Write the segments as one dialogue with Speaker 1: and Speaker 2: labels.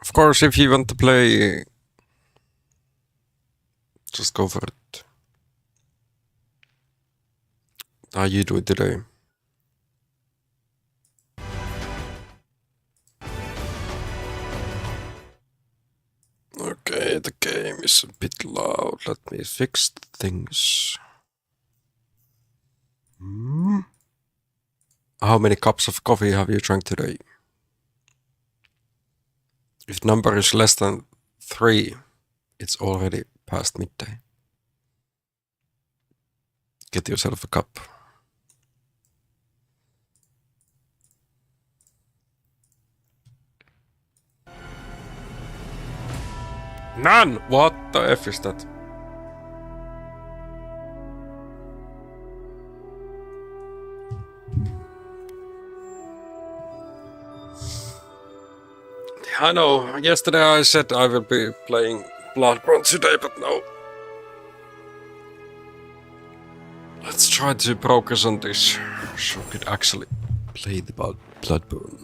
Speaker 1: Of course, if you want to play, just go for it. How you do it today? Okay, the game is a bit loud. Let me fix things. How many cups of coffee have you drank today? If number is less than 3, it's already past midday. Get yourself a cup. None! What the F is that? I know, yesterday I said I will be playing Bloodborne today, but no. Let's try to progress on this, so we could actually play the Bloodborne.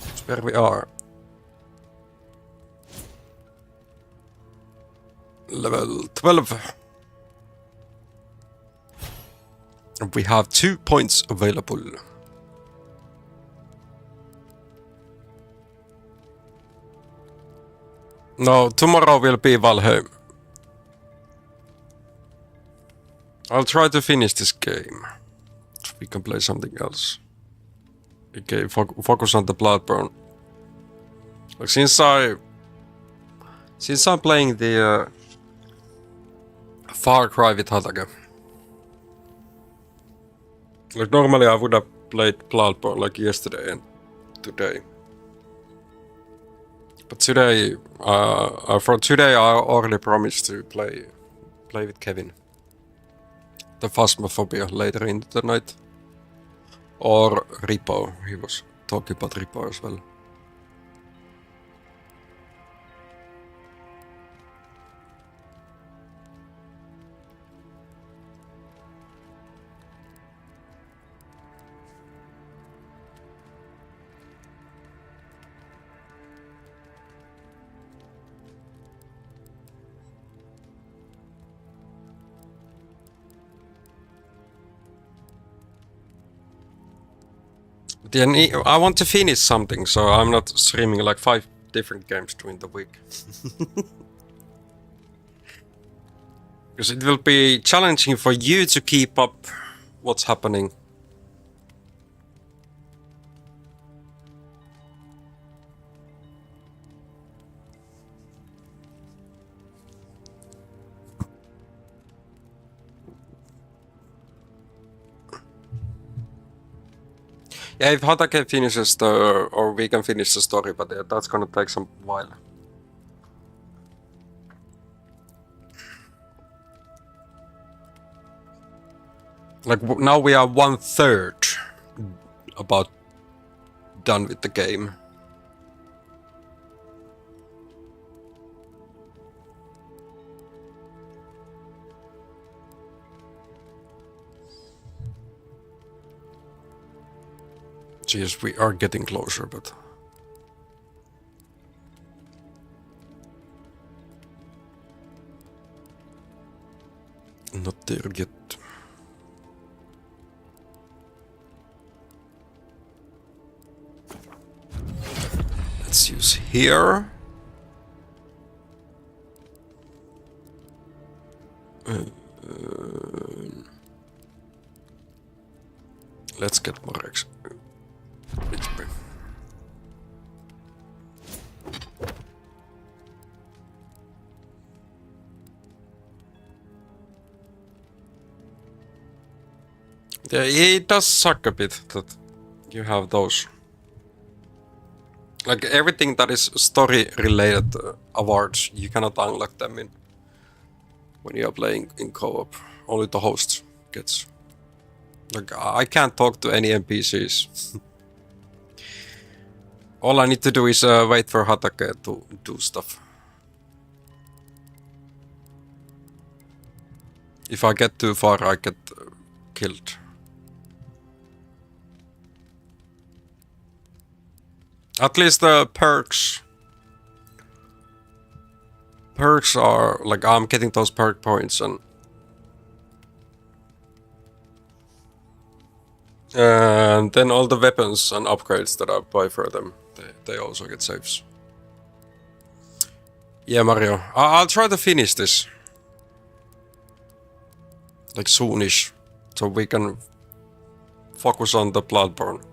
Speaker 1: That's where we are. Level 12. We have 2 points available. No, tomorrow will be Valheim. I'll try to finish this game. We can play something else. Okay, focus on the Bloodborne. Like, since I'm playing the Far Cry with Hatake. Like, normally I would have played Bloodborne like yesterday and today. But today, for today I already promised to play with Kevin. The Phasmophobia later in the night. Or Repo, he was talking about Repo as well. Then I want to finish something, so I'm not streaming like 5 different games during the week. Because it will be challenging for you to keep up what's happening. Yeah, if Hatake finishes or we can finish the story, but that's gonna take some while. Like, now we are 1/3 about done with the game. Yes, we are getting closer, but... not there yet. Let's use here. Let's get more XP. Yeah, it does suck a bit that you have those. Like, everything that is story related awards, you cannot unlock them in when you are playing in co-op. Only the host gets. Like, I can't talk to any NPCs. All I need to do is wait for Hatake to do stuff. If I get too far, I get killed. At least the perks are like I'm getting those perk points and then all the weapons and upgrades that I buy for them, they also get saves. Yeah, Mario, I'll try to finish this like soonish, so we can focus on the Bloodborne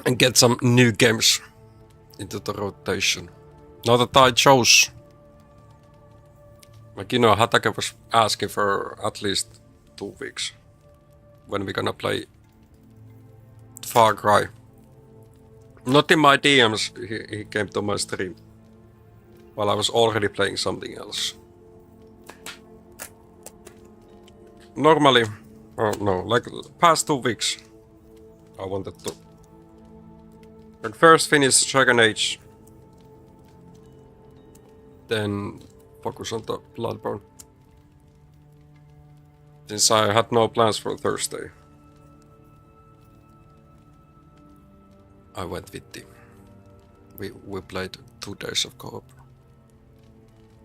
Speaker 1: and get some new games into the rotation. Now that I chose, like you know, Hatake was asking for at least 2 weeks when we're gonna play Far Cry. Not in my DMs, he came to my stream while I was already playing something else. Normally, no, like past 2 weeks, I wanted to like first finish Dragon Age, then focus on the Bloodborne. Since I had no plans for Thursday, I went with the... We played 2 days of co-op.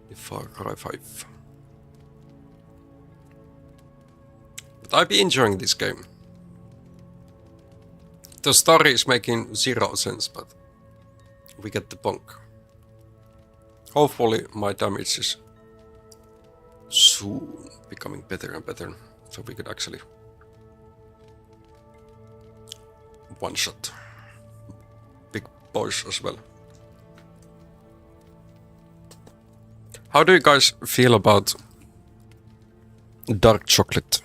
Speaker 1: In Far Cry 5. But I've been enjoying this game. The story is making 0 sense, but we get the punk. Hopefully my damage is soon becoming better and better, so we could actually one-shot big boys as well. How do you guys feel about dark chocolate?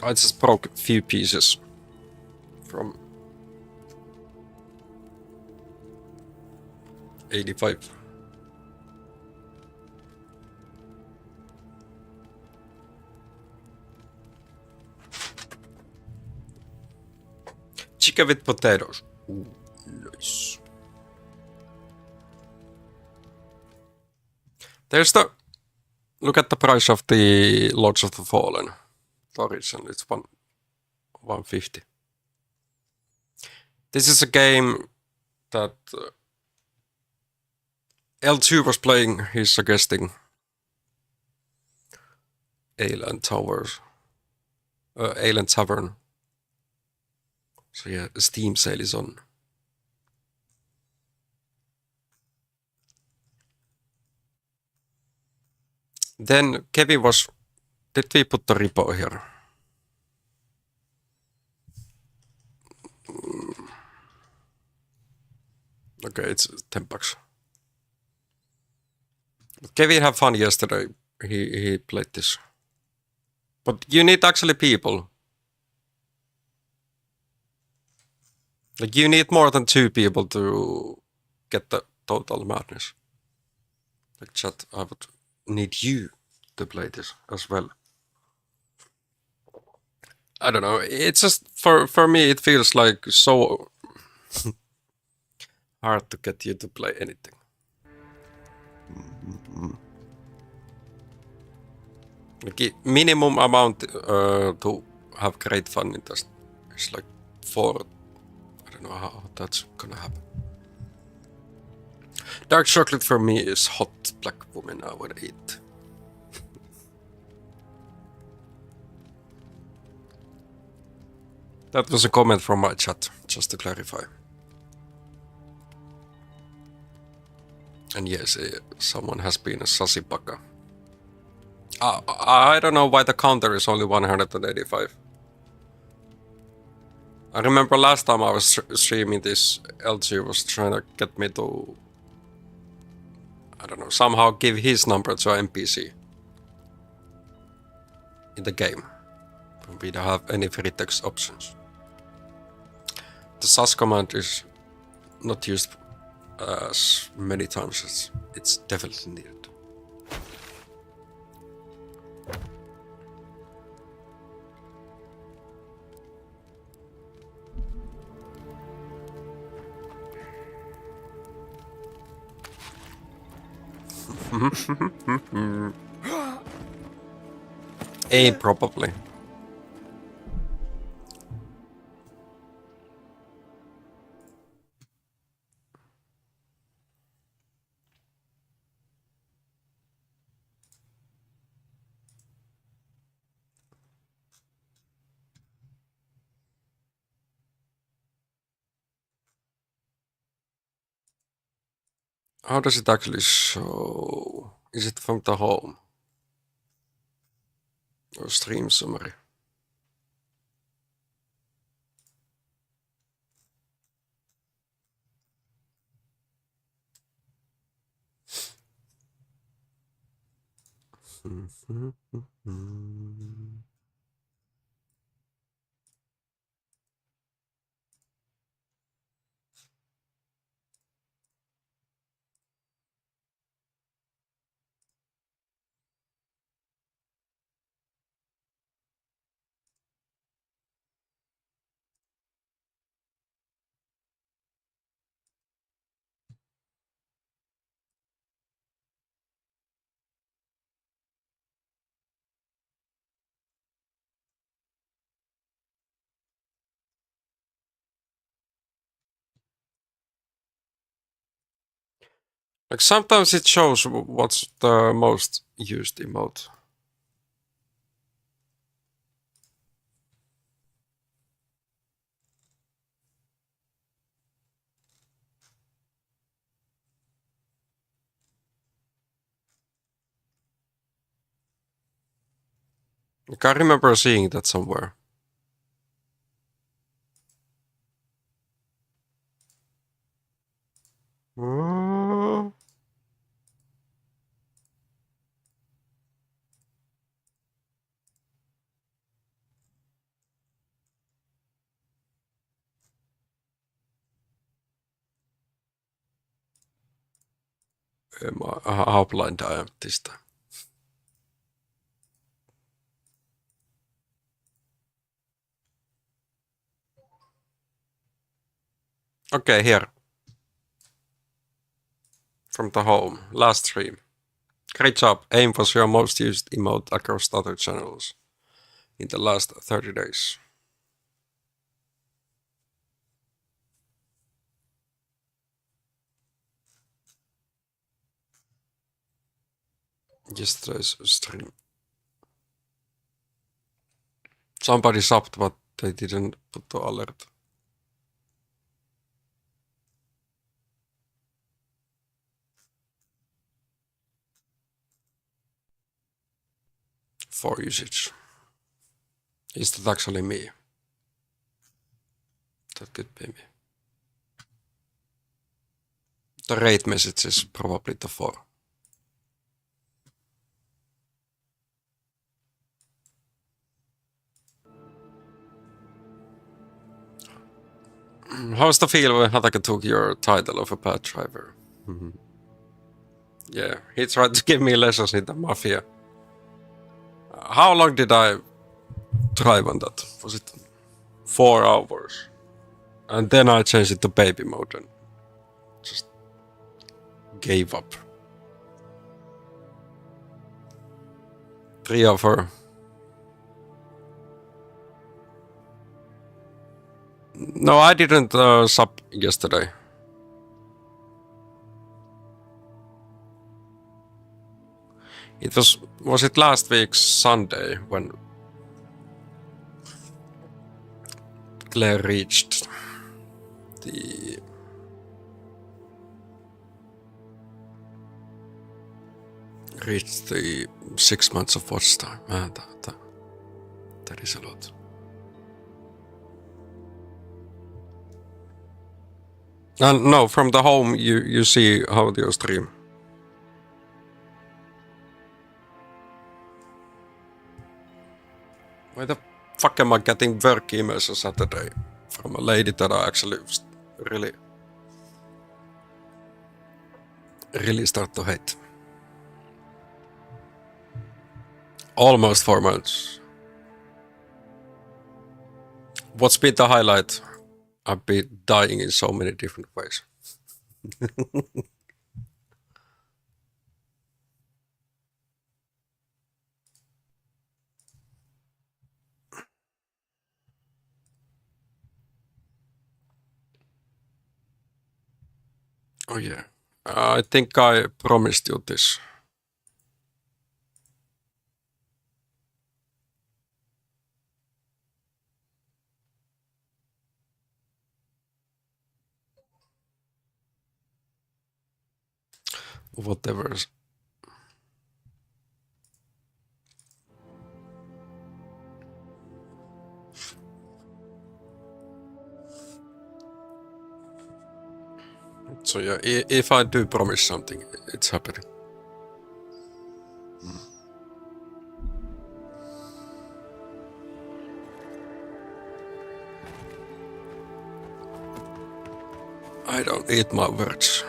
Speaker 1: I just broke a few pieces from 85. Chicken with potatoes. Ooh, nice. There's the... Look at the price of the Lords of the Fallen. The original, it's 150. This is a game that L2 was playing. He's suggesting Ale and Tavern. So yeah, Steam sale is on. Then Kevin was... Did we put the repo here? Okay, it's 10 bucks. But Kevin had fun yesterday. He played this. But you need actually people. Like you need more than 2 people to get the total madness. Like chat, I would need you to play this as well. I don't know, it's just for me it feels like so hard to get you to play anything. Like minimum amount to have great fun in this is like 4. I don't know how that's gonna happen. Dark chocolate for me is hot black woman I would eat. That was a comment from my chat, just to clarify. And yes, someone has been a sassy baka. I don't know why the counter is only 185. I remember last time I was streaming this, LG was trying to get me to, I don't know, somehow give his number to an NPC in the game. We don't have any free text options. The SAS command is not used as many times as it's definitely needed. Probably. How does it actually show? Is it from the home? Or stream summary? Like sometimes it shows what's the most used emote. Like I remember seeing that somewhere. Mm. How blind I am this time. Okay, here. From the home. Last stream. Great job. AIM was your most used emote across other channels in the last 30 days. Yesterday's stream. Somebody subbed, but they didn't put the alert. For usage. Is that actually me? That could be me. The rate message is probably the 4. How's the feel when Hataka took your title of a bad driver? Yeah, he tried to give me lessons in the mafia. How long did I drive on that? Was it 4 hours? And then I changed it to baby mode and just gave up. 3 of her. No, I didn't sub yesterday. It was it last week's Sunday when Claire reached the 6 months of watch time. Man, that is a lot. And no, from the home you see how you stream. Why the fuck am I getting work emails on Saturday from a lady that I actually really start to hate? Almost 4 months. What's been the highlight? I've been dying in so many different ways. Oh yeah. I think I promised you this. Whatever. So yeah, if I do promise something, it's happening. I don't eat my words.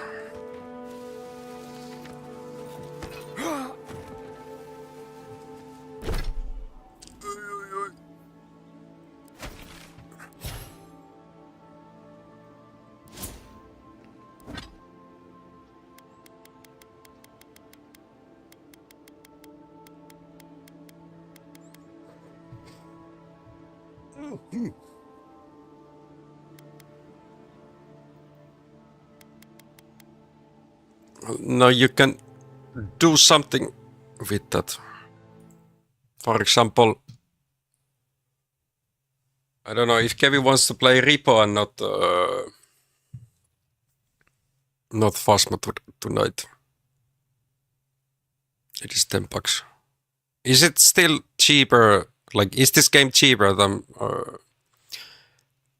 Speaker 1: No, you can do something with that. For example, I don't know if Kevin wants to play Repo and not Phasma tonight. It is $10. Is it still cheaper? Like, is this game cheaper than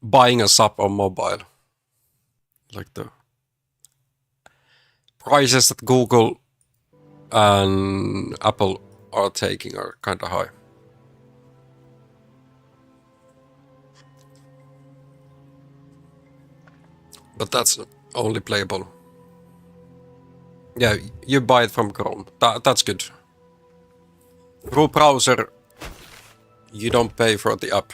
Speaker 1: buying a sub on mobile? Like the prices that Google and Apple are taking are kind of high. But that's only playable. Yeah, you buy it from Chrome. That's good. Through browser, you don't pay for the app.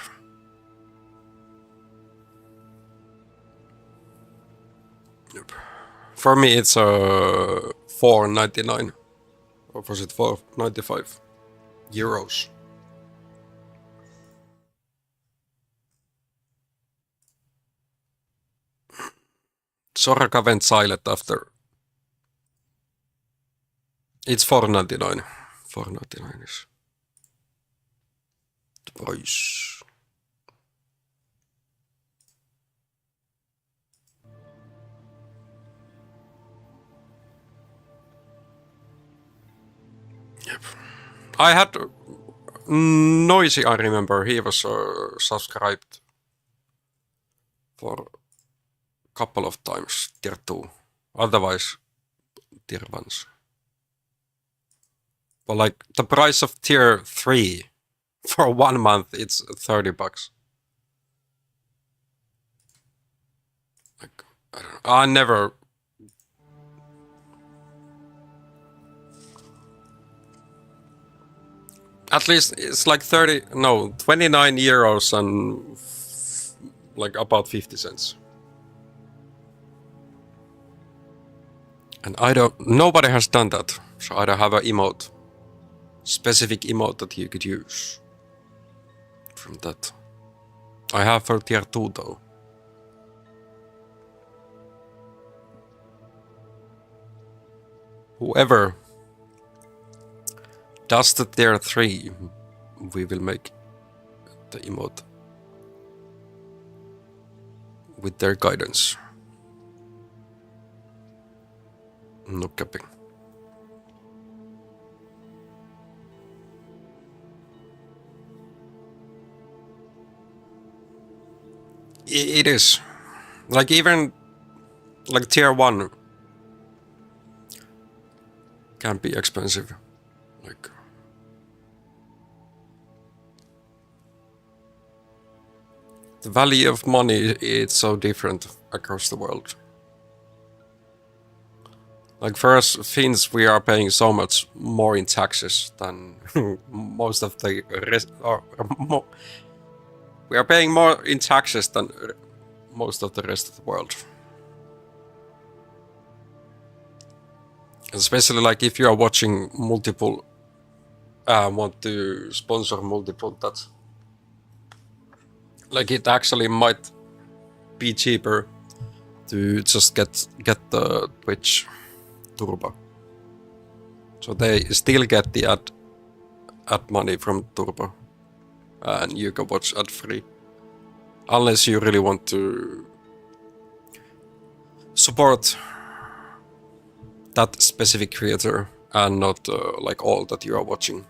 Speaker 1: Yep. For me, it's $4.99. Or was it €4.95? Soraka went silent after. It's $4.99. $4.99 is the price. Yep. I had Noisy, I remember. He was subscribed for a couple of times, tier 2. Otherwise, tier 1s. But like the price of tier 3 for 1 month, it's $30. Like, I don't know. I never. At least it's like 29 euros and like about 50 cents. And nobody has done that. So I don't have a specific emote that you could use from that. I have for tier 2 though. Whoever does the tier 3, we will make the emote with their guidance. No capping. It is. Like even like tier 1 can be expensive. Like the value of money is so different across the world. Like for us Finns, we are paying so much more in taxes than most of the rest. We are paying more in taxes than most of the rest of the world. Especially like if you are watching multiple, want to sponsor multiple, that's like it actually might be cheaper to just get the Twitch Turbo. So they still get the ad money from Turbo, and you can watch ad free, unless you really want to support that specific creator and not like all that you are watching.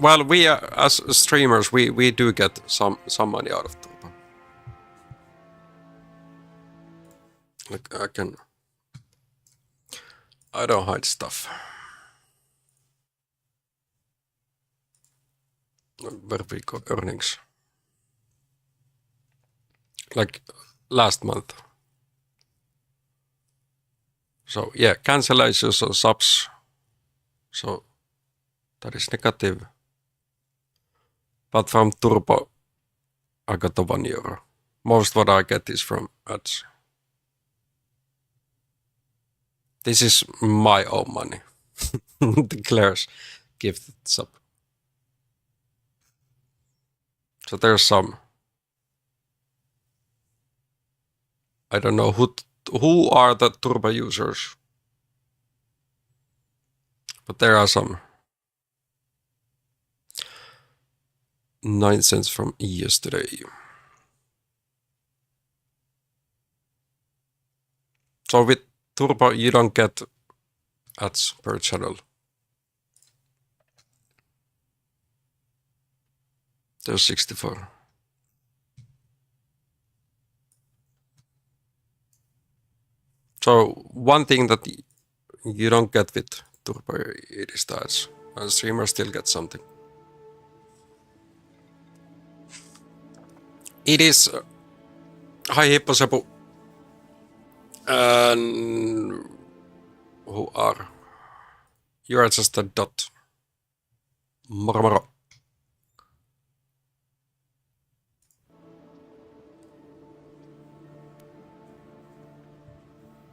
Speaker 1: Well, we as streamers, we do get some money out of Turbo. Like I don't hide stuff. Where we got earnings. Like last month. So yeah, cancellations or subs. So that is negative. But from Turbo, I got the €1. Most what I get is from ads. This is my own money. Declares gifted sub. So there's some. I don't know who are the Turbo users, but there are some. 9 cents from yesterday. So with Turbo, you don't get ads per channel. There's 64. So one thing that you don't get with Turbo, it is the ads. And streamers still get something. It is Hi Hipposepu. And who are? You are just a dot. Moro moro.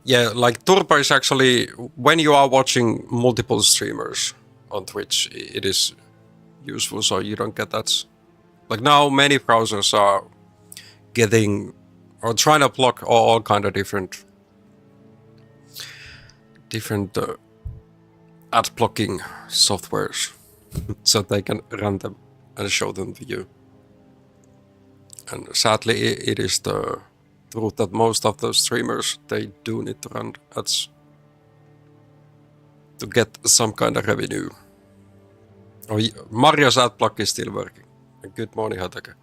Speaker 1: Yeah, like Turbo is actually, when you are watching multiple streamers on Twitch, it is useful so you don't get ads. Like now many browsers are getting or trying to block all kind of different ad blocking softwares so they can run them and show them to you. And sadly, it is the truth that most of those streamers, they do need to run ads to get some kind of revenue. Oh, Mario's ad block is still working. Good morning, Hatake.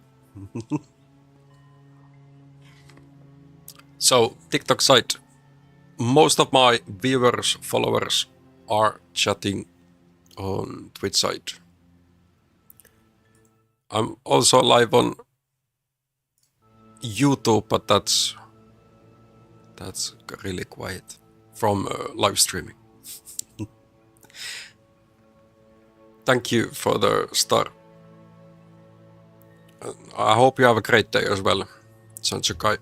Speaker 1: So, TikTok site. Most of my viewers, followers are chatting on Twitch site. I'm also live on YouTube, but that's really quiet from live streaming. Thank you for the star. I hope you have a great day as well, Sanchukai.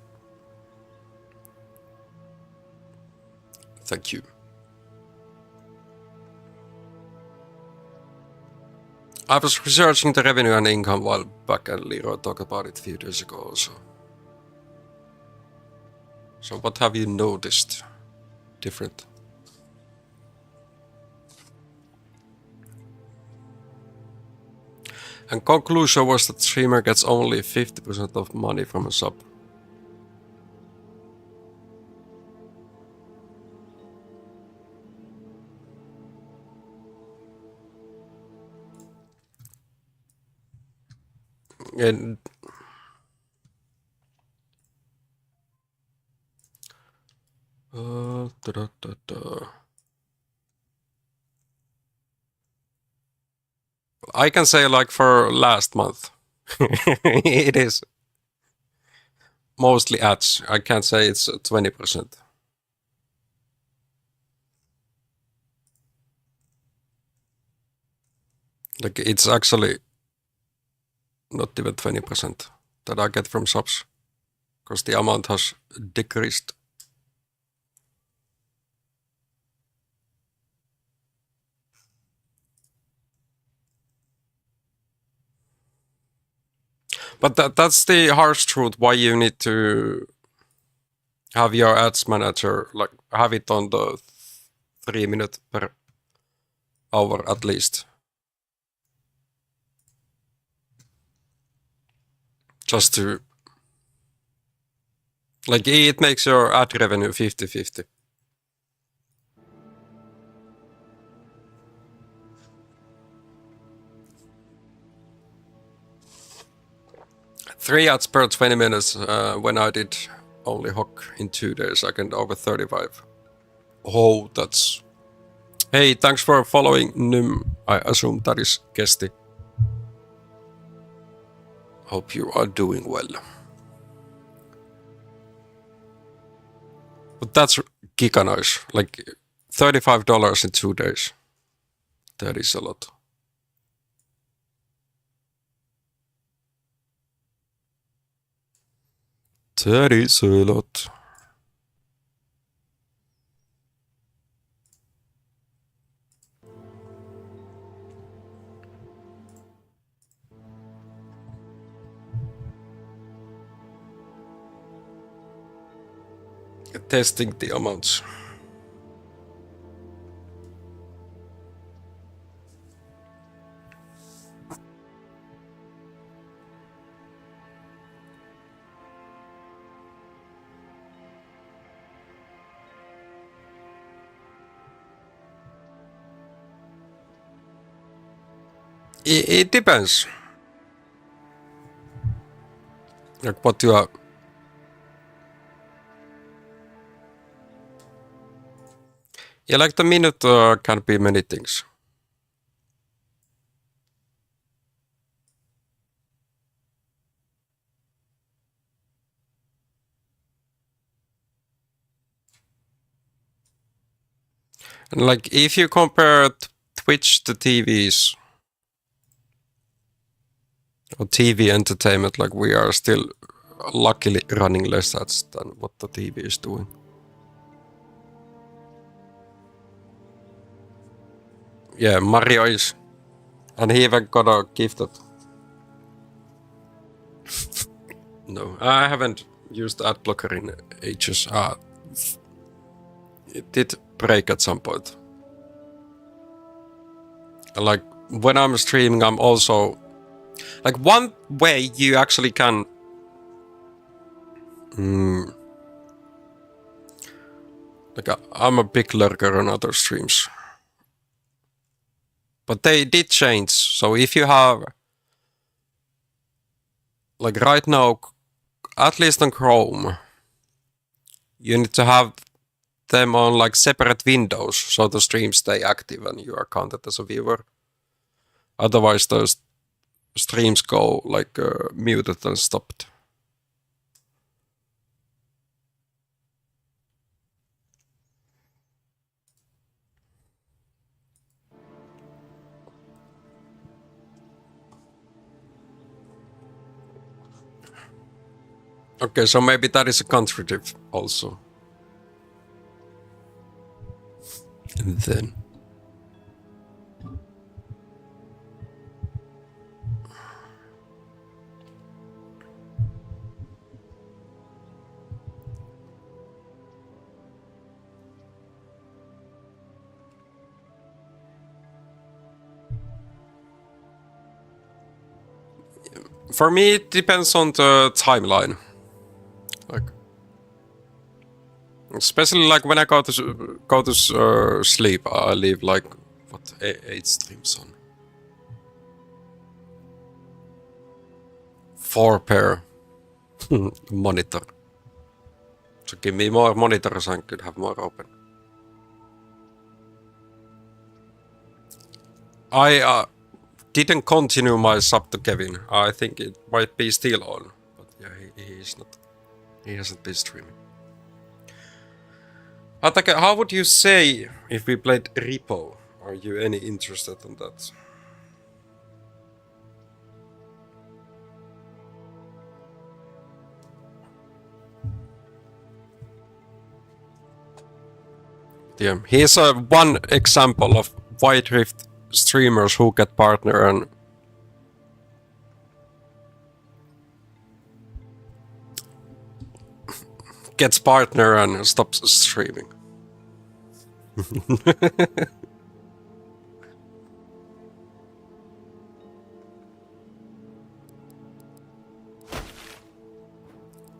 Speaker 1: Thank you. I was researching the revenue and income while back, and Leroy talked about it a few days ago also. So what have you noticed different? And conclusion was that streamer gets only 50% of money from a sub. And I can say like for last month, it is mostly ads. I can't say it's 20%. Like it's actually not even 20% that I get from subs, because the amount has decreased. But that's the harsh truth why you need to have your ads manager, like, have it on the 3 minutes per hour at least. Just to, like, it makes your ad revenue 50-50. Three ads per 20 minutes. When I did only Hawk in 2 days, I can over 35. Oh, that's... Hey, thanks for following Nym. I assume that is Kesti. Hope you are doing well. But that's giga nice. Like $35 in 2 days. That is a lot. That is a lot. Testing the amounts. It depends. Like what you are. Yeah, like the minute can be many things. And like if you compare Twitch to TVs or TV entertainment, like we are still luckily running less ads than what the TV is doing. Yeah, Mario is. And he even got a gifted. No, I haven't used ad blocker in ages. It did break at some point. Like when I'm streaming, I'm also like one way you actually can like I'm a big lurker on other streams. But they did change. So if you have like right now, at least on Chrome, you need to have them on like separate windows so the streams stay active and you are counted as a viewer. Otherwise those streams go like muted and stopped. Okay, so maybe that is a contributive also. And then for me it depends on the timeline. Like especially like when I go to sleep, I leave like what 8 streams on. 4 per monitor. So give me more monitors and could have more open. I didn't continue my sub to Kevin. I think it might be still on, but yeah, he is not. He hasn't been streaming. Atake, how would you say if we played Repo? Are you any interested in that? Yeah, he's one example of White Rift streamers who get partner and gets partner and stops streaming.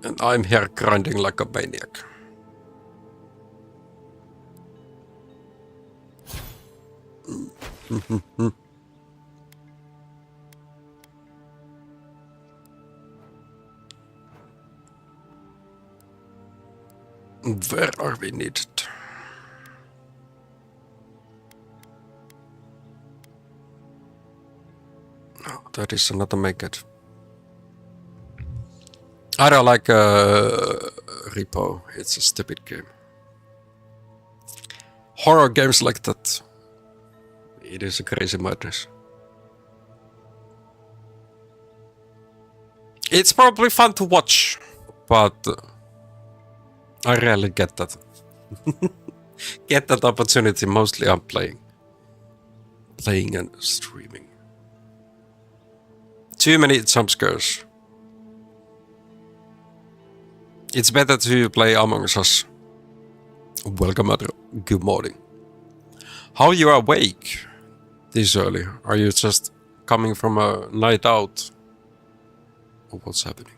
Speaker 1: And I'm here grinding like a maniac. Where are we needed? Oh, that is another make it. I don't like Repo. It's a stupid game. Horror games like that. It is a crazy madness. It's probably fun to watch, but I rarely get that. Get that opportunity. Mostly I'm playing and streaming. Too many jump scares. It's better to play Among Us. Welcome and good morning. How you awake this early? Are you just coming from a night out? Or what's happening?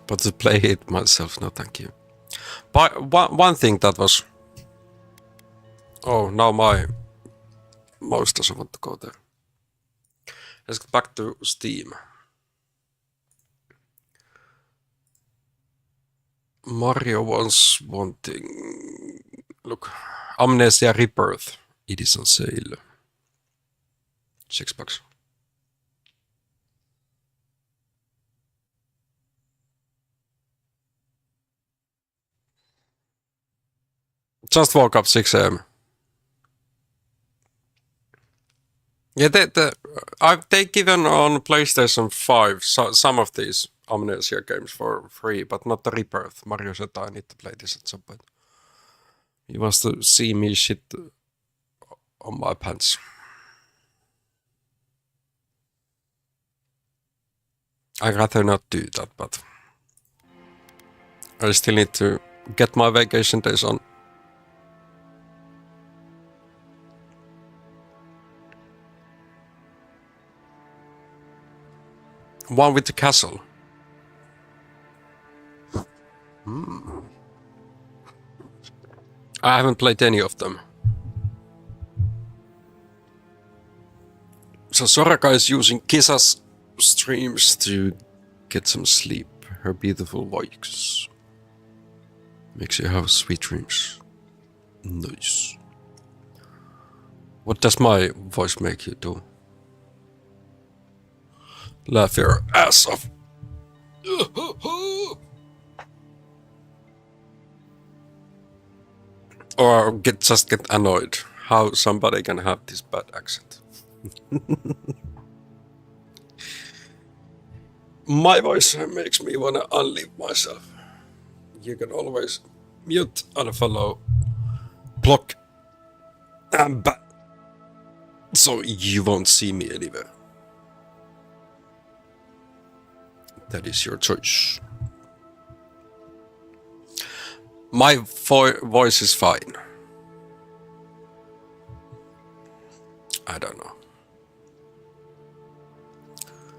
Speaker 1: But to play it myself, no thank you. But one thing that was... Oh, now my mouse doesn't want to go there. Let's get back to Steam. Mario was wanting... Look, Amnesia Rebirth. It is on sale. $6. Just woke up 6 AM. Yeah, they given on PlayStation 5 some of these Amnesia games for free, but not the Rebirth. Mario said I need to play this at some point. He wants to see me shit on my pants. I'd rather not do that, but I still need to get my vacation days on. One with the castle. I haven't played any of them. So Soraka is using Kisa's streams to get some sleep. Her beautiful voice makes you have sweet dreams. Nice. What does my voice make you do? Laugh your ass off. Or just get annoyed how somebody can have this bad accent. My voice makes me wanna unleave myself. You can always mute, unfollow, block, and ban, so you won't see me anywhere. That is your choice. My voice is fine. I don't know.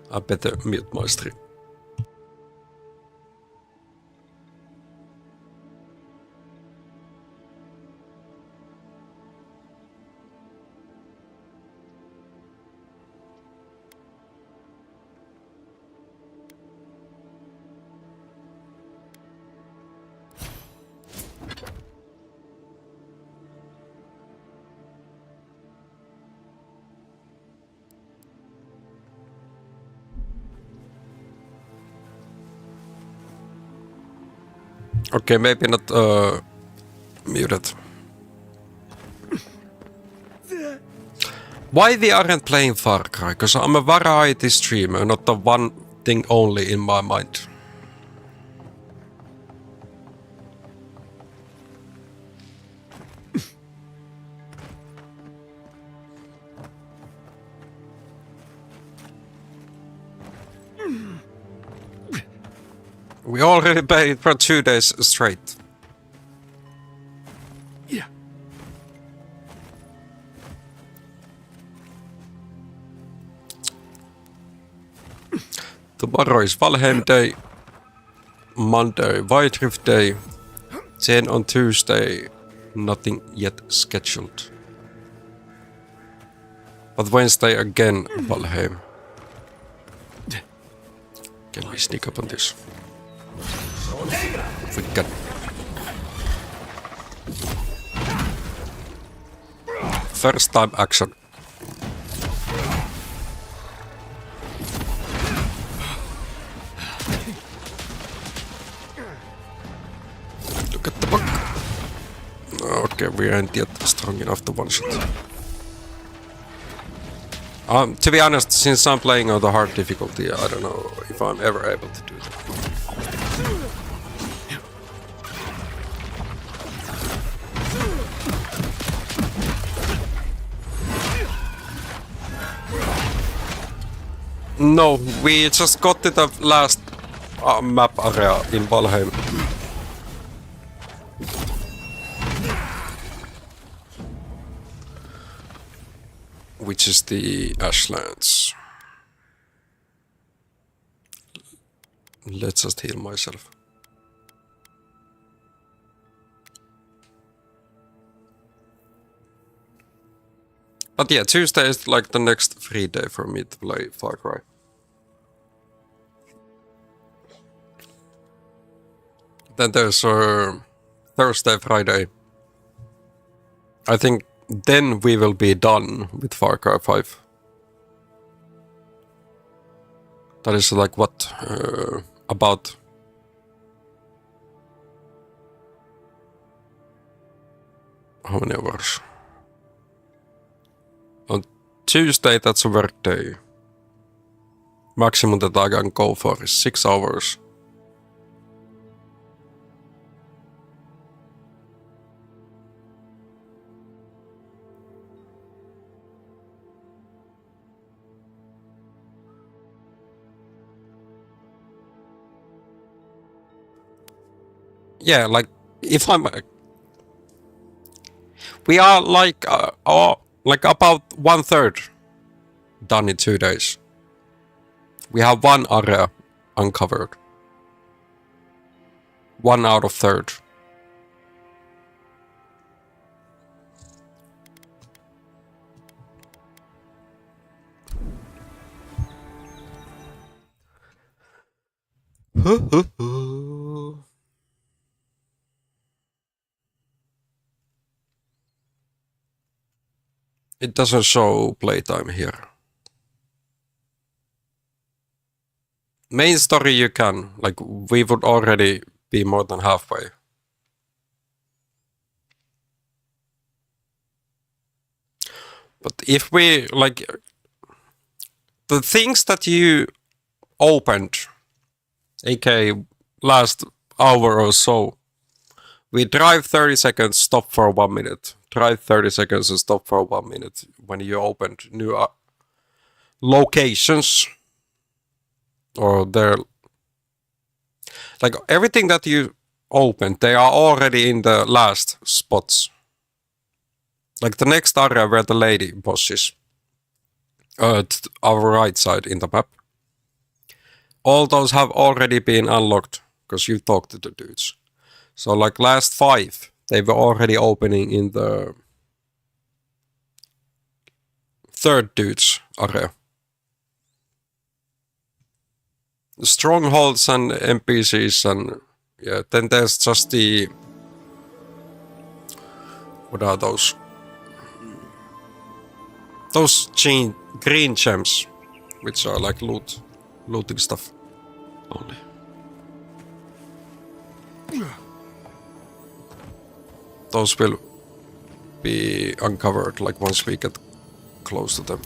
Speaker 1: I better mute my stream. Okay, maybe not muted. Why we aren't playing Far Cry? Because I'm a variety streamer, not the one thing only in my mind. We already played for 2 days straight.
Speaker 2: Yeah.
Speaker 1: Tomorrow is Valheim Day. Monday, White Rift Day. Then on Tuesday, nothing yet scheduled. But Wednesday again, Valheim. Can we sneak up on this? We can. First time action. Look at the bug. Okay, we aren't yet strong enough to one shot. To be honest, since I'm playing on the hard difficulty, I don't know if I'm ever able to do that. No, we just got to the last map area in Valheim. Which is the Ashlands. Let's just heal myself. But yeah, Tuesday is like the next free day for me to play Far Cry. Then there's Thursday, Friday. I think then we will be done with Far Cry 5. That is like what? About... How many hours? On Tuesday, that's a work day. Maximum that I can go for is 6 hours. Yeah, like, if I'm... we are like, like about 1/3 done in 2 days. We have one area uncovered. 1 out of 3rd. It doesn't show playtime here. Main story you can, like, we would already be more than halfway. But if we, like, the things that you opened, aka last hour or so, we drive 30 seconds, stop for 1 minute. Drive 30 seconds and stop for 1 minute when you opened new locations. Or they're... like, everything that you opened, they are already in the last spots. Like the next area where the lady boss is. Our right side in the map. All those have already been unlocked, because you talked to the dudes. So like last 5, they were already opening in the 3rd dude's area. Strongholds and NPCs and... yeah, then there's just the... what are those? Those green gems, which are like looting stuff only. Those will be uncovered like once we get close to them.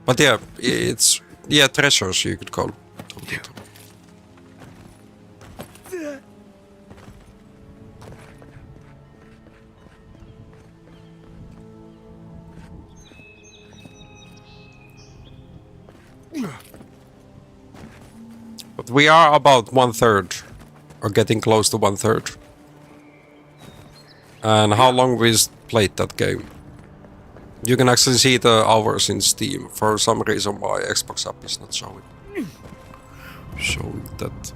Speaker 1: But yeah, it's... yeah, treasures you could call. But we are about 1/3, or getting close to 1/3. And how long we played that game? You can actually see the hours in Steam. For some reason why Xbox app is not showing that.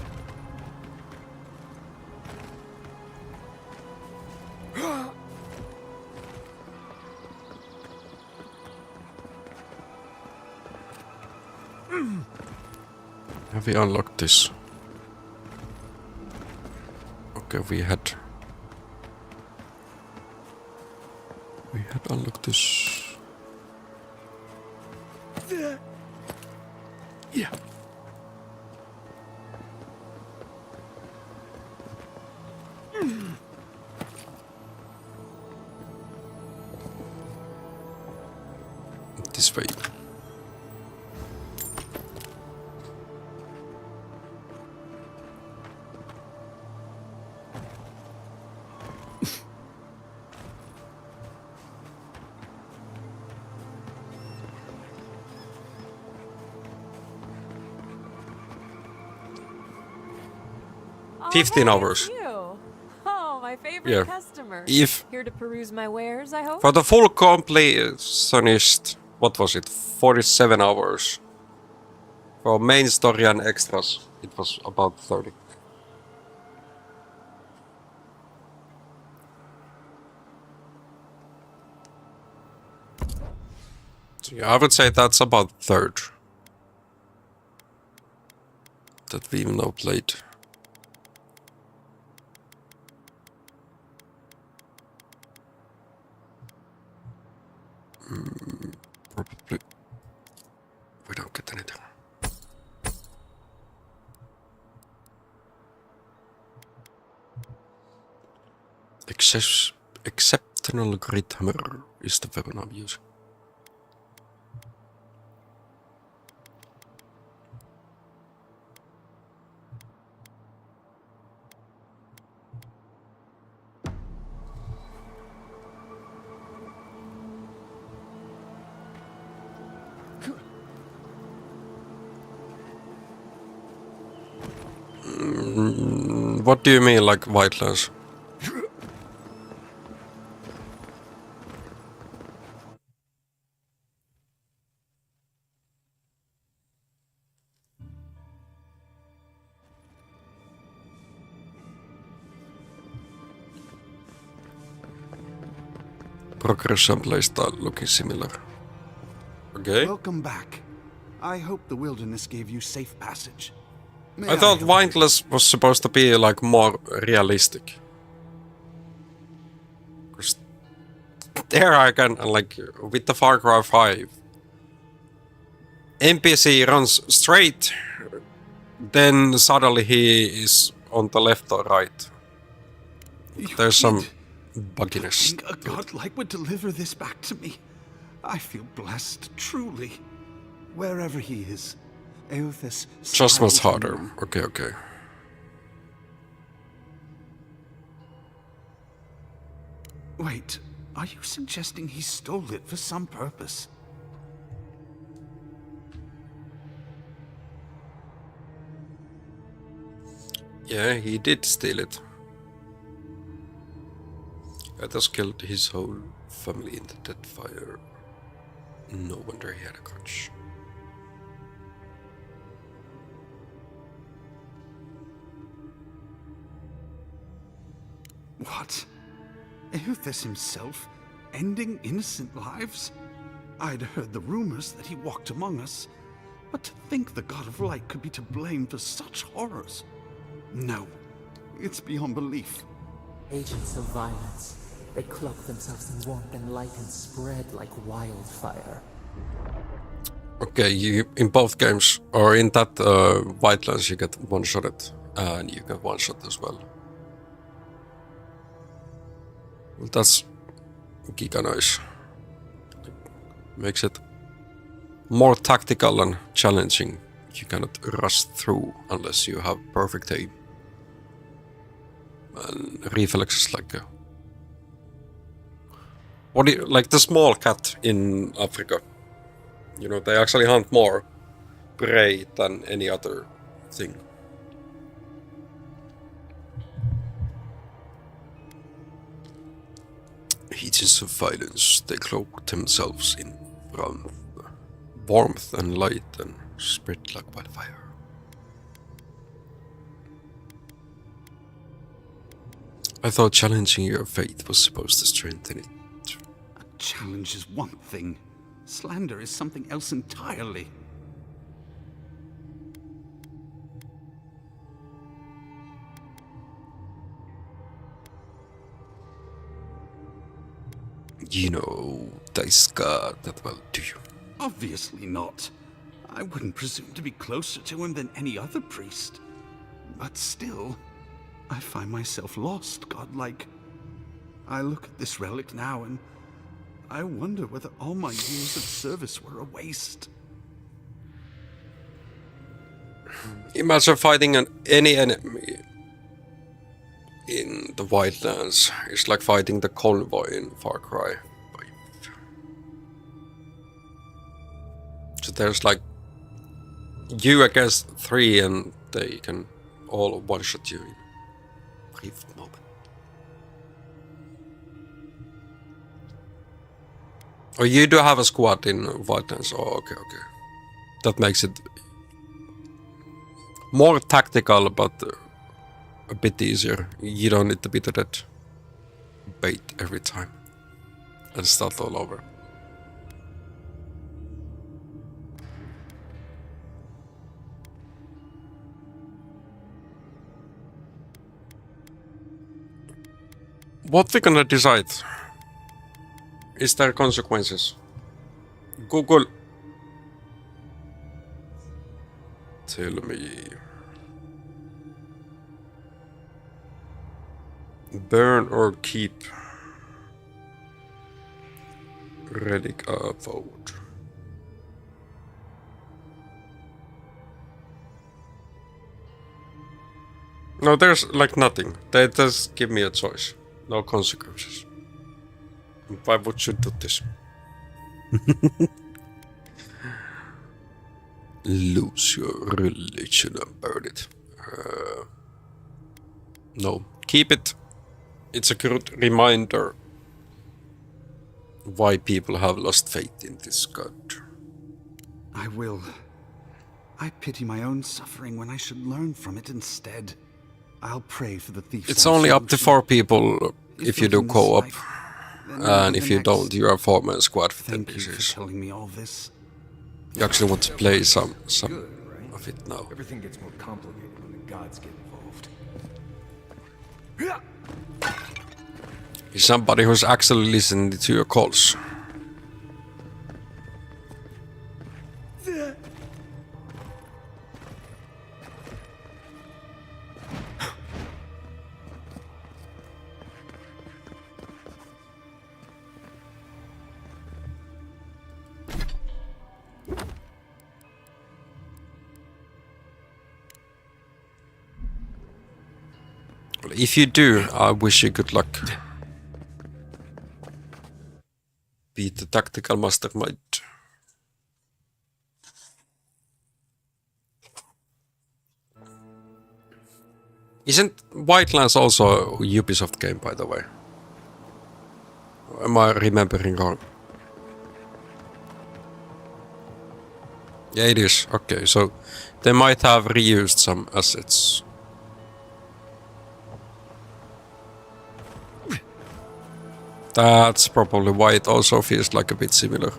Speaker 1: Have we unlocked this? Okay, we had unlocked this. Yeah. This way. 15 hours.
Speaker 2: Oh, my favorite customer.
Speaker 1: If
Speaker 2: here to peruse my wares, I hope.
Speaker 1: For the full completionist, what was it? 47 hours. For main story and extras, it was about 30. So yeah, I would say that's about a third that we've now played. Probably we don't get anything. Exceptional grit hammer is the weapon I'm using. What do you mean, like Whitelands? Progression playstyle looking similar. Okay.
Speaker 3: Welcome back. I hope the wilderness gave you safe passage.
Speaker 1: I thought Windless was supposed to be like more realistic. Because there I can, like, with the Far Cry 5, NPC runs straight, then suddenly he is on the left or right. There's some bugginess.
Speaker 3: A godlike would deliver this back to me. I feel blessed, truly. Wherever he is, Eothas.
Speaker 1: Just much harder. Okay, okay.
Speaker 3: Wait, are you suggesting he stole it for some purpose?
Speaker 1: Yeah, he did steal it. Eothas killed his whole family in the dead fire. No wonder he had a grudge.
Speaker 3: What? Eothas himself, ending innocent lives? I'd heard the rumors that he walked among us, but to think the God of Light could be to blame for such horrors. No, it's beyond belief.
Speaker 4: Agents of violence. They cloak themselves in warmth and light and spread like wildfire.
Speaker 1: Okay, you in both games, or in that Whitelands, you get one-shotted, and you get one-shot as well. Well, that's giga nice. Makes it more tactical and challenging. You cannot rush through unless you have perfect aim. And reflexes like what do you, like the small cat in Africa. You know, they actually hunt more prey than any other thing. Agents of violence, they cloak themselves in warmth and light and spread like wildfire. I thought challenging your fate was supposed to strengthen it.
Speaker 3: A challenge is one thing. Slander is something else entirely.
Speaker 1: You know dice god that well, do you?
Speaker 3: Obviously not. I wouldn't presume to be closer to him than any other priest. But still, I find myself lost, godlike. I look at this relic now and I wonder whether all my years of service were a waste.
Speaker 1: Imagine fighting any enemy in the Wildlands. It's like fighting the convoy in Far Cry 5. So there's like you against 3 and they can all one-shot you in a brief moment. Oh, you do have a squad in Wildlands. Oh, okay. That makes it more tactical, but a bit easier. You don't need to be that bait every time and start all over. What we gonna decide? Is there consequences? Google. Tell me. Burn or keep. Relic a vote. No, there's like nothing. They just give me a choice. No consequences. Why would you do this? Lose your religion and burn it. No, keep it. It's a good reminder why people have lost faith in this god.
Speaker 3: I will. I pity my own suffering when I should learn from it instead. I'll pray for the thief.
Speaker 1: It's only up to 4 people if you do co-op. And if you don't, you are a 4-man squad for 10
Speaker 3: Thank you for telling me all this.
Speaker 1: You actually want to play some of it now.
Speaker 5: Everything gets more complicated when the gods get involved.
Speaker 1: He's somebody who's actually listening to your calls. If you do, I wish you good luck. Be the tactical mastermind. Isn't Wildlands also a Ubisoft game, by the way? Or am I remembering wrong? Yeah, it is. Okay, so they might have reused some assets. That's probably why it also feels like a bit similar.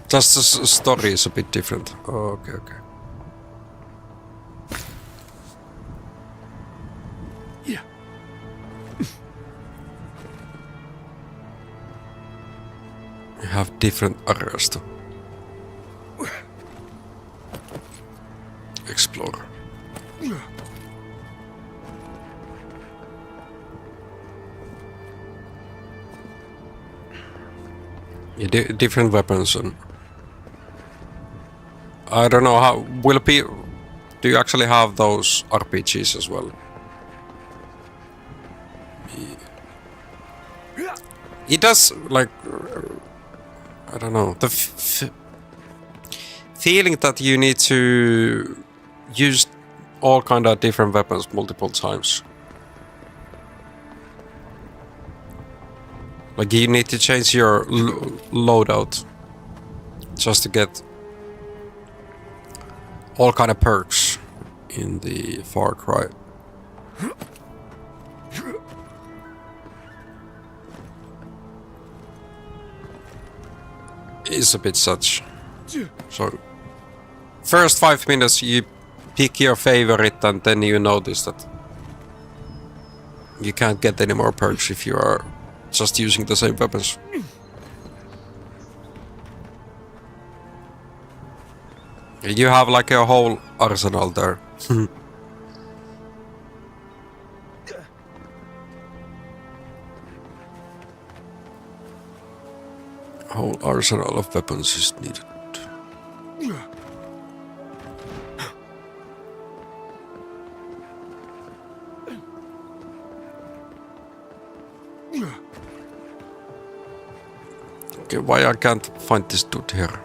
Speaker 1: Just the story is a bit different. Oh, okay.
Speaker 3: Yeah.
Speaker 1: You have different areas to explore. Yeah, different weapons and I don't know how will be. Do you actually have those RPGs as well? It does like I don't know the feeling that you need to used all kind of different weapons multiple times. Like you need to change your loadout just to get all kind of perks in the Far Cry. It's a bit such. So first 5 minutes you pick your favorite and then you notice that you can't get any more perks if you are just using the same weapons. You have like a whole arsenal there. Whole arsenal of weapons is needed. Okay, why I can't find this dude here?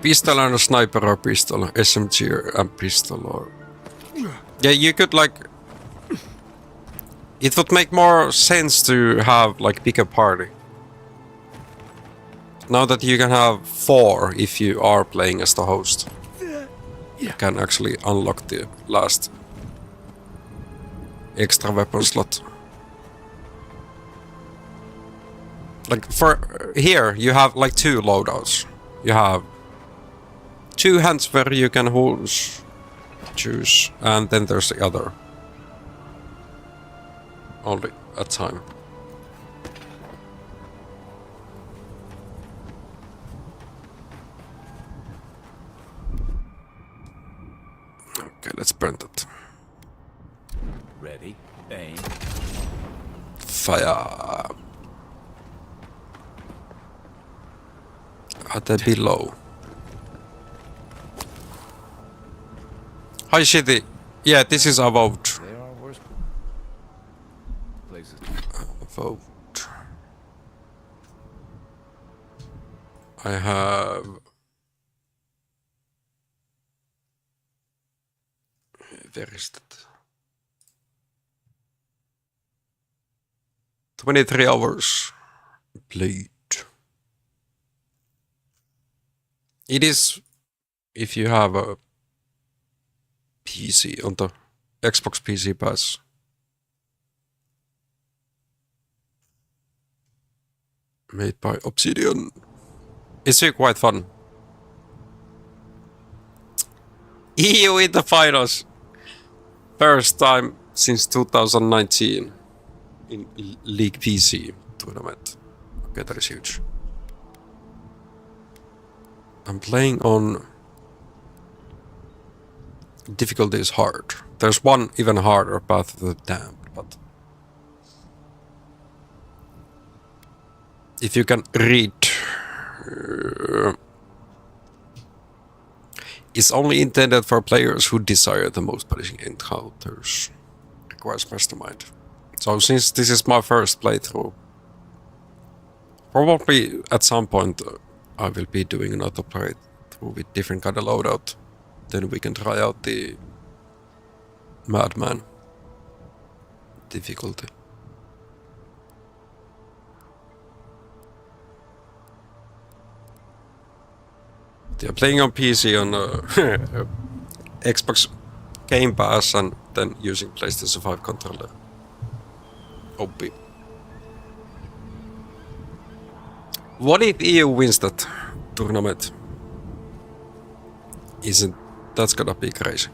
Speaker 1: Pistol and a sniper or pistol, SMG and pistol or... Yeah, you could like... It would make more sense to have like bigger party. Now that you can have 4 if you are playing as the host. You can actually unlock the last extra weapon slot. Like for here you have like 2 loadouts. You have 2 hands where you can choose, and then there's the other. Only a time. Okay, let's burn that.
Speaker 5: Ready, aim.
Speaker 1: Fire. At the below. Hi Shitty. Yeah, this is a vote.
Speaker 5: There are worse places.
Speaker 1: Vote. I have... Where is that? 23 hours played. It is if you have a PC on the Xbox PC Pass. Made by Obsidian. It's quite fun. EU in the finals. First time since 2019 in League PC tournament. Okay, that is huge. I'm playing on difficulty is hard. There's one even harder, Path of the Damned, but if you can read, it's only intended for players who desire the most punishing encounters. Requires mastermind. So since this is my first playthrough, probably at some point I will be doing another playthrough with different kind of loadout. Then we can try out the Madman difficulty. They're playing on PC on Xbox Game Pass and then using PlayStation 5 controller. OP. What if EU wins that tournament? Isn't that's gonna be crazy?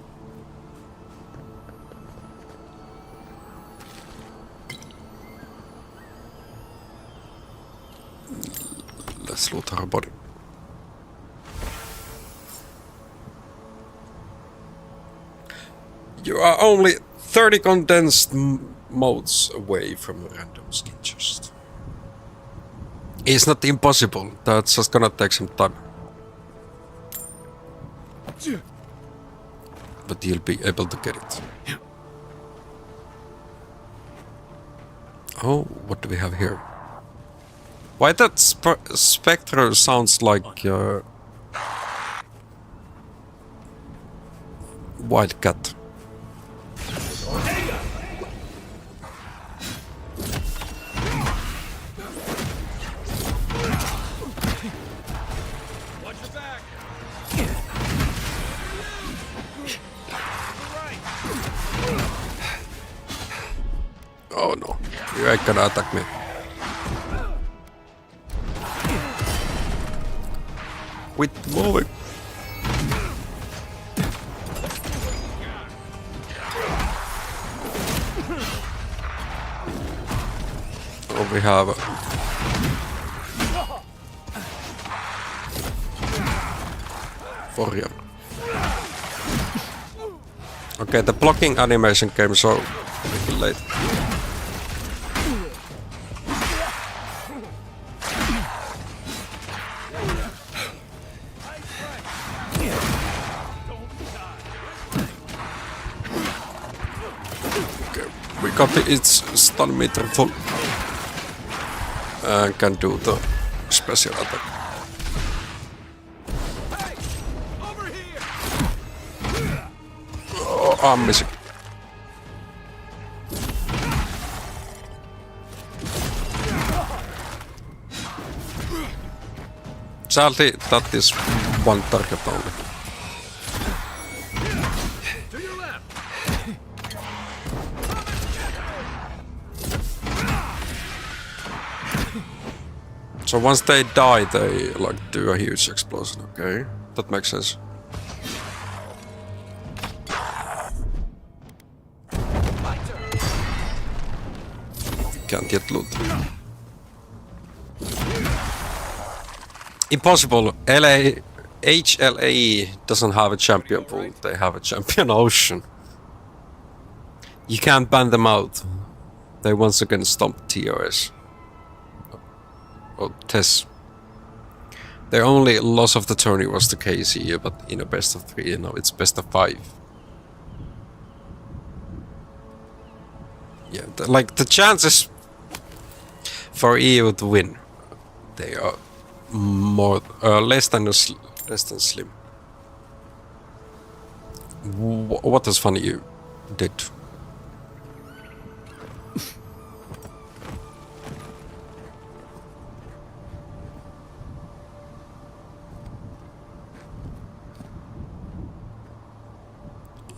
Speaker 1: Let's loot her body. You are only 30 condensed modes away from a random skin chest. It's not impossible, that's just gonna take some time. But you'll be able to get it. Oh, what do we have here? Why that spectre sounds like Wildcat? Oh no, you ain't gonna attack me. Quit moving. Oh, we have Warrior. Okay, the blocking animation came so little late. Got its stun meter full and can do the special attack. Oh, I'm missing. Sadly, that is one target only. So once they die, they like do a huge explosion. Okay, that makes sense. Can't get loot. Impossible. HLAE doesn't have a champion pool. They have a champion ocean. You can't ban them out. They once again stomp TOS. Oh, Tess. Their only loss of the tourney was to KC, but in a best of 3, now it's best of 5. Yeah, like the chances for EU to win, they are more less than slim. What is funny you did?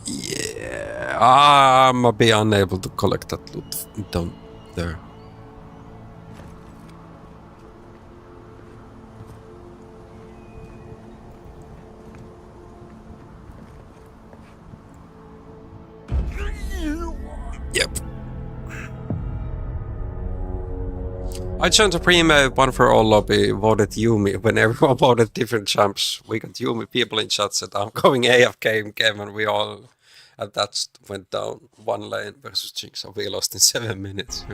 Speaker 1: Yeah, I'm be unable to collect that loot down there. Yep. I joined the pre-made One for All lobby, voted Yumi. When everyone voted different champs, we got Yumi. People in chat said, I'm going AFK in game, and we all at that went down one lane versus Jinx, so we lost in 7 minutes.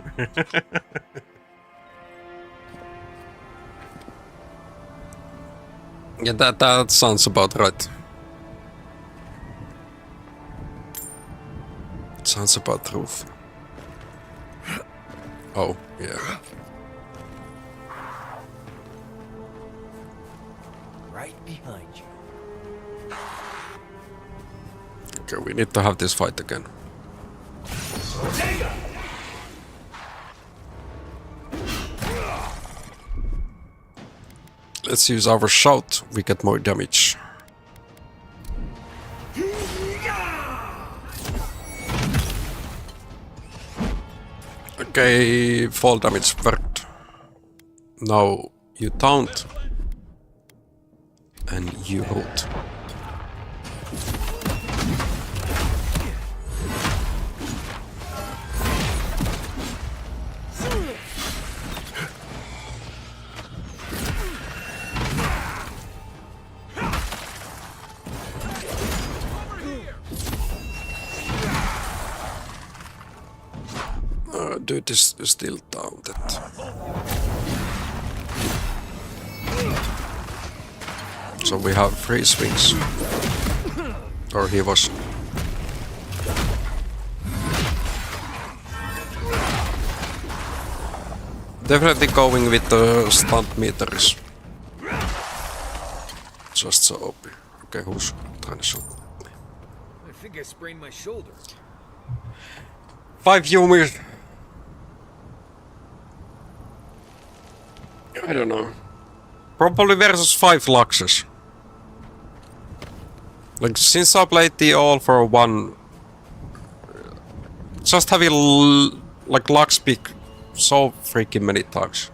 Speaker 1: Yeah, that sounds about right. Sounds about truth. Oh, yeah.
Speaker 6: Right behind you.
Speaker 1: Okay, we need to have this fight again. Let's use our shout, we get more damage. Okay, fall damage worked. Now you taunt and you ult. Dude is still down. So we have 3 swings. Or he was. Definitely going with the stunt meters. Just so OP. Okay, who's trying to shoot me?
Speaker 6: I think I sprained my shoulder.
Speaker 1: 5 humors. I don't know. Probably versus 5 Luxes. Like, since I played the all for one, just having like Lux pick so freaking many times.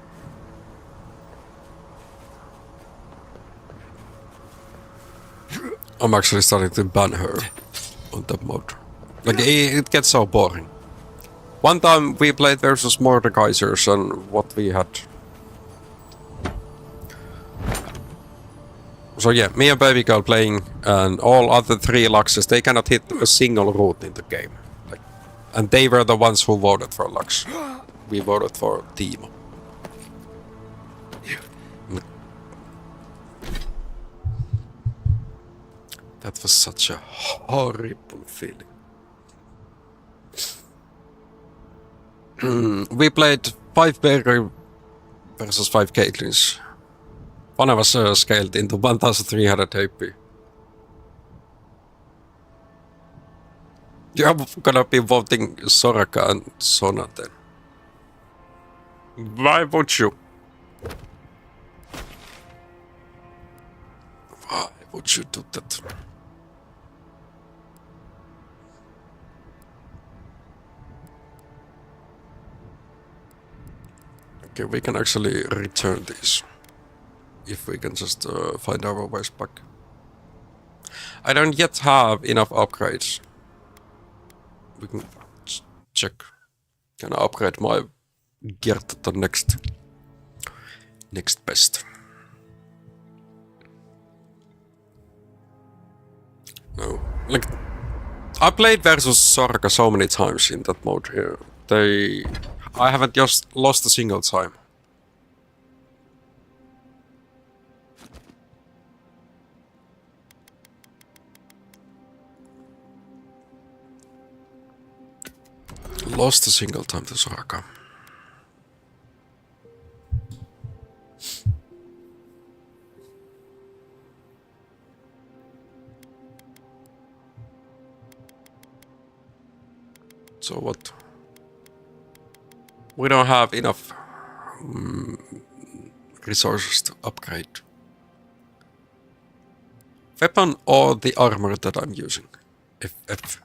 Speaker 1: I'm actually starting to ban her on that mode. Like, it gets so boring. One time we played versus Mordekaisers and what we had. So yeah, me and Baby Girl playing, and all other 3 Luxes, they cannot hit a single route in the game. Like, and they were the ones who voted for Lux. We voted for Timo. That was such a horrible feeling. We played 5 Berry versus 5 Caitlins. One of us scaled into 1300 HP. You're gonna be voting Soraka and Sona then. Why would you? Why would you do that? Okay, we can actually return these. If we can just find our ways back. I don't yet have enough upgrades. We can check. Can I upgrade my gear to the next best? No. Like, I played versus Soraka so many times in that mode here. I haven't just lost a single time. Lost a single time to Soraka. So what? We don't have enough resources to upgrade. Weapon or the armor that I'm using? F.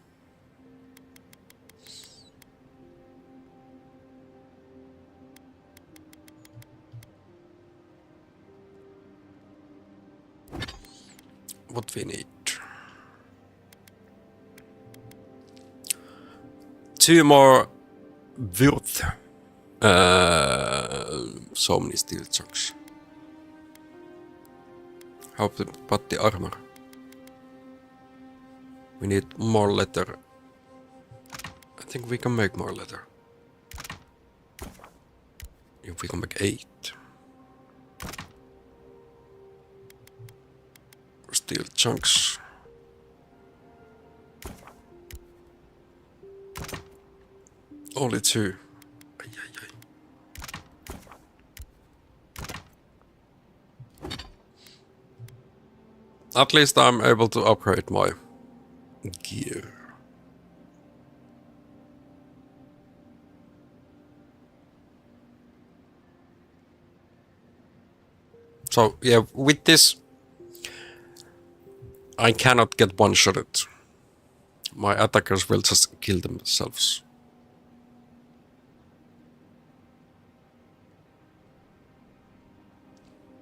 Speaker 1: What we need. 2 more worth. So many steel chunks. How about the armor? We need more leather. I think we can make more leather. If we can make 8. Steel chunks. Only 2. At least I'm able to upgrade my gear. So yeah, with this I cannot get one-shotted. My attackers will just kill themselves.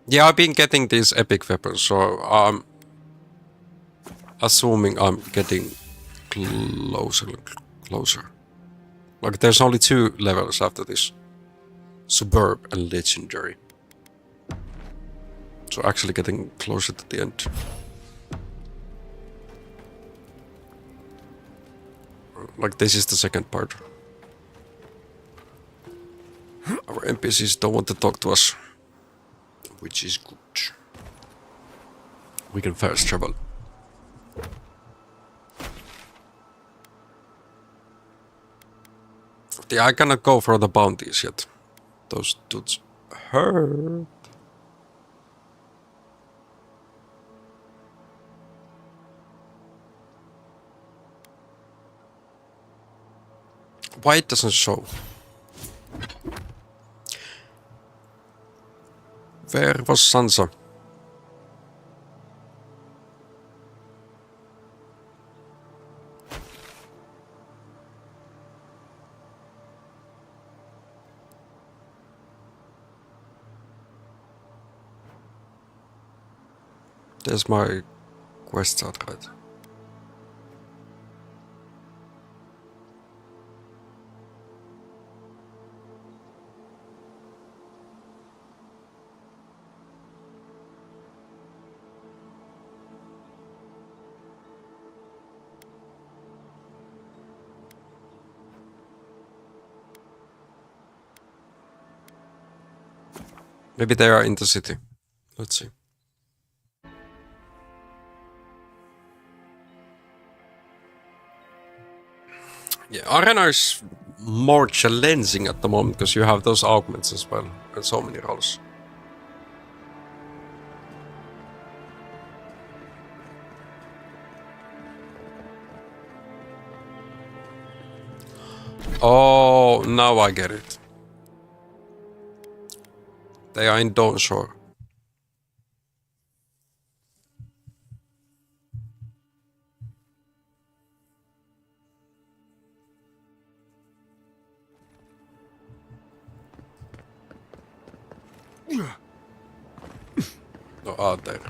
Speaker 1: Yeah, I've been getting these epic weapons, so I'm assuming I'm getting closer. Like, there's only 2 levels after this. Superb and Legendary. So actually getting closer to the end. Like, this is the second part. Our NPCs don't want to talk to us, which is good. We can fast travel. Yeah, I cannot go for the bounties yet. Those dudes hurt. Why it doesn't show? Where was Sansa? There's my quest out, right? Maybe they are in the city. Let's see. Yeah, Arena is more challenging at the moment because you have those augments as well and so many rolls. Oh, now I get it. They are in Dawn Shore. No, out there.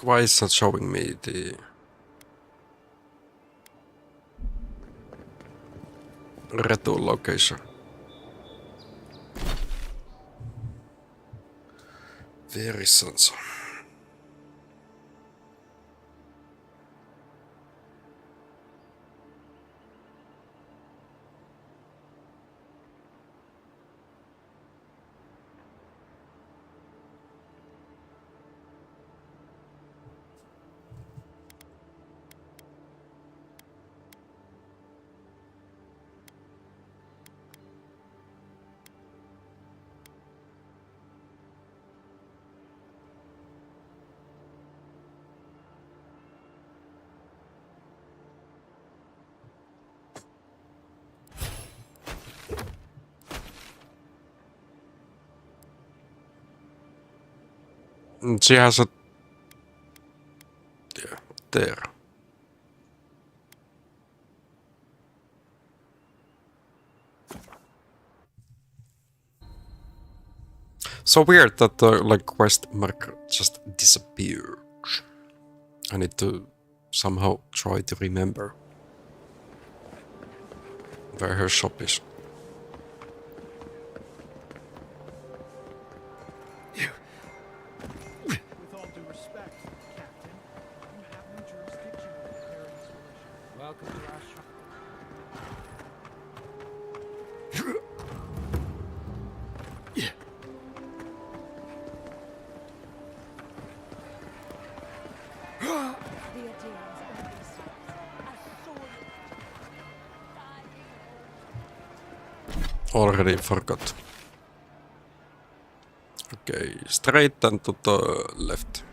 Speaker 1: Why is that showing me the retool location? Where is Sansa? She has a... Yeah, there. So weird that the like quest marker just disappeared. I need to somehow try to remember where her shop is.
Speaker 7: With all due respect, Captain, you have no jurisdiction over the Paradise Militia.
Speaker 6: Welcome to our shop.
Speaker 1: Already forgot. Okay, straight and to the left.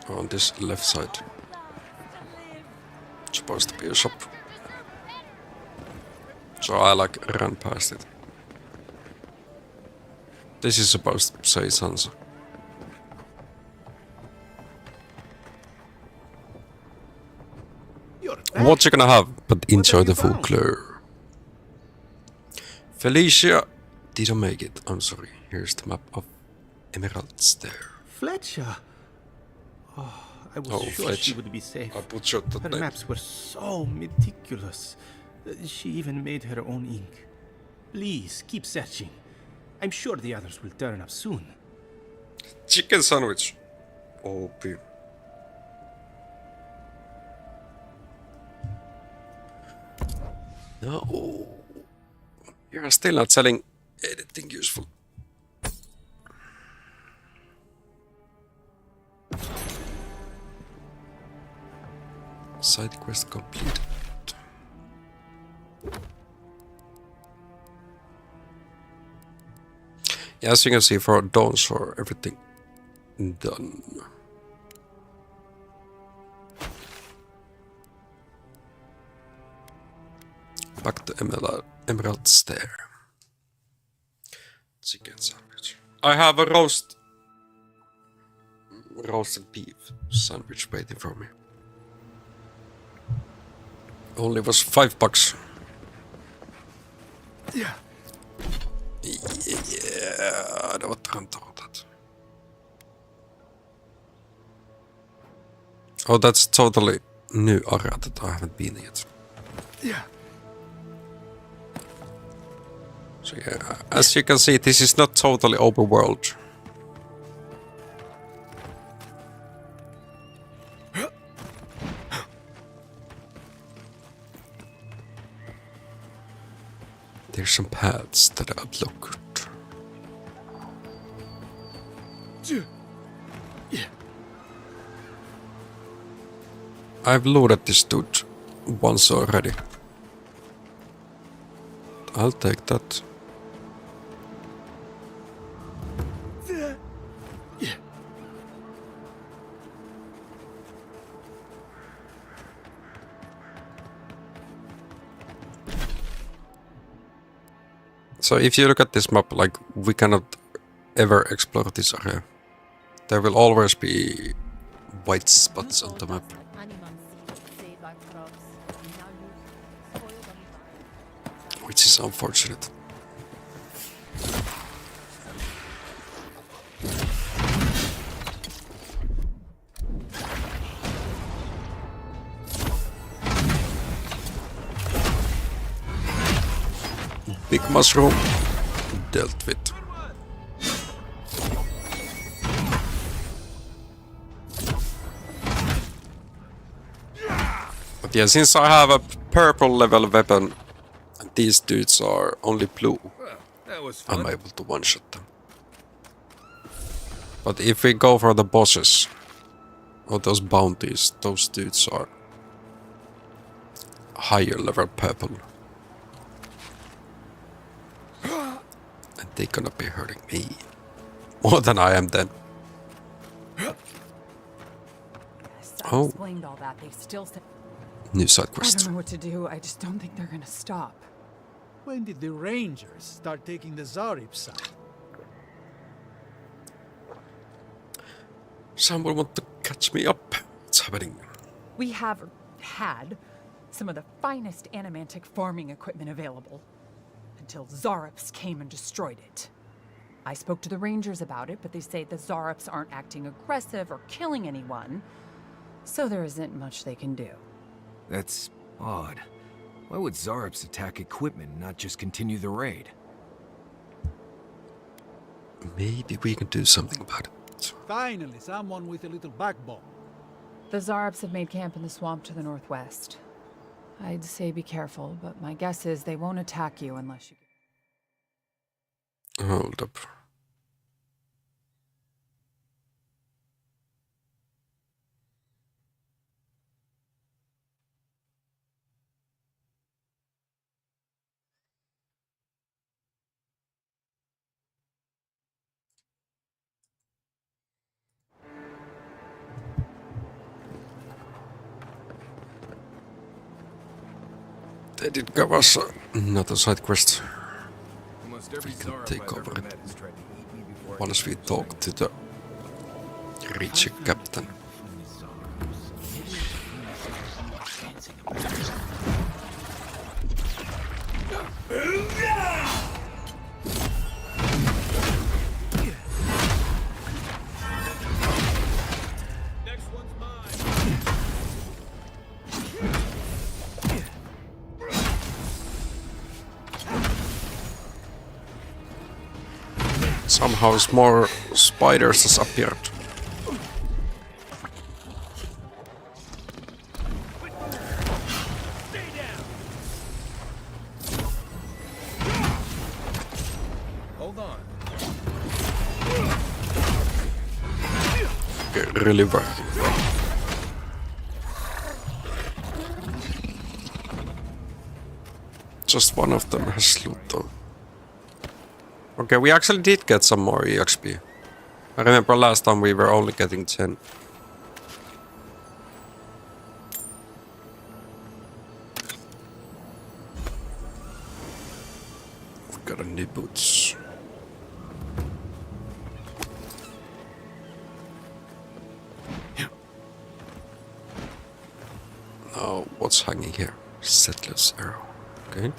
Speaker 1: On this left side. Supposed to be a shop. So I like ran past it. This is supposed to say Sansa. What you gonna have? But enjoy the folklore. Felicia didn't make it. I'm sorry. Here's the map of Emerald's there.
Speaker 8: Fletcher. Oh, I was
Speaker 1: Oh,
Speaker 8: sure
Speaker 1: Fletcher.
Speaker 8: she would be safe.
Speaker 1: I butchered the
Speaker 8: Her
Speaker 1: name.
Speaker 8: maps were so meticulous. She even made her own ink. Please, keep searching. I'm sure the others will turn up soon.
Speaker 1: Chicken sandwich. OP. No. You're still not selling anything useful. Side quest completed. Yeah, as you can see, for Dawn's for everything done. Back to Emerald Stair. Chicken sandwich. I have a roasted beef sandwich waiting for me. Only was $5.
Speaker 3: Yeah.
Speaker 1: Yeah, det var trentordat. Oh, that's totally new area that I haven't been yet.
Speaker 3: Yeah.
Speaker 1: So yeah, as you can see, this is not totally open world. There's some paths that are blocked. I've looted this dude once already. I'll take that. So if you look at this map, like, we cannot ever explore this area. There will always be white spots on the map. Which is unfortunate. Big mushroom dealt with. But yeah, since I have a purple level weapon and these dudes are only blue,
Speaker 6: That was fun.
Speaker 1: I'm able to one-shot them. But if we go for the bosses, or those bounties, those dudes are higher level purple. And they're gonna be hurting me more than I am then.
Speaker 2: I explained all that. They still said,
Speaker 1: New side
Speaker 2: I
Speaker 1: quest.
Speaker 2: don't know what to do. I just don't think they're gonna stop.
Speaker 7: When did the Rangers start taking the Zarib side?
Speaker 1: Someone want to catch me up. What's happening?
Speaker 2: We have had some of the finest animantic farming equipment available until Zarops came and destroyed it. I spoke to the Rangers about it, but they say the Zarops aren't acting aggressive or killing anyone, so there isn't much they can do.
Speaker 5: That's odd. Why would Zarops attack equipment and not just continue the raid?
Speaker 1: Maybe we can do something about it.
Speaker 7: Finally, someone with a little backbone.
Speaker 2: The Zarops have made camp in the swamp to the northwest. I'd say be careful, but my guess is they won't attack you unless you...
Speaker 1: Hold up. They did give us another side quest.
Speaker 5: Almost every
Speaker 1: We can
Speaker 5: Zarop
Speaker 1: take
Speaker 5: I've
Speaker 1: over
Speaker 5: ever
Speaker 1: it
Speaker 5: met has tried to eat me before I
Speaker 1: once
Speaker 5: can
Speaker 1: we
Speaker 5: get
Speaker 1: talk to the rich captain.
Speaker 6: Next one's mine.
Speaker 1: Somehow more spiders has appeared.
Speaker 6: Hold on.
Speaker 1: Okay, really working. Just one of them has loot though. Okay, we actually did get some more EXP. I remember last time we were only getting 10. We got a new boots. Now, what's hanging here? Settler's arrow. Okay.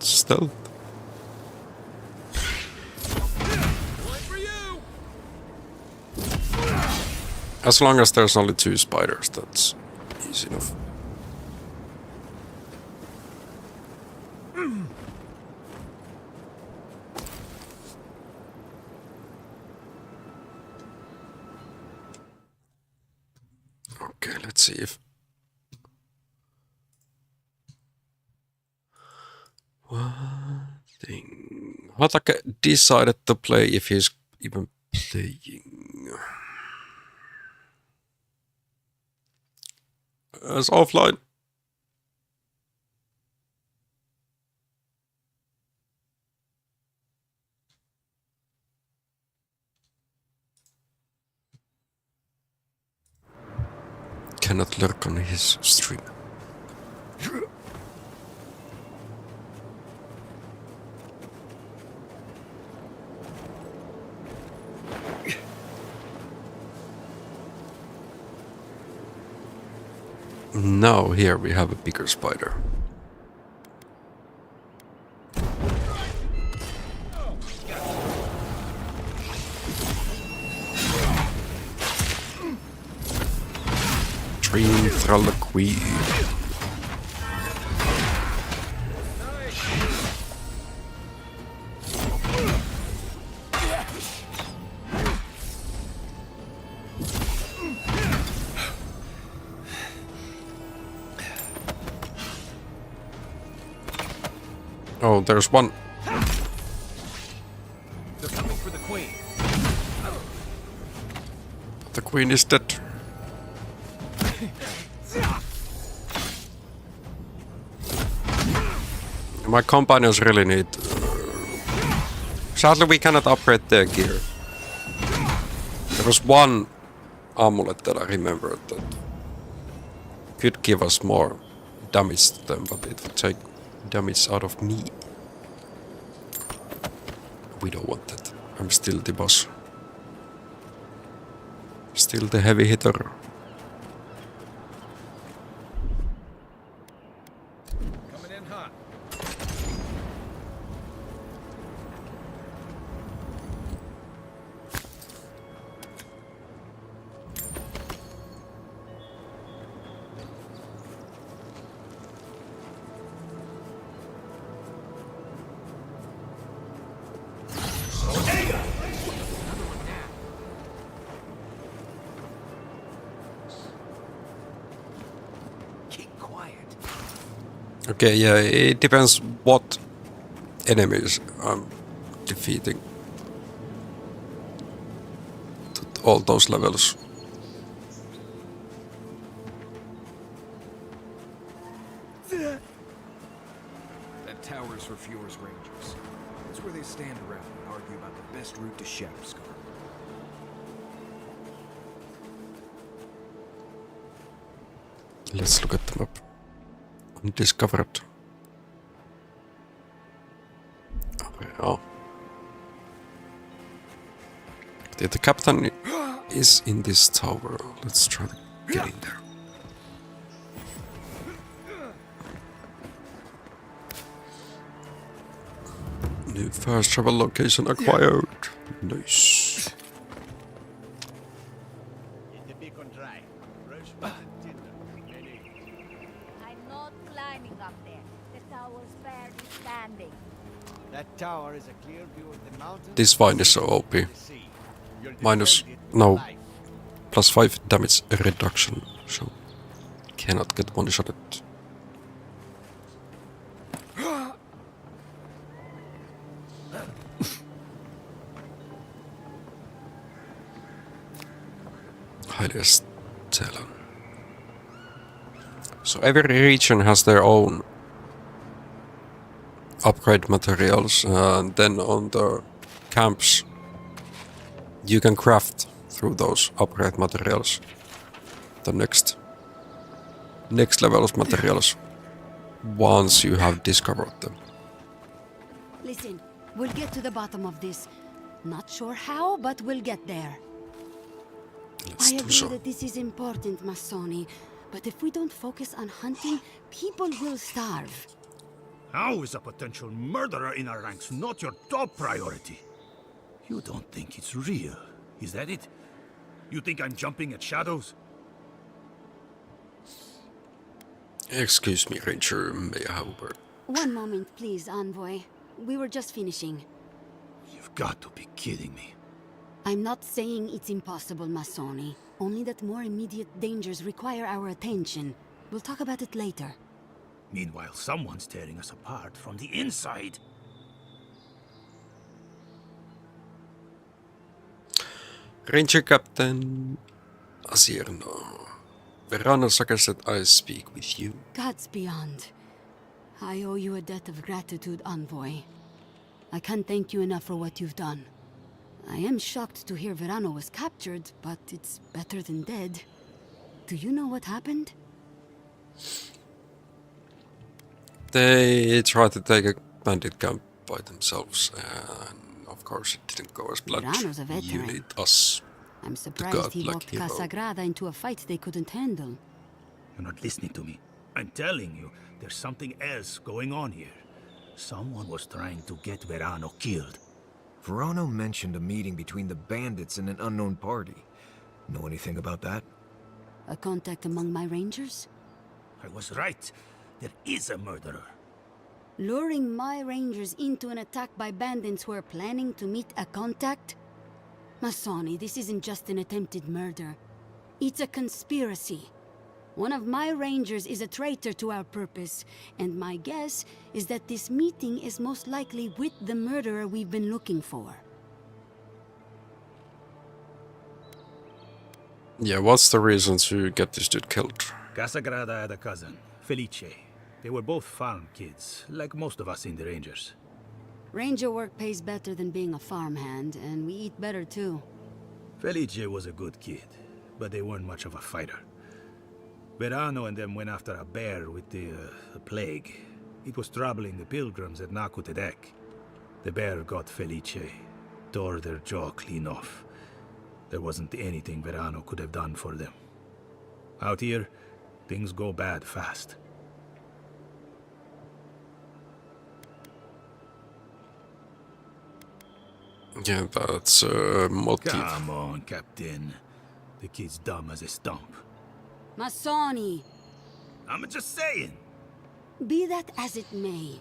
Speaker 1: Stealth. As long as there's only 2 spiders, that's easy enough. Okay, let's see if... One thing... Hatake decided to play if he's even playing. It's offline. Cannot lurk on his stream. Now here we have a bigger spider. Dream Thralloquy. Oh, there's one.
Speaker 6: They're coming for the queen.
Speaker 1: The queen is dead. My companions really need... Sadly, we cannot upgrade their gear. There was one amulet that I remembered that could give us more damage to them, but it would take damage out of me. We don't want that. I'm still the boss. Still the heavy hitter.
Speaker 6: Coming in hot.
Speaker 1: Okay, yeah, it depends what enemies I'm defeating. All those levels.
Speaker 5: That tower's for Fjord's Rangers. It's where they stand around and argue about the best route to Shadowscar.
Speaker 1: Let's look at the map. Undiscovered. Okay, oh. The captain is in this tower. Let's try to get in there. New fast travel location acquired. Nice.
Speaker 6: Get the beacon dry. Roast button tinder. Ready.
Speaker 9: I'm not climbing up there. The tower's barely standing.
Speaker 6: That tower is a clear view of the mountains.
Speaker 1: This vine is so OP.
Speaker 6: The sea. You'll
Speaker 1: Minus,
Speaker 6: defend it with
Speaker 1: no,
Speaker 6: life.
Speaker 1: plus 5 damage reduction, so cannot get one-shotted. Highest talent. So every region has their own upgrade materials, and then on the camps you can craft through those upgrade materials the next level of materials once you have discovered them.
Speaker 10: Listen, we'll get to the bottom of this. Not sure how, but we'll get there.
Speaker 1: Let's
Speaker 10: I
Speaker 1: do
Speaker 10: agree
Speaker 1: so.
Speaker 10: that this is important, Masoni. But if we don't focus on hunting, people will starve.
Speaker 3: How is a potential murderer in our ranks not your top priority? You don't think it's real, is that it? You think I'm jumping at shadows?
Speaker 1: Excuse me, Ranger, may I have a word?
Speaker 10: One moment, please, Envoy. We were just finishing.
Speaker 3: You've got to be kidding me.
Speaker 10: I'm not saying it's impossible, Masoni. Only that more immediate dangers require our attention. We'll talk about it later.
Speaker 3: Meanwhile, someone's tearing us apart from the inside.
Speaker 1: Ranger Captain Asierno. Verano suggested I speak with you.
Speaker 10: Gods beyond. I owe you a debt of gratitude, Envoy. I can't thank you enough for what you've done. I am shocked to hear Verano was captured, but it's better than dead. Do you know what happened?
Speaker 1: They tried to take a bandit camp by themselves, and of course it didn't go as planned.
Speaker 10: Verano's a
Speaker 1: You
Speaker 10: veteran.
Speaker 1: need us.
Speaker 10: I'm surprised he
Speaker 1: godlike
Speaker 10: walked
Speaker 1: hero.
Speaker 10: Casagrada into a fight they couldn't handle.
Speaker 3: You're not listening to me. I'm telling you, there's something else going on here. Someone was trying to get Verano killed.
Speaker 5: Verano mentioned a meeting between the bandits and an unknown party. Know anything about that?
Speaker 10: A contact among my rangers?
Speaker 3: I was right. There is a murderer.
Speaker 10: Luring my rangers into an attack by bandits who are planning to meet a contact? Masoni, this isn't just an attempted murder. It's a conspiracy. One of my rangers is a traitor to our purpose, and my guess is that this meeting is most likely with the murderer we've been looking for.
Speaker 1: Yeah, what's the reason to get this dude killed?
Speaker 3: Casagrada had a cousin, Felice. They were both farm kids, like most of us in the Rangers.
Speaker 10: Ranger work pays better than being a farmhand, and we eat better too.
Speaker 3: Felice was a good kid, but they weren't much of a fighter. Verano and them went after a bear with the plague. It was troubling the pilgrims at Nakutedek. The bear got Felice, tore their jaw clean off. There wasn't anything Verano could have done for them. Out here, things go bad fast.
Speaker 1: Yeah, that's a motive.
Speaker 3: Come on, Captain. The kid's dumb as a stump.
Speaker 10: Masoni!
Speaker 3: I'm just saying.
Speaker 10: Be that as it may,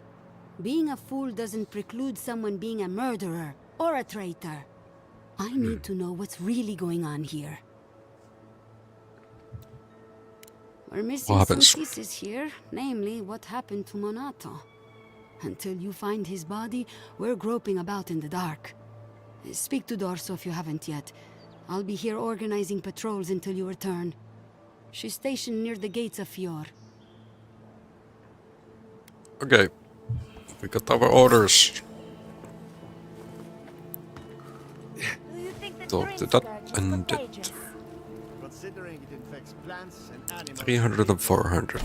Speaker 10: being a fool doesn't preclude someone being a murderer or a traitor. I need to know what's really going on here. We're missing
Speaker 1: What
Speaker 10: some
Speaker 1: happens?
Speaker 10: pieces here, namely what happened to Monato. Until you find his body, we're groping about in the dark. Speak to Dorso if you haven't yet. I'll be here organizing patrols until you return. She's stationed near the gates of Fior.
Speaker 1: Okay, we got our orders.
Speaker 9: Do you think the
Speaker 1: Talk
Speaker 9: green
Speaker 1: to that
Speaker 9: scourge is
Speaker 1: and
Speaker 9: contagious?
Speaker 1: it.
Speaker 6: Considering it infects plants and animals.
Speaker 1: 300 and 400.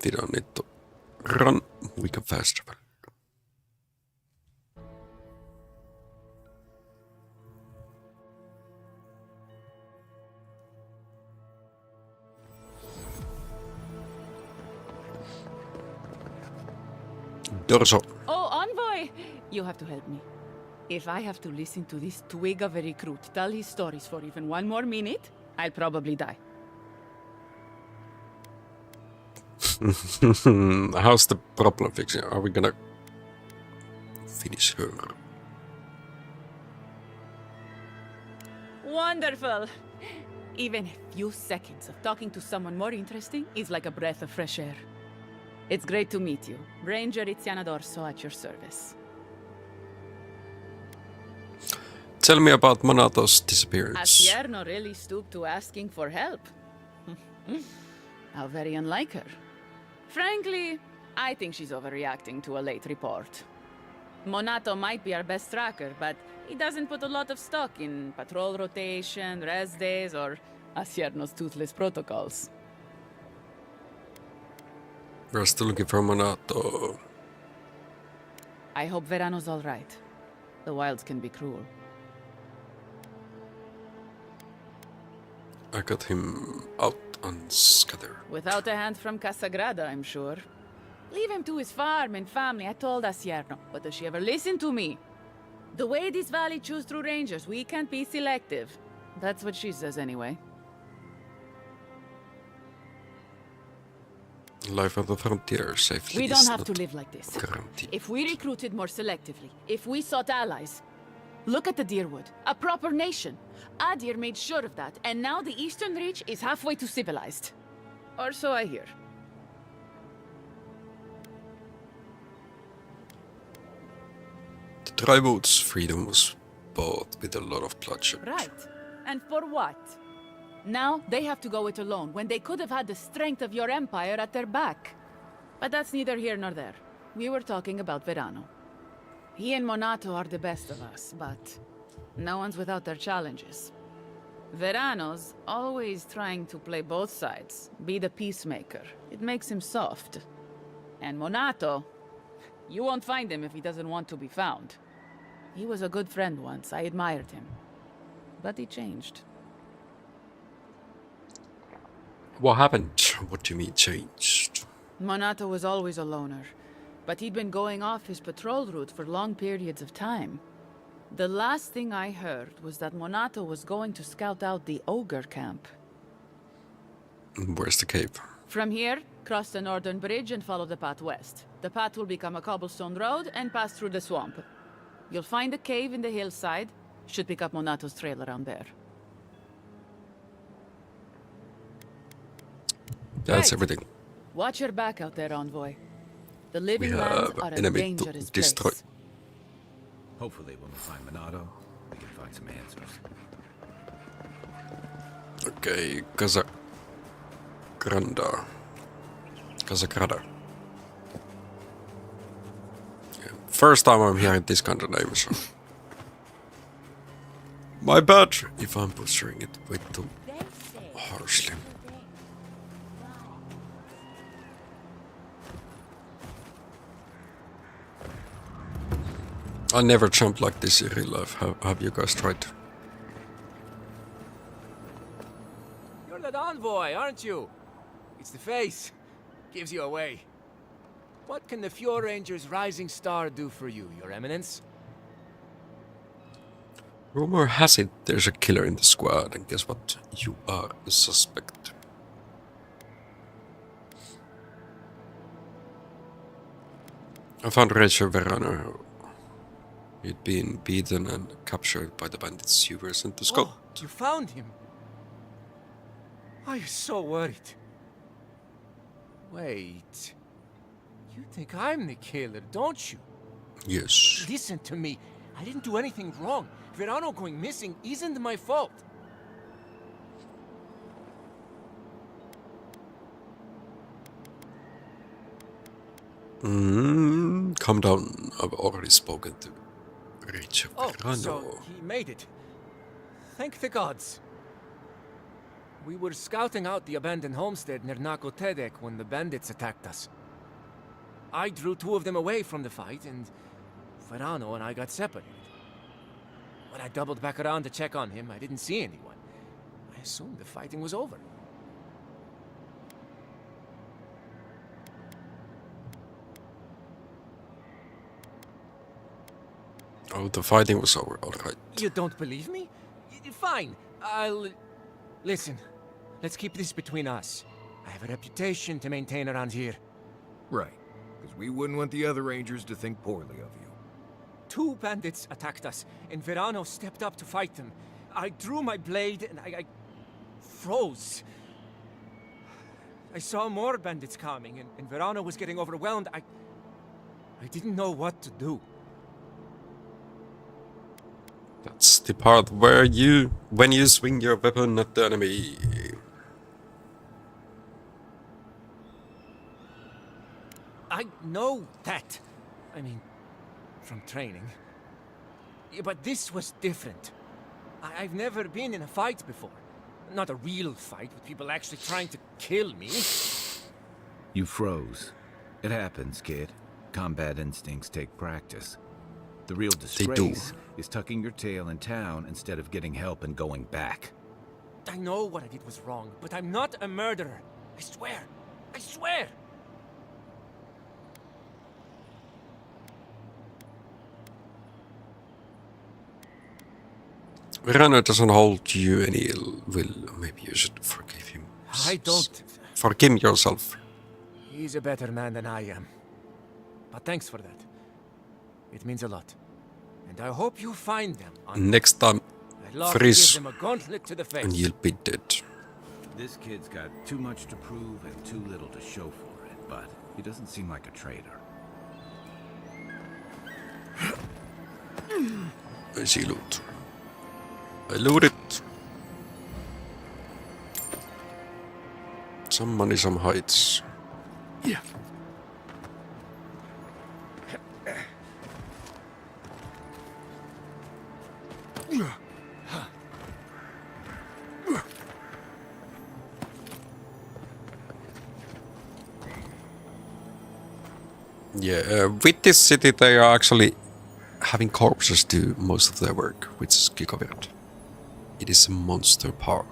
Speaker 1: We don't need to run, we can fast travel. Dorso.
Speaker 11: Oh, Envoy! You have to help me. If I have to listen to this twig of a recruit tell his stories for even one more minute, I'll probably die.
Speaker 1: How's the problem fixing? Are we gonna finish her?
Speaker 11: Wonderful! Even a few seconds of talking to someone more interesting is like a breath of fresh air. It's great to meet you. Ranger Iziana Dorso at your service.
Speaker 1: Tell me about Monato's disappearance.
Speaker 11: Asierno really stooped to asking for help. How very unlike her. Frankly, I think she's overreacting to a late report. Monato might be our best tracker, but he doesn't put a lot of stock in patrol rotation, rest days, or Asierno's toothless protocols.
Speaker 1: We're still looking for Monato.
Speaker 11: I hope Verano's all right. The wilds can be cruel.
Speaker 1: I got him out on Scatter.
Speaker 11: Without a hand from Casagrada, I'm sure. Leave him to his farm and family, I told Asierno. But does she ever listen to me? The way this valley chews through rangers, we can't be selective. That's what she says anyway.
Speaker 1: Life on the frontier safely.
Speaker 11: We don't have to live like this.
Speaker 1: Guaranteed.
Speaker 11: If we recruited more selectively, if we sought allies. Look at the Deerwood, a proper nation. Adir made sure of that, and now the Eastern Reach is halfway to civilized. Or so I hear.
Speaker 1: The Tribute's freedom was bought with a lot of bloodshed.
Speaker 11: Right. And for what? Now they have to go it alone, when they could have had the strength of your empire at their back. But that's neither here nor there. We were talking about Verano. He and Monato are the best of us, but no one's without their challenges. Verano's always trying to play both sides, be the peacemaker. It makes him soft. And Monato, you won't find him if he doesn't want to be found. He was a good friend once, I admired him. But he changed.
Speaker 1: What happened? What do you mean changed?
Speaker 11: Monato was always a loner, but he'd been going off his patrol route for long periods of time. The last thing I heard was that Monato was going to scout out the ogre camp.
Speaker 1: Where's the cave?
Speaker 11: From here, cross the northern bridge and follow the path west. The path will become a cobblestone road and pass through the swamp. You'll find a cave in the hillside. Should pick up Monato's trail around there.
Speaker 1: That's
Speaker 11: Right.
Speaker 1: everything.
Speaker 11: Watch your back out there, Envoy. The
Speaker 1: We
Speaker 11: living lands
Speaker 1: have
Speaker 11: are a
Speaker 1: enemy to
Speaker 11: dangerous
Speaker 1: destroy.
Speaker 11: place.
Speaker 5: Hopefully when we find Monato, we can find some answers.
Speaker 1: Okay, Casagrada. Yeah, first time I'm hearing this kind of name, so. My bad if I'm butchering it way too harshly. I never jumped like this in real life. Have you guys tried?
Speaker 6: You're that envoy, aren't you? It's the face. Gives you away. What can the Fjord Ranger's Rising Star do for you, Your Eminence?
Speaker 1: Rumor has it there's a killer in the squad, and guess what? You are the suspect. I found Rachel Verano. He'd been beaten and captured by the bandits you were sent to scout.
Speaker 6: Oh, you found him? I was so worried. Wait. You think I'm the killer, don't you?
Speaker 1: Yes.
Speaker 6: Listen to me. I didn't do anything wrong. Verano going missing isn't my fault.
Speaker 1: Calm down. I've already spoken to Rachel Verano.
Speaker 6: So he made it. Thank the gods. We were scouting out the abandoned homestead near Nakotedek when the bandits attacked us. I drew two of them away from the fight, and Verano and I got separated. When I doubled back around to check on him, I didn't see anyone. I assumed the fighting was over.
Speaker 1: Oh, the fighting was over, alright.
Speaker 6: You don't believe me? Fine. I'll... Listen, let's keep this between us. I have a reputation to maintain around here.
Speaker 5: Right. Because we wouldn't want the other Rangers to think poorly of you.
Speaker 6: 2 bandits attacked us, and Verano stepped up to fight them. I drew my blade, and I froze. I saw more bandits coming, and Verano was getting overwhelmed. I didn't know what to do.
Speaker 1: That's the part where when you swing your weapon at the enemy.
Speaker 6: I know that. I mean, from training. Yeah, but this was different. I've never been in a fight before. Not a real fight with people actually trying to kill me.
Speaker 12: You froze. It happens, kid. Combat instincts take practice. The real disgrace is tucking your tail in town instead of getting help and going back.
Speaker 6: I know what I did was wrong, but I'm not a murderer. I swear. I swear!
Speaker 1: Verano doesn't hold you any ill will. Maybe you should forgive him.
Speaker 6: I don't.
Speaker 1: Forgive yourself.
Speaker 6: He's a better man than I am. But thanks for that. It means a lot. And I hope you find them.
Speaker 1: Next time,
Speaker 6: I'd love to
Speaker 1: freeze,
Speaker 6: give them a gauntlet to the face.
Speaker 1: and you'll be dead.
Speaker 12: This kid's got too much to prove and too little to show for it, but he doesn't seem like a traitor.
Speaker 1: I see loot. I loot it. Some money, some heights.
Speaker 3: Yeah.
Speaker 1: Yeah, with this city they are actually having corpses do most of their work, which is gigaweird. It is a monster part.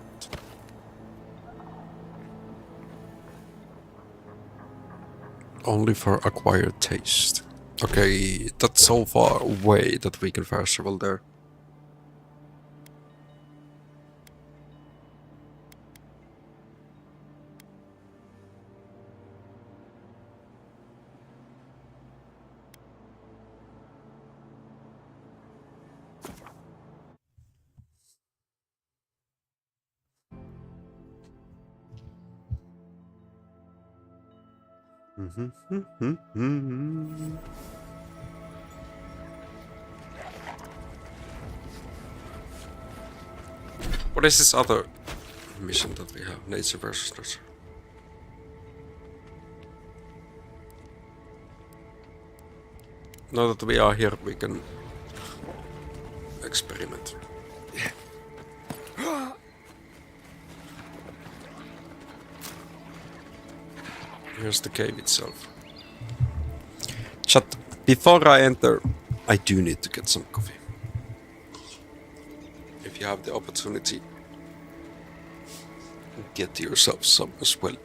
Speaker 1: Only for acquired taste. Okay, that's so far away that we can fast travel there. What is this other mission that we have? Nature versus nurture. Now that we are here, we can experiment. Here's the cave itself. Chat, before I enter, I do need to get some coffee. If you have the opportunity, get yourself some as well.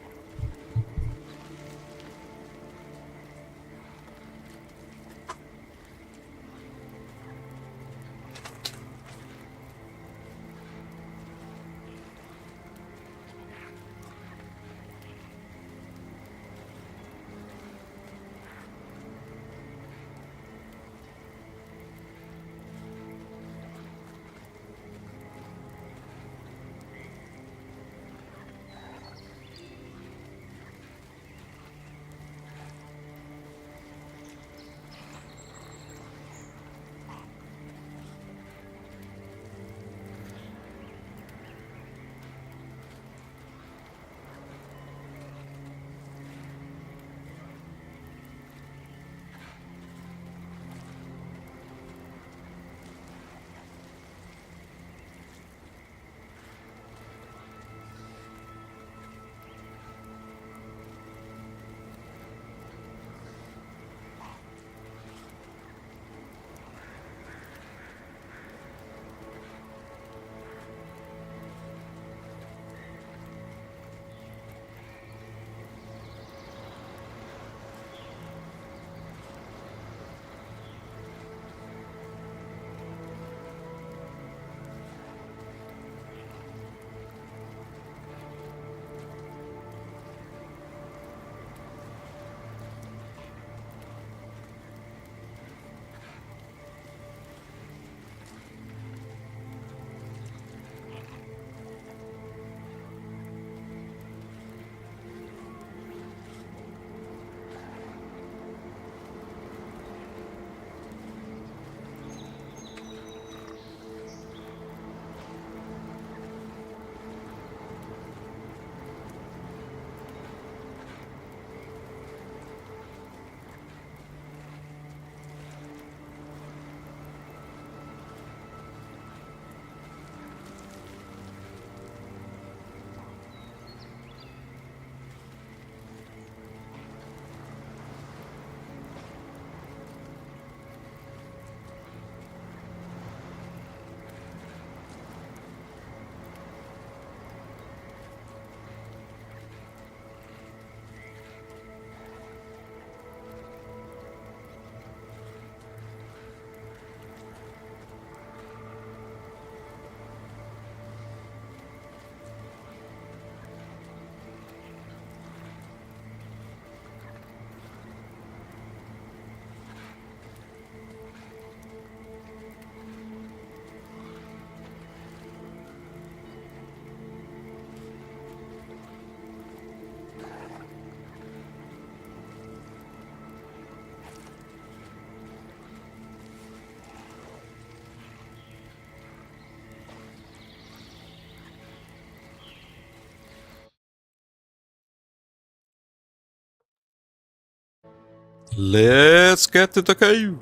Speaker 1: Let's get to the cave.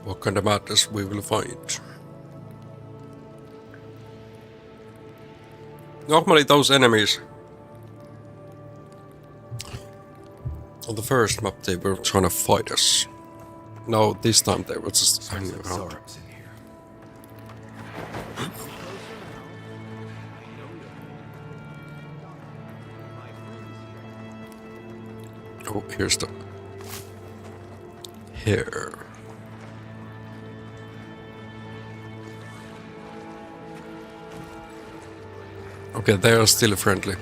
Speaker 1: What kind of madness we will find? Normally those enemies on the first map they were trying to fight us. No, this time they were just hanging around.
Speaker 5: Zarps in here.
Speaker 1: Oh, here's the here. Okay, they are still friendly.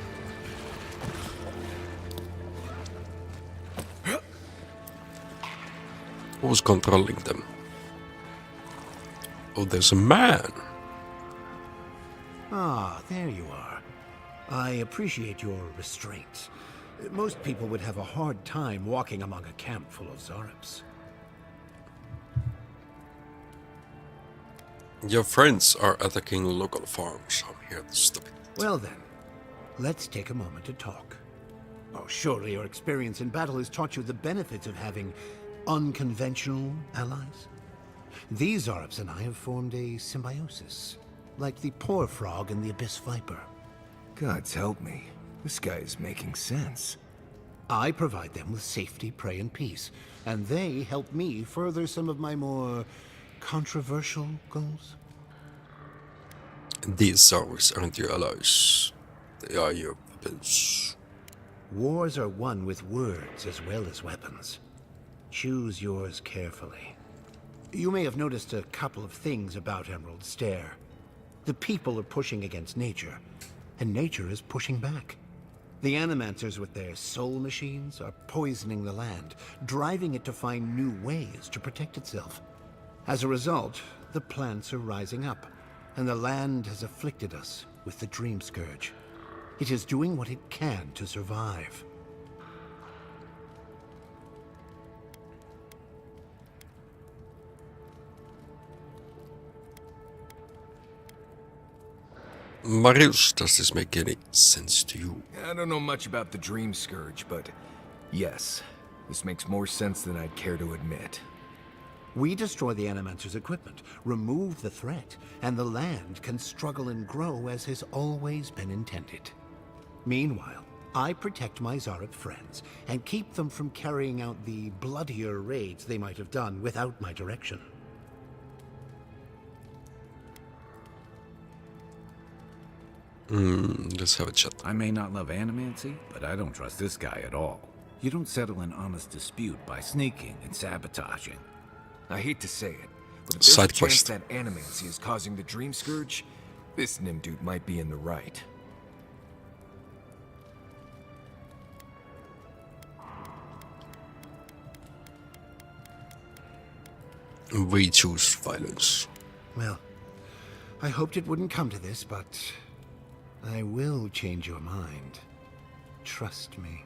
Speaker 1: Who's controlling them? Oh, there's a man.
Speaker 13: Ah, there you are. I appreciate your restraint. Most people would have a hard time walking among a camp full of Zarps.
Speaker 1: Your friends are attacking local farms. I'm here to stop it.
Speaker 13: Well then, let's take a moment to talk. Oh, surely your experience in battle has taught you the benefits of having unconventional allies? These Zarps and I have formed a symbiosis, like the poor frog and the abyss viper.
Speaker 5: Gods help me. This guy is making sense.
Speaker 13: I provide them with safety, prey, and peace, and they help me further some of my more controversial goals.
Speaker 1: These Zarps aren't your allies. They are your weapons.
Speaker 13: Wars are won with words as well as weapons. Choose yours carefully. You may have noticed a couple of things about Emerald Stair. The people are pushing against nature, and nature is pushing back. The Animancers with their soul machines are poisoning the land, driving it to find new ways to protect itself. As a result, the plants are rising up, and the land has afflicted us with the Dream Scourge. It is doing what it can to survive.
Speaker 1: Marius, does this make any sense to you?
Speaker 5: I don't know much about the Dream Scourge, but yes, this makes more sense than I'd care to admit.
Speaker 13: We destroy the Animancer's equipment, remove the threat, and the land can struggle and grow as has always been intended. Meanwhile, I protect my Zarep friends and keep them from carrying out the bloodier raids they might have done without my direction.
Speaker 1: Let's have a chat.
Speaker 12: I may not love animancy, but I don't trust this guy at all. You don't settle an honest dispute by sneaking and sabotaging.
Speaker 5: I hate to say it, but if there's a chance that animancy is causing the Dream Scourge, this Nimdude might be in the right.
Speaker 1: We choose violence.
Speaker 13: Well, I hoped it wouldn't come to this, but I will change your mind. Trust me.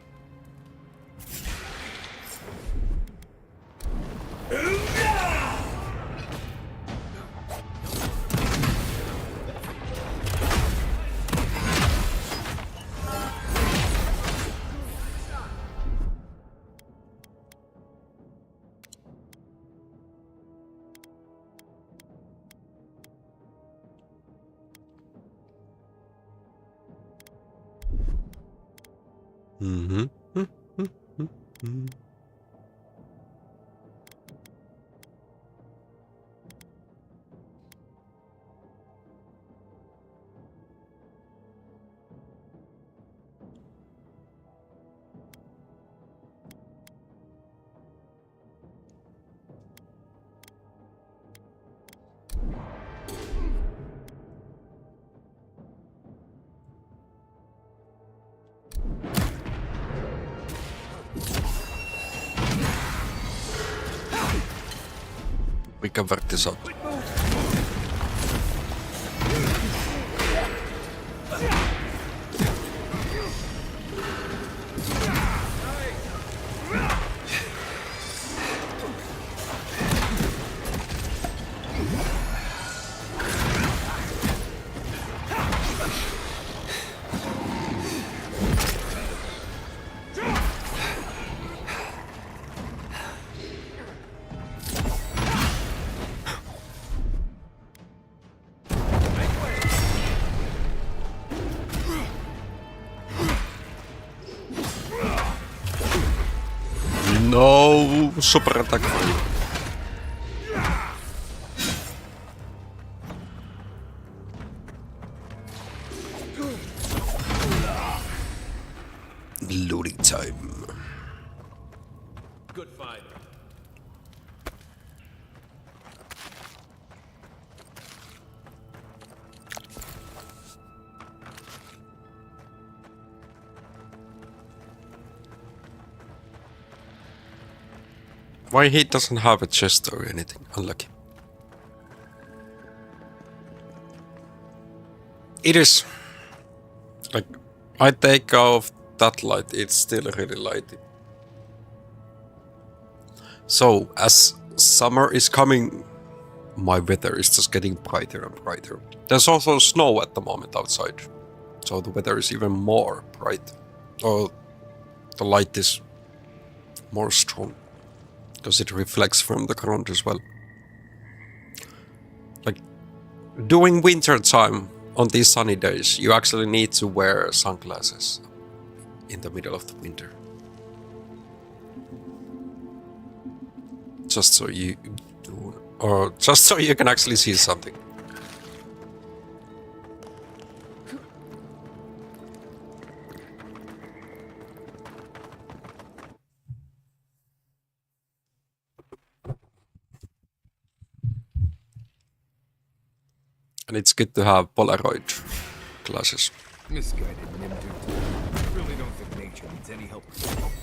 Speaker 1: We can work this out. super attack for you. Loading time.
Speaker 5: Good fight.
Speaker 1: Why he doesn't have a chest or anything? Unlucky. It is like I take off that light, it's still really light. So as summer is coming, my weather is just getting brighter and brighter. There's also snow at the moment outside, so the weather is even more bright. Oh, the light is more strong because it reflects from the ground as well. Like during winter time on these sunny days, you actually need to wear sunglasses in the middle of the winter. Just so you do, or just so you can actually see something. And it's good to have Polaroid glasses.
Speaker 5: Misguided Nimdude. I really don't think nature needs any help with humans.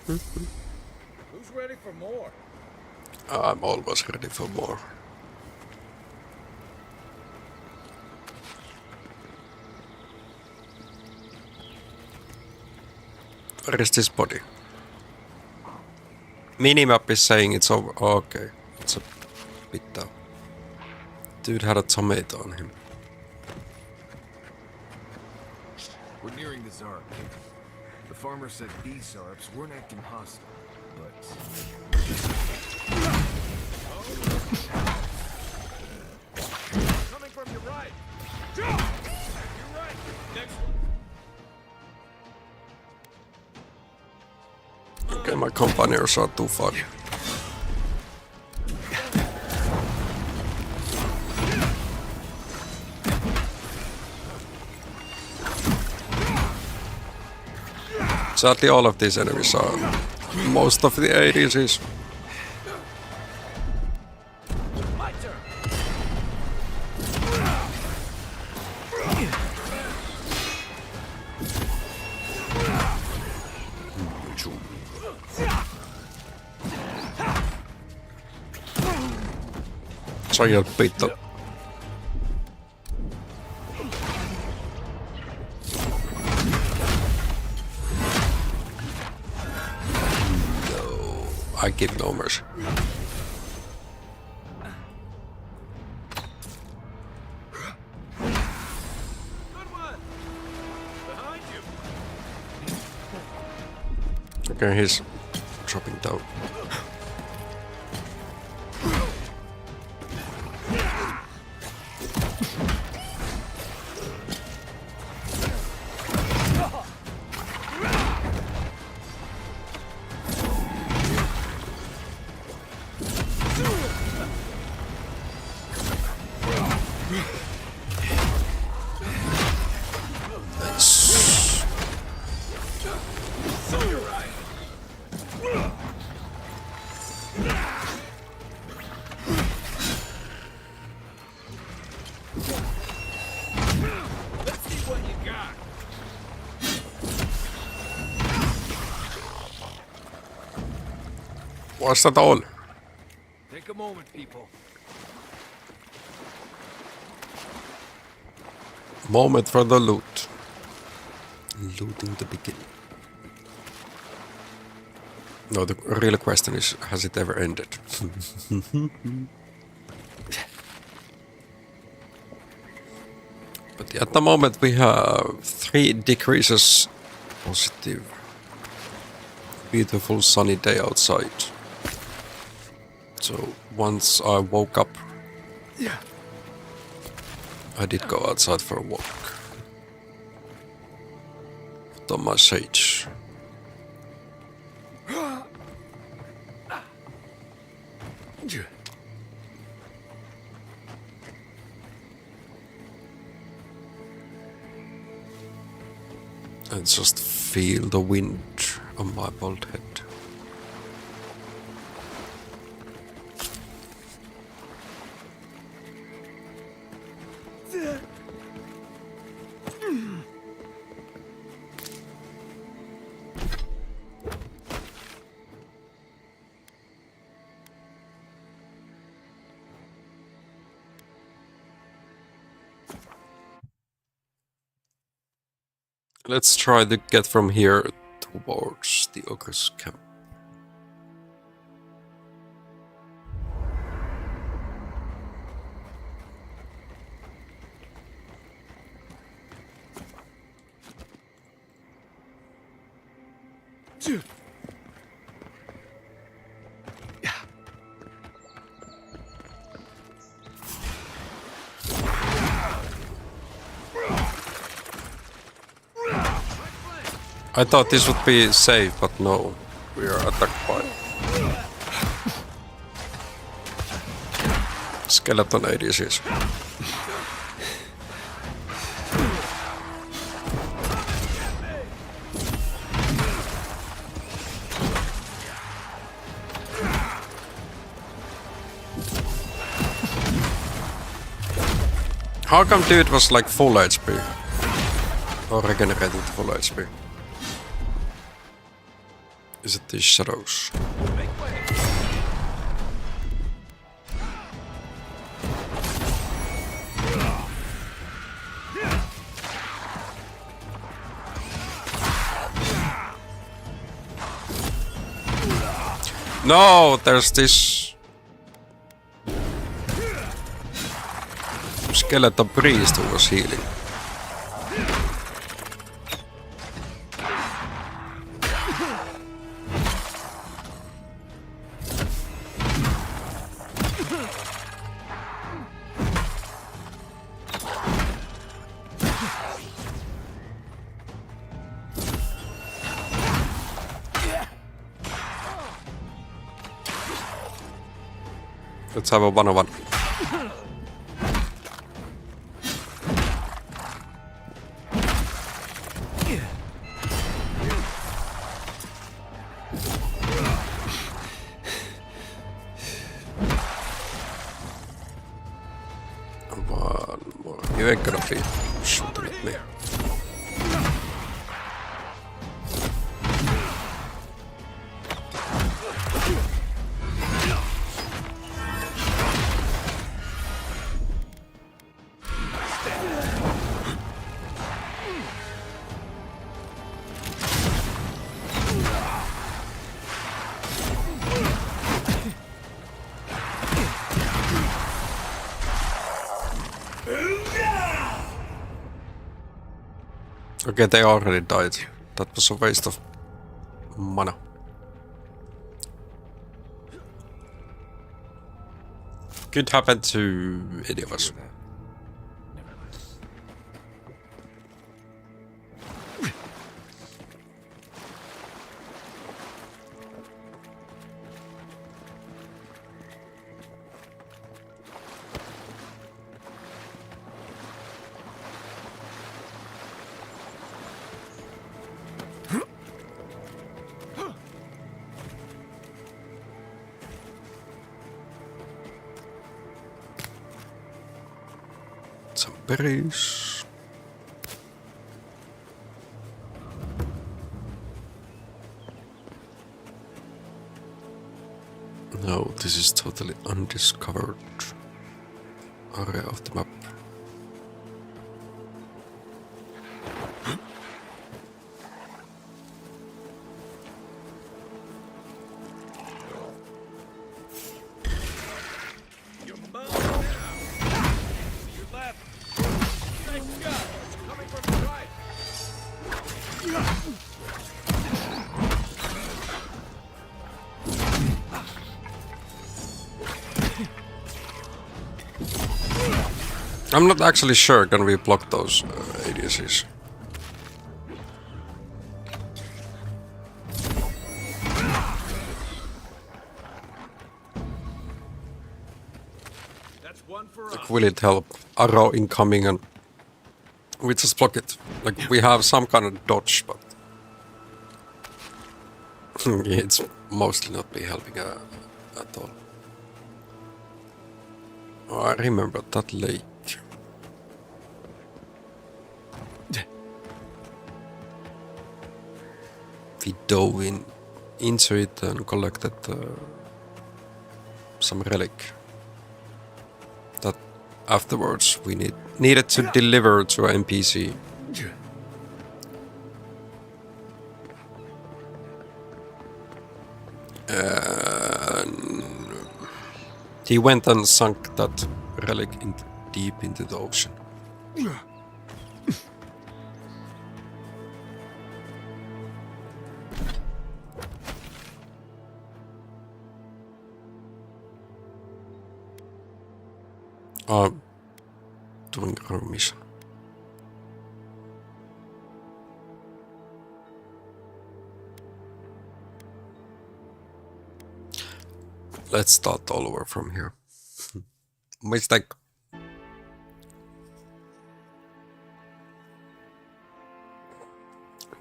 Speaker 8: Who's ready for more?
Speaker 1: I'm always ready for more. Where is this body? Minimap is saying it's over. Oh, okay, it's a bit down. Dude had a tomato on him.
Speaker 5: We're nearing the Zarp camp. The farmer said these Zarps weren't acting hostile, but...
Speaker 8: Coming from your right. You're right. Next one.
Speaker 1: Okay, my companions are too far. Sadly, all of these enemies are most of the ADCs.
Speaker 8: My turn.
Speaker 1: Giant beat up. I give no mercy. Okay, he's dropping down. Was that all?
Speaker 5: Take a moment, people.
Speaker 1: Moment for the loot. Looting the beginning. No, the real question is, has it ever ended? But at the moment we have 3 decreases positive. Beautiful sunny day outside. So once I woke up, I did go outside for a walk. Put on my sage. And just feel the wind on my bald head. Let's try to get from here towards the ogre's camp. I thought this would be safe, but no, we are attacked by skeleton ADCs. How come dude was like full HP? Or regenerated to full HP? Is it these shadows? No, there's this skeleton priest who was healing. Let's have a 1-on-1. One more. You ain't gonna be shooting at me. Okay, they already died. That was a waste of mana. Could happen to any of us. Some berries. No, this is totally undiscovered area of the map.
Speaker 7: Let's go!
Speaker 1: I'm not actually sure can we block those ADCs. Like, will it help? Arrow incoming and we just block it. Like, we have some kind of dodge, but it's mostly not be helping at all. Oh, I remember that lake. We dove into it and collected some relic that afterwards we needed to deliver to an NPC. He went and sunk that relic deep into the ocean. Doing our mission. Let's start all over from here. Mistake.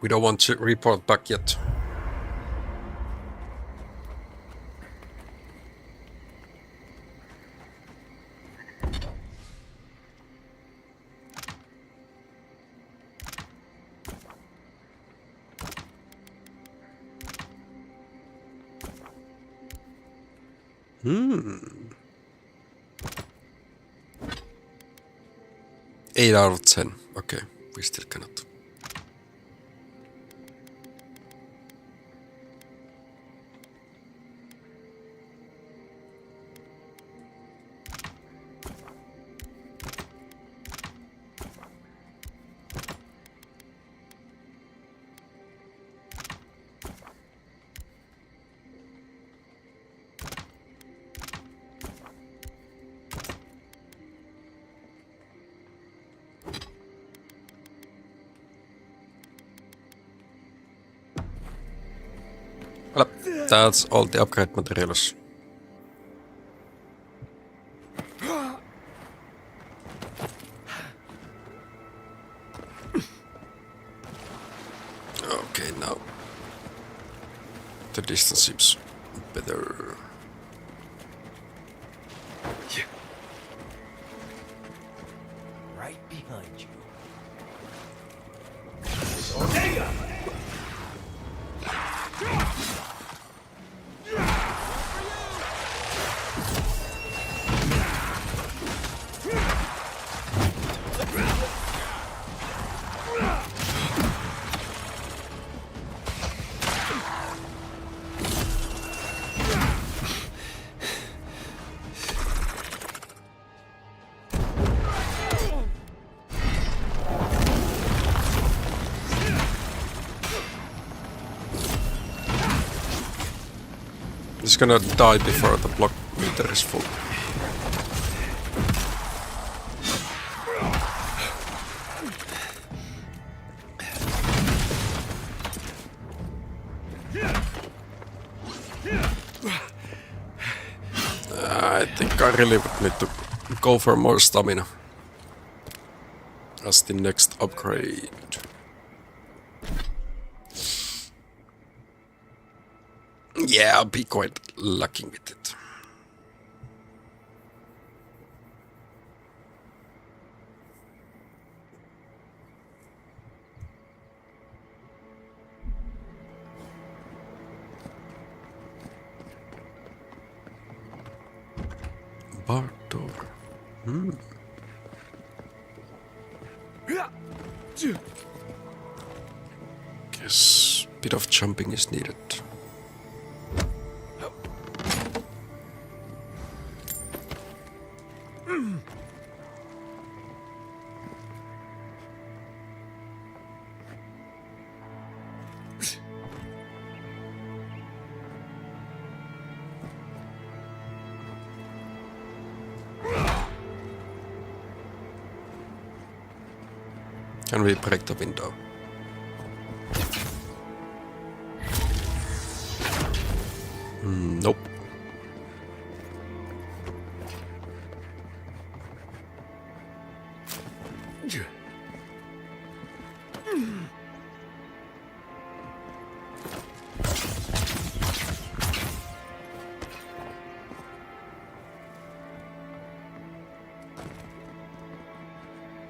Speaker 1: We don't want to report back yet. Hmm. 8 out of 10. Okay, we still cannot. Well, that's all the upgrade materials. Okay, now the distance seems better.
Speaker 14: Right behind you.
Speaker 1: He's gonna die before the block meter is full. I think I really would need to go for more stamina as the next upgrade. Yeah, I'll be quite lucky with it. Bar door. Guess a bit of jumping is needed. Can we break the window? Nope.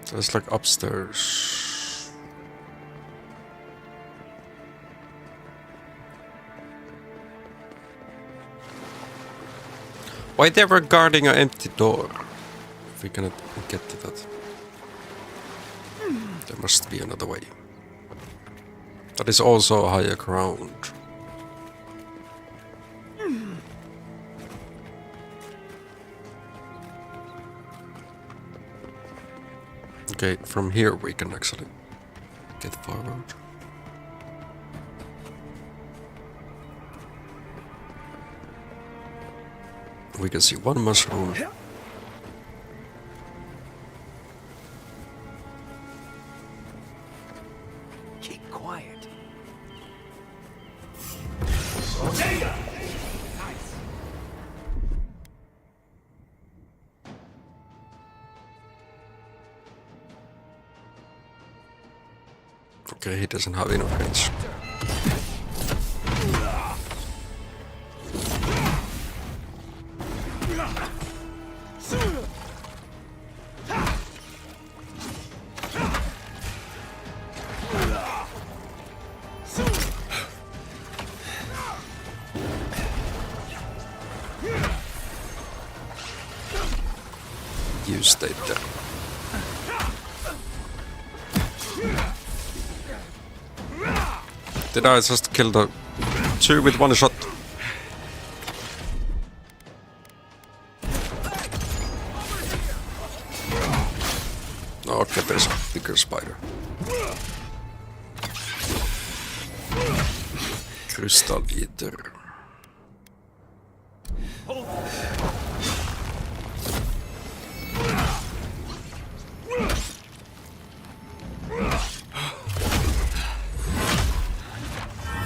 Speaker 1: So it's like upstairs. Why they were guarding an empty door? If we cannot get to that. There must be another way. That is also a higher ground. Okay, from here we can actually get forward. We can see one mushroom.
Speaker 5: Keep quiet.
Speaker 1: Okay, he doesn't have enough range. You stayed there. Did I just kill the two with one shot? Okay, there's a bigger spider. Crystal Eater.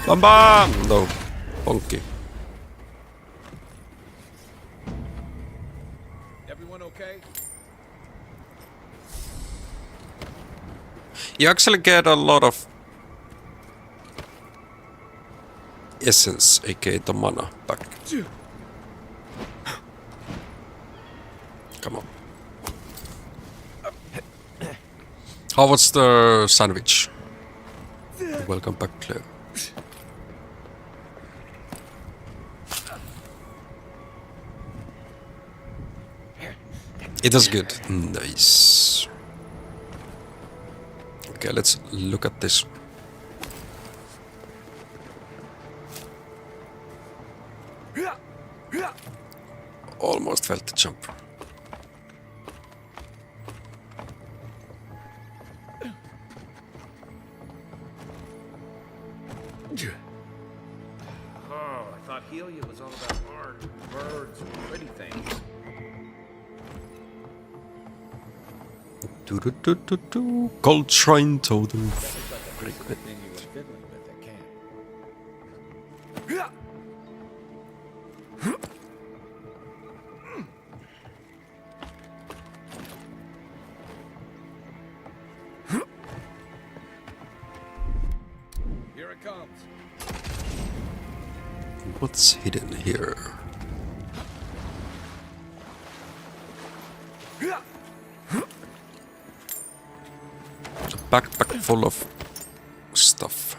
Speaker 1: Bam bam! No. Bonky.
Speaker 5: Everyone okay?
Speaker 1: You actually get a lot of essence, aka the mana, back. Come on. How was the sandwich? Welcome back, Claire. It was good. Nice. Okay, let's look at this. Almost felt the jump.
Speaker 13: Oh, I thought Helia was all about art, birds, and pretty things.
Speaker 1: Gold shrine totem.
Speaker 13: Pretty good thing you were fiddling with at camp. Here it comes.
Speaker 1: What's hidden here? Backpack full of stuff.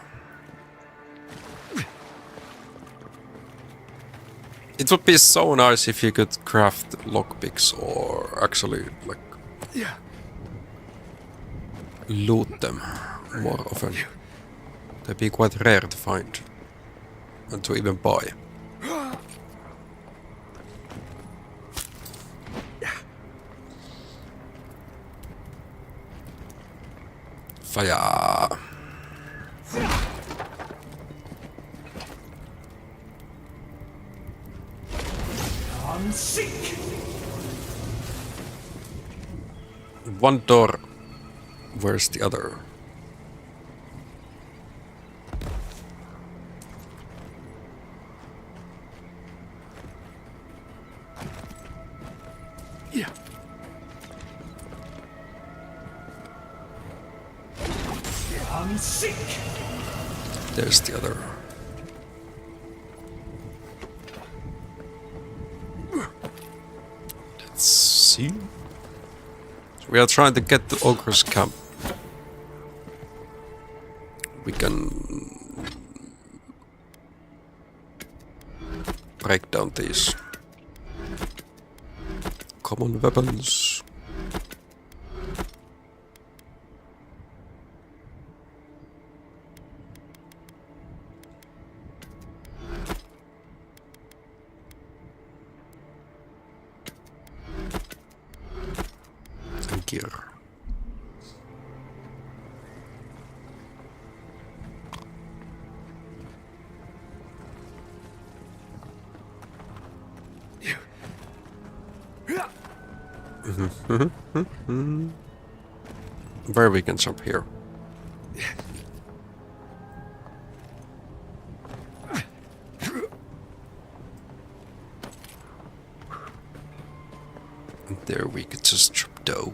Speaker 1: It would be so nice if you could craft lockpicks or actually like loot them more often. They'd be quite rare to find and to even buy. Fire!
Speaker 7: I'm sick.
Speaker 1: One door. Where's the other?
Speaker 7: Unseek.
Speaker 1: There's the other. Let's see. So we are trying to get to Ogre's camp. We can break down these common weapons. And gear. Where we can jump here. And there we could just jump down.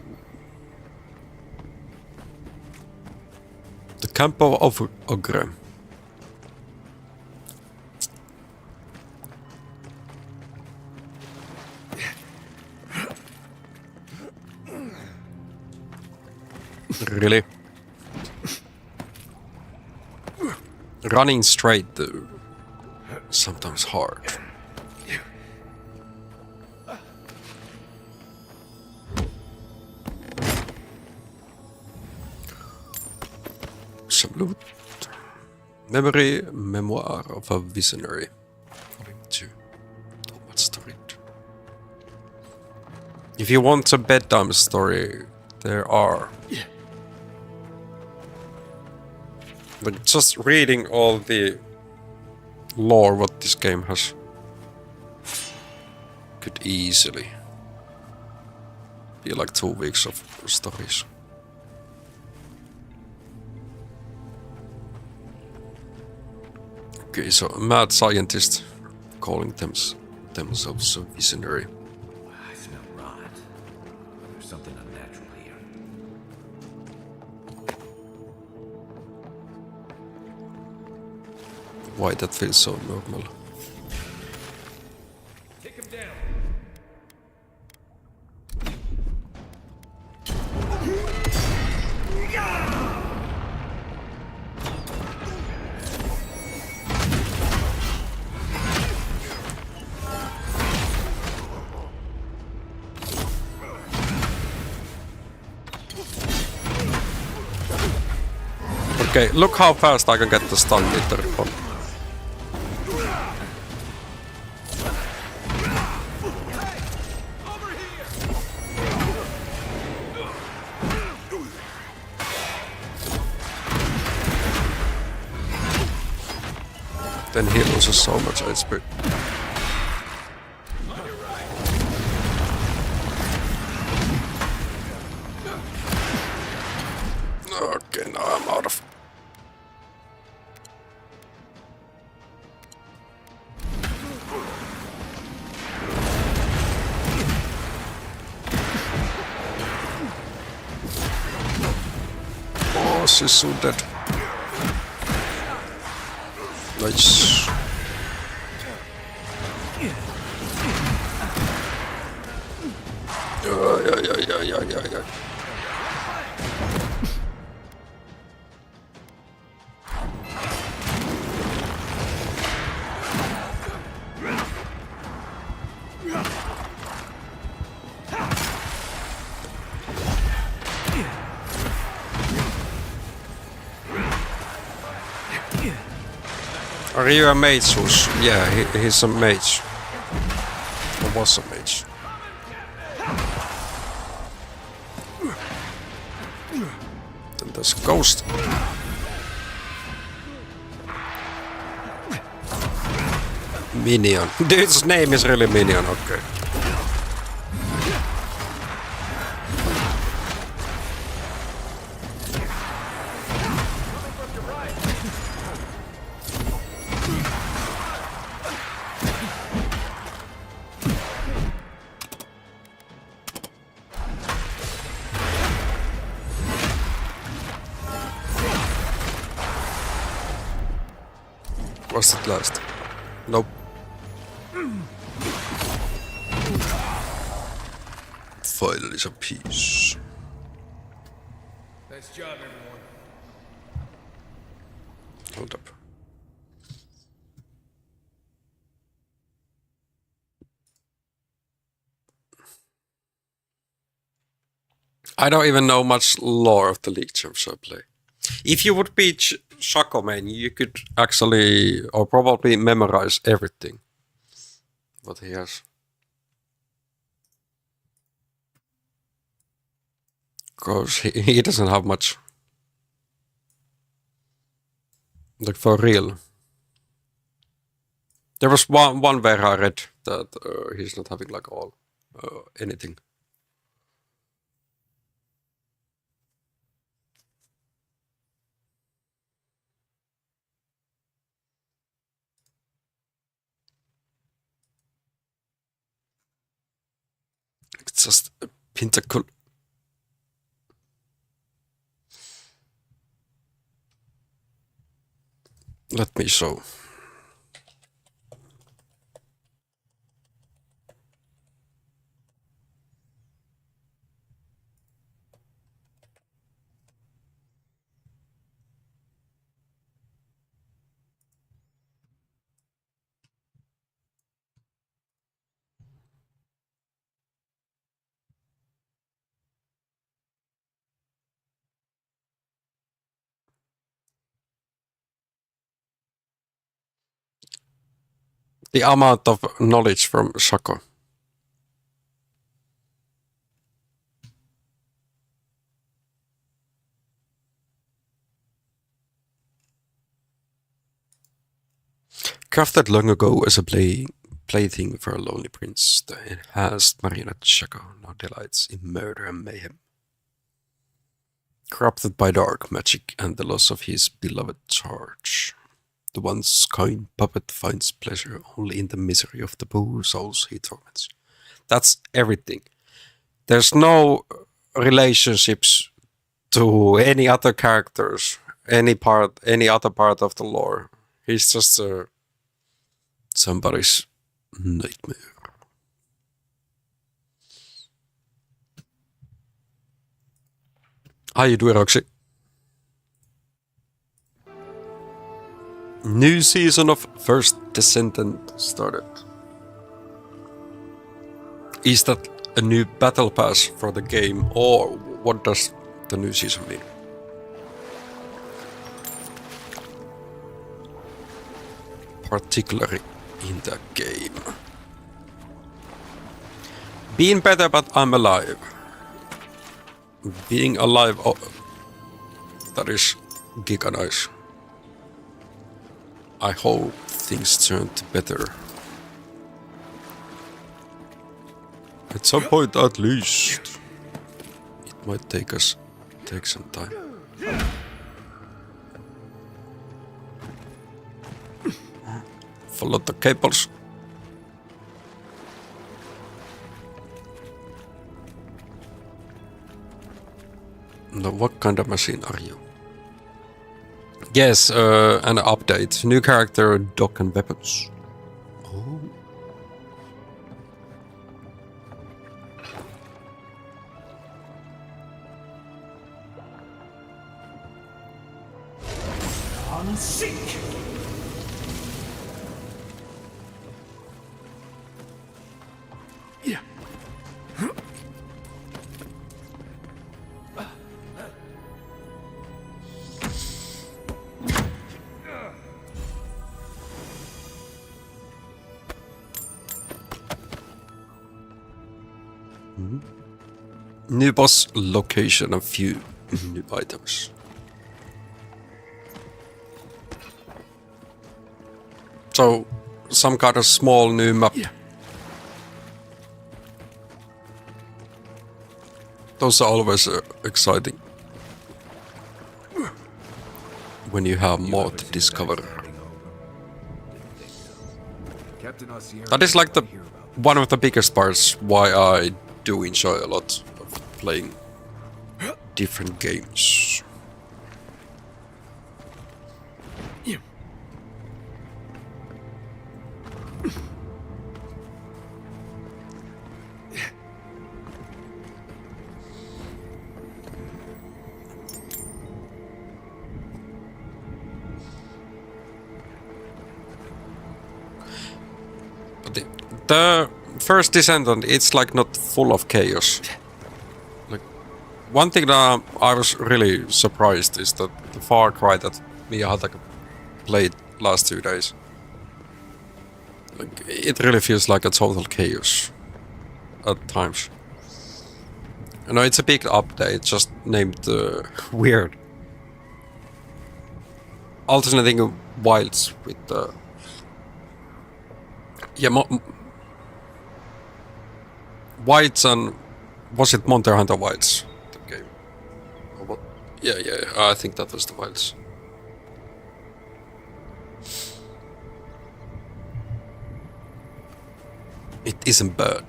Speaker 1: The camp of Ogre. Really? Running straight though, sometimes hard. Some loot. Memoir of a visionary. Volume 2. Too much to read. If you want a bedtime story, there are. But just reading all the lore what this game has could easily be like 2 weeks of stories. Okay, so a mad scientist calling themselves a visionary.
Speaker 12: I smell rot. There's something unnatural here.
Speaker 1: Why that feels so normal?
Speaker 5: Take him down.
Speaker 1: Okay, look how fast I can get the stun meter on. Then he loses so much HP. Okay, now I'm out of. Oh, she's so dead. Nice. Yeah. Are you a mage, Hus? Yeah, he's a mage. Or was a mage. Then there's a ghost. Minion. Dude's name is really Minion, okay. Was it last? Nope. Finally some peace.
Speaker 5: Nice job, everyone.
Speaker 1: Hold up. I don't even know much lore of the League Champs I play. If you would be Shaco main, you could actually, or probably memorize everything. What he has. Because he doesn't have much. Like for real. There was one where I read that he's not having like all anything. It's just a pinnacle. Let me show. The amount of knowledge from Shaco. Crafted long ago as a plaything for a lonely prince, the enhanced marionette Shaco now delights in murder and mayhem. Corrupted by dark magic and the loss of his beloved charge, the once kind puppet finds pleasure only in the misery of the poor souls he torments. That's everything. There's no relationships to any other characters, any other part of the lore. He's just somebody's nightmare. How you doing, Roxy? New season of First Descendant started. Is that a new battle pass for the game, or what does the new season mean? Particularly in the game. Being better, but I'm alive. Being alive, oh, that is giga nice. I hope things turn to better. At some point at least. It might take some time. Follow the cables. Now, what kind of machine are you? Yes, an update. New character, dock and weapons. Oh.
Speaker 7: On seek. Yeah.
Speaker 1: New boss location, a few new items. So, some kind of small new map.
Speaker 7: Yeah.
Speaker 1: Those are always exciting. When you have more to discover. That is like one of the biggest parts why I do enjoy a lot of playing different games. The first Descendant, it's like not full of chaos. Like, one thing that I was really surprised is that the Far Cry that me and Hataka played last 2 days, like, it really feels like a total chaos at times. You know, it's a big update, just named weird. Alternating wilds with the... Yeah, Wilds and... Was it Monster Hunter Wilds? The game. Or what? Yeah, I think that was the Wilds. It isn't bad.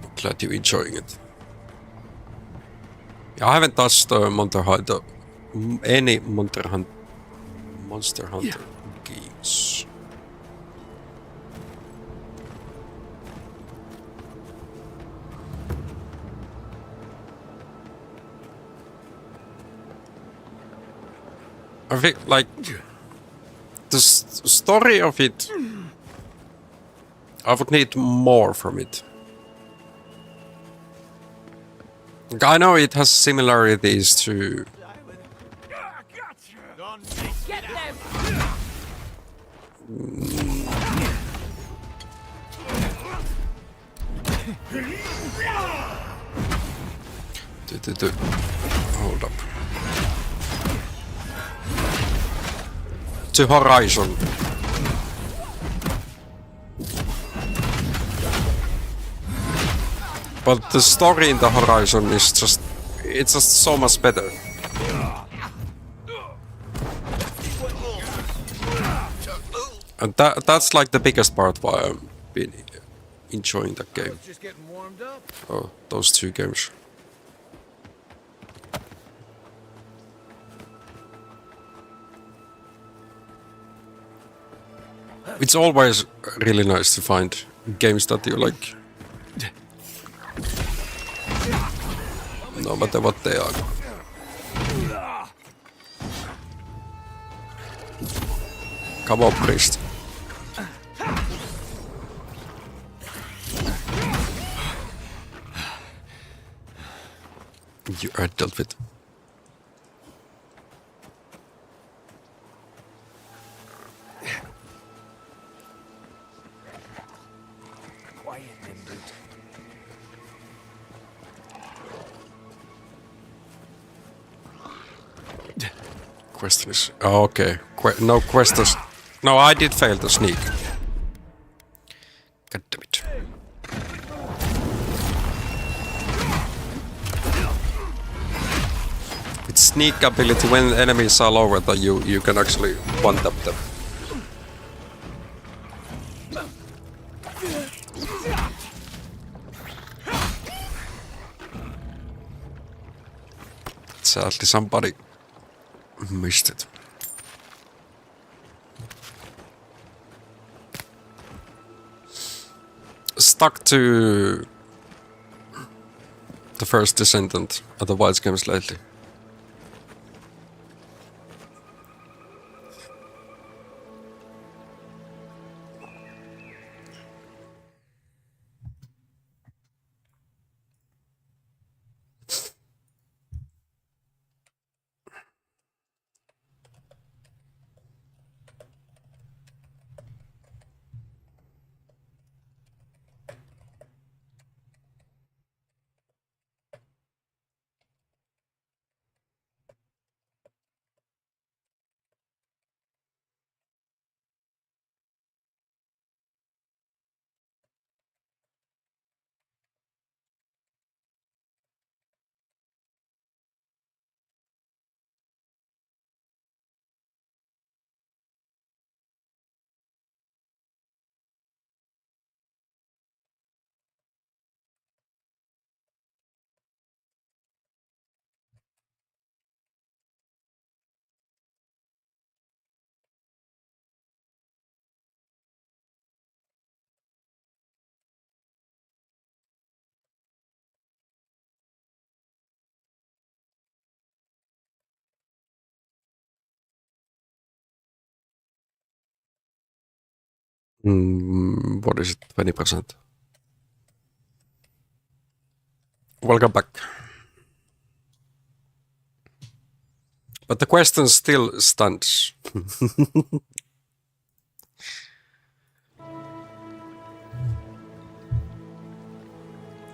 Speaker 1: I'm glad you're enjoying it. Yeah, I haven't touched Monster Hunter... any Monster Hunter games. I think, like, the story of it, I would need more from it. Like, I know it has similarities to...
Speaker 9: Get them!
Speaker 1: Hold up. To Horizon. But the story in the Horizon is just... It's just so much better. And that's like the biggest part why I've been enjoying that game. Oh, those 2 games. It's always really nice to find games that you like. No matter what they are. Come on, priest. You are dealt with. Question is... Oh, okay. No questions. No, I did fail to sneak. God damn it. With sneak ability, when enemies are lower than you can actually one-tap them. Sadly, somebody missed it. Stuck to the first Descendant at the Wilds games lately. What is it? 20%. Welcome back. But the question still stands.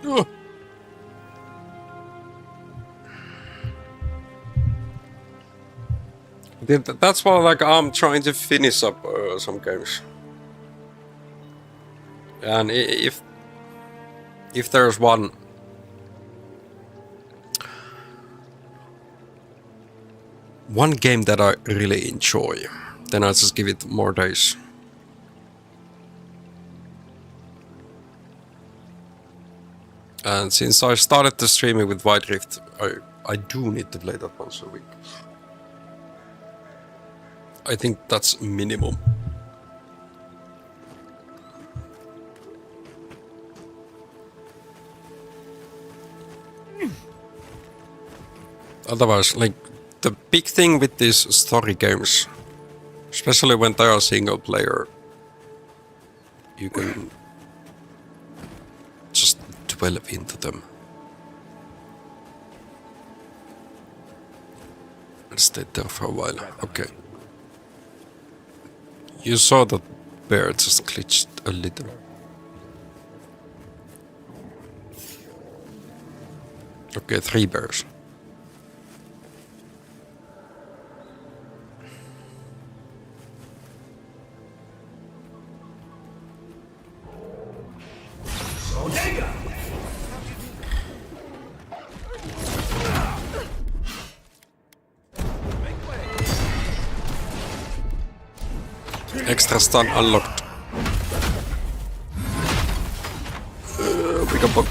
Speaker 1: Oh. That's why, like, I'm trying to finish up some games. And if there's one game that I really enjoy, then I just give it more days. And since I started the streaming with White Rift, I do need to play that once a week. I think that's minimum. Otherwise, like, the big thing with these story games, especially when they are single player, you can just delve into them and stay there for a while. Okay. You saw that bear just glitched a little. Okay, 3 bears. Extra stun unlocked. Bigger bug.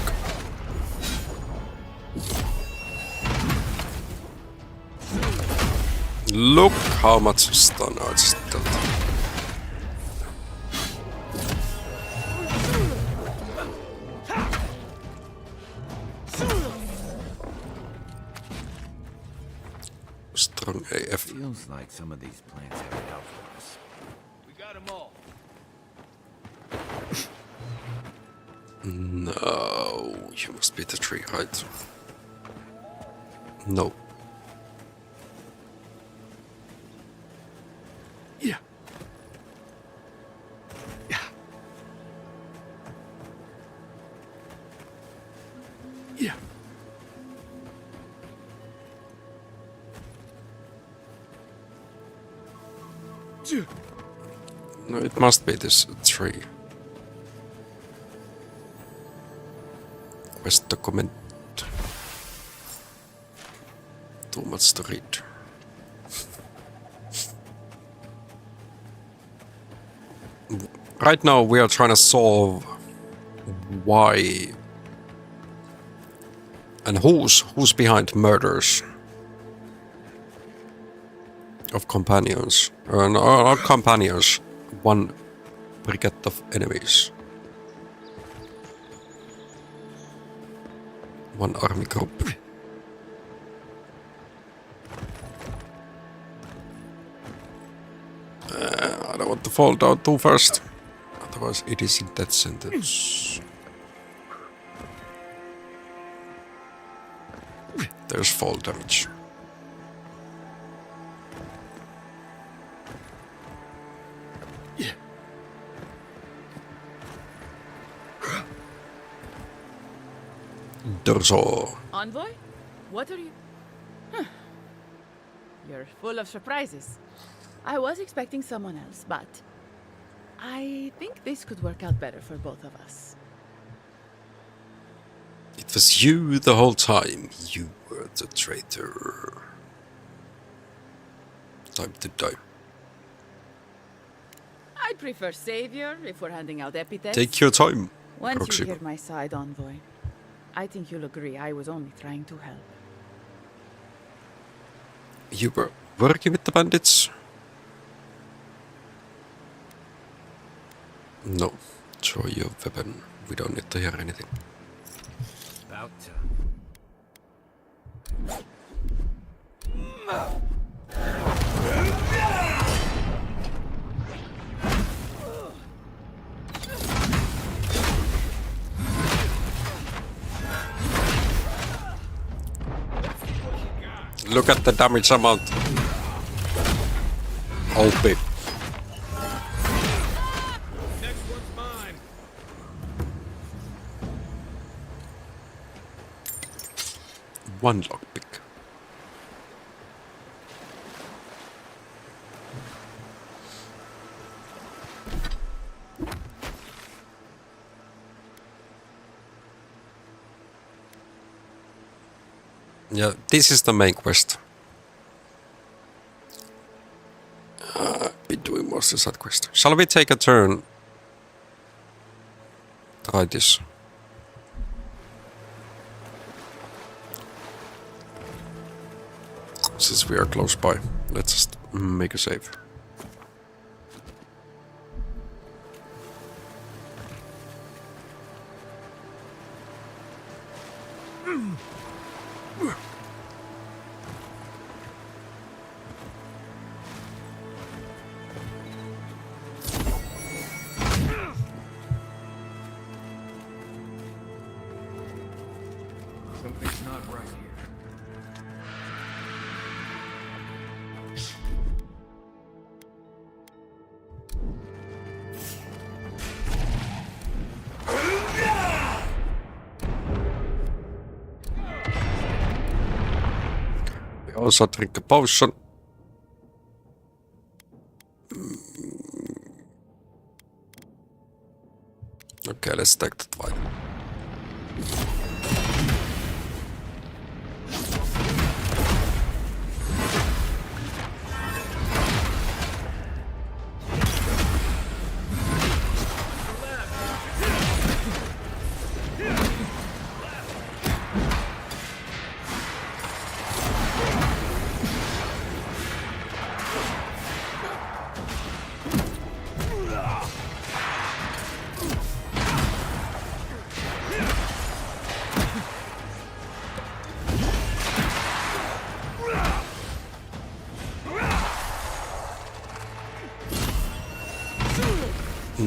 Speaker 1: Look how much stun I just got. Strong AF.
Speaker 12: Feels like some of these plants have it out for us.
Speaker 6: Got them all.
Speaker 1: No, you must be the tree, right? No.
Speaker 3: Yeah. Yeah. Yeah.
Speaker 1: No, it must be this tree. Quest document. Too much to read. Right now we are trying to solve why and who's behind murders of companions. Not companions, one brigade of enemies. One army group. I don't want to fall down too fast. Otherwise it is in death sentence. There's fall damage. Dorso.
Speaker 11: Envoy? What are you... Huh. You're full of surprises. I was expecting someone else, but... I think this could work out better for both of us.
Speaker 1: It was you the whole time. You were the traitor. Time to die.
Speaker 11: I'd prefer savior if we're handing out epithets.
Speaker 1: Take your time.
Speaker 11: Once
Speaker 1: Proxima.
Speaker 11: you hear my side, Envoy, I think you'll agree I was only trying to help.
Speaker 1: You were working with the bandits? No. Throw your weapon. We don't need to hear anything.
Speaker 12: About to.
Speaker 1: Look at the damage amount. OP.
Speaker 7: Next one's mine.
Speaker 1: One lockpick. Yeah, this is the main quest. Been doing most of that quest. Shall we take a turn? Try this. Since we are close by, let's just make a save.
Speaker 5: Something's not right here.
Speaker 1: We also drink a potion. Okay, let's take that one.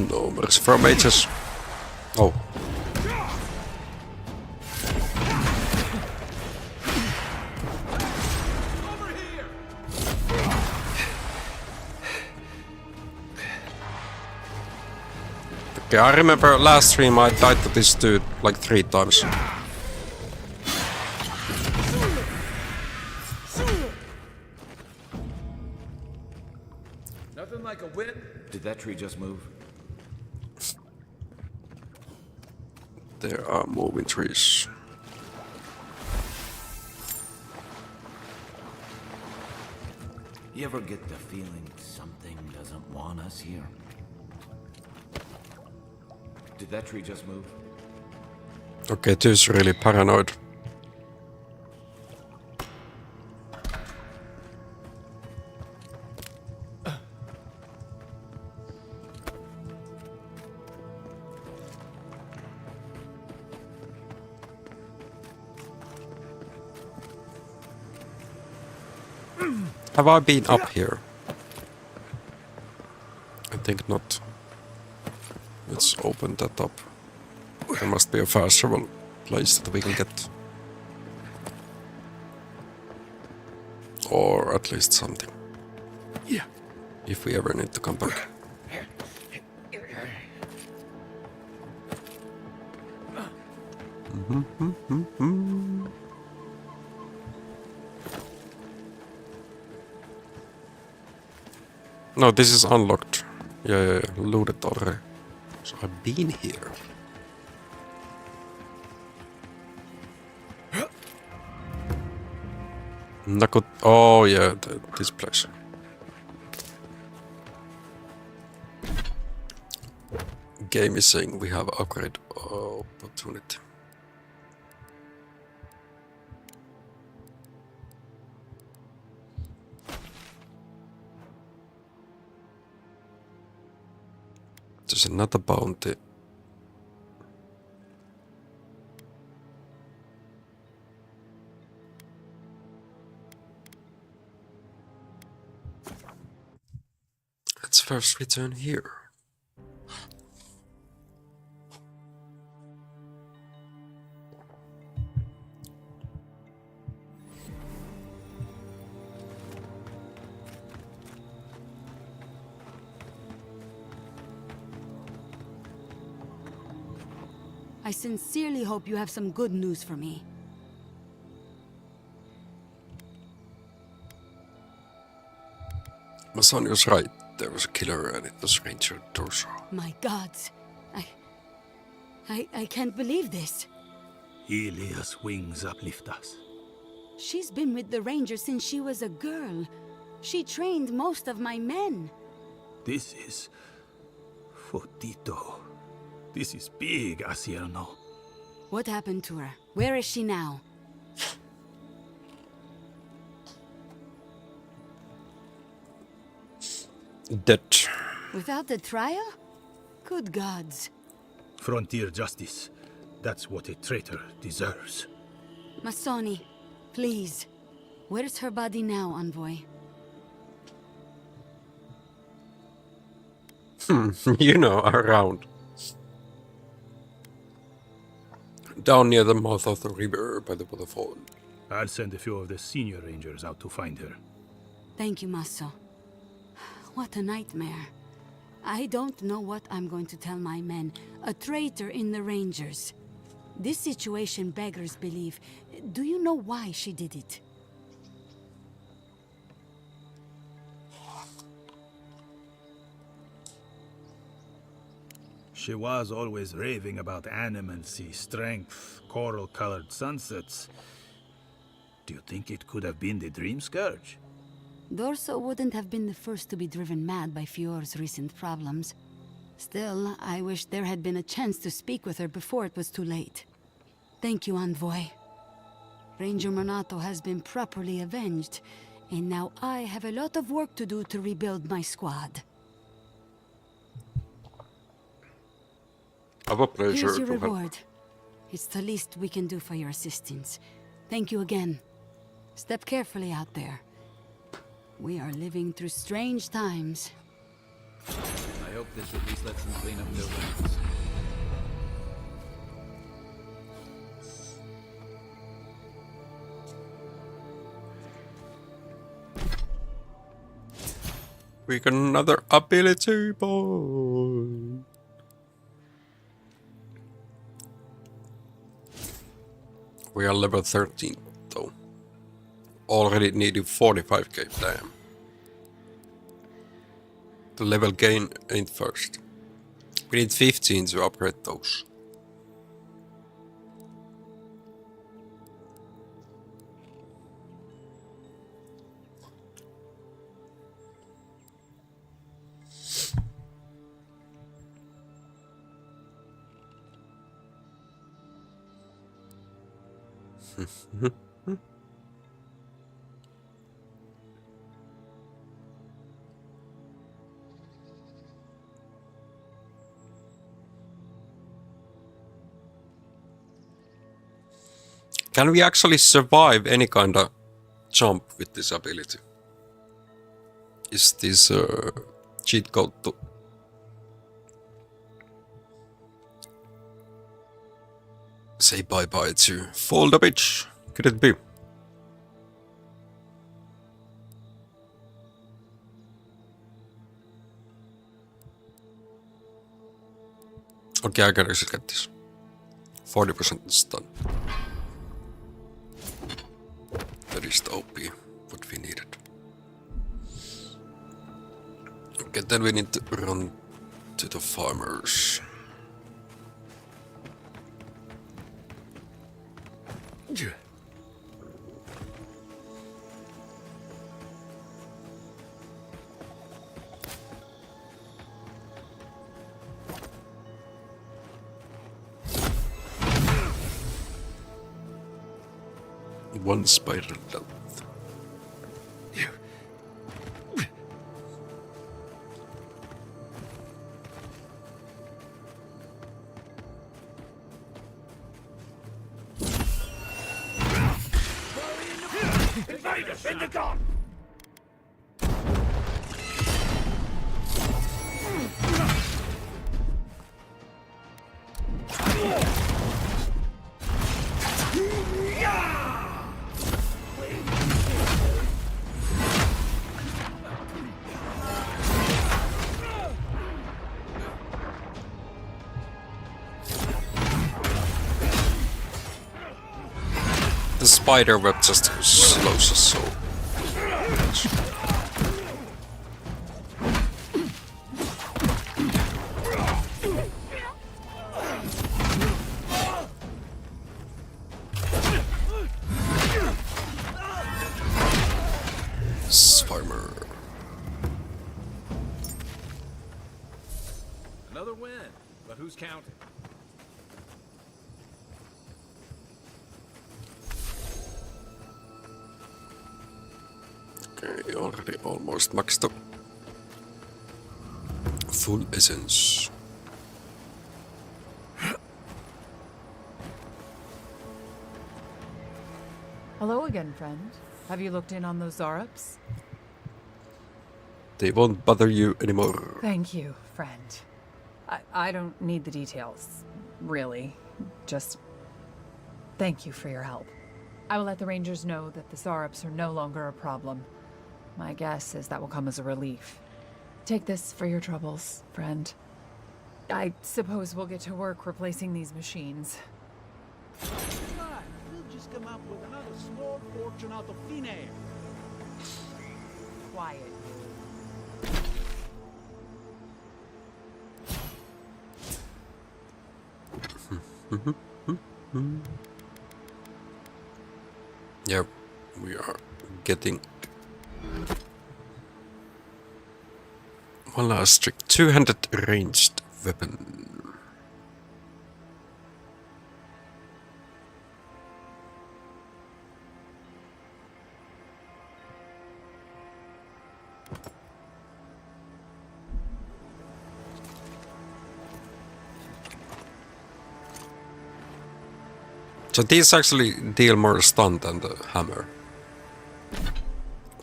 Speaker 1: No mercy for mages. Oh. Okay, I remember last stream I died to this dude like 3 times.
Speaker 7: Nothing like a win.
Speaker 12: Did that tree just move?
Speaker 1: There are moving trees.
Speaker 12: You ever get the feeling something doesn't want us here? Did that tree just move?
Speaker 1: Okay, this is really paranoid. Have I been up here? I think not. Let's open that up. There must be a fast travel place that we can get. Or at least something.
Speaker 3: Yeah.
Speaker 1: If we ever need to come back. No, this is unlocked. Yeah, looted already. So I've been here. Nakut. Oh yeah, this place. Game is saying we have upgrade opportunity. There's another bounty. Let's first return here.
Speaker 10: I sincerely hope you have some good news for me.
Speaker 1: Masoni was right. There was a killer and it was Ranger Dorso.
Speaker 10: My gods. I can't believe this.
Speaker 13: Ilia's wings uplift us.
Speaker 10: She's been with the Rangers since she was a girl. She trained most of my men.
Speaker 13: This is... Fotito. This is big, Asierno.
Speaker 10: What happened to her? Where is she now?
Speaker 1: Dead.
Speaker 10: Without the trial? Good gods.
Speaker 13: Frontier justice. That's what a traitor deserves.
Speaker 10: Masoni, please. Where's her body now, Envoy?
Speaker 1: You know, around. Down near the mouth of the river by the waterfall.
Speaker 13: I'll send a few of the senior rangers out to find her.
Speaker 10: Thank you, Maso. What a nightmare. I don't know what I'm going to tell my men. A traitor in the Rangers. This situation beggars belief. Do you know why she did it?
Speaker 13: She was always raving about animancy, strength, coral-colored sunsets. Do you think it could have been the Dream Scourge?
Speaker 10: Dorso wouldn't have been the first to be driven mad by Fior's recent problems. Still, I wish there had been a chance to speak with her before it was too late. Thank you, Envoy. Ranger Monato has been properly avenged, and now I have a lot of work to do to rebuild my squad.
Speaker 1: Have a pleasure.
Speaker 10: Here's your reward. It's the least we can do for your assistance. Thank you again. Step carefully out there. We are living through strange times.
Speaker 12: I hope this at least lets them clean up their wounds.
Speaker 1: We got another ability, boy. We are level 13, though. Already needing 45k, damn. The level gain ain't first. We need 15 to upgrade those. Can we actually survive any kind of jump with this ability? Is this cheat code to say bye-bye to Fall the Bitch? Could it be? Okay, I gotta get this. 40% stun. That is the OP, what we needed. Okay, then we need to run to the farmers. One spiral length.
Speaker 7: Invaders in the gun!
Speaker 1: spider web just slows us so much. Farmer.
Speaker 12: Another win, but who's counting?
Speaker 1: Okay, already almost maxed up. Full essence.
Speaker 2: Hello again, friend. Have you looked in on those Zarups?
Speaker 1: They won't bother you anymore.
Speaker 2: Thank you, friend. I don't need the details, really. Just thank you for your help. I will let the Rangers know that the Zarups are no longer a problem. My guess is that will come as a relief. Take this for your troubles, friend. I suppose we'll get to work replacing these machines.
Speaker 7: We'll just come up with another small fortune out of thin air.
Speaker 2: Quiet.
Speaker 1: Yep, we are getting one last trick. Two-handed ranged weapon. So these actually deal more stun than the hammer.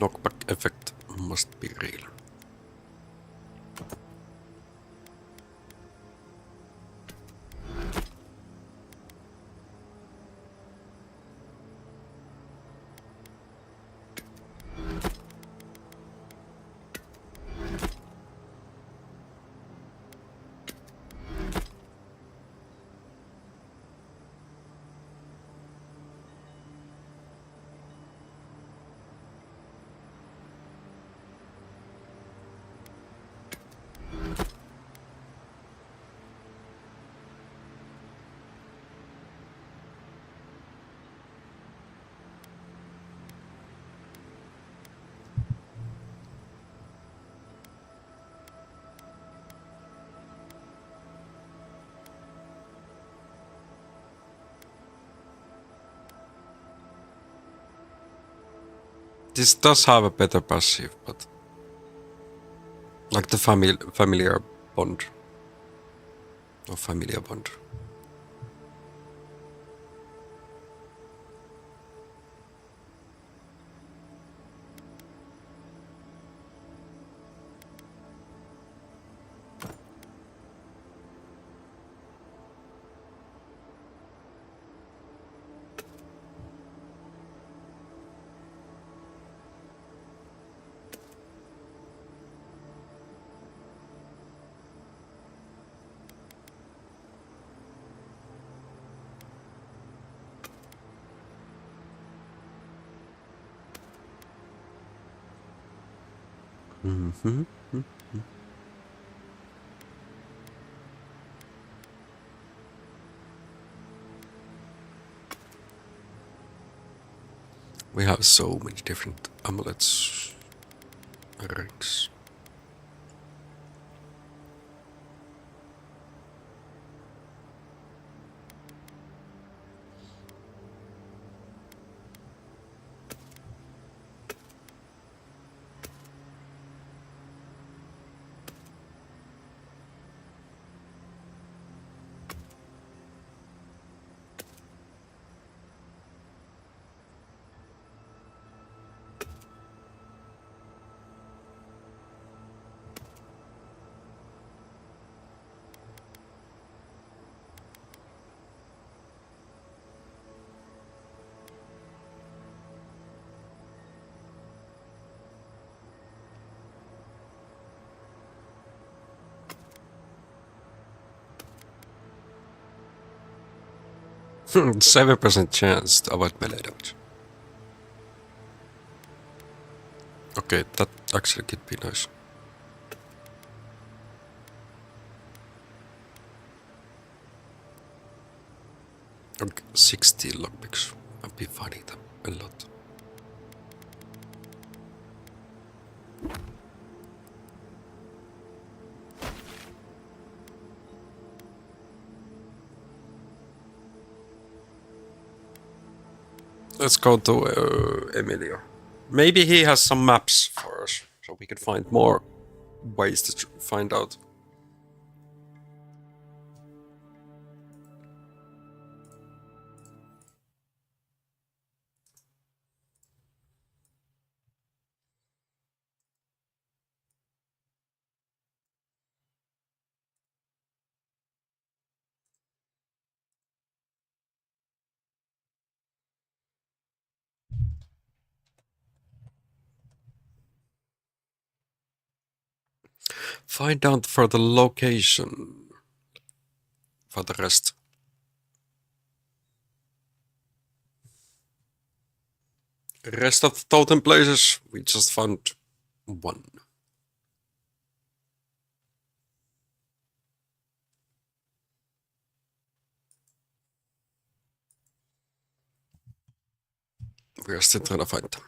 Speaker 1: Knockback effect must be real. This does have a better passive, but like the familiar bond or familiar bond. We have so many different amulets, rings. Hmm, 7% chance to avoid melee damage. Okay, that actually could be nice. Okay, 60 lockpicks. I've been finding them a lot. Let's go to Emilio. Maybe he has some maps for us, so we could find more ways to find out. Find out for the location for the rest. Rest of the totem places, we just found one. We are still trying to find them.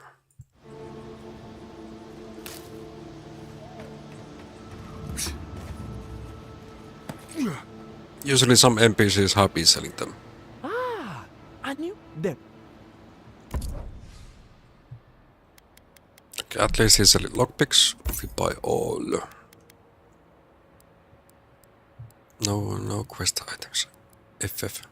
Speaker 1: Usually some NPCs have been selling them.
Speaker 7: Ah, I knew them.
Speaker 1: Okay, at least he's selling lockpicks. If we buy all. No quest items. FF.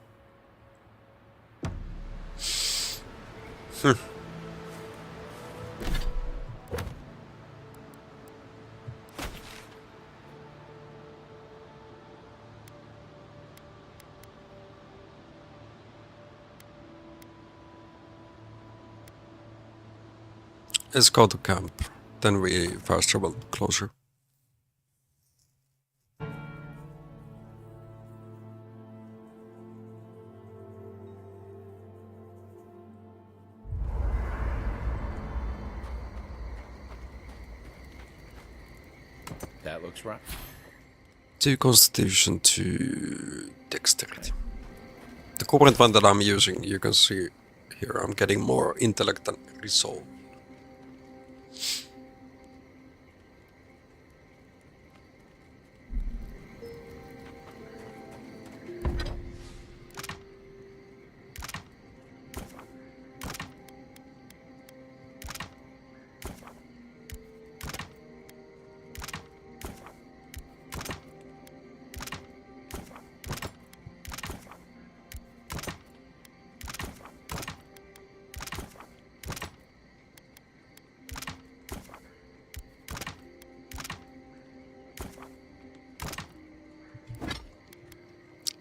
Speaker 1: Let's go to camp. Then we fast travel closer.
Speaker 12: That looks right.
Speaker 1: 2 constitution, 2 dexterity. The current one that I'm using, you can see here, I'm getting more intellect than resolve.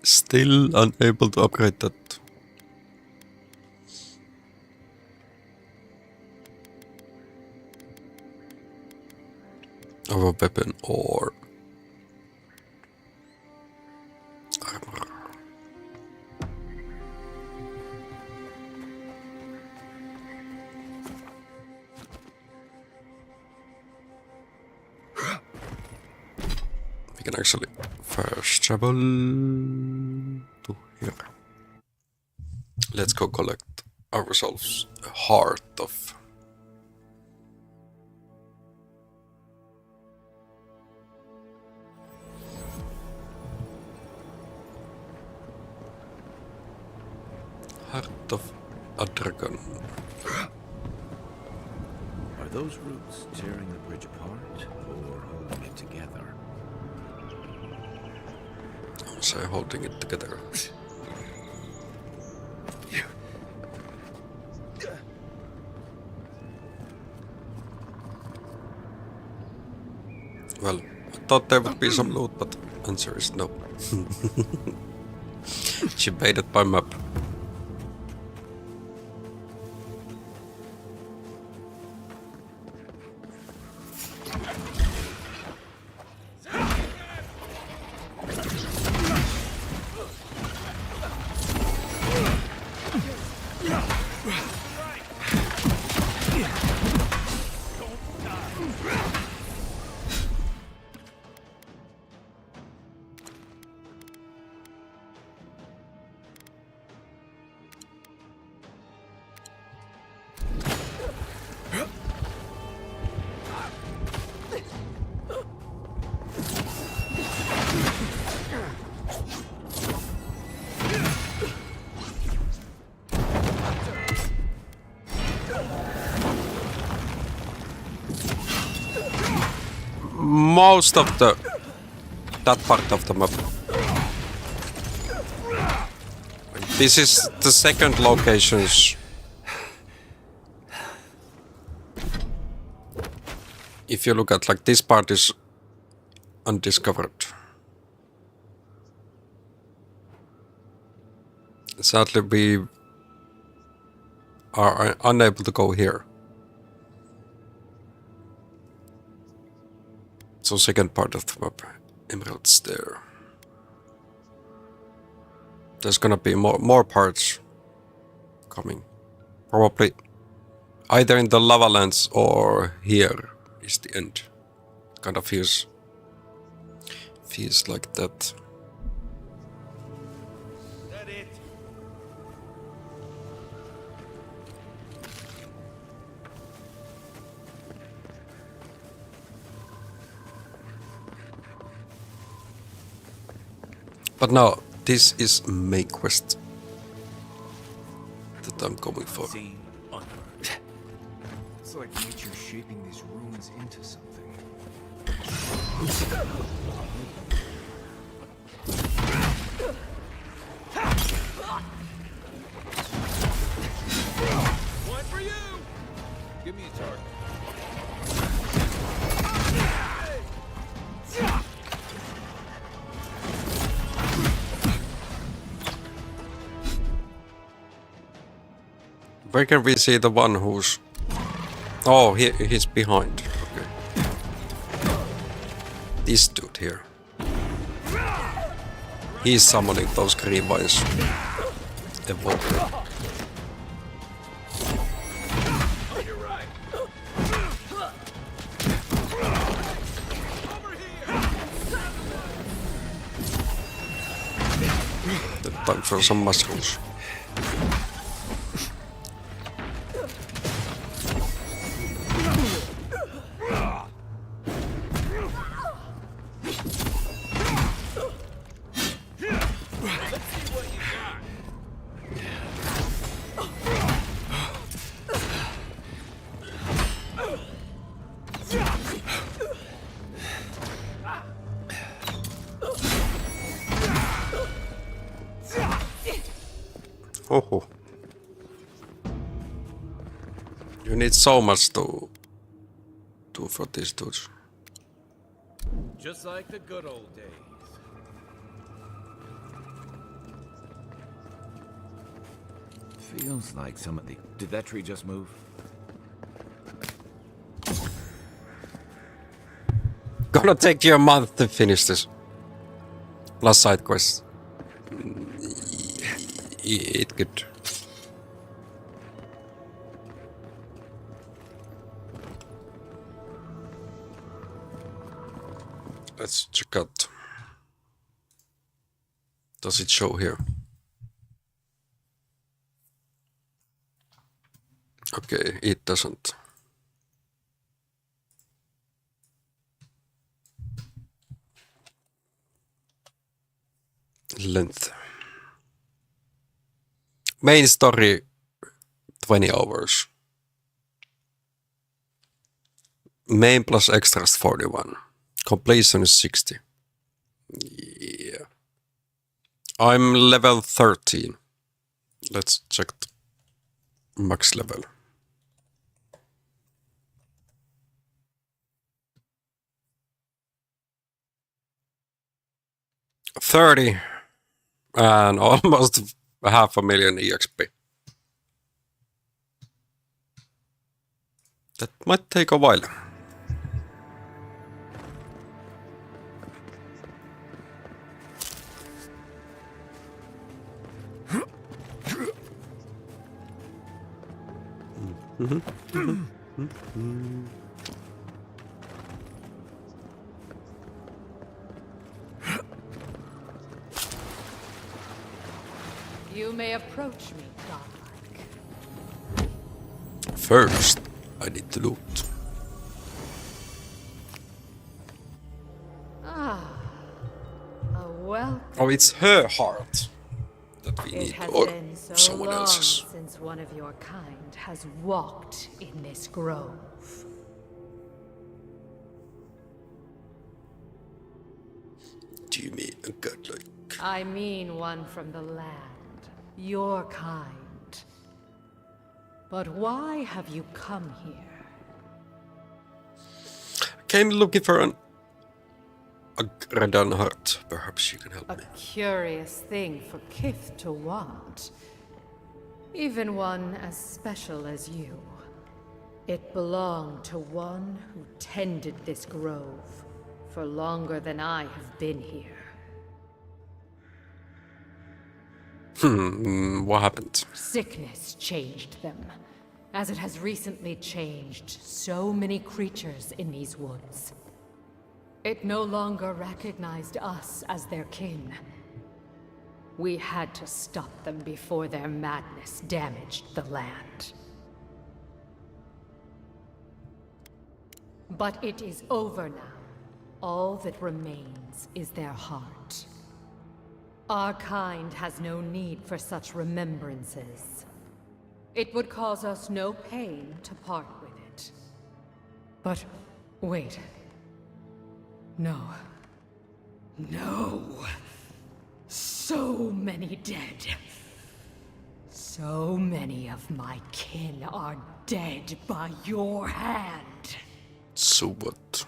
Speaker 1: Still unable to upgrade that. Of a weapon or armor. We can actually first travel to here. Let's go collect ourselves a heart of a dragon.
Speaker 12: Are those roots tearing the bridge apart or holding it together?
Speaker 1: I'm say holding it together. Well, I thought there would be some loot, but answer is no. She baited my map. most of that part of the map. This is the second locations. If you look at like this part is undiscovered. Sadly, we are unable to go here. So second part of the map, Emerald's there. There's gonna be more parts coming. Probably either in the lava lands or here is the end. Kind of feels like that. But no, this is main quest that I'm going for.
Speaker 5: It's like nature shaping these ruins into something.
Speaker 7: One for you! Give me a target.
Speaker 1: Where can we see the one who's... Oh, he's behind. Okay. This dude here. He's summoning those green vines. Evolve. Time for some mushrooms. Oh, you need so much to do for these dudes.
Speaker 8: Just like the good old days.
Speaker 12: Feels like some of the... Did that tree just move?
Speaker 1: Gonna take you a month to finish this. Plus side quests. It could. Let's check out. Does it show here? Okay, it doesn't. Length. Main story 20 hours. Main plus extras 41. Completion is 60. Yeah. I'm level 13. Let's check max level. $30 and almost 500,000 EXP. That might take a while.
Speaker 2: You may approach me, godlike.
Speaker 1: First, I need to loot.
Speaker 2: A welcome.
Speaker 1: Oh, it's her heart that we
Speaker 9: It
Speaker 1: need,
Speaker 9: has
Speaker 1: or
Speaker 9: been so
Speaker 1: someone
Speaker 9: long
Speaker 1: else's.
Speaker 9: since one of your kind has walked in this grove.
Speaker 1: godlike.
Speaker 14: I mean one from the land, your kind. But why have you come here?
Speaker 1: Came looking for a Redan heart. Perhaps you can help me.
Speaker 14: A curious thing for Kith to want. Even one as special as you. It belonged to one who tended this grove for longer than I have been here.
Speaker 1: What happened?
Speaker 14: Sickness changed them, as it has recently changed so many creatures in these woods. It no longer recognized us as their kin. We had to stop them before their madness damaged the land. But it is over now. All that remains is their heart. Our kind has no need for such remembrances. It would cause us no pain to part with it. But wait. No. No. So many dead. So many of my kin are dead by your hand.
Speaker 1: So what?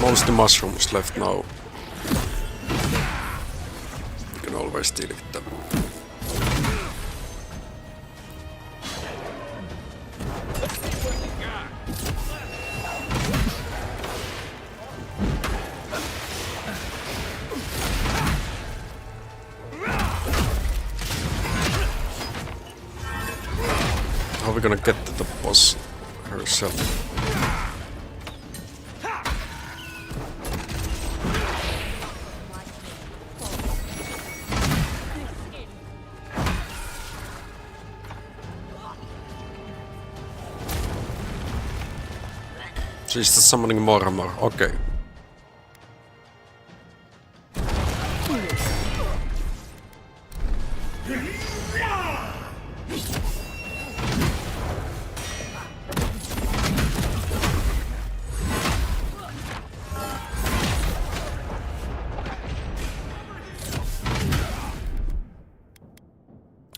Speaker 1: Mostly mushrooms left now. You can always deal with them. How are we gonna get to the boss herself? She's just summoning more and more. Okay.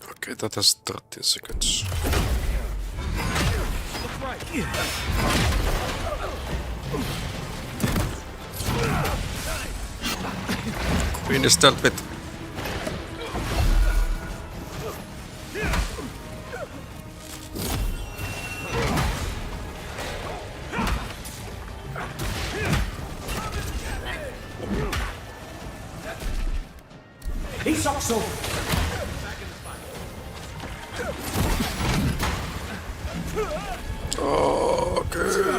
Speaker 1: Okay, that has 13 seconds. Queen is dealt with.
Speaker 8: He's also.
Speaker 1: Okay.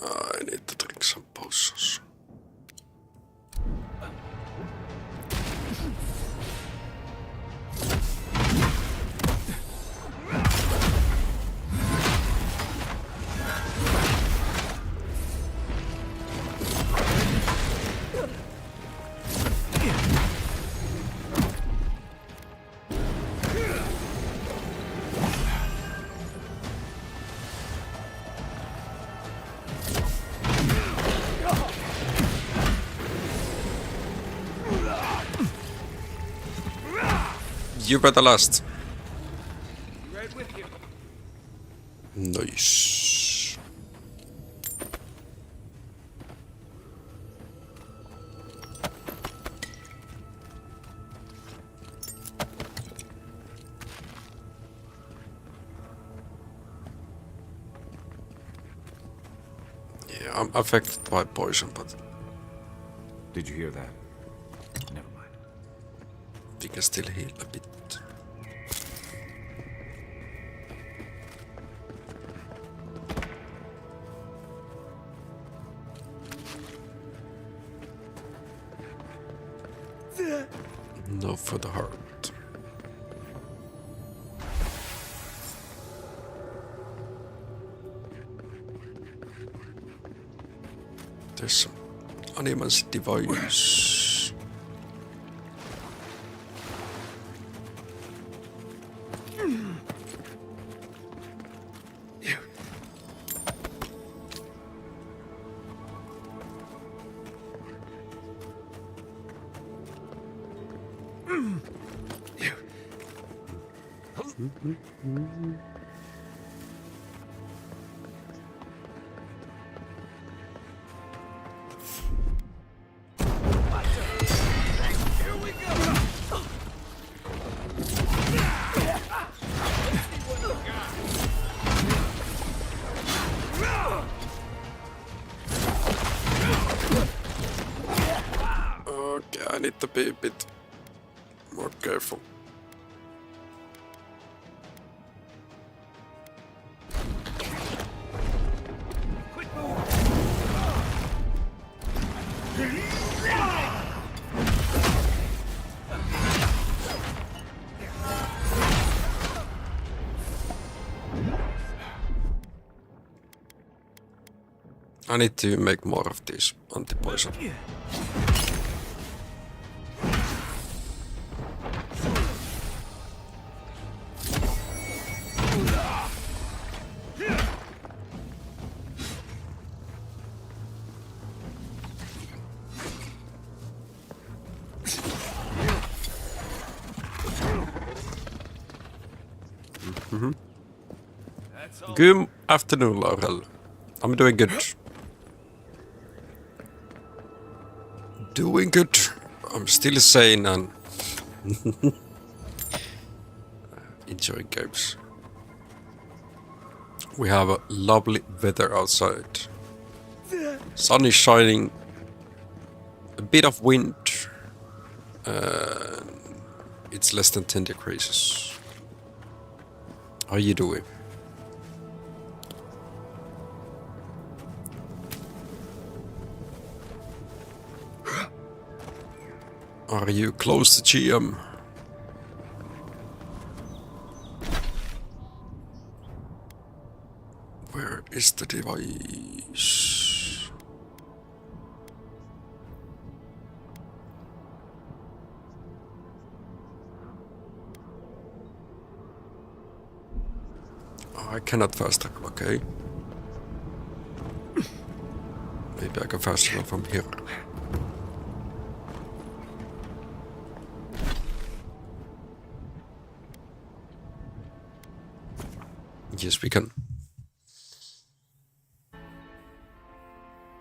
Speaker 1: I need to drink some potions. You better last.
Speaker 6: Right with you.
Speaker 1: Nice. Yeah, I'm affected by poison, but...
Speaker 5: Did you hear that? Never mind.
Speaker 1: We can still heal a bit. No for the heart. There's some animals device. Okay, I need to be a bit more careful. I need to make more of these anti-poison. Good afternoon, Laurel. I'm doing good. Doing good. I'm still sane and enjoying games. We have a lovely weather outside. Sun is shining. A bit of wind. It's less than 10 degrees. How are you doing? Are you close to GM? Where is the device? Oh, I cannot fast travel, okay. Maybe I can fast travel from here. Yes, we can.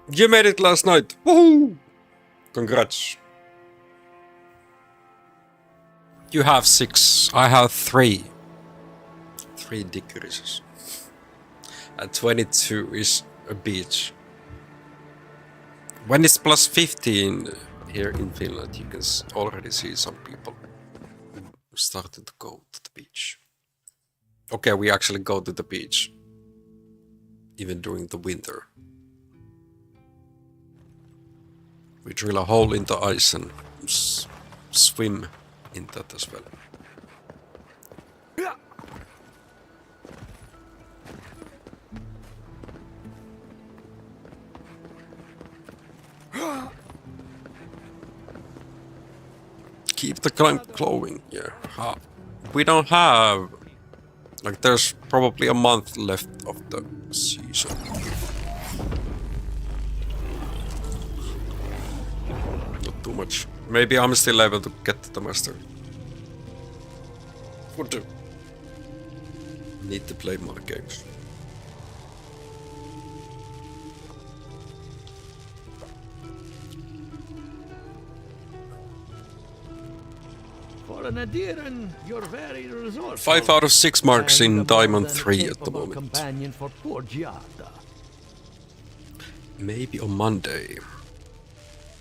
Speaker 1: You made it last night. Woohoo! Congrats. You have 6. I have 3. 3 degrees. And 22 is a beach. When it's plus 15 here in Finland, you can already see some people starting to go to the beach. Okay, we actually go to the beach, even during the winter. We drill a hole in the ice and swim in that as well. Keep the climb glowing, yeah. We don't have... Like, there's probably a month left of the season. Not too much. Maybe I'm still able to get the master. Would do. Need to play more games.
Speaker 15: For an Adiran, you're very resourceful.
Speaker 1: 5 out of 6 marks in Diamond 3 at the moment.
Speaker 15: Companion for poor Giada.
Speaker 1: Maybe on Monday.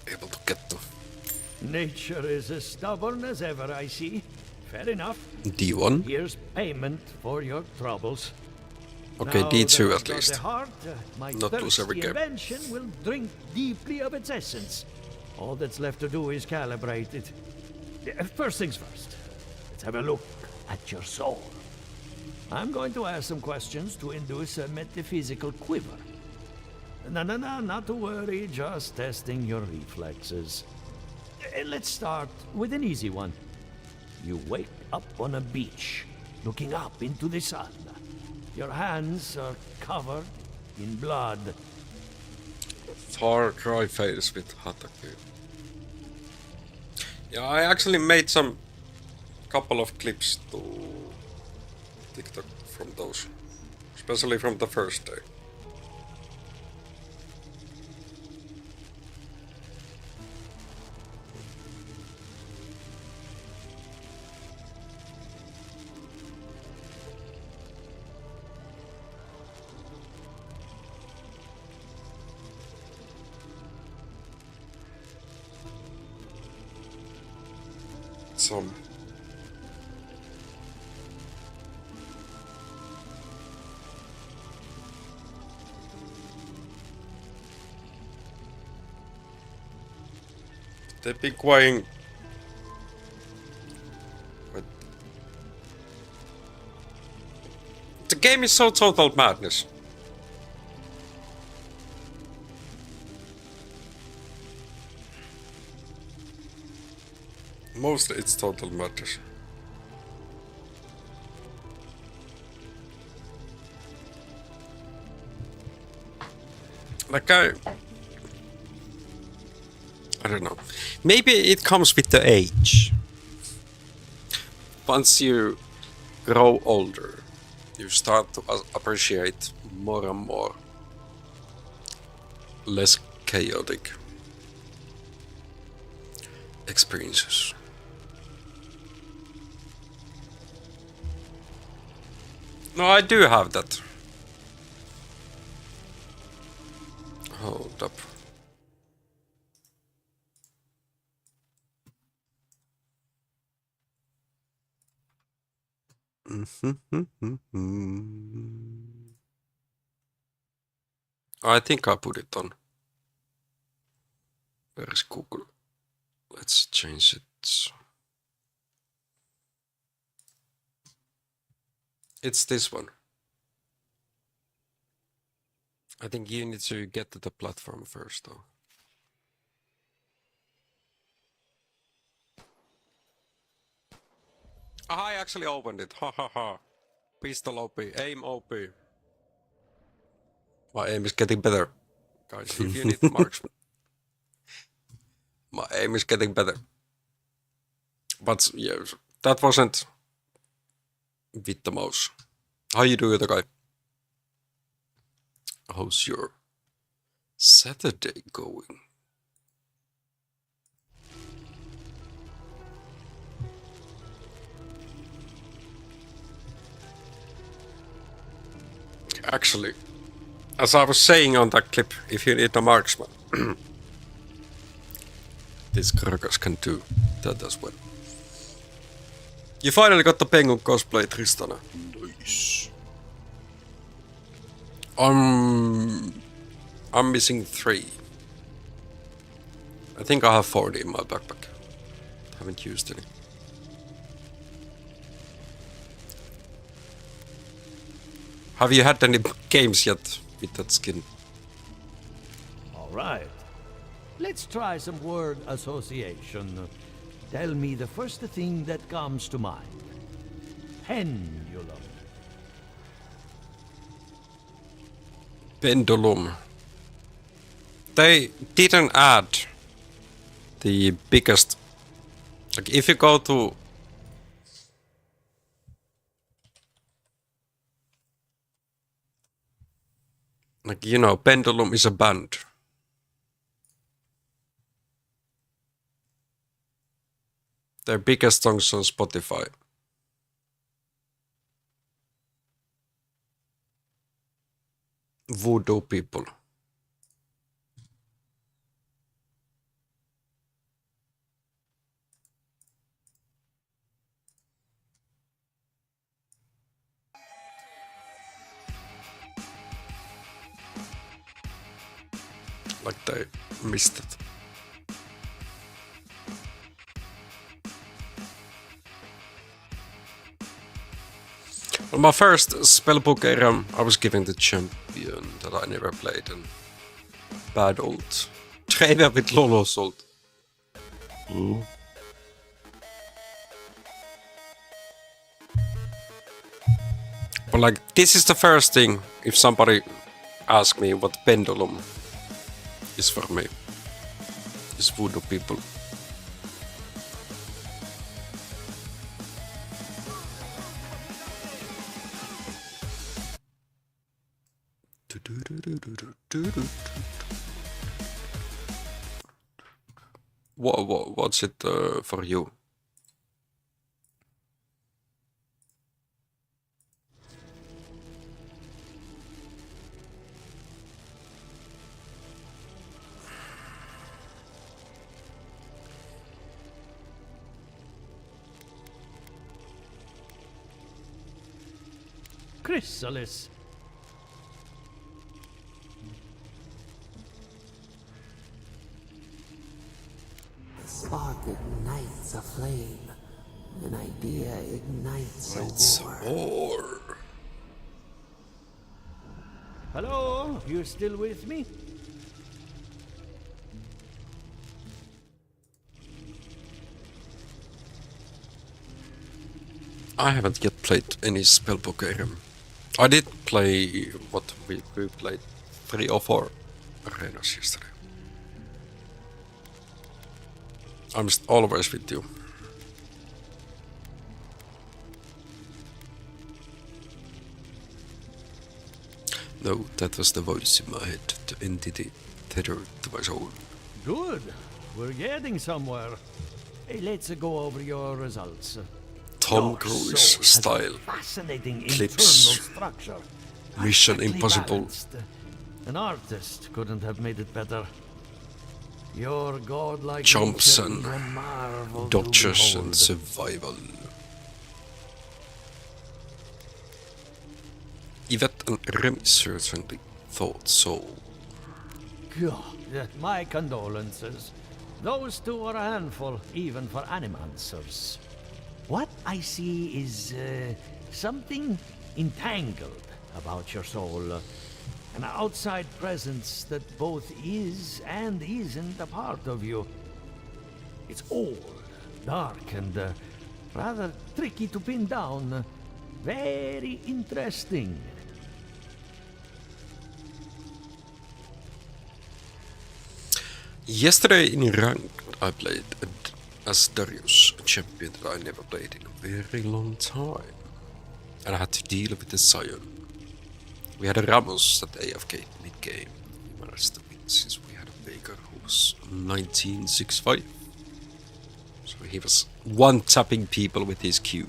Speaker 1: Able to get to
Speaker 15: Nature is as stubborn as ever, I see. Fair enough.
Speaker 1: D1.
Speaker 15: Here's payment for your troubles.
Speaker 1: Okay,
Speaker 15: Now
Speaker 1: D2
Speaker 15: that
Speaker 1: at
Speaker 15: I've got
Speaker 1: least.
Speaker 15: a heart, my
Speaker 1: Not lose every
Speaker 15: thirsty
Speaker 1: game.
Speaker 15: invention will drink deeply of its essence. All that's left to do is calibrate it. First things first. Let's have a look at your soul. I'm going to ask some questions to induce a metaphysical quiver. No, not to worry, just testing your reflexes. Let's start with an easy one. You wake up on a beach, looking up into the sun. Your hands are covered in blood.
Speaker 1: Far Cry face with Hataku. Yeah, I actually made some couple of clips to TikTok from those, especially from the first day. Some. They've been crying. But the game is so total madness. Mostly it's total madness. Like I don't know. Maybe it comes with the age. Once you grow older, you start to appreciate more and more less chaotic experiences. No, I do have that. Hold up. I think I put it on. Where is Google? Let's change it. It's this one. I think you need to get to the platform first, though. I actually opened it. Ha ha ha. Pistol OP. Aim OP. My aim is getting better. Guys, if you need marksman. My aim is getting better. But yeah, that wasn't with the mouse. How you doing, the guy? How's your Saturday going? Actually, as I was saying on that clip, if you need a marksman, these Krakas can do that as well. You finally got the Penguin cosplay, Tristana. Nice. I'm missing 3. I think I have 40 in my backpack. Haven't used any. Have you had any games yet with that skin?
Speaker 15: All right. Let's try some word association. Tell me the first thing that comes to mind. Pendulum.
Speaker 1: Pendulum. They didn't add the biggest. Like if you go to like, you know, Pendulum is a band. Their biggest songs on Spotify. Voodoo People. like they missed it. On my first spellbook era, I was given the champion that I never played, and bad old Traver with Lolo's ult. But like, this is the first thing, if somebody asks me what pendulum is for me, is voodoo people. What's it for you?
Speaker 15: Chrysalis.
Speaker 4: Spark ignites a flame. An idea ignites a war.
Speaker 15: Hello? You still with me?
Speaker 1: I haven't yet played any spellbook era. I did play what we played 3 or 4 arenas yesterday. I'm always with you. No, that was the voice in my head, the entity tethered to my soul.
Speaker 15: Good. We're getting somewhere. Hey, let's go over your results.
Speaker 1: Tom Cruise style
Speaker 15: Fascinating
Speaker 1: clips.
Speaker 15: internal structure.
Speaker 1: Mission
Speaker 15: Perfectly
Speaker 1: Impossible.
Speaker 15: balanced. An artist couldn't have made it better. Your godlike
Speaker 1: Jumps
Speaker 15: nature
Speaker 1: and
Speaker 15: is a marvel to
Speaker 1: dodges
Speaker 15: behold.
Speaker 1: and survival. Yvette and Remy certainly thought so.
Speaker 15: God, my condolences. Those two are a handful, even for animancers. What I see is something entangled about your soul. An outside presence that both is and isn't a part of you. It's old, dark, and rather tricky to pin down. Very interesting.
Speaker 1: Yesterday in ranked, I played as Darius, a champion that I never played in a very long time. And I had to deal with the Scion. We had a Ramos at AFK mid-game. We managed to win since we had a Baker who was 1965. So he was one-tapping people with his Q.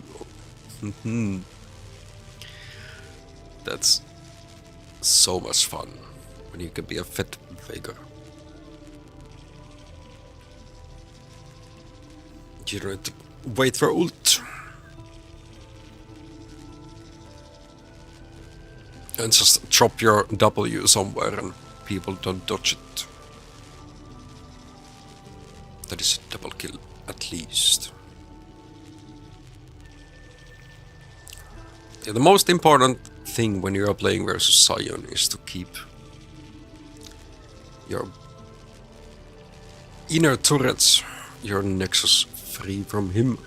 Speaker 1: That's so much fun when you can be a fat Baker. You don't have to wait for ult. And just drop your W somewhere and people don't dodge it. That is a double kill at least. Yeah, the most important thing when you are playing versus Scion is to keep your inner turrets, your Nexus, free from him.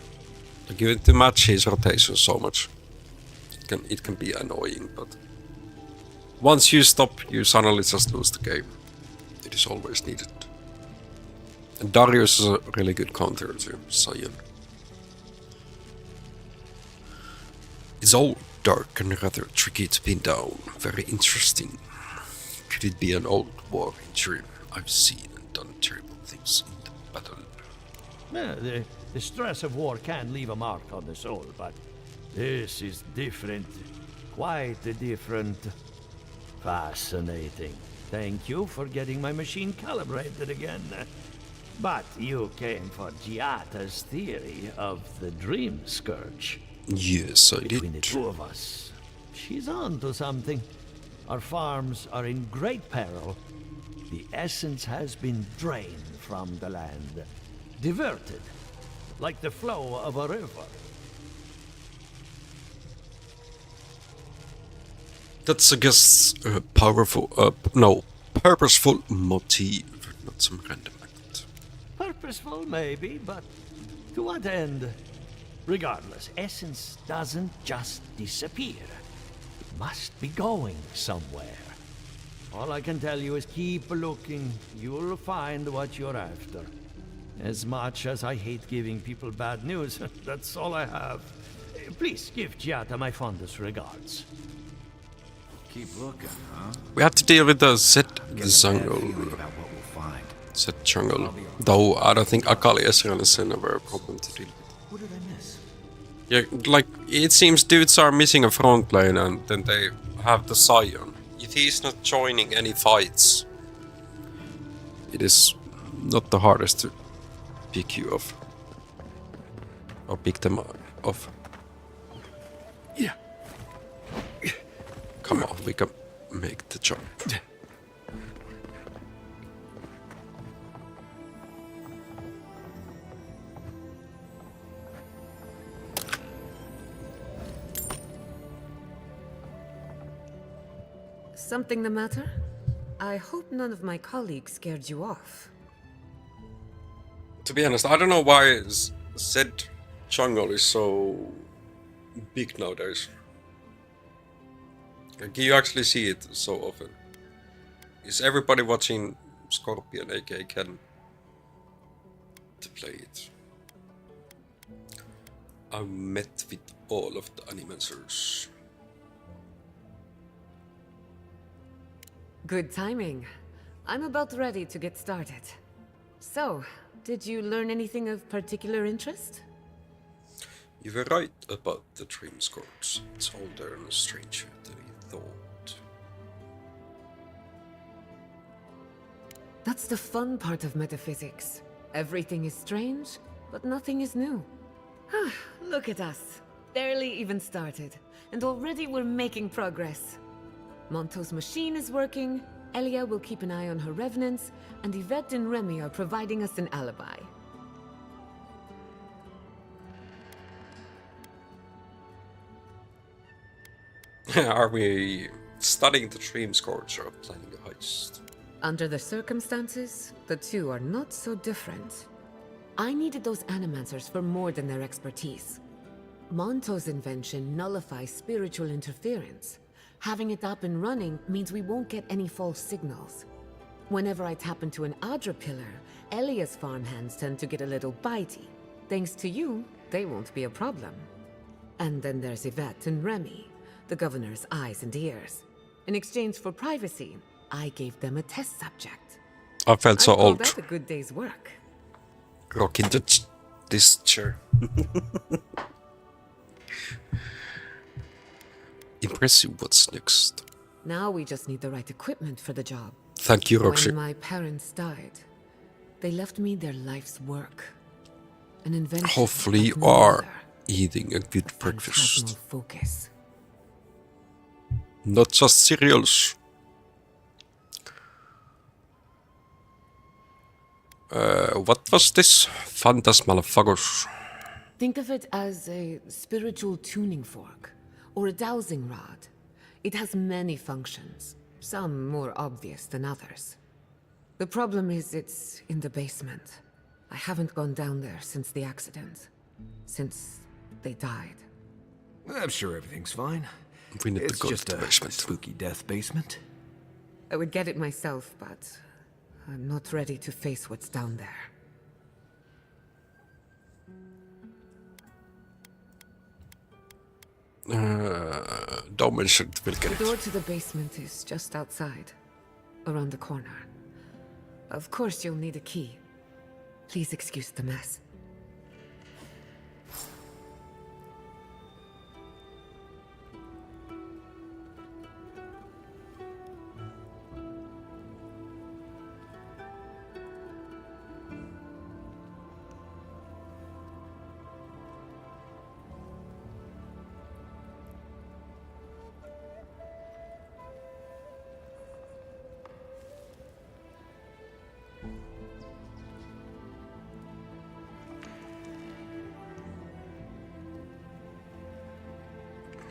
Speaker 1: Like you have to match his rotation so much. It can be annoying, but once you stop, you suddenly just lose the game. It is always needed. And Darius is a really good counter to Scion. It's all dark and rather tricky to pin down. Very interesting. Could it be an old war injury? I've seen and done terrible things in the battle.
Speaker 15: Yeah, the stress of war can leave a mark on the soul, but this is different. Quite different. Fascinating. Thank you for getting my machine calibrated again. But you came for Giata's theory of the Dream Scourge.
Speaker 1: Yes, I
Speaker 15: Between
Speaker 1: did.
Speaker 15: the two of us, she's on to something. Our farms are in great peril. The essence has been drained from the land, diverted, like the flow of a river.
Speaker 1: That suggests a purposeful motive, not some random act.
Speaker 15: Purposeful, maybe, but to what end? Regardless, essence doesn't just disappear. It must be going somewhere. All I can tell you is keep looking. You'll find what you're after. As much as I hate giving people bad news, that's all I have. Please give Giata my fondest regards.
Speaker 5: Keep looking, huh?
Speaker 1: We have to deal with the set jungle. Set jungle. Though I don't think Akali Ezreal is never a problem to deal with.
Speaker 5: What did I miss?
Speaker 1: Yeah, like, it seems dudes are missing a front lane and then they have the Scion. If he's not joining any fights, it is not the hardest to pick you off. Or pick them off.
Speaker 3: Yeah.
Speaker 1: Come on, we can make the jump.
Speaker 14: Something the matter? I hope none of my colleagues scared you off.
Speaker 1: To be honest, I don't know why said jungle is so big nowadays. Like, you actually see it so often. Is everybody watching Scorpion aka Ken to play it? I met with all of the animancers.
Speaker 14: Good timing. I'm about ready to get started. So, did you learn anything of particular interest?
Speaker 1: You were right about the dream scrolls. It's older and stranger than you thought.
Speaker 14: That's the fun part of metaphysics. Everything is strange, but nothing is new. Look at us. Barely even started, and already we're making progress. Monto's machine is working, Elia will keep an eye on her revenants, and Yvette and Remy are providing us an alibi.
Speaker 1: Are we studying the dream scrolls or planning a heist?
Speaker 14: Under the circumstances, the two are not so different. I needed those animancers for more than their expertise. Monto's invention nullifies spiritual interference. Having it up and running means we won't get any false signals. Whenever I tap into an Adra pillar, Elia's farmhands tend to get a little bitey. Thanks to you, they won't be a problem. And then there's Yvette and Remy, the governor's eyes and ears. In exchange for privacy, I gave them a test subject.
Speaker 1: I felt so old.
Speaker 14: That's a good day's work.
Speaker 1: Rocking this chair. Impressive. What's next?
Speaker 14: Now we just need the right equipment for the job.
Speaker 1: Thank you, Roxy.
Speaker 14: When my parents died, they left me their life's work. An invention.
Speaker 1: Hopefully you are eating a good breakfast.
Speaker 14: Focus.
Speaker 1: Not just cereals. What was this? Phantasmalophagos.
Speaker 14: Think of it as a spiritual tuning fork, or a dowsing rod. It has many functions, some more obvious than others. The problem is it's in the basement. I haven't gone down there since the accident. Since they died.
Speaker 5: I'm sure everything's fine.
Speaker 1: We need
Speaker 5: It's
Speaker 1: to go
Speaker 5: just
Speaker 1: to the basement.
Speaker 5: spooky death basement.
Speaker 14: I would get it myself, but I'm not ready to face what's down there.
Speaker 1: Don't mention it, we'll get
Speaker 14: The door
Speaker 1: it.
Speaker 14: to the basement is just outside, around the corner. Of course you'll need a key. Please excuse the mess.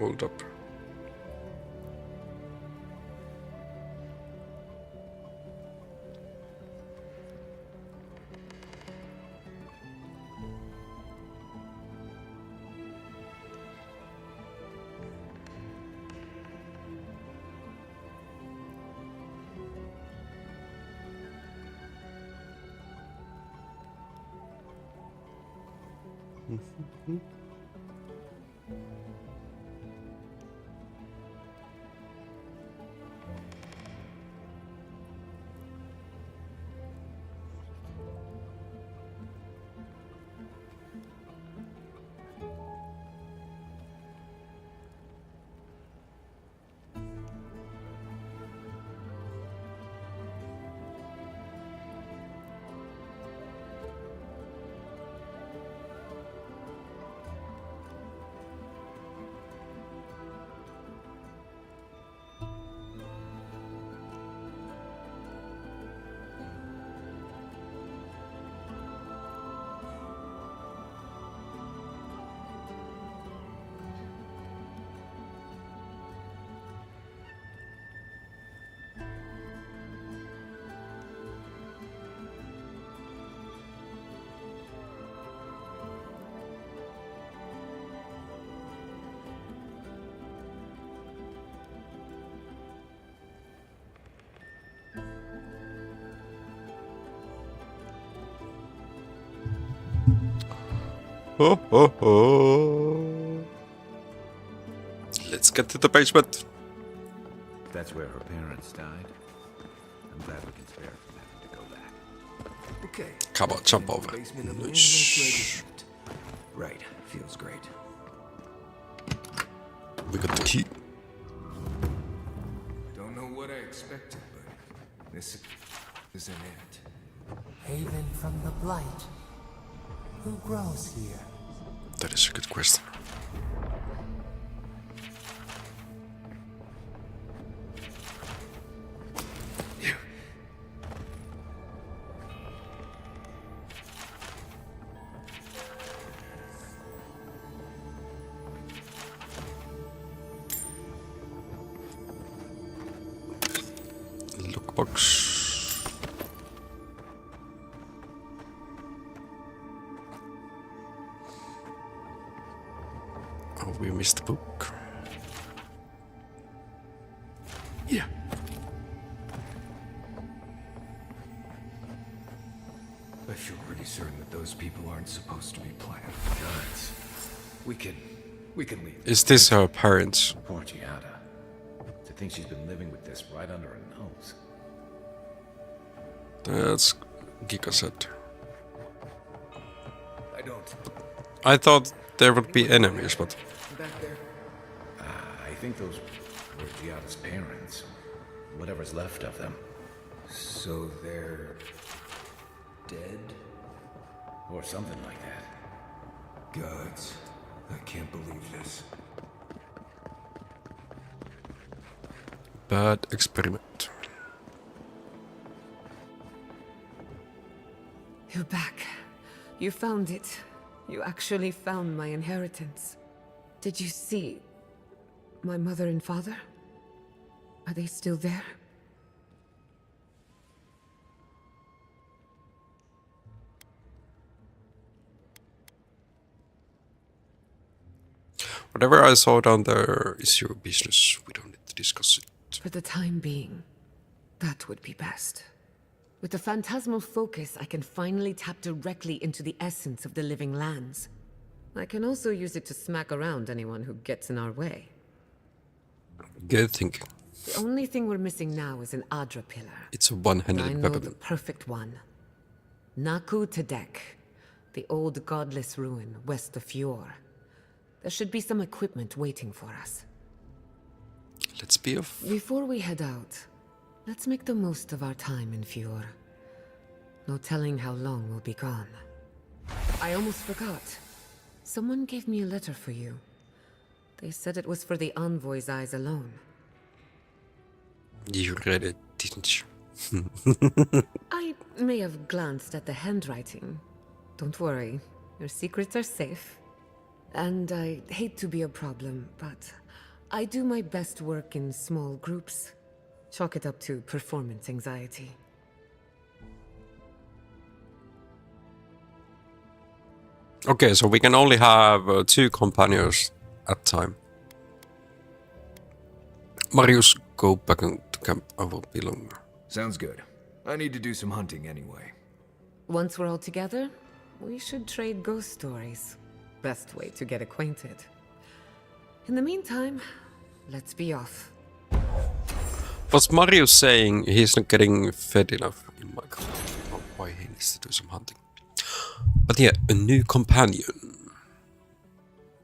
Speaker 1: Hold up. Ho, ho, ho. Let's get to the basement.
Speaker 12: That's where her parents died. I'm glad we can spare her from having to go back.
Speaker 5: Okay.
Speaker 1: Come on, jump over.
Speaker 5: Nice. Right, feels great.
Speaker 1: We got the key.
Speaker 5: Don't know what I expected, but this isn't it.
Speaker 4: Haven from the Blight. Who grows here?
Speaker 1: That is a good question. Lookbox. Oh, we missed the book.
Speaker 3: Yeah.
Speaker 5: I feel pretty certain that those people aren't supposed to be playing. Guys, we can leave.
Speaker 1: Is this her parents?
Speaker 12: Poor Giada. To think she's been living with this right under her nose.
Speaker 1: That's Giga said.
Speaker 5: I don't.
Speaker 1: I thought there would be enemies, but
Speaker 5: Back there.
Speaker 12: I think those were Giada's parents. Whatever's left of them.
Speaker 5: So they're dead?
Speaker 12: Or something like that.
Speaker 5: Gods, I can't believe this.
Speaker 1: bad experiment.
Speaker 16: You're back. You found it. You actually found my inheritance. Did you see my mother and father? Are they still there?
Speaker 1: Whatever I saw down there is your business. We don't need to discuss it.
Speaker 16: For the time being, that would be best. With the phantasmal focus, I can finally tap directly into the essence of the living lands. I can also use it to smack around anyone who gets in our way.
Speaker 1: Good thinking.
Speaker 16: The only thing we're missing now is an Adra pillar.
Speaker 1: It's a one-handed
Speaker 16: I know
Speaker 1: weapon.
Speaker 16: the perfect one. Naku Tedek, the old godless ruin west of Fjord. There should be some equipment waiting for us.
Speaker 1: Let's be off.
Speaker 16: Before we head out, let's make the most of our time in Fjord. No telling how long we'll be gone. I almost forgot. Someone gave me a letter for you. They said it was for the Envoy's eyes alone.
Speaker 1: You read it, didn't you?
Speaker 16: I may have glanced at the handwriting. Don't worry, your secrets are safe. And I hate to be a problem, but I do my best work in small groups. Chalk it up to performance anxiety.
Speaker 1: Okay, so we can only have 2 companions at a time. Marius, go back into camp. I won't be long.
Speaker 5: Sounds good. I need to do some hunting anyway.
Speaker 16: Once we're all together, we should trade ghost stories. Best way to get acquainted. In the meantime, let's be off.
Speaker 1: Was Marius saying he's not getting fed enough in my camp? Oh, why he needs to do some hunting. But yeah, a new companion.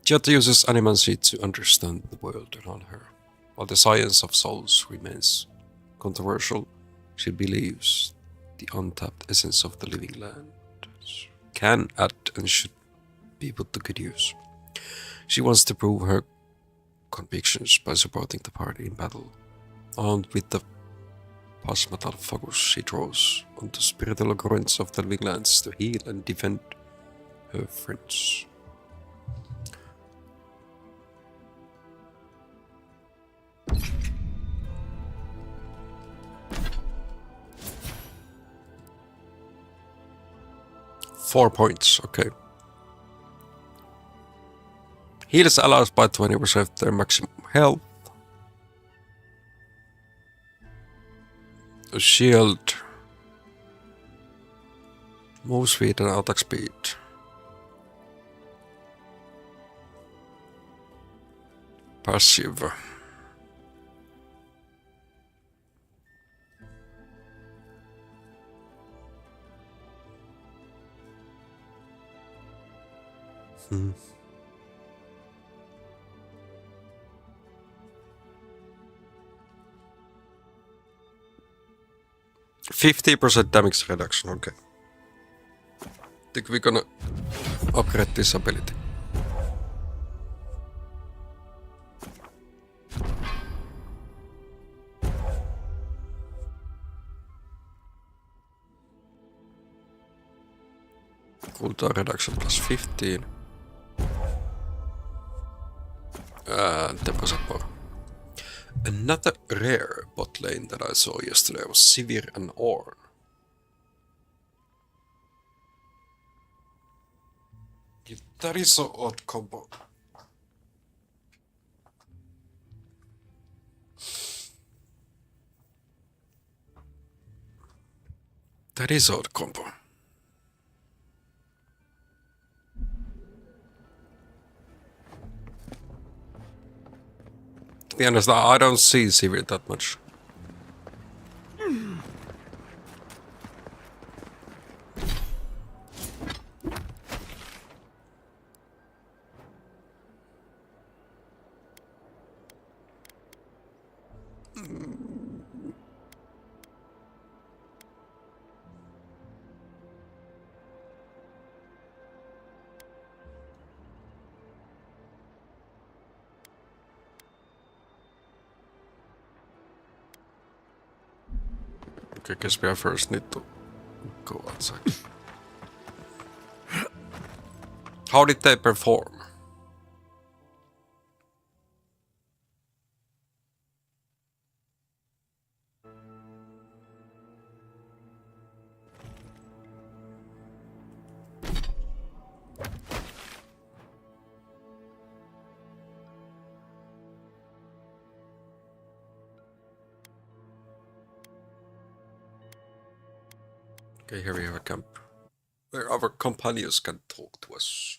Speaker 1: Jet uses animancy to understand the world around her. While the science of souls remains controversial, she believes the untapped essence of the living land can add and should be put to good use. She wants to prove her convictions by supporting the party in battle. Armed with the plasmatal focus, she draws on the spiritual currents of the living lands to heal and defend her friends. Four points, okay. Heals allies by 20% their maximum health. A shield. Move speed and attack speed. Passive. Hmm. 50% damage reduction, okay. Think we're gonna upgrade this ability. Cooldown reduction plus 15. And 10% more. Another rare bot lane that I saw yesterday was Sivir and Ornn. That is so odd combo. That is odd combo. To be honest, I don't see Sivir that much. Okay, guess we first need to go outside. How did they perform? Okay, here we have a camp where our companions can talk to us.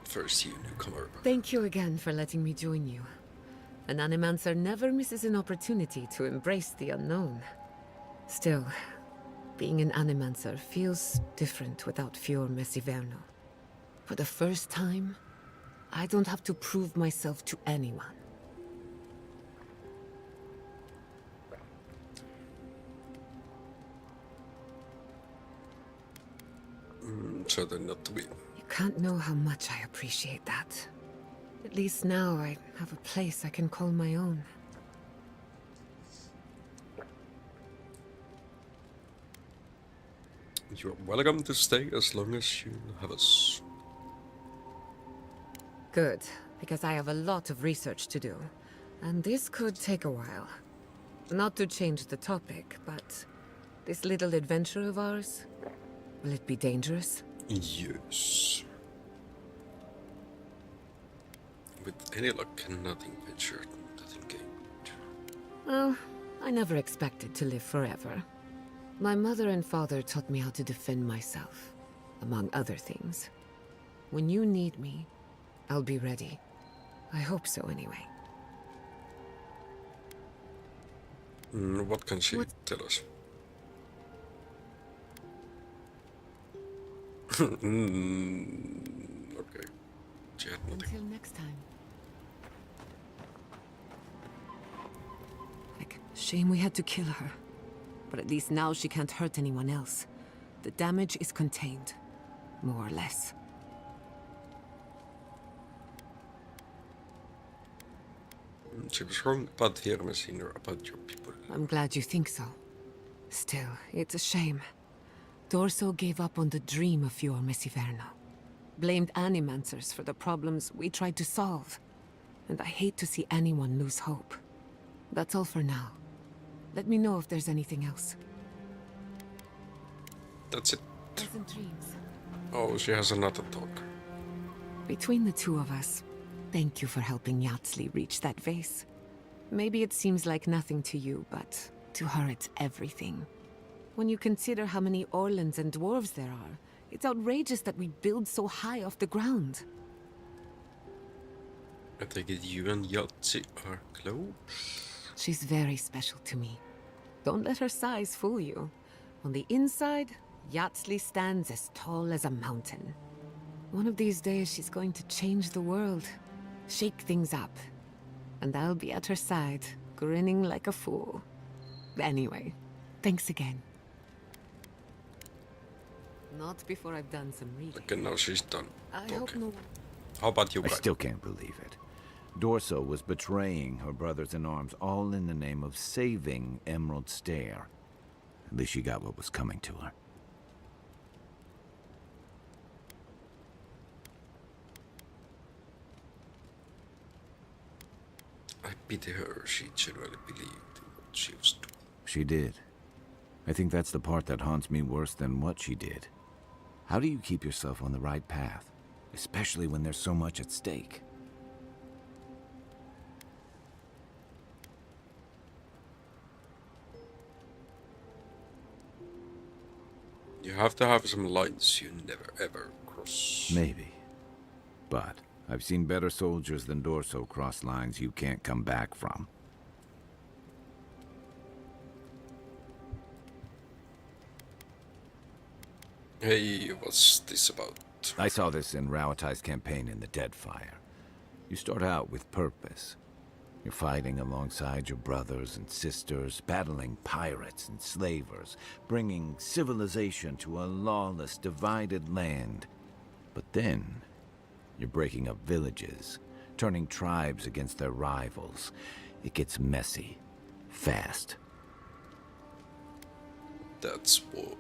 Speaker 1: First, you newcomer.
Speaker 16: Thank you again for letting me join you. An Animancer never misses an opportunity to embrace the unknown. Still, being an Animancer feels different without Fior Messiverno. For the first time, I don't have to prove myself to anyone.
Speaker 1: So they're not to be.
Speaker 16: You can't know how much I appreciate that. It At least now I have a place I can call my own.
Speaker 1: You're welcome to stay as long as you have us.
Speaker 16: Good, because I have a lot of research to do, and this could take a while. Not to change the topic, but this little adventure of ours, will it be dangerous?
Speaker 1: Yes. With any luck, nothing ventured, nothing gained.
Speaker 16: Well, I never expected to live forever. My mother and father taught me how to defend myself, among other things. When you need me, I'll be ready. I hope so, anyway.
Speaker 1: What can she tell us? Okay. She had nothing.
Speaker 16: Until next time. Shame we had to kill her. But at least now she can't hurt anyone else. The damage is contained, more or less.
Speaker 1: She was wrong about hearing a singer about your people.
Speaker 16: I'm glad you think so. Still, it's a shame. Dorso gave up on the dream of Fior Messiverno. Blamed animancers for the problems we tried to solve. And I hate to see anyone lose hope. That's all for now. Let me know if there's anything else.
Speaker 1: That's it.
Speaker 16: Pleasant dreams.
Speaker 1: Oh, she has another talk.
Speaker 16: Between the two of us, thank you for helping Yatsli reach that vase. Maybe it seems like nothing to you, but to her it's everything. When you consider how many Orlans and dwarves there are, it's outrageous that we build so high off the ground.
Speaker 1: I take it you and Yahtzee are close?
Speaker 16: She's very special to me. Don't let her size fool you. On the inside, Yatsli stands as tall as a mountain. One of these days she's going to change the world, shake things up. And I'll be at her side, grinning like a fool. Anyway, thanks again. Not before I've done some reading.
Speaker 1: Okay, now she's done
Speaker 16: I hope no one...
Speaker 1: How about you
Speaker 12: I
Speaker 1: guys?
Speaker 12: still can't believe it. Dorso was betraying her brothers-in-arms all in the name of saving Emerald Stair. At least she got what was coming to her.
Speaker 1: I pity her. She genuinely believed in what she was doing.
Speaker 12: She did. I think that's the part that haunts me worse than what she did. How do you keep yourself on the right path? Especially when there's so much at stake.
Speaker 1: You have to have some lines you never ever cross.
Speaker 12: Maybe. But I've seen better soldiers than Dorso cross lines you can't come back from.
Speaker 1: Hey, what's this about?
Speaker 12: I saw this in Rauatai's campaign in the Deadfire. You start out with purpose. You're fighting alongside your brothers and sisters, battling pirates and slavers, bringing civilization to a lawless, divided land. But then, you're breaking up villages, turning tribes against their rivals. It gets messy, fast.
Speaker 1: That's war.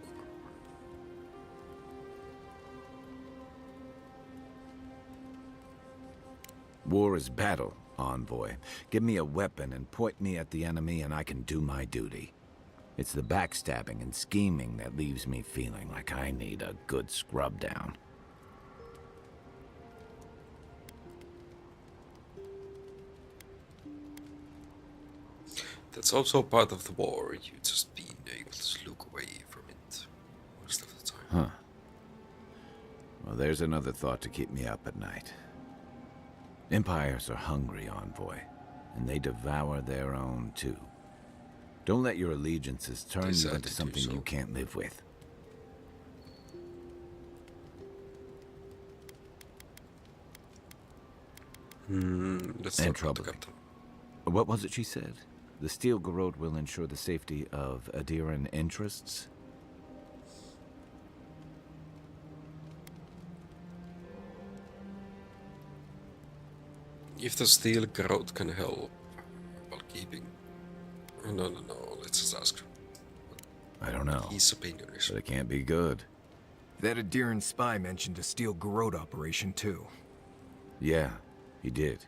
Speaker 12: War is battle, Envoy. Give me a weapon and point me at the enemy and I can do my duty. It's the backstabbing and scheming that leaves me feeling like I need a good scrub down.
Speaker 1: That's also part of the war, you just being able to look away from it most of the time.
Speaker 12: Huh. Well, there's another thought to keep me up at night. Empires are hungry, Envoy, and they devour their own too. Don't let your allegiances turn you into something you can't live with.
Speaker 1: Let's
Speaker 12: And
Speaker 1: talk about the
Speaker 12: troubling.
Speaker 1: captain.
Speaker 12: What was it she said? The Steel Garrote will ensure the safety of Adiran interests?
Speaker 1: If the steel growth can help while keeping... No, let's just ask.
Speaker 12: I don't know.
Speaker 1: His opinion is.
Speaker 12: But it can't be good.
Speaker 5: That Adiran spy mentioned a steel growth operation too.
Speaker 12: Yeah, he did.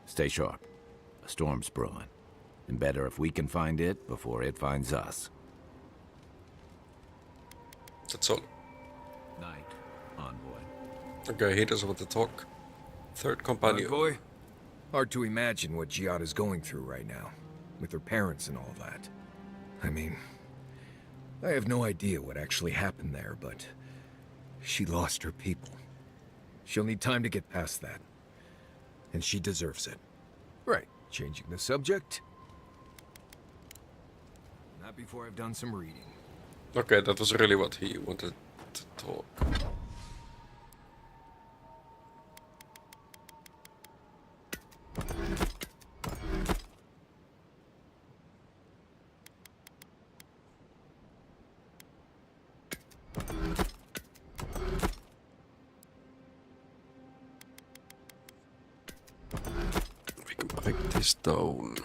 Speaker 12: Stay sharp. A storm's brewing. And better if we can find it before it finds us.
Speaker 1: That's all.
Speaker 12: Night, envoy.
Speaker 1: Okay, he doesn't want to talk. Third companion.
Speaker 5: Envoy? Hard to imagine what Giada's going through right now. With her parents and all that. I mean... I have no idea what actually happened there, but... she lost her people. She'll need time to get past that. And she deserves it. Right, changing the subject? Not before I've done some reading.
Speaker 1: Okay, that was really what he wanted to talk. We can break this down.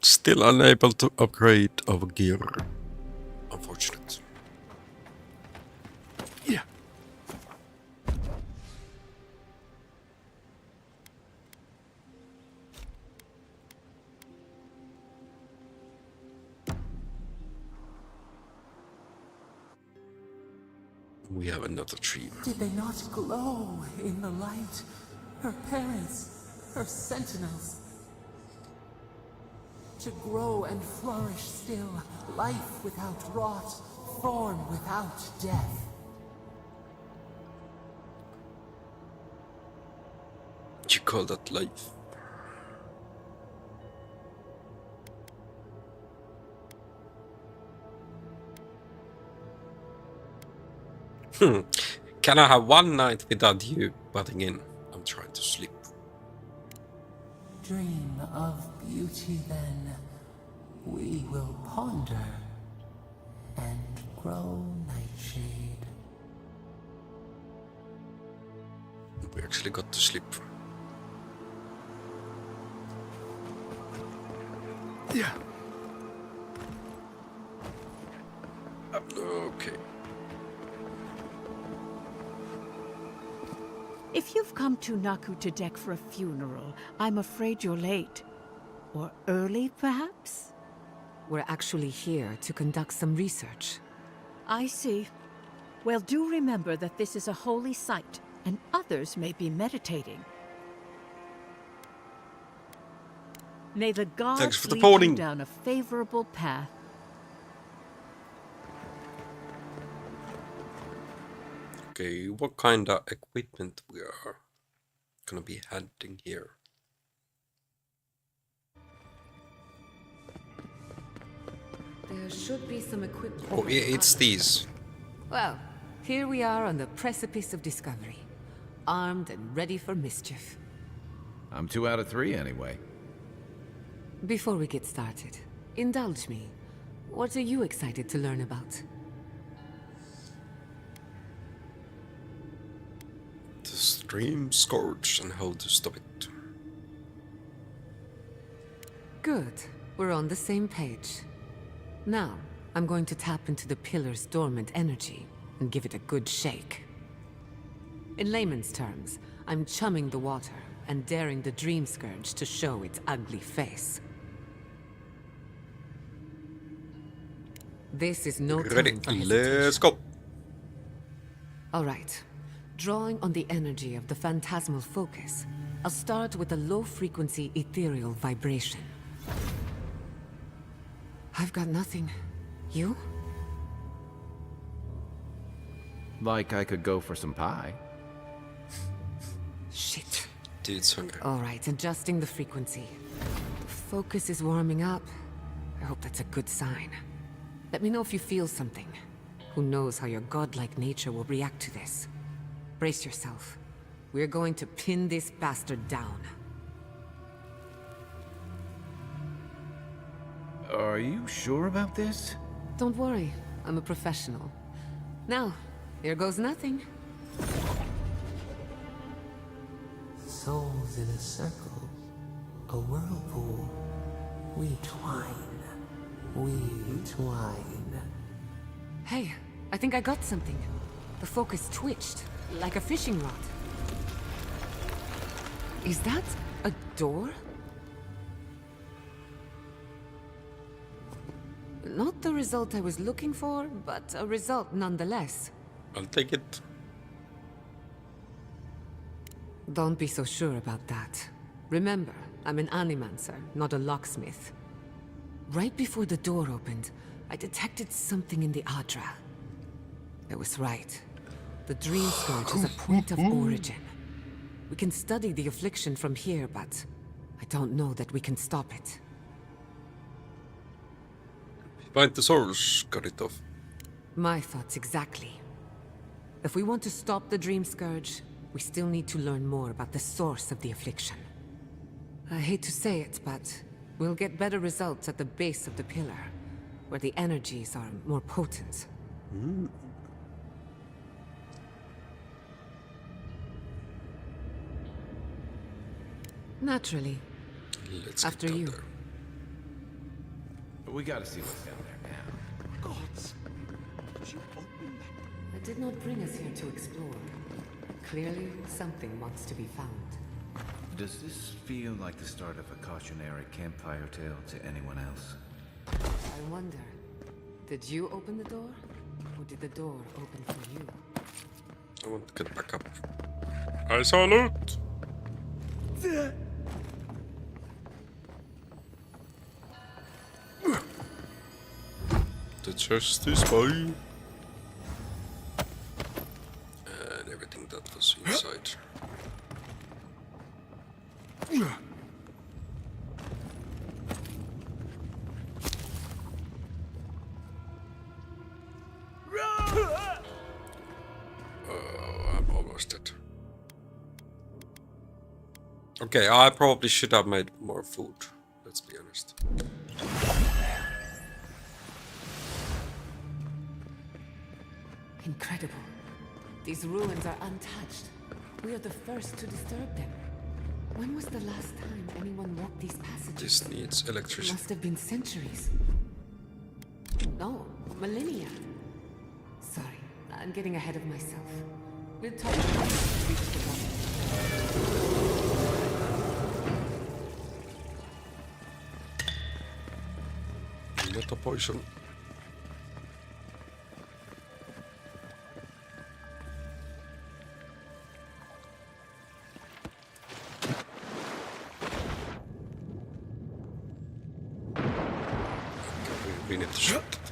Speaker 1: Still unable to upgrade our gear. Unfortunate.
Speaker 3: Yeah.
Speaker 1: We have another dream.
Speaker 4: Did they not glow in the light? Her parents, her sentinels. To grow and flourish still, life without rot, form without death.
Speaker 1: You call that life? Can I have one night without you butting in? I'm trying to sleep.
Speaker 4: Dream of beauty then. We will ponder and grow nightshade.
Speaker 1: We actually got to sleep.
Speaker 3: Yeah.
Speaker 1: Okay.
Speaker 17: If you've come to Naku Tedek for a funeral, I'm afraid you're late. Or early, perhaps?
Speaker 16: We're actually here to conduct some research.
Speaker 17: I see. Well, do remember that this is a holy site, and others may be meditating. May the gods lead you down a favorable path.
Speaker 1: Okay, what kind of equipment we are gonna be hunting here?
Speaker 16: There should be some equipment.
Speaker 1: Oh, yeah, it's these.
Speaker 16: Well, here we are on the precipice of discovery. Armed and ready for mischief.
Speaker 12: I'm 2 out of 3 anyway.
Speaker 16: Before we get started, indulge me. What are you excited to learn about?
Speaker 1: The stream scourge and how to stop it.
Speaker 16: Good. We're on the same page. Now, I'm going to tap into the pillar's dormant energy and give it a good shake. In layman's terms, I'm chumming the water and daring the dream scourge to show its ugly face. This is no time for hesitation.
Speaker 1: Let's go.
Speaker 16: All right. Drawing on the energy of the phantasmal focus, I'll start with a low-frequency ethereal vibration. I've got nothing. You?
Speaker 12: Like I could go for some pie.
Speaker 16: Shit.
Speaker 1: Dude's hungry.
Speaker 16: All right, adjusting the frequency. Focus is warming up. I hope that's a good sign. Let me know if you feel something. Who knows how your godlike nature will react to this? Brace yourself. We're going to pin this bastard down.
Speaker 12: Are you sure about this?
Speaker 16: Don't worry, I'm a professional. Now, here goes nothing.
Speaker 4: Souls in a circle, a whirlpool. We twine. We twine.
Speaker 16: Hey, I think I got something. The focus twitched, like a fishing rod. Is that a door? Not the result I was looking for, but a result nonetheless.
Speaker 1: I'll take it.
Speaker 16: Don't be so sure about that. Remember, I'm an animancer, not a locksmith. Right before the door opened, I detected something in the Adra. I was right. The Dream Scourge is a point of origin. We can study the affliction from here, but I don't know that we can stop it.
Speaker 1: Find the source, cut it off.
Speaker 16: My thoughts exactly. If we want to stop the Dream Scourge, we still need to learn more about the source of the affliction. I hate to say it, but we'll get better results at the base of the pillar, where the energies are more potent. Naturally.
Speaker 1: Let's
Speaker 16: after
Speaker 1: get down
Speaker 16: you.
Speaker 1: there.
Speaker 12: We gotta see what's down there now.
Speaker 3: Gods! Did you open that?
Speaker 16: It did not bring us here to explore. Clearly, something wants to be found.
Speaker 12: Does this feel like the start of a cautionary campfire tale to anyone else?
Speaker 16: I wonder, did you open the door? Or did the door open for you?
Speaker 1: I want to get back up. I saw loot! The chest is mine. And everything that was inside. I'm almost dead. Okay, I probably should have made more food. Let's be honest.
Speaker 16: Incredible. These ruins are untouched. We are the first to disturb them. When was the last time anyone walked these passages?
Speaker 1: This needs electricity.
Speaker 16: Must have been centuries. No, millennia. Sorry, I'm getting ahead of myself. We'll talk about it reach the bottom.
Speaker 1: Not a poison. We need to shoot it.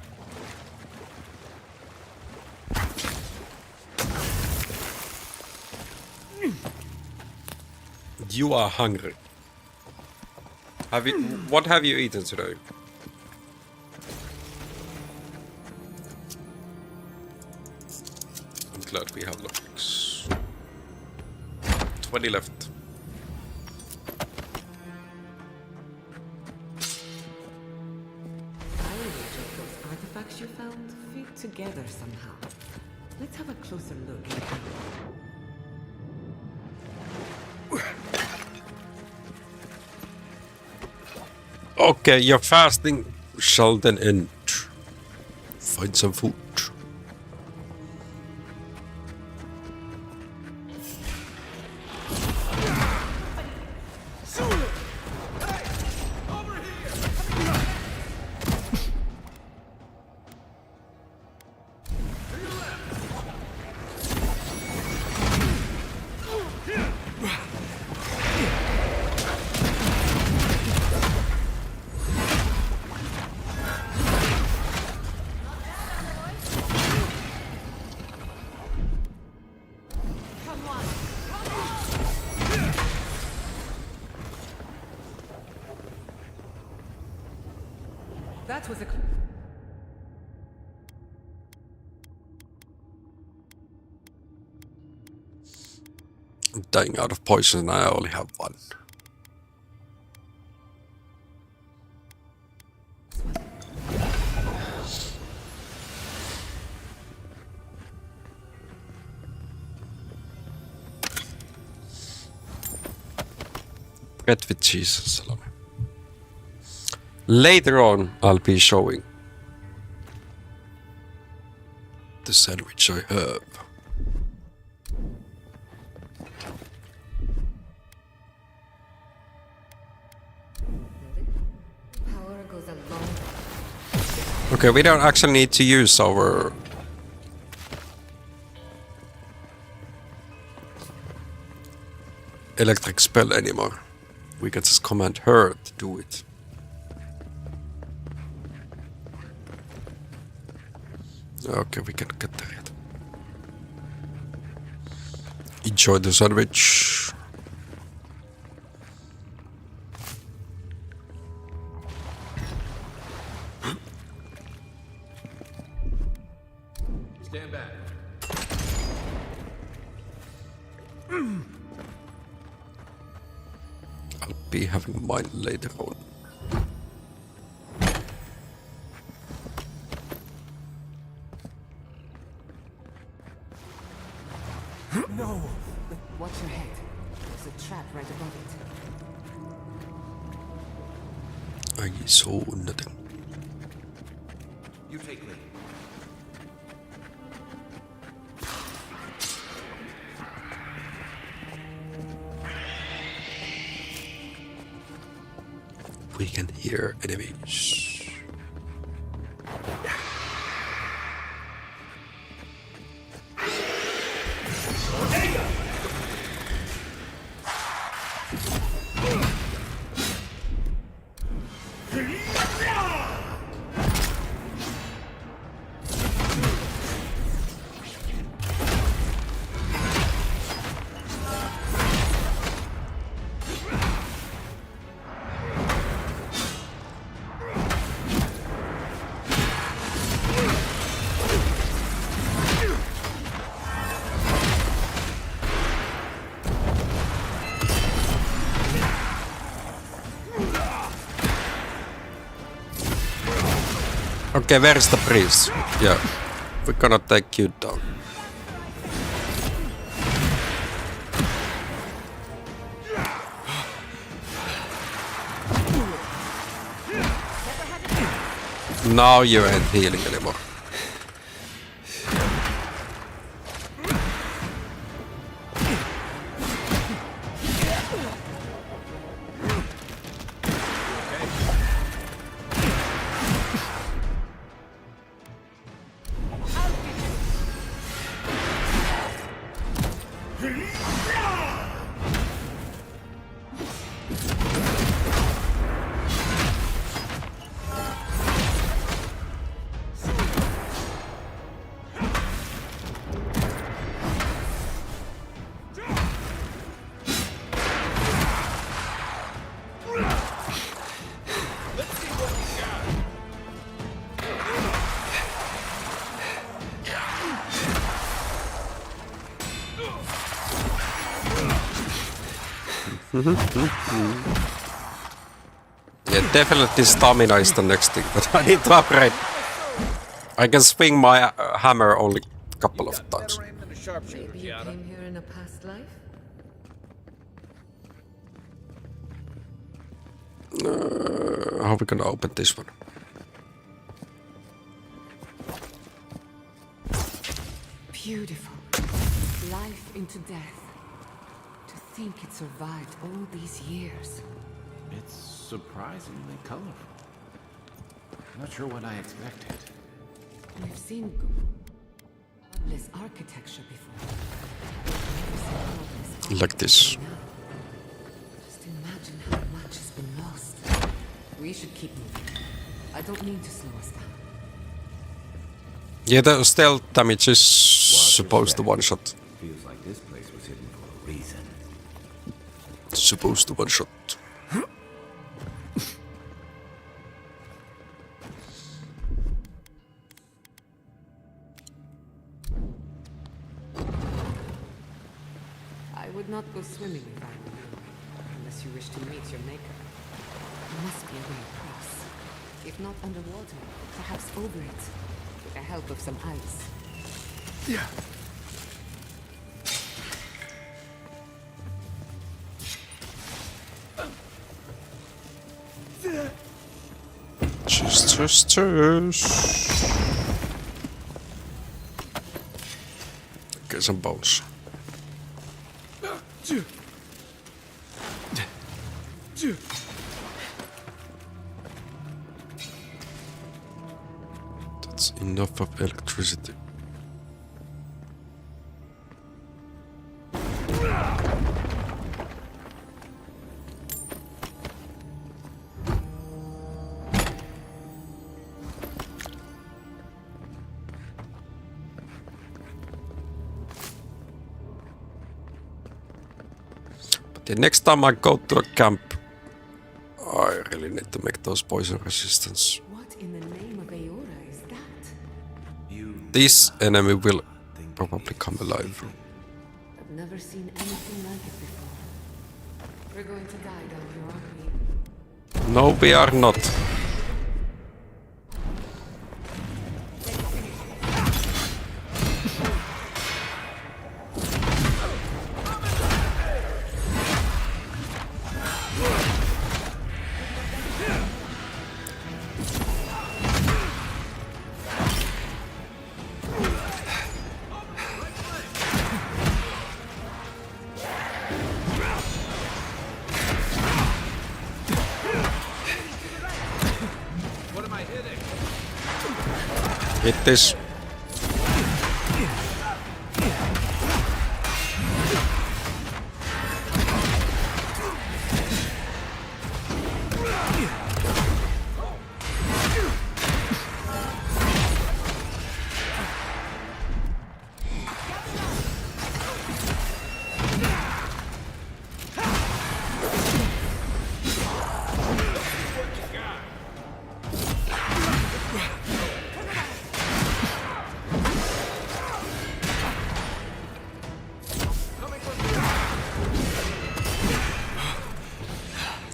Speaker 1: You are hungry. Have you? What have you eaten today? I'm glad we have lockpicks. 20 left.
Speaker 16: Artifacts you found fit together somehow. Let's have a closer look.
Speaker 1: Okay, your fasting shall then end. Find some food.
Speaker 16: That was a...
Speaker 1: I'm dying out of poison and I only have one. Bread with cheese salami. Later on, I'll be showing the sandwich I have. Okay, we don't actually need to use our electric spell anymore. We can just command her to do it. Okay, we can get there yet. Enjoy the sandwich.
Speaker 12: Stand back.
Speaker 1: I'll be having mine later on.
Speaker 16: No! Watch your head. There's a trap right above it.
Speaker 1: I saw nothing.
Speaker 12: You take lead.
Speaker 1: We can hear enemies. Okay, where is the priest? Yeah, we're gonna take you down. Now you ain't healing anymore. Yeah, definitely stamina is the next thing that I need to upgrade. I can swing my hammer only a couple of times.
Speaker 16: Maybe you came here in a past life?
Speaker 1: How are we gonna open this one?
Speaker 16: Beautiful. Life into death. To think it survived all these years.
Speaker 12: It's surprisingly colorful. Not sure what I expected.
Speaker 16: We've seen godless architecture before.
Speaker 1: Like this.
Speaker 16: Just imagine how much has been lost. We should keep moving. I don't need to slow us down.
Speaker 1: Yeah, the stealth damage is supposed to one-shot.
Speaker 12: Feels like this place was hidden for a reason.
Speaker 1: Supposed to one-shot.
Speaker 16: I would not swimmingly violent, unless you wish to meet your maker. There must be a way across. If not underwater, perhaps over it, with the help of some ice.
Speaker 3: Yeah.
Speaker 1: Tschüss. Get some bones. That's enough of electricity. The next time I go to a camp, I really need to make those poison resistance.
Speaker 16: What in the name of Aora is that?
Speaker 1: This enemy will probably come alive.
Speaker 16: I've never seen anything like it before. We're going to die down here, aren't we?
Speaker 1: No, we are not. Hit this.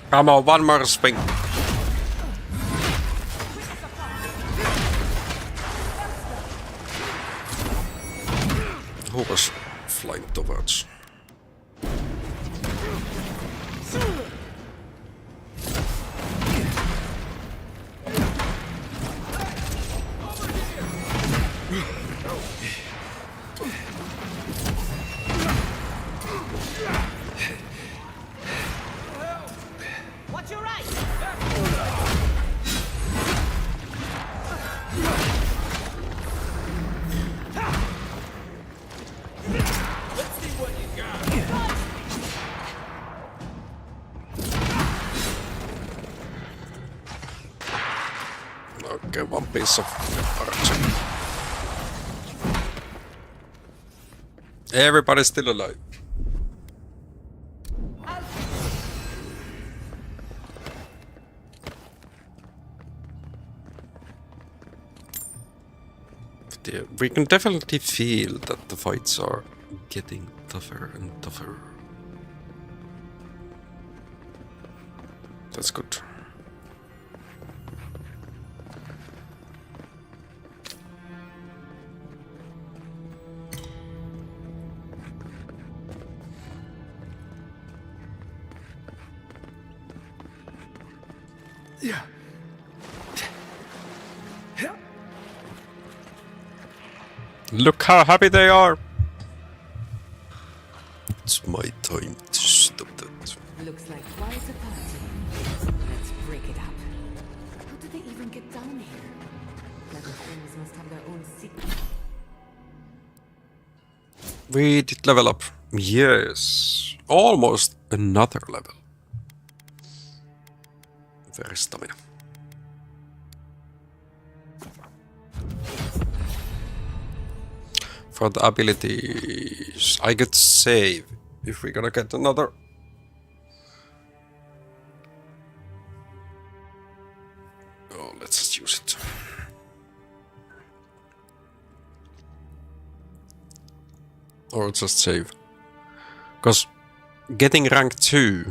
Speaker 1: Come on, one more swing. Who was flying towards?
Speaker 6: Watch your right! Let's see what you got.
Speaker 1: Okay, one piece of archer. Everybody's still alive. We can definitely feel that the fights are getting tougher and tougher. That's good.
Speaker 3: Yeah.
Speaker 1: Look how happy they are! It's my time to stop that.
Speaker 16: Looks like quite a party. Let's break it up. How did they even get down here? Clever things must have their own secret.
Speaker 1: We did level up. Yes. Almost another level. Very stamina. For the abilities, I could save if we're gonna get another. Oh, let's just use it. Or just save. Because getting rank 2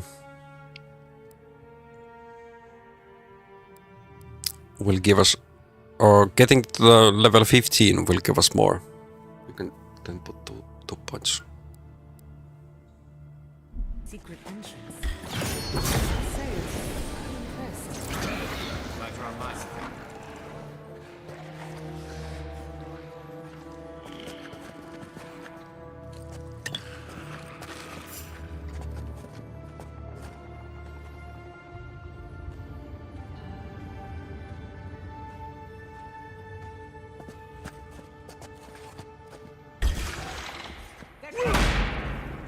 Speaker 1: will give us, or getting to the level 15 will give us more. You can then put two points.
Speaker 16: Secret entrance.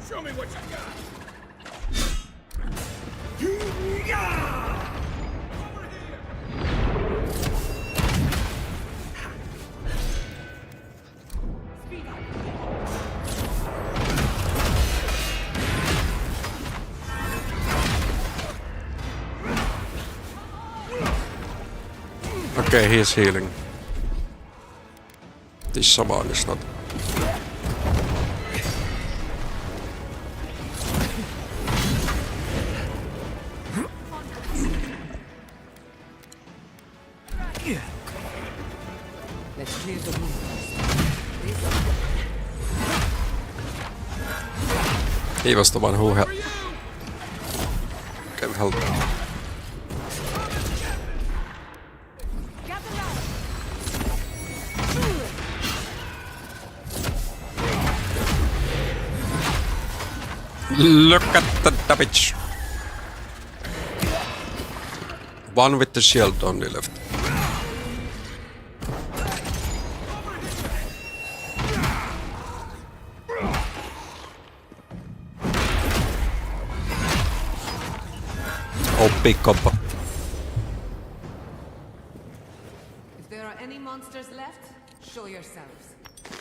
Speaker 5: Show me what you got!
Speaker 1: Okay, he's healing. This shaman is not.
Speaker 16: Let's clear the room.
Speaker 1: He was the one who can help. Look at the damage. One with the shield only left. Oh, big combo.
Speaker 16: If there are any monsters left, show yourselves.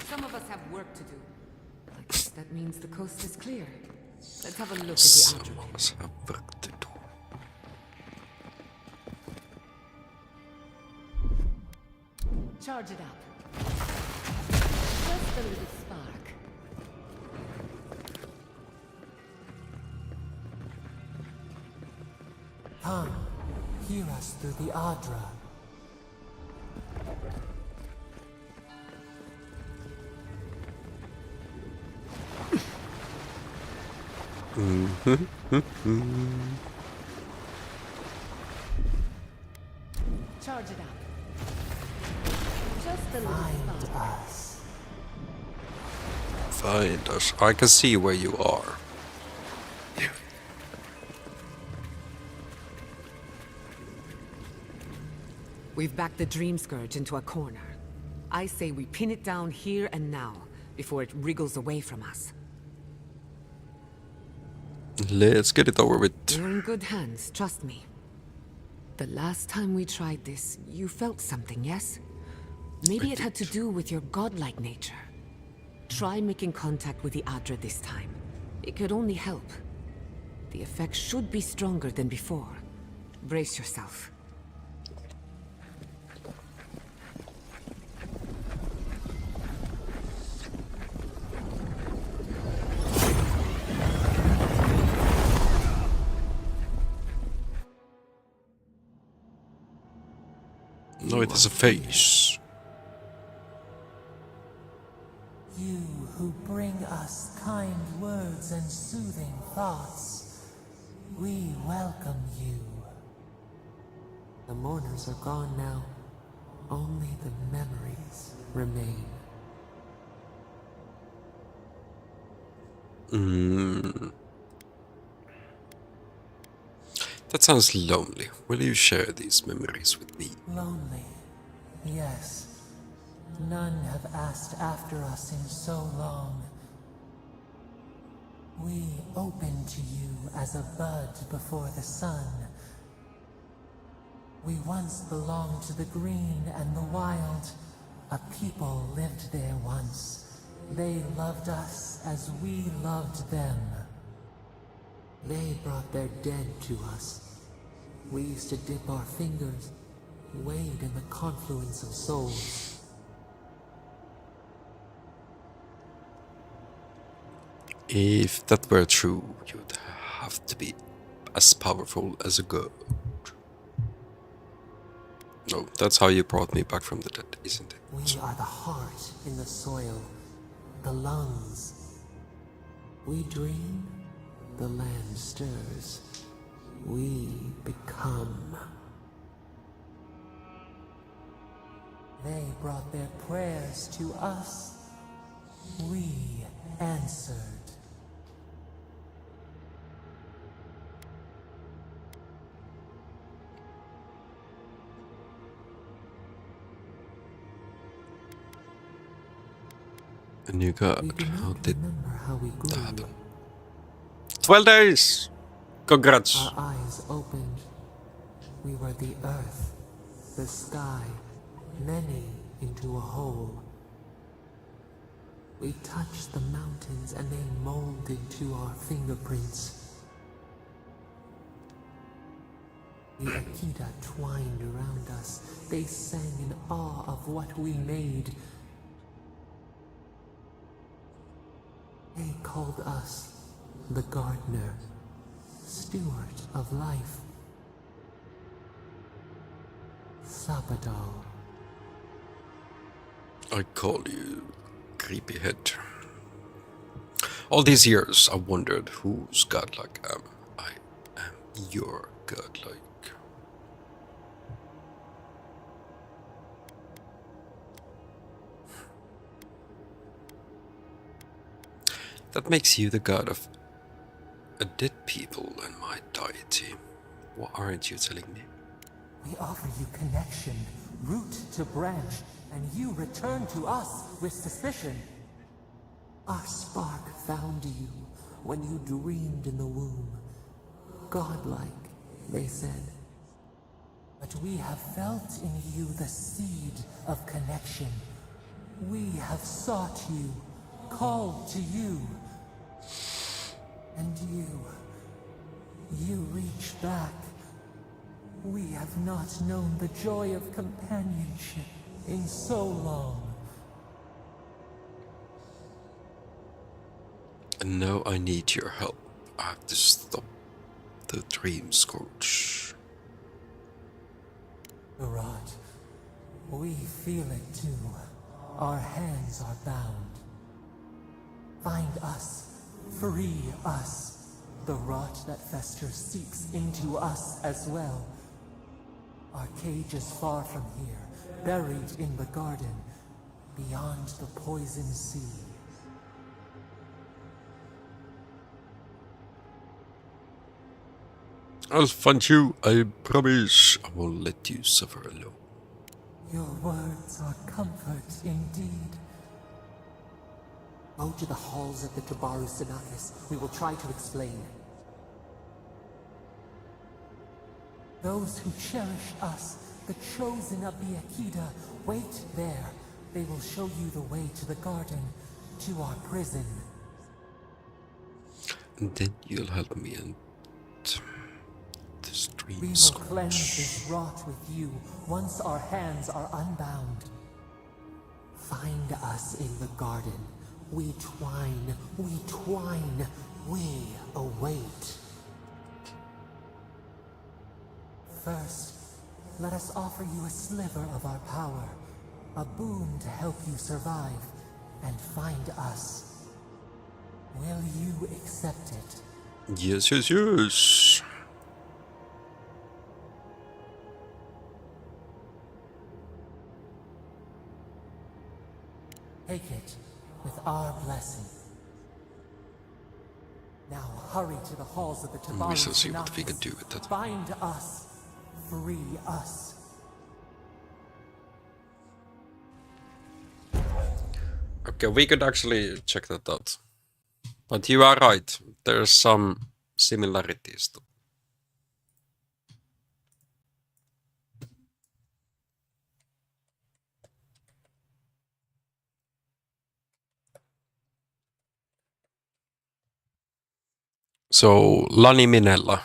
Speaker 16: Some of us have work to do. I guess that means the coast is clear. Let's have a look at the
Speaker 1: Some
Speaker 16: outer.
Speaker 1: of us have work to do.
Speaker 16: Charge it up. Just a little spark.
Speaker 4: Come, hear us through the Adra.
Speaker 16: Charge it up. Just a little
Speaker 4: Find
Speaker 16: spark.
Speaker 4: us.
Speaker 1: Find us. I can see where you are.
Speaker 16: We've backed the Dream Scourge into a corner. I say we pin it down here and now, before it wriggles away from us.
Speaker 1: Let's get it over with.
Speaker 16: You're in good hands, trust me. The last time we tried this, you felt something, yes? Maybe it had to do with your godlike nature. Try making contact with the Adra this time. It could only help. The effect should be stronger than before. Brace yourself.
Speaker 1: No, it has a face.
Speaker 4: You who bring us kind words and soothing thoughts, we welcome you. The mourners are gone now. Only the memories remain.
Speaker 1: That sounds lonely. Will you share these memories with me?
Speaker 4: Lonely, yes. None have asked after us in so long. We open to you as a bud before the sun. We once belonged to the green and the wild. A people lived there once. They loved us as we loved them. They brought their dead to us. We used to dip our fingers, wade in the confluence of souls.
Speaker 1: If that were true, you'd have to be as powerful as a god. No, that's how you brought me back from the dead, isn't it?
Speaker 4: We are the heart in the soil, the lungs. We dream, the land stirs. We become. They brought their prayers to us. We answered.
Speaker 1: A new god. How did
Speaker 4: how we grew.
Speaker 1: that happen? 12 days! Congrats!
Speaker 4: Our eyes opened. We were the earth, the sky, many into a whole. We touched the mountains and they molded to our fingerprints. The Akita twined around us. They sang in awe of what we made. They called us the gardener, steward of life. Sabadal.
Speaker 1: I call you creepy head. All these years I wondered whose godlike am I. Am your godlike. That makes you the god of a dead people and my deity. What aren't you telling me?
Speaker 4: We offer you connection, root to branch, and you return to us with suspicion. Our spark found you when you dreamed in the womb. Godlike, they said. But we have felt in you the seed of connection. We have sought you, called to you. And you reach back. We have not known the joy of companionship in so long.
Speaker 1: And now I need your help. I have to stop the dream scourge.
Speaker 4: Rod, we feel it too. Our hands are bound. Find us. Free us. The rot that festers seeps into us as well. Our cage is far from here, buried in the garden, beyond the poison sea.
Speaker 1: I'll find you, I promise. I won't let you suffer alone.
Speaker 4: Your words are comfort indeed. Go to the halls of the Tabaru Sinakis. We will try to explain. Those who cherish us, the chosen of the Akita, wait there. They will show you the way to the garden, to our prison.
Speaker 1: And then you'll help me and this dream
Speaker 4: We will
Speaker 1: scourge.
Speaker 4: cleanse this rot with you once our hands are unbound. Find us in the garden. We twine, we await. First, let us offer you a sliver of our power, a boon to help you survive and find us. Will you accept it?
Speaker 1: Yes, yes, yes.
Speaker 4: Take it with our blessing. Now hurry to the halls of the Tabaru
Speaker 1: We shall see what we
Speaker 4: Sinakis.
Speaker 1: can do with that.
Speaker 4: Find us. Free us.
Speaker 1: Okay, we could actually check that out. But you are right. There's some similarities. So, Lani Minella.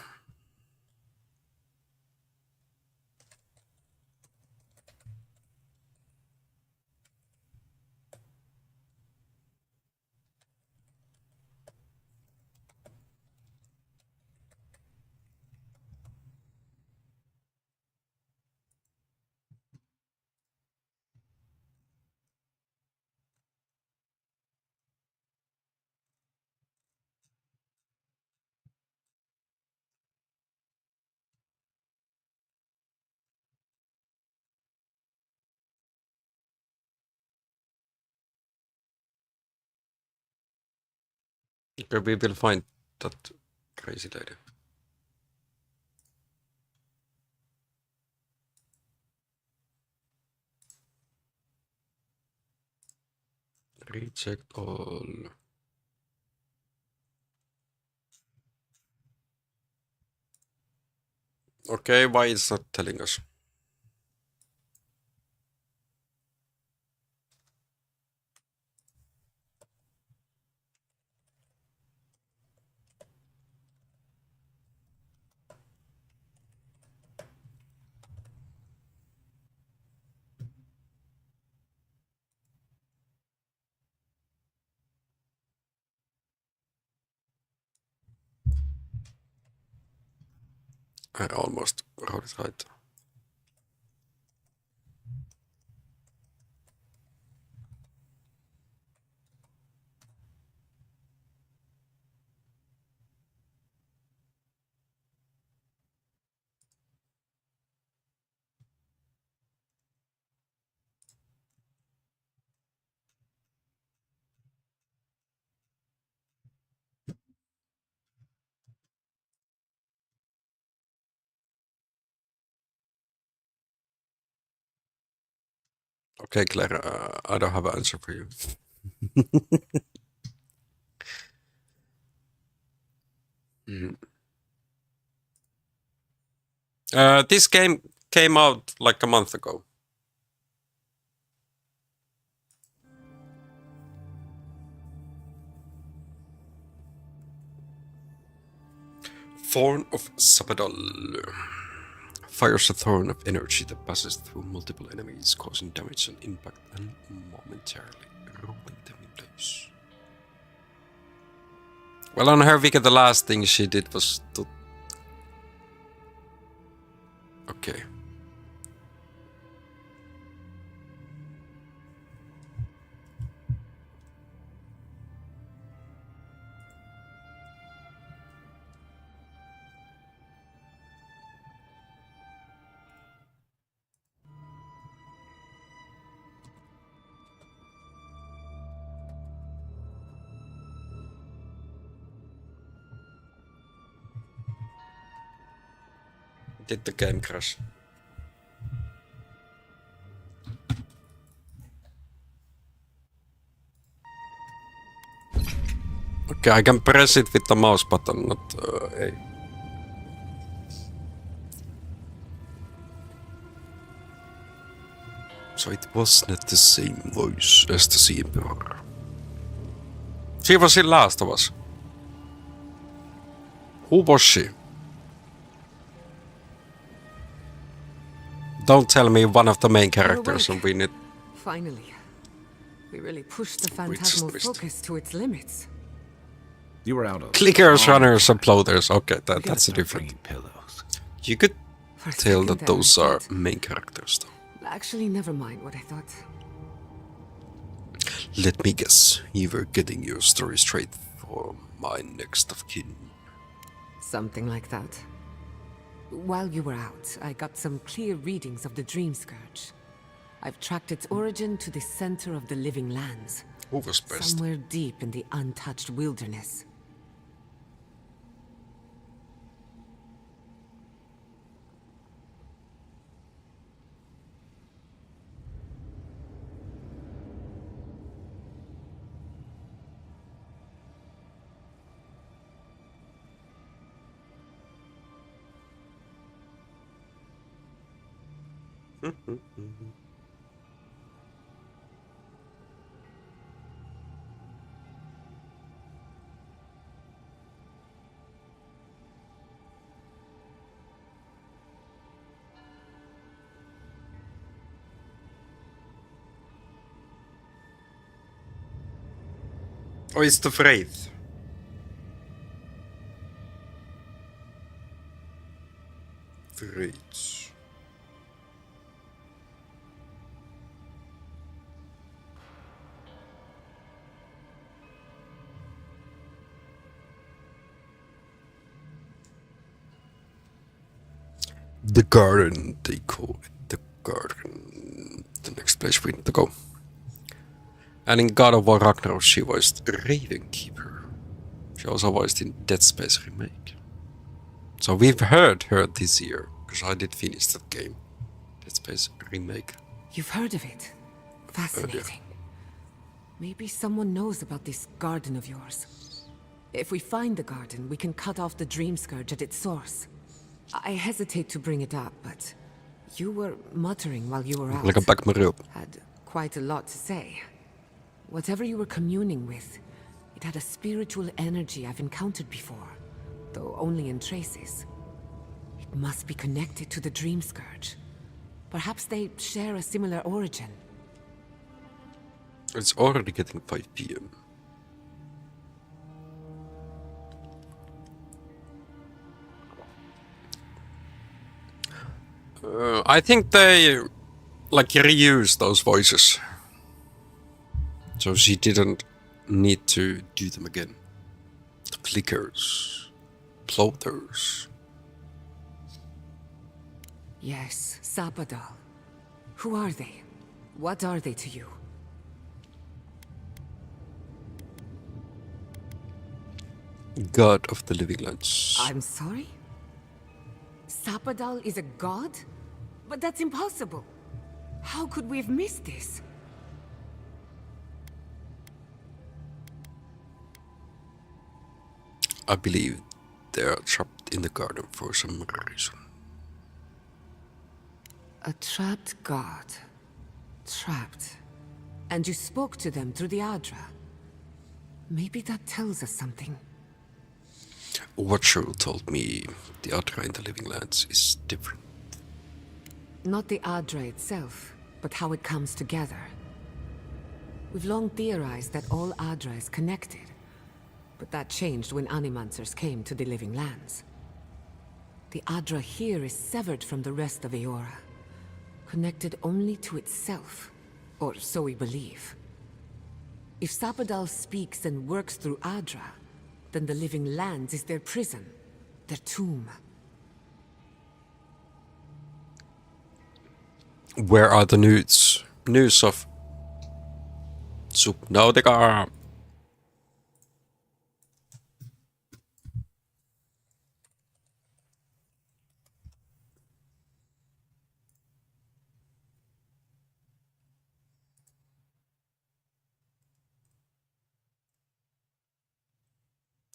Speaker 1: Okay, we will find that crazy lady. Reject all. Okay, why it's not telling us? I almost wrote it right. Okay, Claire, I don't have an answer for you. This game came out like a month ago. Thorn of Sabadal. Fires a thorn of energy that passes through multiple enemies, causing damage and impact and momentarily rolling them in place. Well, on her Vika, the last thing she did was to... Okay. Did the game crash? Okay, I can press it with the mouse button, not A. So it was not the same voice as the Sea Emperor. She was in Last of Us. Who was she? Don't tell me one of the main characters and we need...
Speaker 16: Finally. We really pushed the phantasmal focus to its limits.
Speaker 12: You were out of
Speaker 1: Clickers, runners, and uploaders. Okay, that's a different. You could tell that those are main characters, though.
Speaker 16: Actually, never mind what I thought.
Speaker 1: Let me guess, you were getting your story straight for my next of kin.
Speaker 16: Something like that. While you were out, I got some clear readings of the Dream Scourge. I've tracked its origin to the center of the living lands.
Speaker 1: Who was best?
Speaker 16: Somewhere deep in the untouched wilderness.
Speaker 1: Oh, it's the Wraith. Wraiths. The garden, they call it the garden. The next place we need to go. And in God of War Ragnarok, she was the Raven Keeper. She also voiced in Dead Space remake. So we've heard her this year, because I did finish that game. Dead Space remake.
Speaker 16: You've heard of it? Fascinating. Maybe someone knows about this garden of yours. If we find the garden, we can cut off the Dream Scourge at its source. I hesitate to bring it up, but you were muttering while you were out.
Speaker 1: Like a back Mario.
Speaker 16: Had quite a lot to say. Whatever you were communing with, it had a spiritual energy I've encountered before, though only in traces. It must be connected to the Dream Scourge. Perhaps they share a similar origin.
Speaker 1: It's already getting 5 p.m. I think they like reuse those voices, so she didn't need to do them again. The clickers, plotters.
Speaker 16: Yes, Sapadal. Who are they? What are they to you?
Speaker 1: God of the Living Lands.
Speaker 16: I'm sorry? Sapadal is a god? But that's impossible. How could we have missed this?
Speaker 1: I believe they are trapped in the garden for some reason.
Speaker 16: A trapped god. Trapped. And you spoke to them through the Adra. Maybe that tells us something.
Speaker 1: Watcher told me the Adra in the Living Lands is different.
Speaker 16: Not the Adra itself, but how it comes together. We've long theorized that all Adra is connected, but that changed when Animancers came to the Living Lands. The Adra here is severed from the rest of Eora, connected only to itself, or so we believe. If Sapadal speaks and works through Adra, then the Living Lands is their prison, their tomb.
Speaker 1: Where are the news of Subnautica?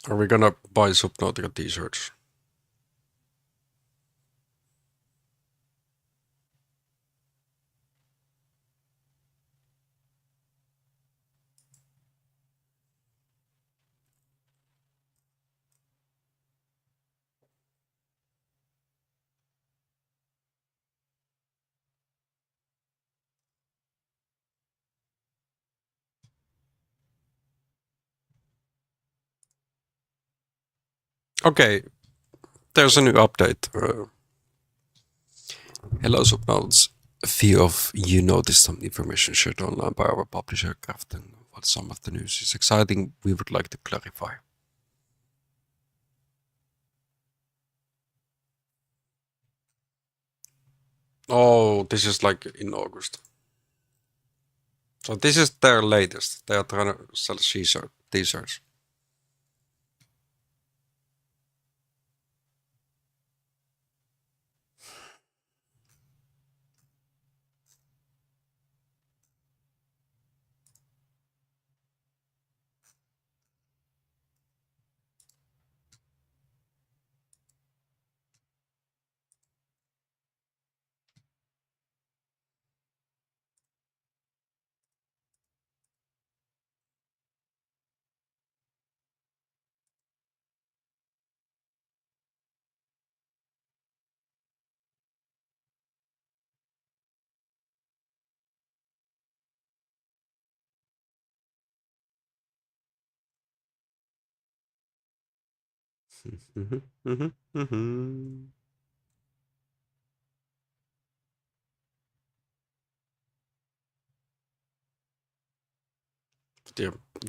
Speaker 1: Are we gonna buy Subnautica t-shirts? Okay, there's a new update. Hello Subnauts. A few of you noticed some information shared online by our publisher Craft, and while some of the news is exciting, we would like to clarify. Oh, this is like in August. So this is their latest. They are trying to sell t-shirts.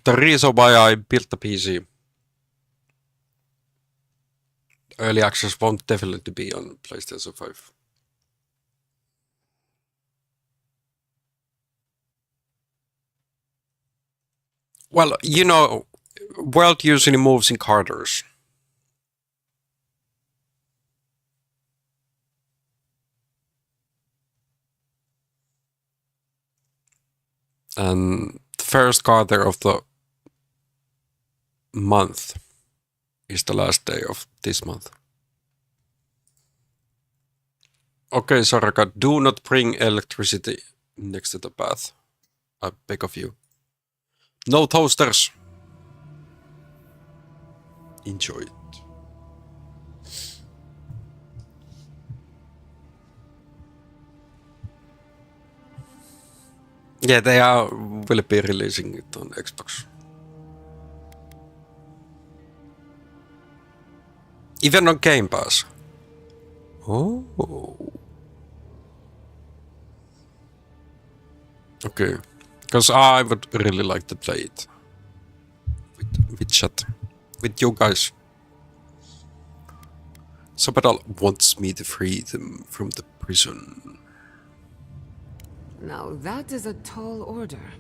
Speaker 1: The reason why I built the PC, early access won't definitely be on PlayStation 5. Well, you know, world usually moves in corridors. And the first quarter of the month is the last day of this month. Okay, Soraka, do not bring electricity next to the bath. I beg of you. No toasters. Enjoy it. Yeah, they will be releasing it on Xbox. Even on Game Pass. Oh. Okay. Because I would really like to play it. With chat. With you guys. Sabadal wants me to free them from the prison.
Speaker 16: Now that is a tall order.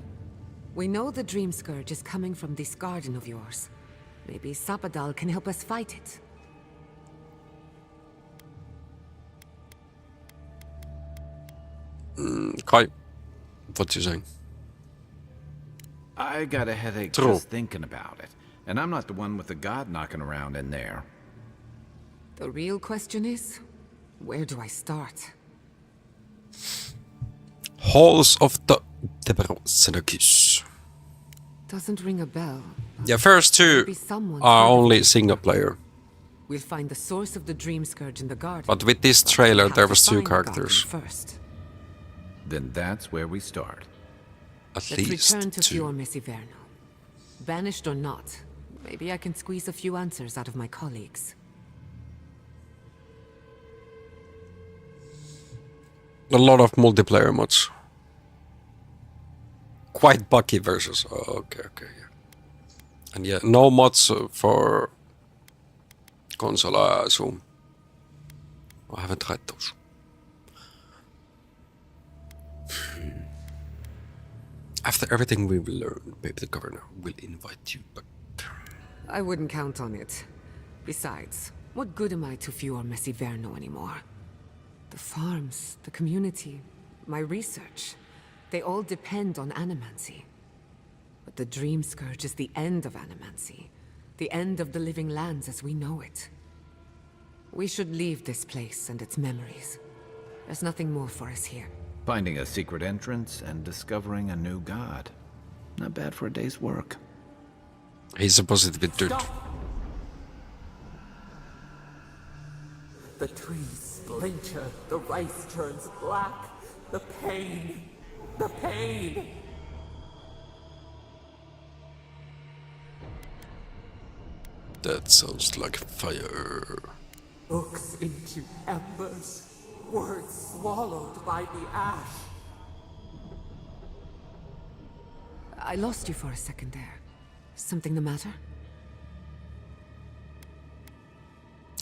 Speaker 16: We know the Dream Scourge is coming from this garden of yours. Maybe Sapadal can help us fight it.
Speaker 1: Kai, what you saying?
Speaker 12: I got a headache
Speaker 1: True.
Speaker 12: just thinking about it. And I'm not the one with the god knocking around in there.
Speaker 16: The real question is, where do I start?
Speaker 1: Halls of the Debersenakis.
Speaker 16: Doesn't ring a bell.
Speaker 1: Yeah, first two are only single player.
Speaker 16: We'll find the source of the Dream Scourge in the garden.
Speaker 1: But with this trailer, there was two characters.
Speaker 16: First.
Speaker 12: Then that's where we start.
Speaker 1: At
Speaker 16: Let's
Speaker 1: least
Speaker 16: return to
Speaker 1: two.
Speaker 16: Fior Messiverno. Banished or not, maybe I can squeeze a few answers out of my colleagues.
Speaker 1: A lot of multiplayer mods. Quite buggy versus. Oh, okay, yeah. And yeah, no mods for console, I assume. I haven't tried those. After everything we will learn, maybe the governor will invite you back.
Speaker 16: I wouldn't count on it. Besides, what good am I to Fior Messiverno anymore? The farms, the community, my research, they all depend on animancy. But the Dream Scourge is the end of animancy, the end of the living lands as we know it. We should leave this place and its memories. There's nothing more for us here.
Speaker 12: Finding a secret entrance and discovering a new god. Not bad for a day's work.
Speaker 1: He's a positive dude.
Speaker 4: The trees splinter, the rice turns black. The pain, the pain.
Speaker 1: That sounds like fire.
Speaker 4: Books into embers, words swallowed by the ash.
Speaker 16: I lost you for a second there. Something the matter?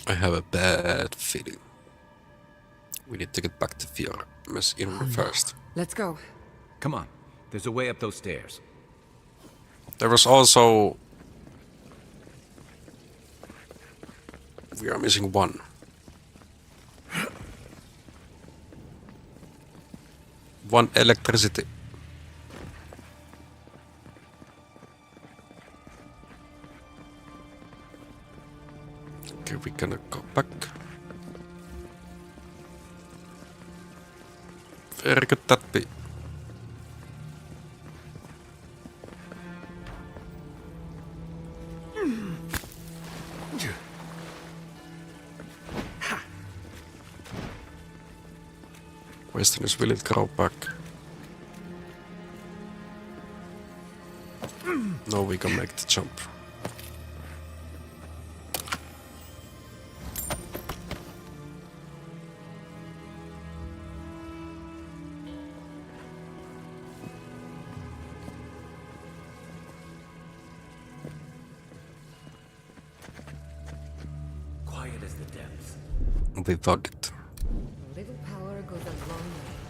Speaker 1: I have a bad feeling. We need to get back to Fior Messiverno first.
Speaker 16: Let's go.
Speaker 12: Come on. There's a way up those stairs.
Speaker 1: There was also... We are missing one. One electricity. Okay, we're gonna go back. Where could that be? Westerners will it go back? No, we can make the jump.
Speaker 4: Quiet as the depths.
Speaker 1: We found it.
Speaker 16: A little power goes a long way.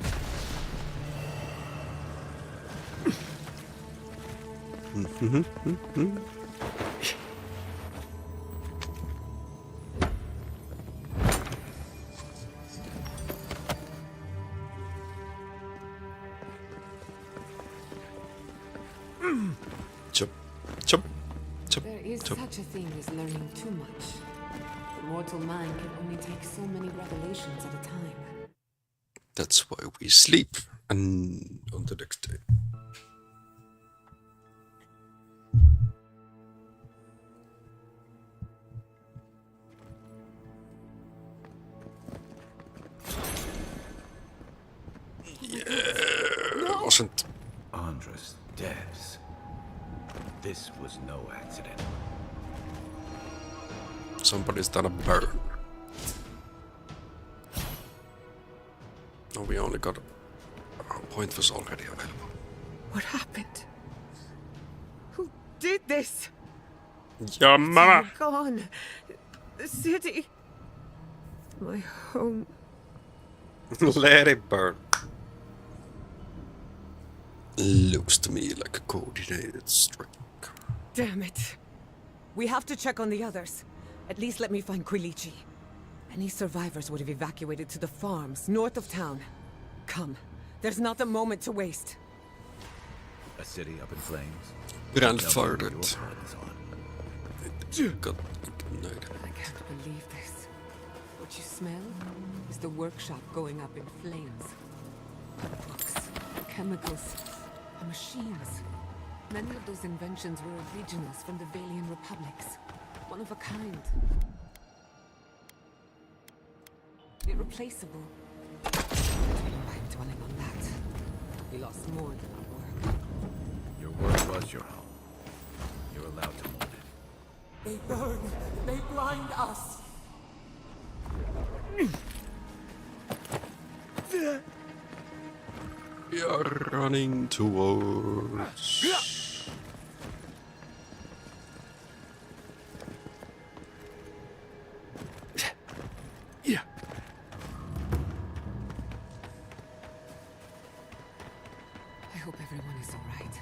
Speaker 1: Chop, chop, chop,
Speaker 16: There is
Speaker 1: chop.
Speaker 16: such a thing as learning too much. The mortal mind can only take so many revelations at a time.
Speaker 1: That's why we sleep and on the next day. Yeah, wasn't.
Speaker 12: Andra's deaths. This was no accident.
Speaker 1: Somebody's done a burn. No, we only got. Our point was already available.
Speaker 16: What happened? Who did this?
Speaker 1: Your mama!
Speaker 16: It's all gone. The city. My home.
Speaker 1: Let it burn. Looks to me like a coordinated strike.
Speaker 16: Damn it. We have to check on the others. At least let me find Quilici. Any survivors would have evacuated to the farms north of town. Come. There's not a moment to waste.
Speaker 12: A city up in flames.
Speaker 1: Grandfathered. Got ignited.
Speaker 16: I can't believe this. What you smell is the workshop going up in flames. Books, chemicals, machines. Many of those inventions were originals from the Valian republics. One of a kind. Irreplaceable. I don't know why I'm dwelling on that. We lost more than our work.
Speaker 12: Your work was your home. You're allowed to mourn it.
Speaker 4: They burn. They blind us.
Speaker 1: We are running towards.
Speaker 3: Yeah.
Speaker 16: I hope everyone is alright.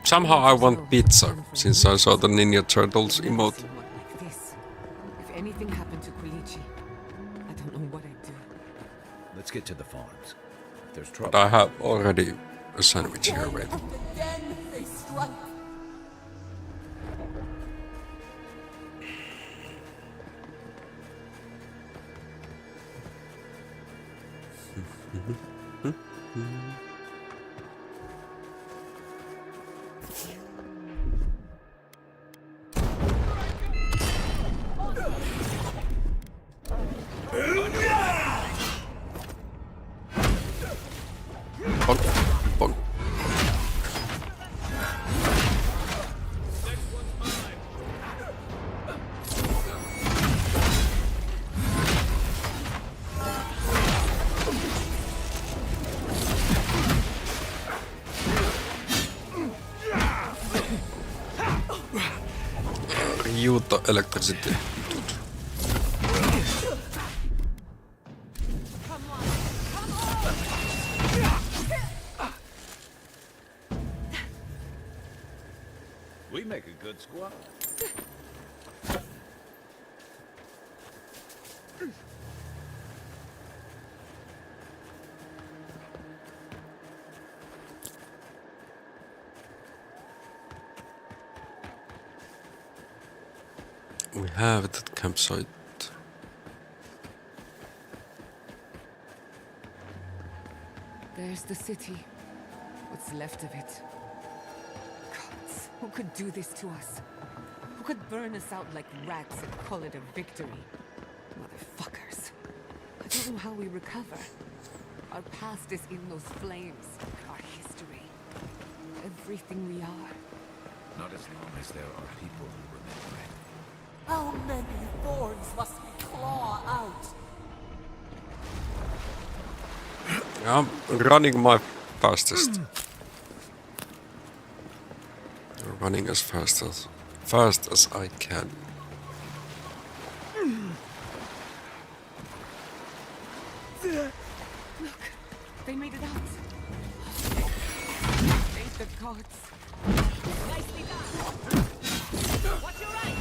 Speaker 1: Somehow I want pizza, since I saw the Ninja Turtles emote.
Speaker 16: Like this. If anything happened to Quilici, I don't know what I'd do.
Speaker 12: Let's get to the farms. If there's trouble.
Speaker 1: But I have already a sandwich here waiting.
Speaker 4: Then they strike.
Speaker 1: Bonk, bonk. Ryuta electricity.
Speaker 12: We make a good squad.
Speaker 1: We have that campsite.
Speaker 16: There's the city. What's left of it. Gods, who could do this to us? Who could burn us out like rats and call it a victory? Motherfuckers. I don't know how we recover. Our past is in those flames. Our history. Everything we are.
Speaker 12: Not as long as there are people who remember it.
Speaker 4: How many thorns must we claw out?
Speaker 1: I'm running my fastest. Running as fast as I can.
Speaker 16: Look, they made it out. Thank the gods. Nicely done. Watch your right.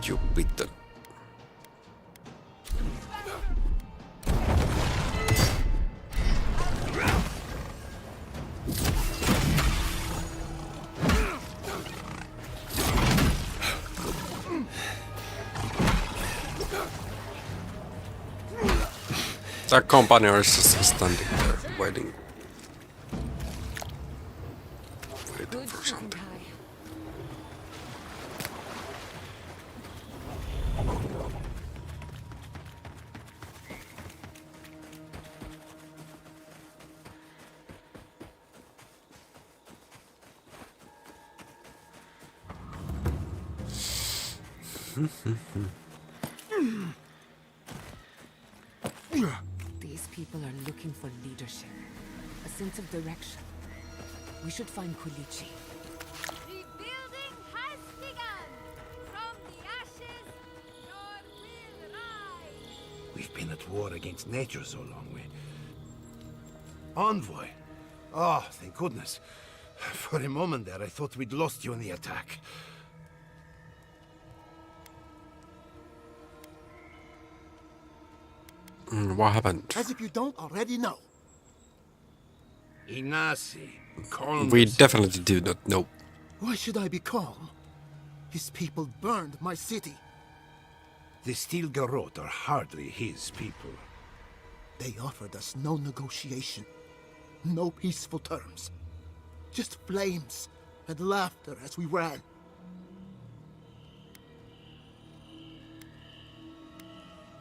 Speaker 1: You beat them. That company is just standing there waiting. Waiting for something.
Speaker 16: These people are looking for leadership, a sense of direction. We should find Kulichi.
Speaker 9: Rebuilding has begun. From the ashes, your will rise.
Speaker 13: We've been at war against nature so long, Envoy! Oh, thank goodness. For a moment there, I thought we'd lost you in the attack.
Speaker 1: What happened?
Speaker 18: As if you don't already know.
Speaker 13: Ignacy, calm
Speaker 1: We
Speaker 13: yourself.
Speaker 1: definitely do not know.
Speaker 18: Why should I be calm? His people burned my city.
Speaker 13: The Steel Garrote are hardly his people.
Speaker 18: They offered us no negotiation, no peaceful terms. Just flames and laughter as we ran.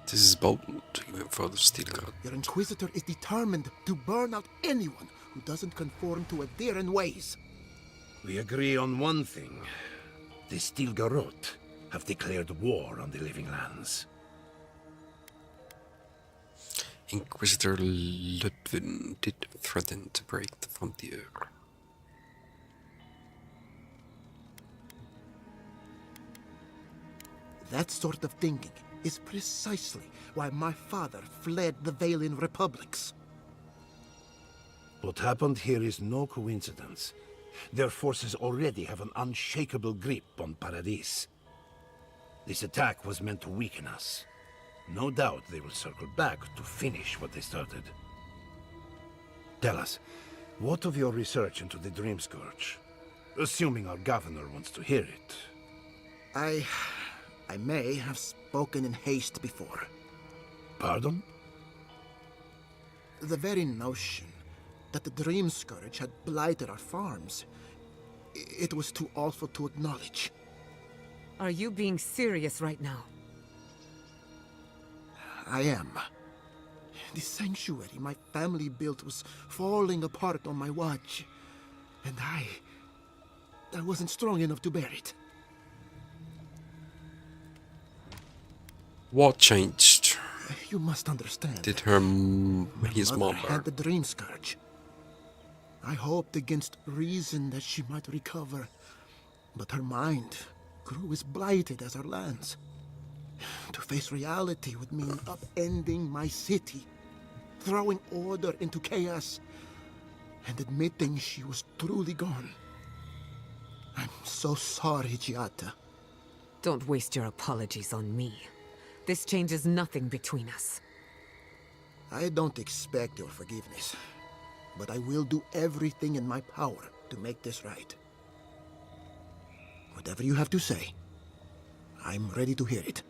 Speaker 1: This is bold, even for the Steel God.
Speaker 18: Your Inquisitor is determined to burn out anyone who doesn't conform to Adheran ways.
Speaker 13: We agree on one thing. The Steel Garrote have declared war on the Living Lands.
Speaker 1: Inquisitor Ludwig did threaten to break the frontier.
Speaker 18: That sort of thinking is precisely why my father fled the Valian republics.
Speaker 13: What happened here is no coincidence. Their forces already have an unshakable grip on Paradis. This attack was meant to weaken us. No doubt they will circle back to finish what they started. Tell us, what of your research into the Dream Scourge? Assuming our governor wants to hear it.
Speaker 18: I may have spoken in haste before.
Speaker 13: Pardon?
Speaker 18: The very notion that the Dream Scourge had blighted our farms, it was too awful to acknowledge.
Speaker 16: Are you being serious right now?
Speaker 18: I am. The sanctuary my family built was falling apart on my watch, and I wasn't strong enough to bear it.
Speaker 1: What changed?
Speaker 18: You must understand.
Speaker 1: Did his
Speaker 18: Mother
Speaker 1: mom
Speaker 18: had the Dream Scourge. I hoped against reason that she might recover, but her mind grew as blighted as her lands. To face reality would mean upending my city, throwing order into chaos, and admitting she was truly gone. I'm so sorry, Giata.
Speaker 16: Don't waste your apologies on me. This changes nothing between us.
Speaker 18: I don't expect your forgiveness, but I will do everything in my power to make this right. Whatever you have to say, I'm ready to hear it.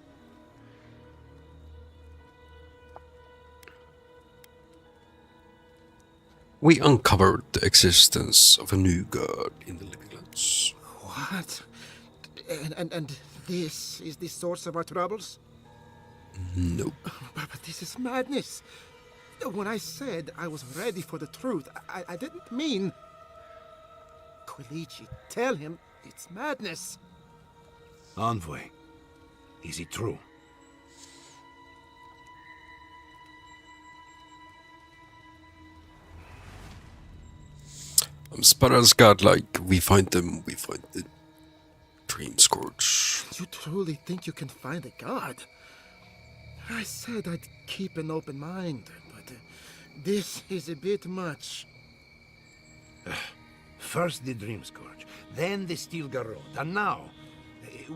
Speaker 1: We uncovered the existence of a new god in the Living Lands.
Speaker 18: What? And this is the source of our troubles?
Speaker 1: Nope.
Speaker 18: But this is madness. When I said I was ready for the truth, I didn't mean... Kulichi, tell him it's madness.
Speaker 13: Envoy, is it true?
Speaker 1: Sparrow's godlike. We find the Dream Scourge.
Speaker 18: You truly think you can find a god? I said I'd keep an open mind, but this is a bit much.
Speaker 13: First the Dream Scourge, then the Steel Garrote, and now,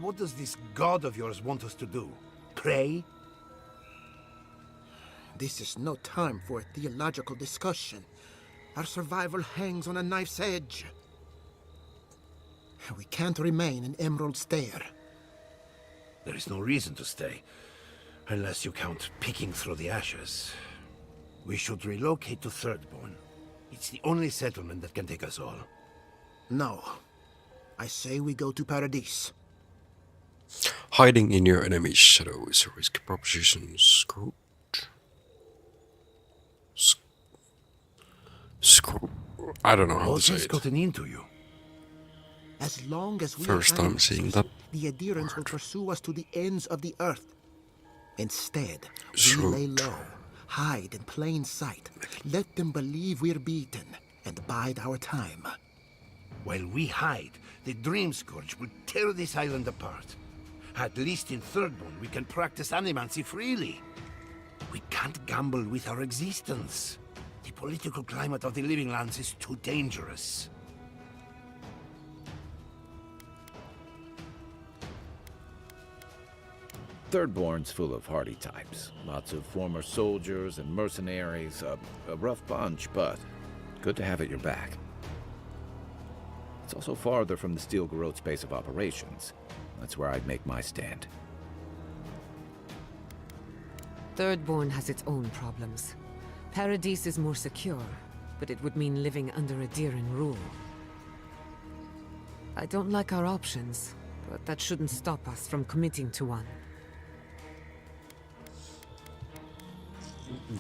Speaker 13: what does this god of yours want us to do? Pray?
Speaker 18: This is no time for a theological discussion. Our survival hangs on a knife's edge. We can't remain in Emerald Stair.
Speaker 13: There is no reason to stay. Unless you count picking through the ashes. We should relocate to Thirdborn. It's the only settlement that can take us all.
Speaker 18: No. I say we go to Paradise.
Speaker 1: Hiding in your enemy's shadow is a risky proposition. Screw. I don't know how to say
Speaker 13: What's
Speaker 1: it.
Speaker 13: gotten into you?
Speaker 18: As long as we
Speaker 1: First
Speaker 18: are
Speaker 1: time
Speaker 18: animals,
Speaker 1: seeing that.
Speaker 18: the adherents will pursue us to the ends of the earth. Instead, we
Speaker 1: Shrewd.
Speaker 18: lay low, hide in plain sight, let them believe we're beaten, and bide our time.
Speaker 13: While we hide, the Dream Scourge will tear this island apart. At least in Thirdborn, we can practice animancy freely. We can't gamble with our existence. The political climate of the Living Lands is too dangerous.
Speaker 12: Thirdborn's full of hardy types. Lots of former soldiers and mercenaries. A rough bunch, but good to have at your back. It's also farther from the Steel Garrote's base of operations. That's where I'd make my stand.
Speaker 16: Thirdborn has its own problems. Paradise is more secure, but it would mean living under a Diran rule. I don't like our options, but that shouldn't stop us from committing to one.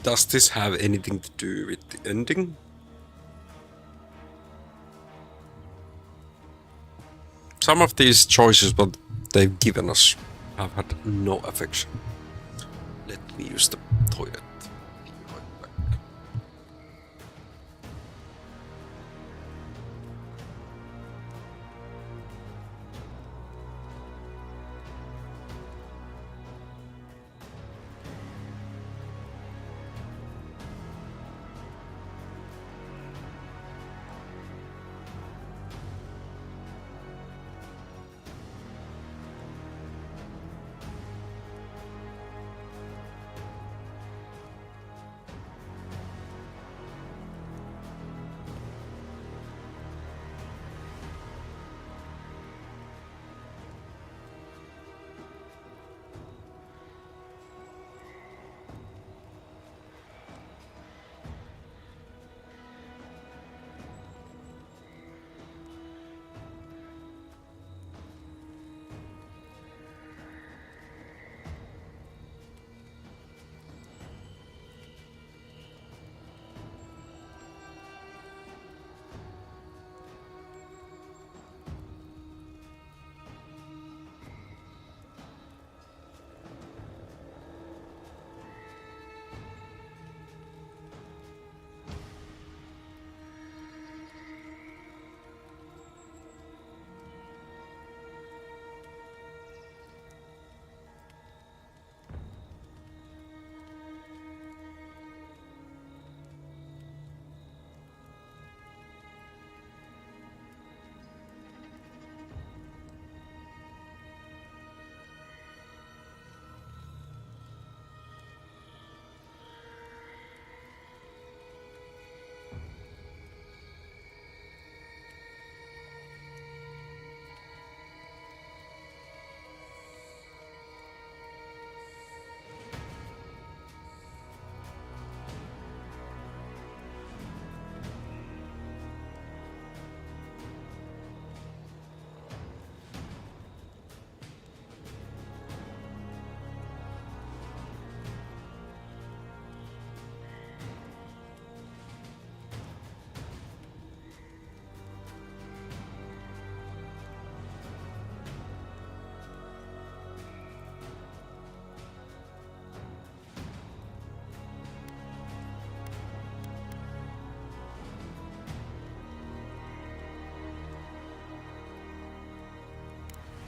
Speaker 1: Does this have anything to do with the ending? Some of these choices what they've given us have had no affection. Let me use the toilet. Be right back.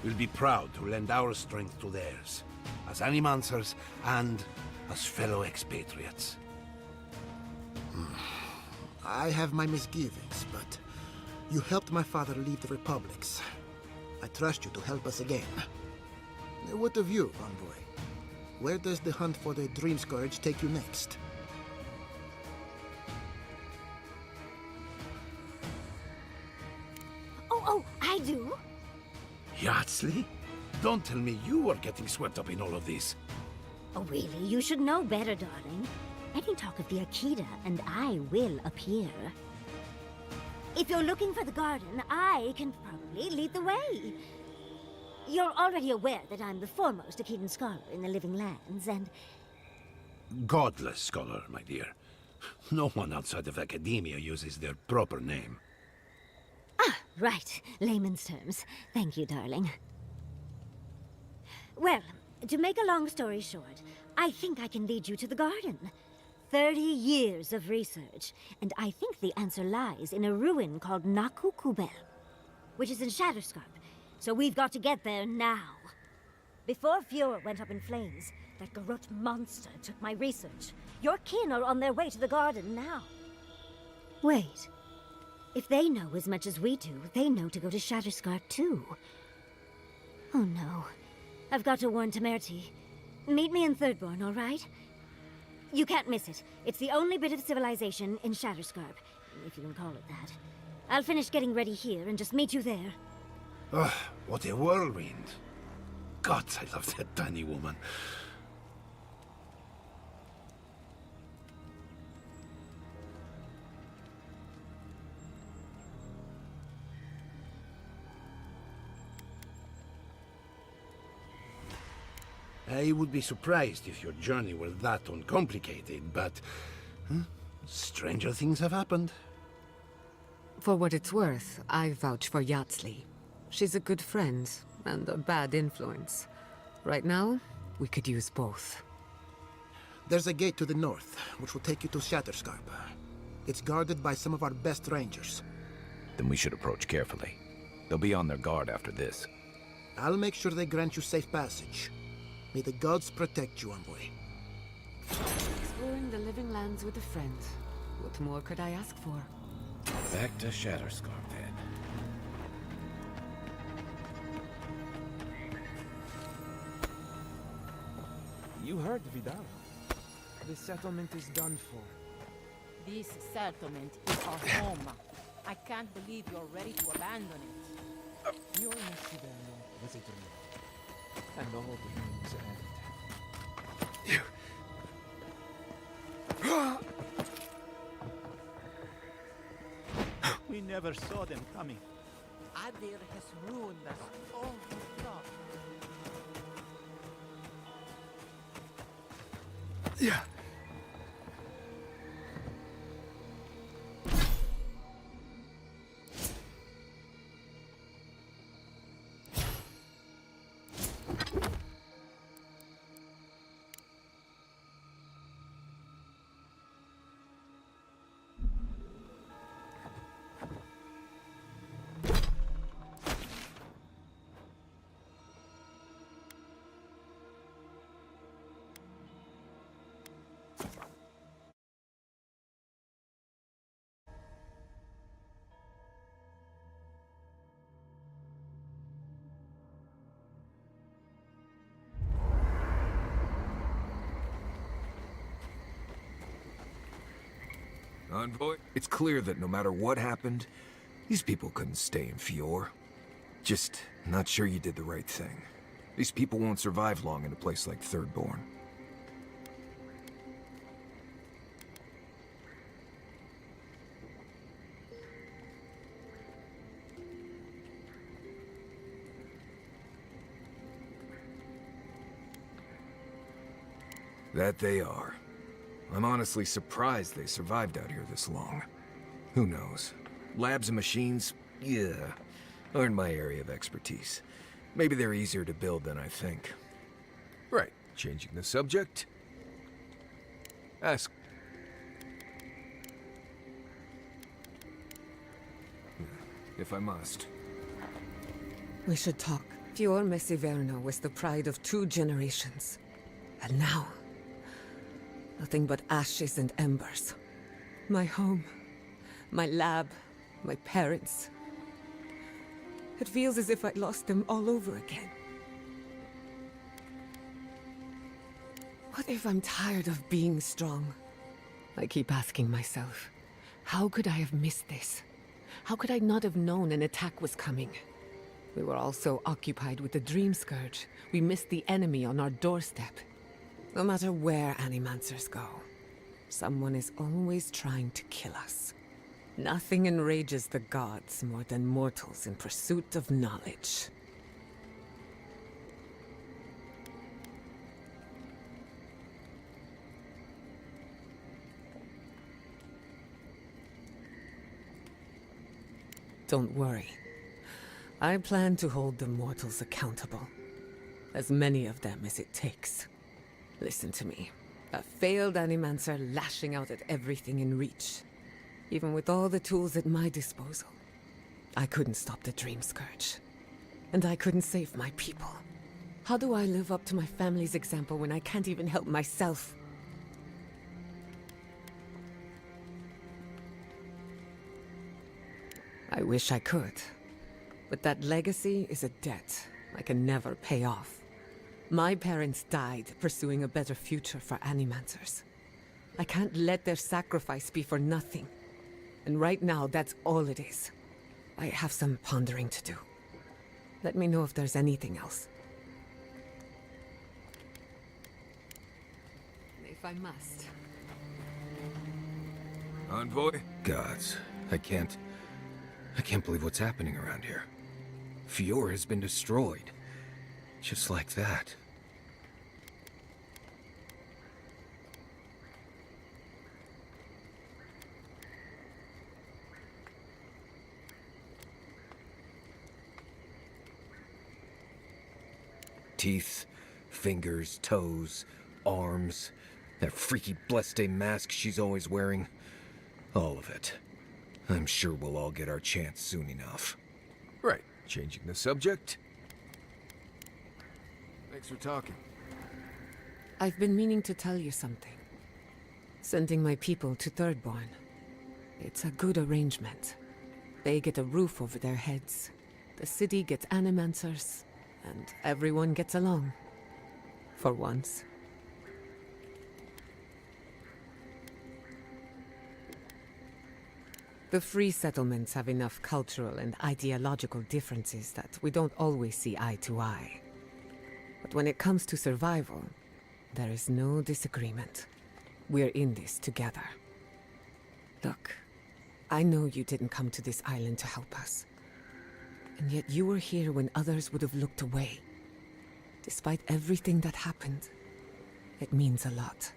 Speaker 13: We'll be proud to lend our strength to theirs, as Animancers and as fellow expatriates.
Speaker 18: I have my misgivings, but you helped my father leave the Republics. I trust you to help us again. What of you, Envoy? Where does the hunt for the Dream Scourge take you next?
Speaker 10: Oh, I do.
Speaker 13: Yardsley? Don't tell me you are getting swept up in all of this.
Speaker 19: Oh, really? You should know better, darling. Any talk of the Akita, and I will appear. If you're looking for the garden, I can probably lead the way. You're already aware that I'm the foremost Akitan scholar in the Living Lands, and...
Speaker 13: Godless scholar, my dear. No one outside of academia uses their proper name.
Speaker 19: Ah, right. Layman's terms. Thank you, darling. Well, to make a long story short, I think I can lead you to the garden. 30 years of research, and I think the answer lies in a ruin called Naku Kubel, which is in Shatterscarp. So we've got to get there now. Before Fjord went up in flames, that garrote monster took my research. Your kin are on their way to the garden now. Wait. If they know as much as we do, they know to go to Shatterscarp too. Oh no. I've got to warn Temerity. Meet me in Thirdborn, all right? You can't miss it. It's the only bit of civilization in Shatterscarp, if you can call it that. I'll finish getting ready here and just meet you there.
Speaker 13: Ugh, what a whirlwind. God, I love that tiny woman. I would be surprised if your journey were that uncomplicated, but... stranger things have happened.
Speaker 16: For what it's worth, I vouch for Yatsley. She's a good friend, and a bad influence. Right now, we could use both.
Speaker 18: There's a gate to the north, which will take you to Shatterscarp. It's guarded by some of our best rangers.
Speaker 12: Then we should approach carefully. They'll be on their guard after this.
Speaker 18: I'll make sure they grant you safe passage. May the gods protect you, envoy.
Speaker 16: Exploring the Living Lands with a friend. What more could I ask for?
Speaker 12: Back to Shatterscarp, then.
Speaker 7: You heard, Vidal. The settlement is done for.
Speaker 11: This settlement is our home. I can't believe you're ready to abandon it.
Speaker 7: Your Nashidano was a dream. And all dreams end. We never saw them coming.
Speaker 17: Adir has ruined us all for love.
Speaker 7: Yeah.
Speaker 5: Envoy, it's clear that no matter what happened, these people couldn't stay in Fjord. Just not sure you did the right thing. These people won't survive long in a place like Thirdborn. That they are. I'm honestly surprised they survived out here this long. Who knows? Labs and machines? Yeah, aren't my area of expertise. Maybe they're easier to build than I think. Right, changing the subject. Ask. If I must.
Speaker 16: We should talk. Fior Messiverno was the pride of 2 generations. And now... nothing but ashes and embers. My home, my lab, my parents. It feels as if I lost them all over again. What if I'm tired of being strong? I keep asking myself, how could I have missed this? How could I not have known an attack was coming? We were all so occupied with the Dream Scourge, we missed the enemy on our doorstep. No matter where Animancers go, someone is always trying to kill us. Nothing enrages the gods more than mortals in pursuit of knowledge. Don't worry. I plan to hold the mortals accountable. As many of them as it takes. Listen to me. A failed Animancer lashing out at everything in reach. Even with all the tools at my disposal. I couldn't stop the Dream Scourge. And I couldn't save my people. How do I live up to my family's example when I can't even help myself? I wish I could. But that legacy is a debt I can never pay off. My parents died pursuing a better future for Animancers. I can't let their sacrifice be for nothing. And right now, that's all it is. I have some pondering to do. Let me know if there's anything else. If I must.
Speaker 5: Envoy? Gods, I can't believe what's happening around here. Fior has been destroyed. Just like that. Teeth, fingers, toes, arms, that freaky Blessed mask she's always wearing. All of it. I'm sure we'll all get our chance soon enough. Right, changing the subject. Thanks for talking.
Speaker 16: I've been meaning to tell you something. Sending my people to Thirdborn. It's a good arrangement. They get a roof over their heads. The city gets Animancers. And everyone gets along. For once. The free settlements have enough cultural and ideological differences that we don't always see eye to eye. But when it comes to survival, there is no disagreement. We're in this together. Look, I know you didn't come to this island to help us. And yet you were here when others would have looked away. Despite everything that happened, it means a lot.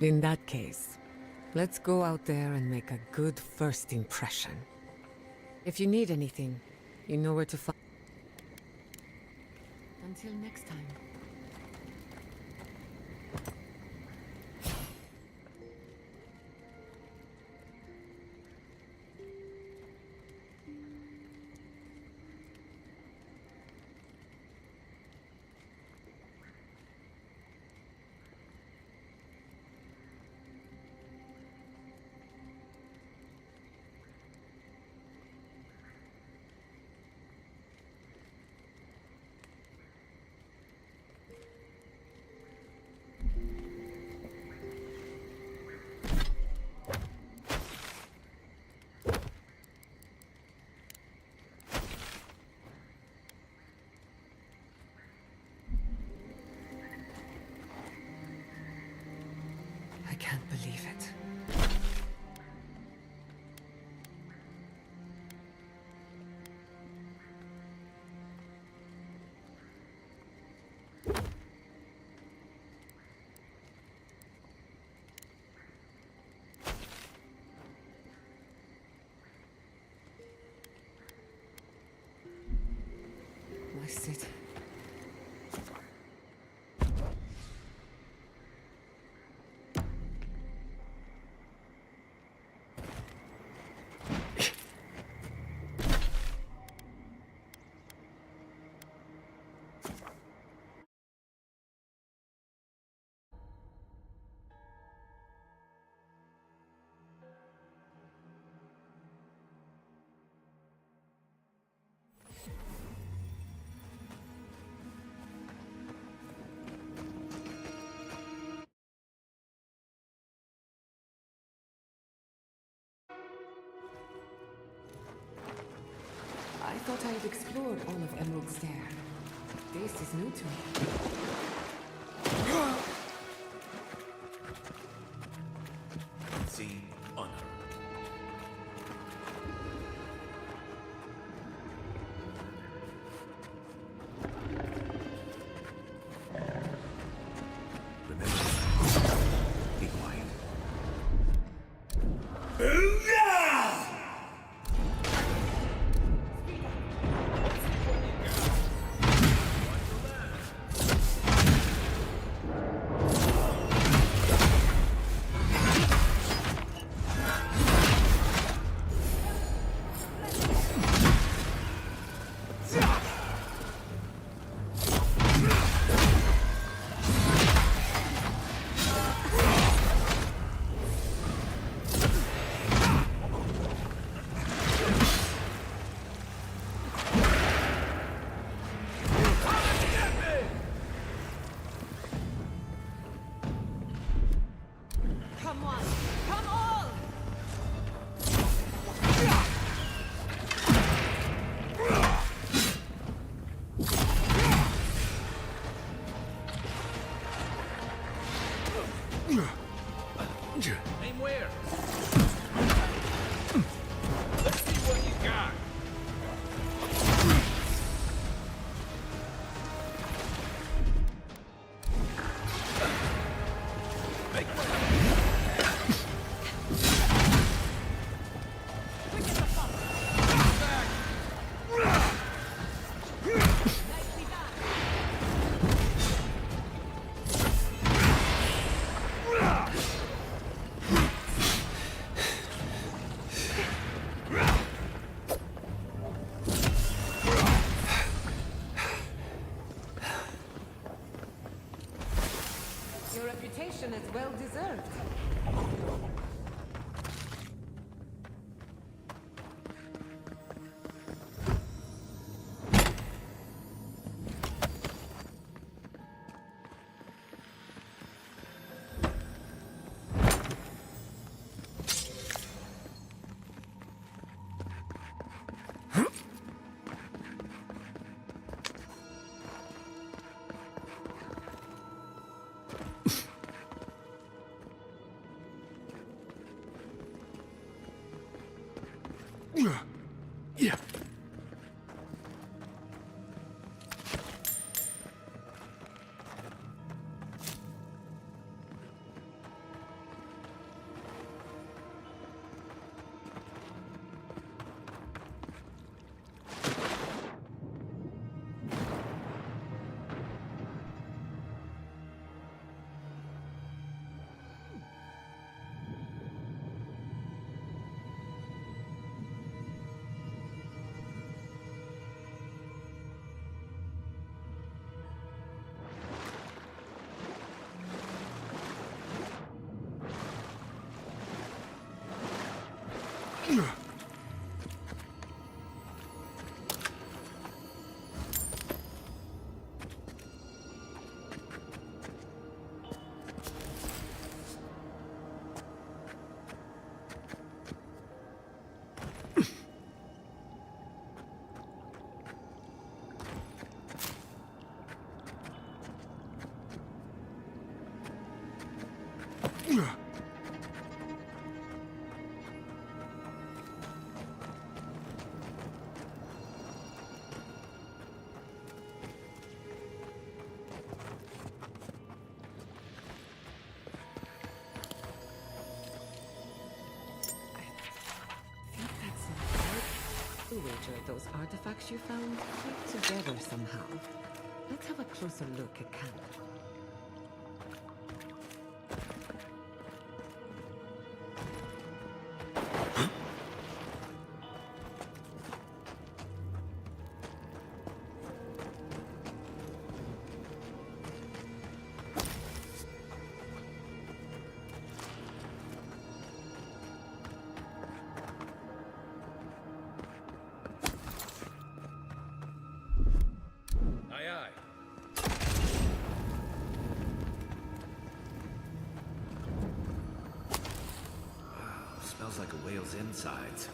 Speaker 16: In that case, let's go out there and make a good first impression. If you need anything, you know where to find. Until next time. I can't believe it. My city. thought I had explored all of Emerald Stair. This is new to me.
Speaker 12: Unseen, unheard. Remember, be quiet.
Speaker 11: Come on! Come on!
Speaker 12: Aim where? Let's see what you got. Make
Speaker 16: Your reputation is well deserved.
Speaker 3: Yeah.
Speaker 16: Wager those artifacts you found fit together somehow. Let's have a closer look at Camp.
Speaker 12: Aye, aye. Wow, smells like a whale's insides.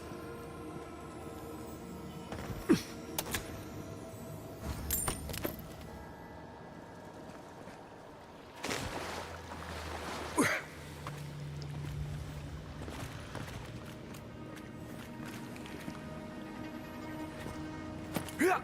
Speaker 3: Yeah.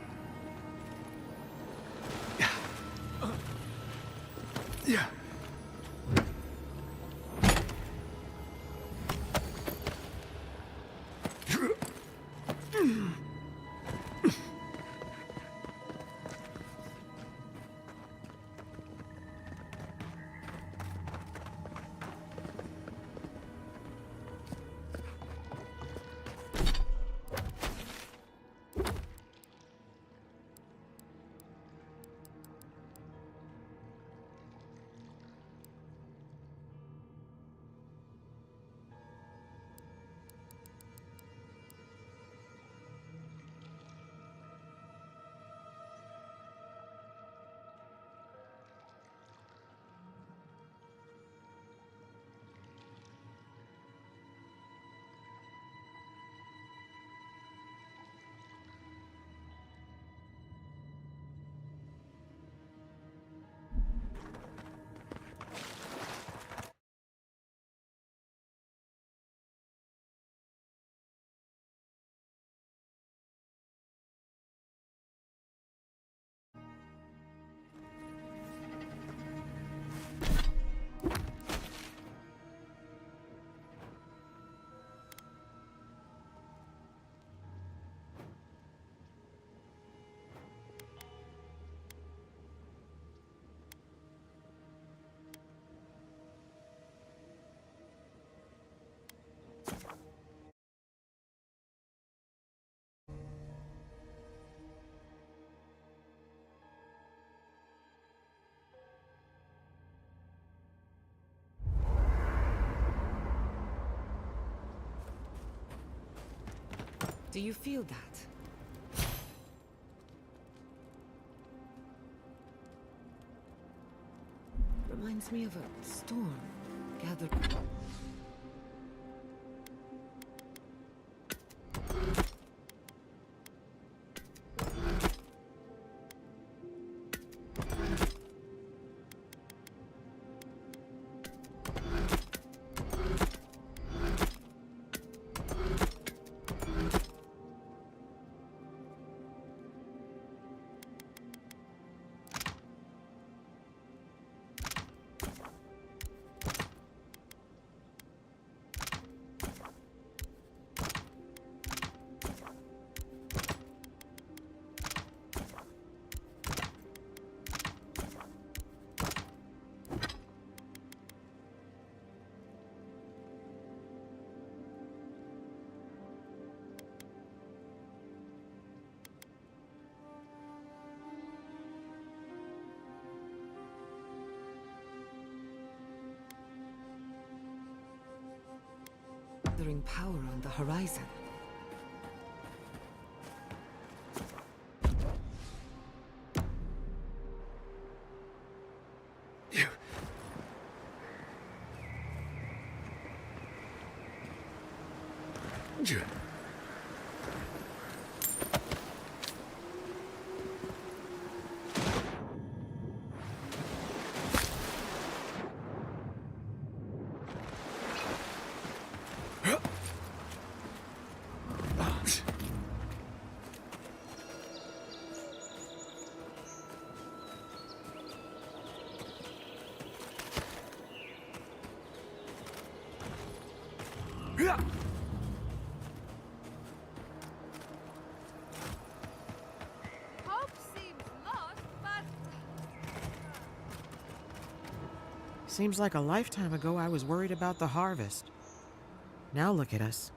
Speaker 16: Do you feel that? Reminds me of a storm gathered. Gathering power on the horizon.
Speaker 9: Hope seems lost, but
Speaker 20: Seems like a lifetime ago I was worried about the harvest. Now look at us.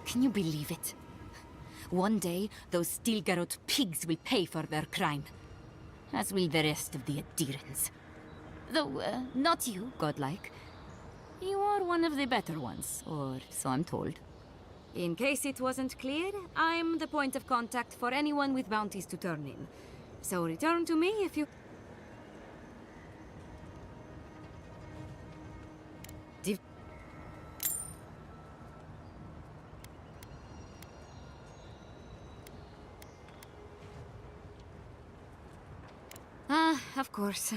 Speaker 10: Can you believe it? One day, those Stilgarot pigs will pay for their crime. As will the rest of the adherents. Though, not you, godlike. You are one of the better ones, or so I'm told.
Speaker 21: In case it wasn't clear, I'm the point of contact for anyone with bounties to turn in. So return to me if you... Ah, of course.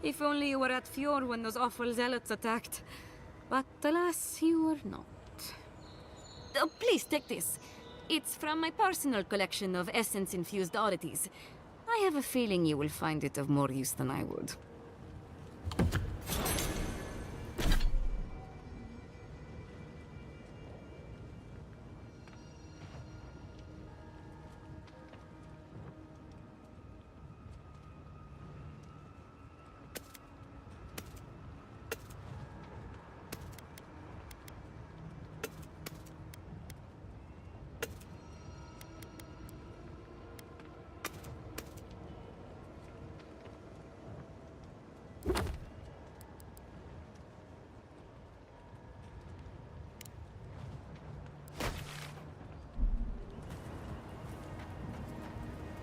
Speaker 21: If only you were at Fjord when those awful zealots attacked. But alas, you were not. Oh, please take this. It's from my personal collection of essence-infused oddities. I have a feeling you will find it of more use than I would.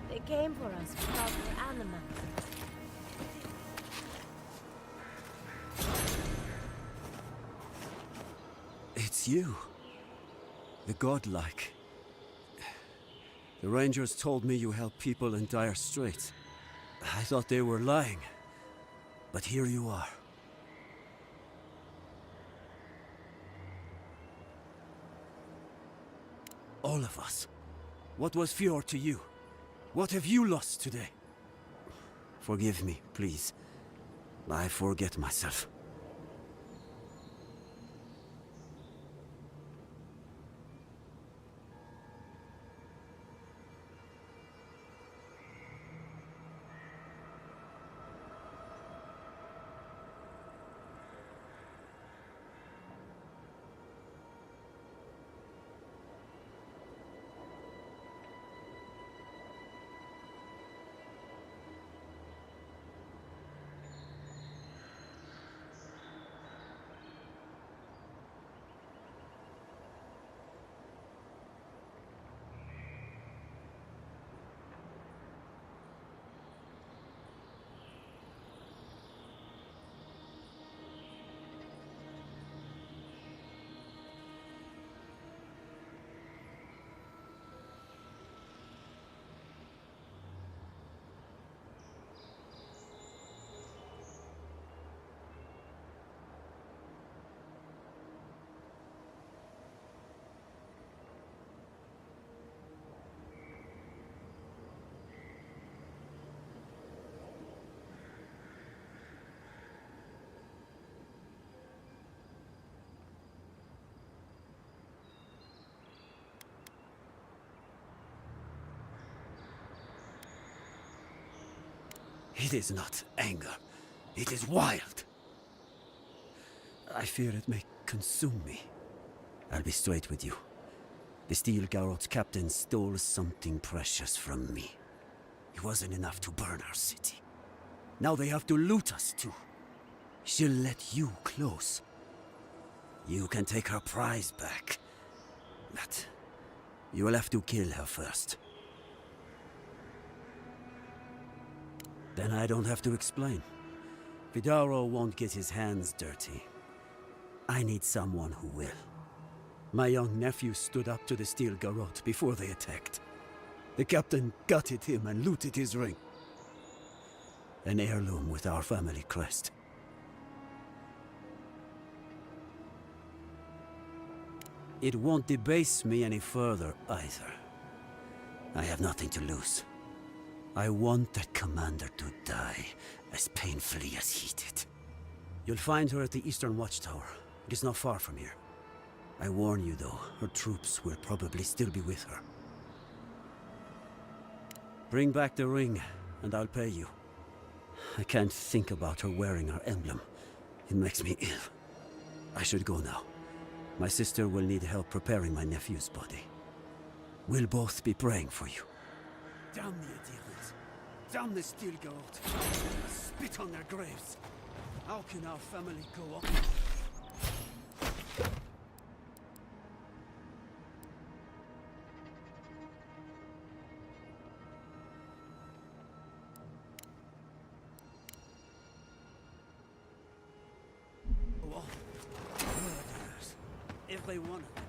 Speaker 19: They came for us without their animals.
Speaker 22: It's you. The godlike. The Rangers told me you help people in dire straits. I thought they were lying. But here you are. All of us. What was Fjord to you? What have you lost today? Forgive me, please. I forget myself. It is not anger. It is wild. I fear it may consume me. I'll be straight with you. The Steel Garrot's captain stole something precious from me. It wasn't enough to burn our city. Now they have to loot us too. She'll let you close. You can take her prize back. But you will have to kill her first. Then I don't have to explain. Vidaro won't get his hands dirty. I need someone who will. My young nephew stood up to the Steel Garrot before they attacked. The captain gutted him and looted his ring. An heirloom with our family crest. It won't debase me any further either. I have nothing to lose. I want that commander to die as painfully as he did. You'll find her at the Eastern Watchtower. It is not far from here. I warn you though, her troops will probably still be with her. Bring back the ring, and I'll pay you. I can't think about her wearing her emblem. It makes me ill. I should go now. My sister will need help preparing my nephew's body. We'll both be praying for you. Damn the adherents! Damn the steel garrot. Spit on their graves. How can our family go on? Go on. Murderers. Every one of them.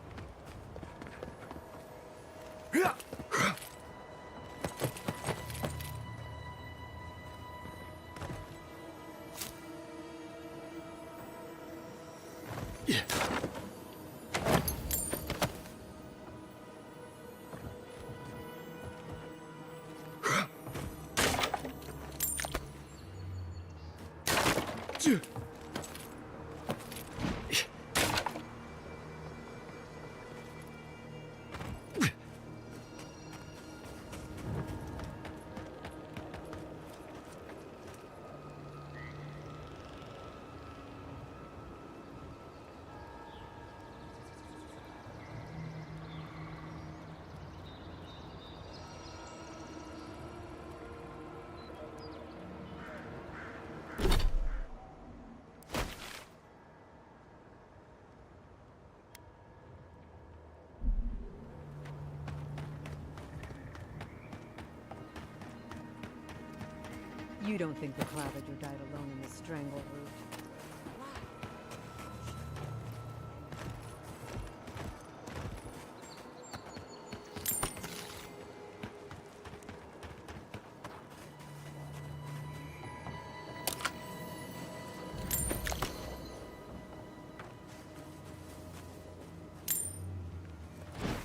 Speaker 2: You don't think the Clavager died alone in the strangle route?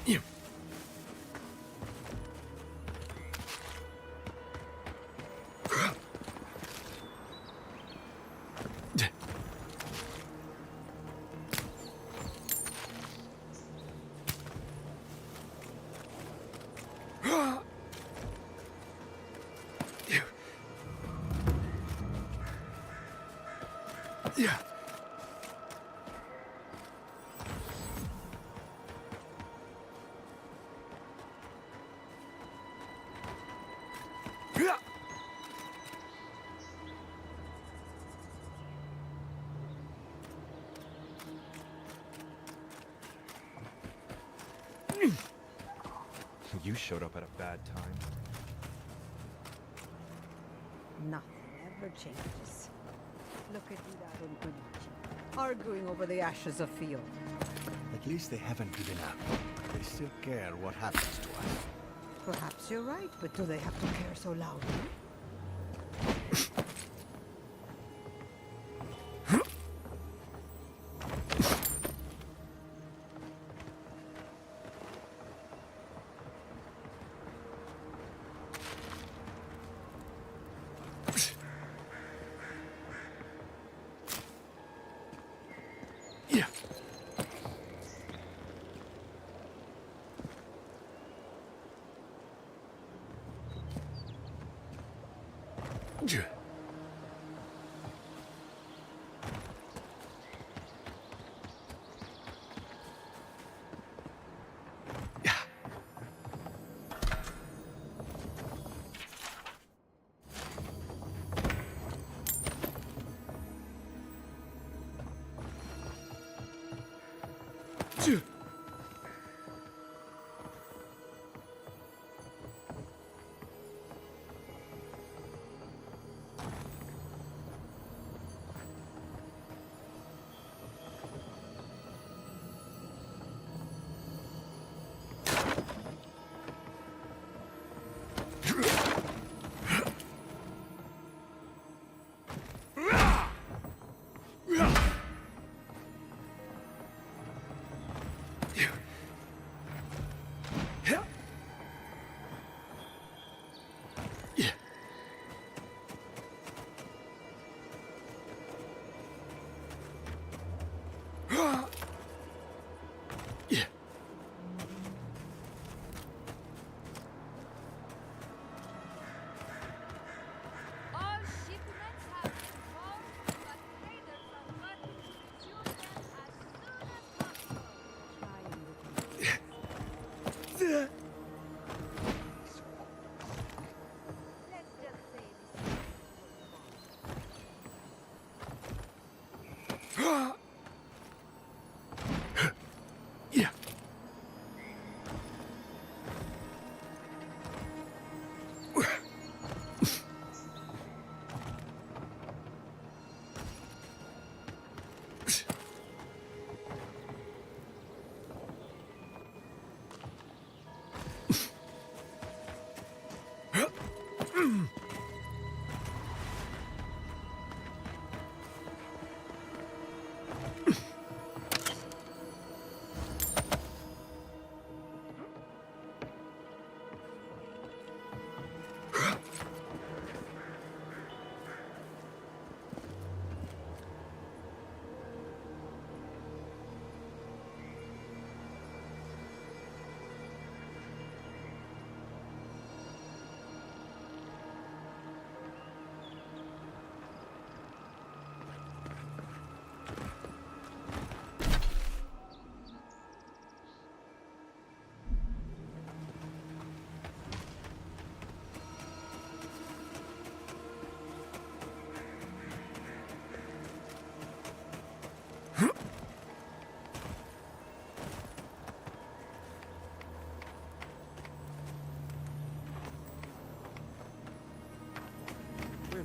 Speaker 18: Yeah.
Speaker 8: You showed up at a bad time.
Speaker 17: Nothing ever changes. Look at Vidar and Kunichi, arguing over the ashes of Fior.
Speaker 23: At least they haven't given up. They still care what happens to us.
Speaker 17: Perhaps you're right, but do they have to care so loudly?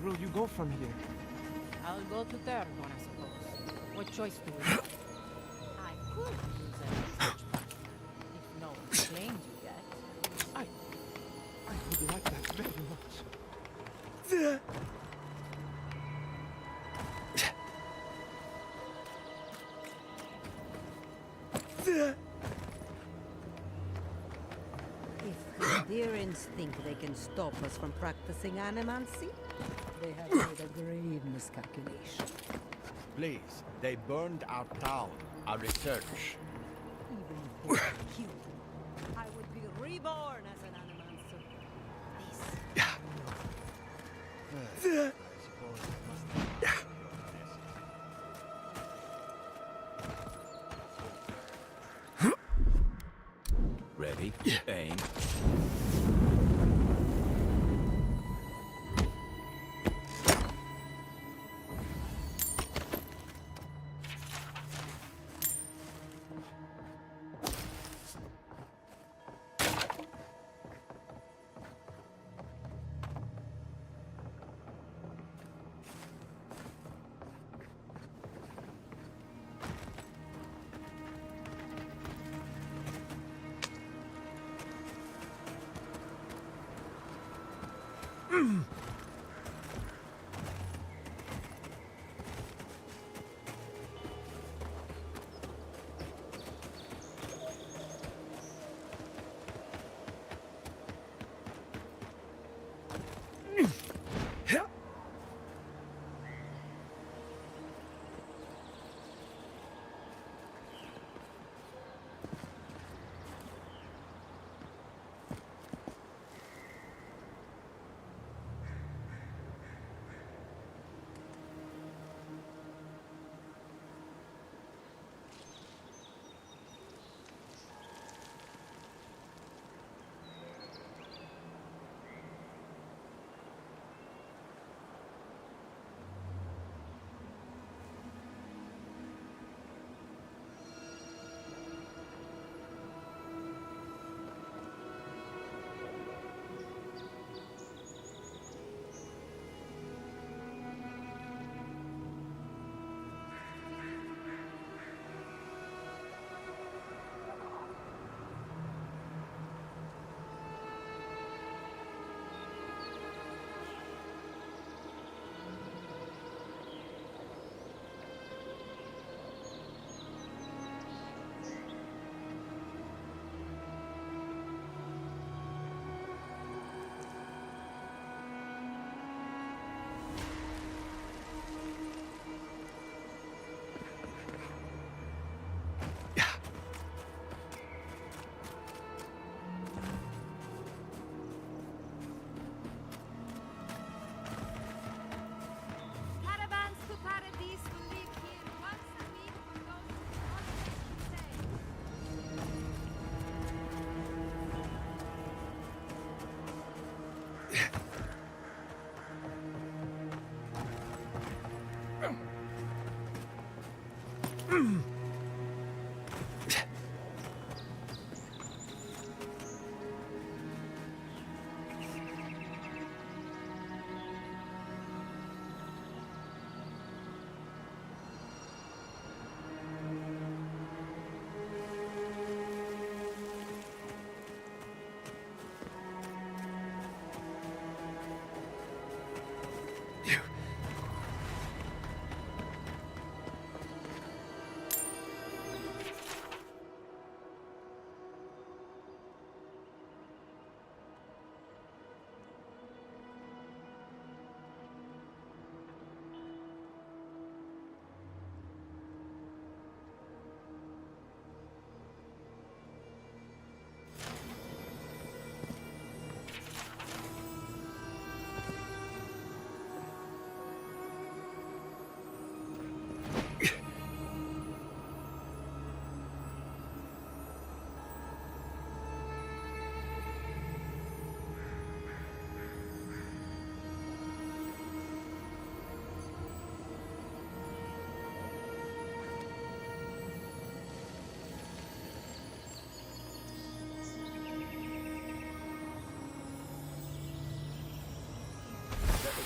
Speaker 20: will you go from here?
Speaker 11: I'll go to Tergon, I suppose. What choice do we have? I could use a research partner, if no one claims you yet.
Speaker 20: I would like that very much.
Speaker 17: If the Deerins think they can stop us from practicing animancy, they have made a grave miscalculation.
Speaker 23: Please, they burned our town, our research.
Speaker 17: Even if they were killed, I would be reborn as an animancer.
Speaker 23: I suppose it must be your necessity.
Speaker 12: Ready? Aim.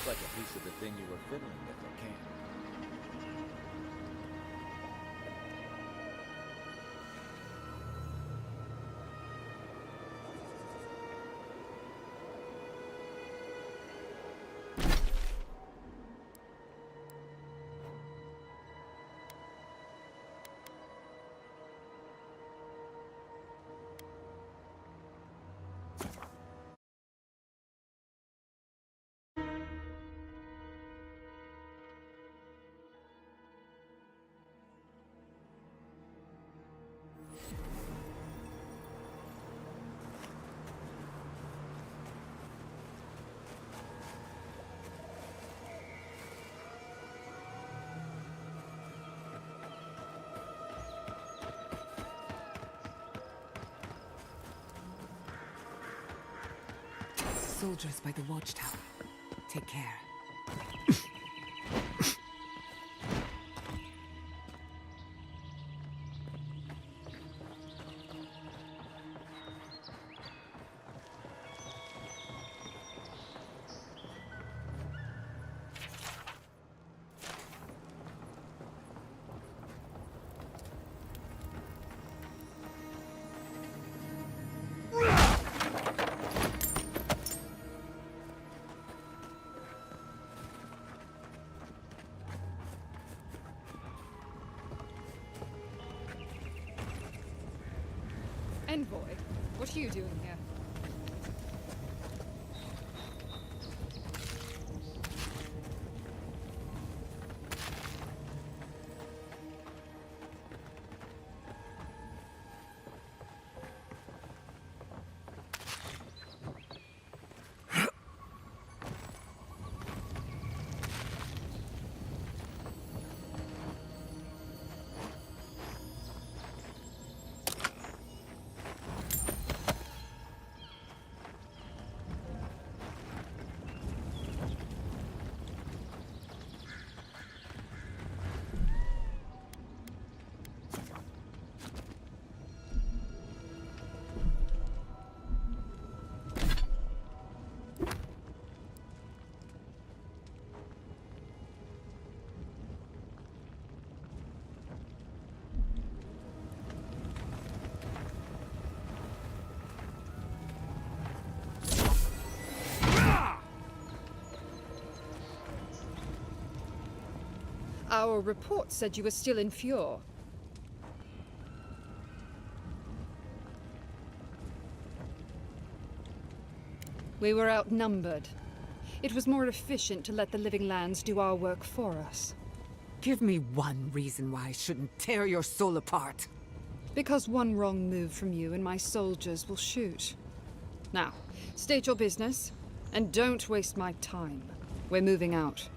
Speaker 12: look like a piece of the thing you were fiddling with, okay?
Speaker 16: Soldiers by the watchtower. Take care.
Speaker 8: Envoy, what are you doing here? Our report said you were still in Fjord. We were outnumbered. It was more efficient to let the living lands do our work for us.
Speaker 16: Give me one reason why I shouldn't tear your soul apart.
Speaker 8: Because one wrong move from you and my soldiers will shoot. Now, state your business, and don't waste my time. We're moving out.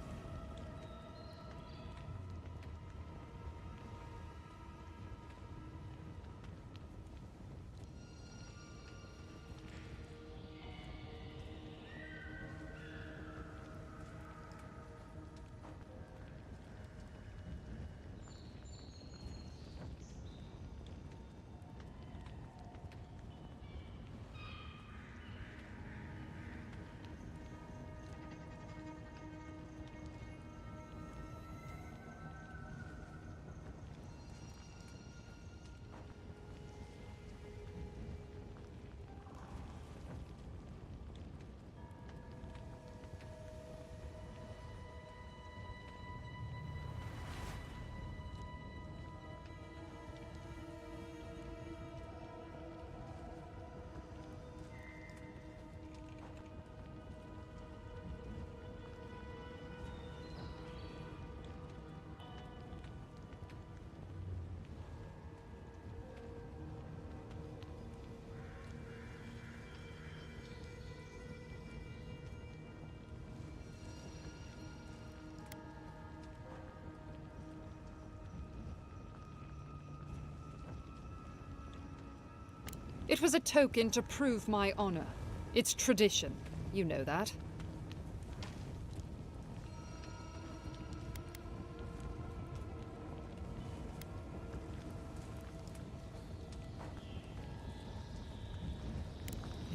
Speaker 8: It was a token to prove my honor. It's tradition. You know that.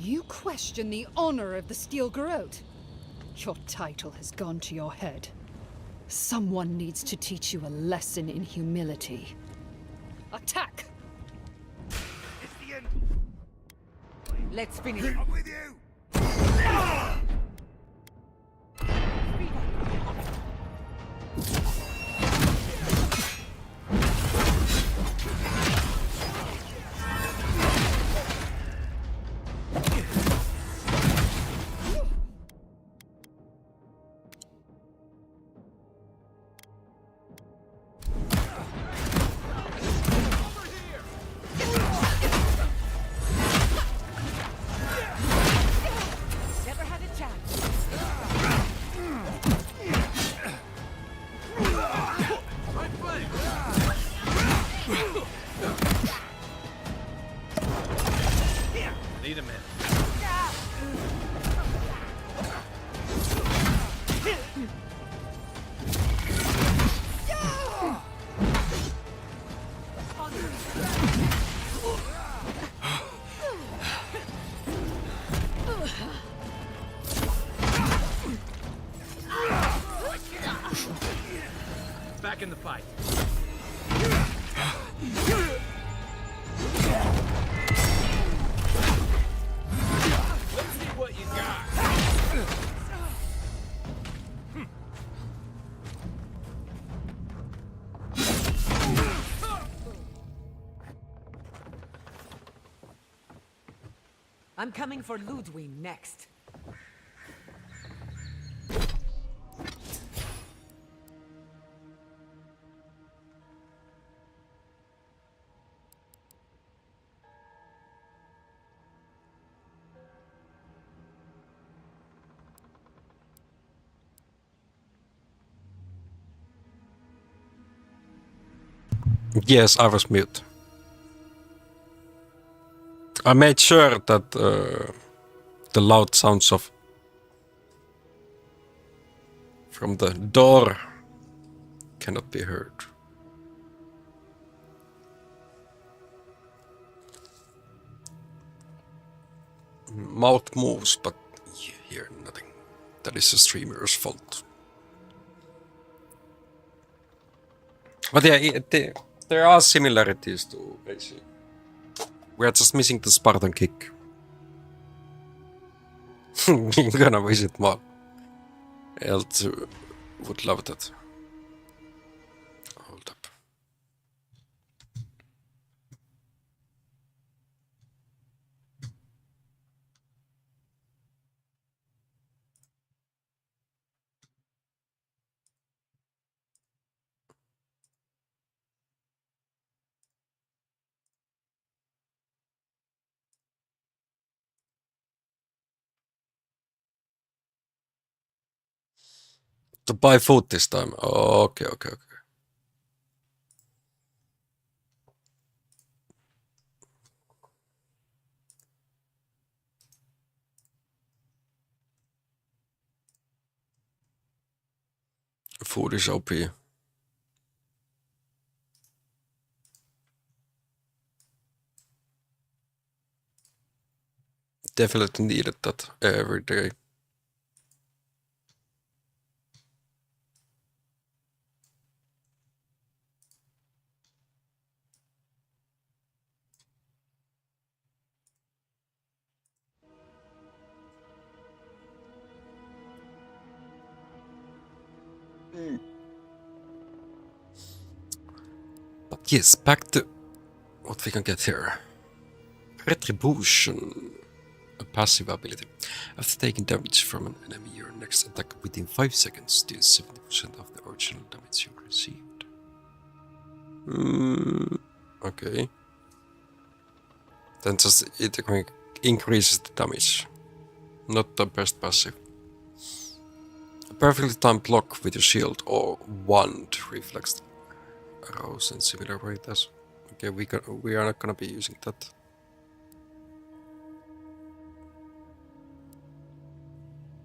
Speaker 8: You question the honor of the Steel Garrote? Your title has gone to your head. Someone needs to teach you a lesson in humility. Attack!
Speaker 22: It's the end.
Speaker 11: Let's finish.
Speaker 22: I'm with you.
Speaker 11: Never had a chance.
Speaker 12: Need a minute. Back in the fight. Let's see what you got.
Speaker 16: I'm coming for Ludwig next.
Speaker 1: Yes, I was mute. I made sure that the loud sounds of from the door cannot be heard. Mouth moves, but you hear nothing. That is the streamer's fault. But yeah, there are similarities to AC. We are just missing the Spartan kick. You're gonna visit more. L2 would love that. Hold up. To buy food this time. Oh, okay. Food is OP. Definitely needed that every day. But yes, back to what we can get here. Retribution. A passive ability. After taking damage from an enemy, your next attack within 5 seconds deals 70% of the original damage you received. Okay. Then just it increases the damage. Not the best passive. A perfectly timed block with your shield or wand reflects arrows in similar rate as. Okay, we are not gonna be using that.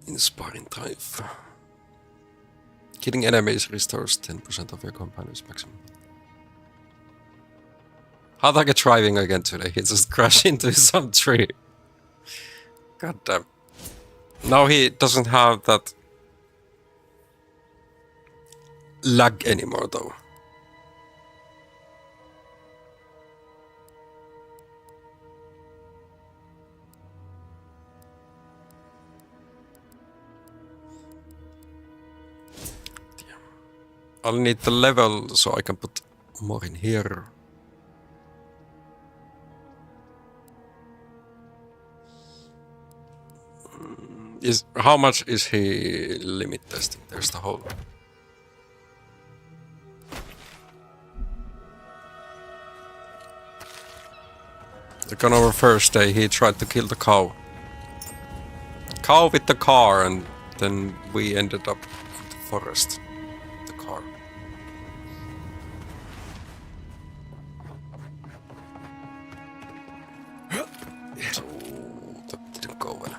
Speaker 1: Inspiring Drive. Killing enemies restores 10% of your companion's maximum. How'd I get driving again today? He just crashed into some tree. God damn. Now he doesn't have that lag anymore though. I'll need the level so I can put more in here. How much is he limit testing? There's the hole. Like on our first day, he tried to kill the cow. Cow with the car, and then we ended up in the forest. The car. So that didn't go well.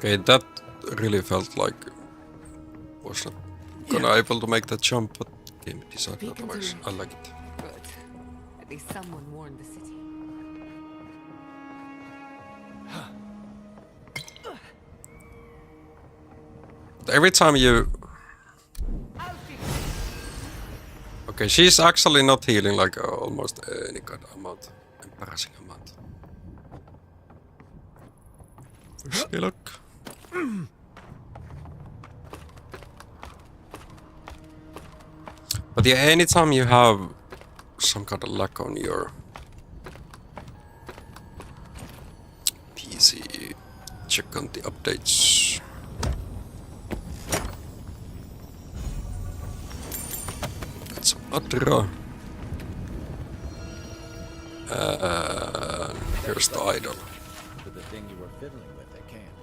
Speaker 1: Okay, that really felt like was not gonna able to make that jump, but game decided otherwise. I like it.
Speaker 16: Good. At least someone warned the city.
Speaker 1: Every time you... Okay, she's actually not healing like almost any kind of amount. Embarrassing amount. Wish me luck. But yeah, anytime you have some kind of lack on your PC, check on the updates. Got some Adra. And here's the idol.
Speaker 12: For the thing you were fiddling with, I can't.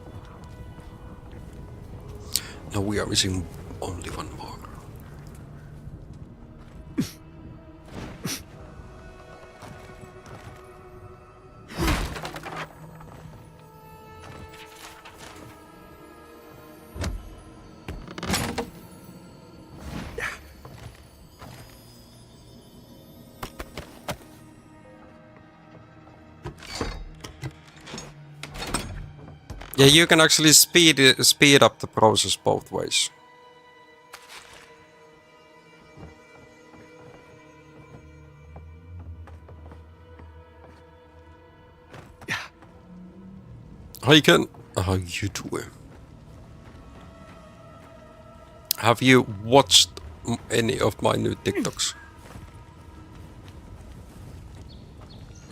Speaker 1: Now we are missing only one more. Yeah, you can actually speed up the process both ways. I can... How you doing? Have you watched any of my new TikToks?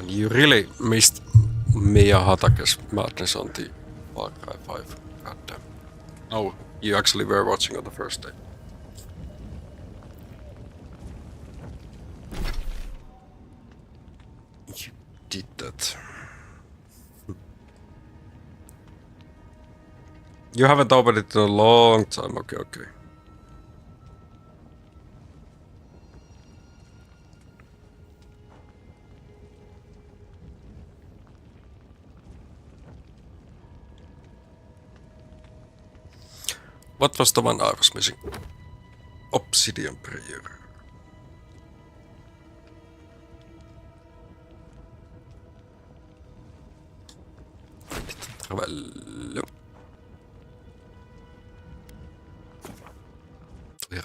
Speaker 1: And you really missed Mia Hatake's madness on the Far Cry 5. Goddamn. Oh, you actually were watching on the first day. You did that. You haven't opened it in a long time. Okay, okay. What was the one I was missing? Obsidian prayer. I need to travel. Here.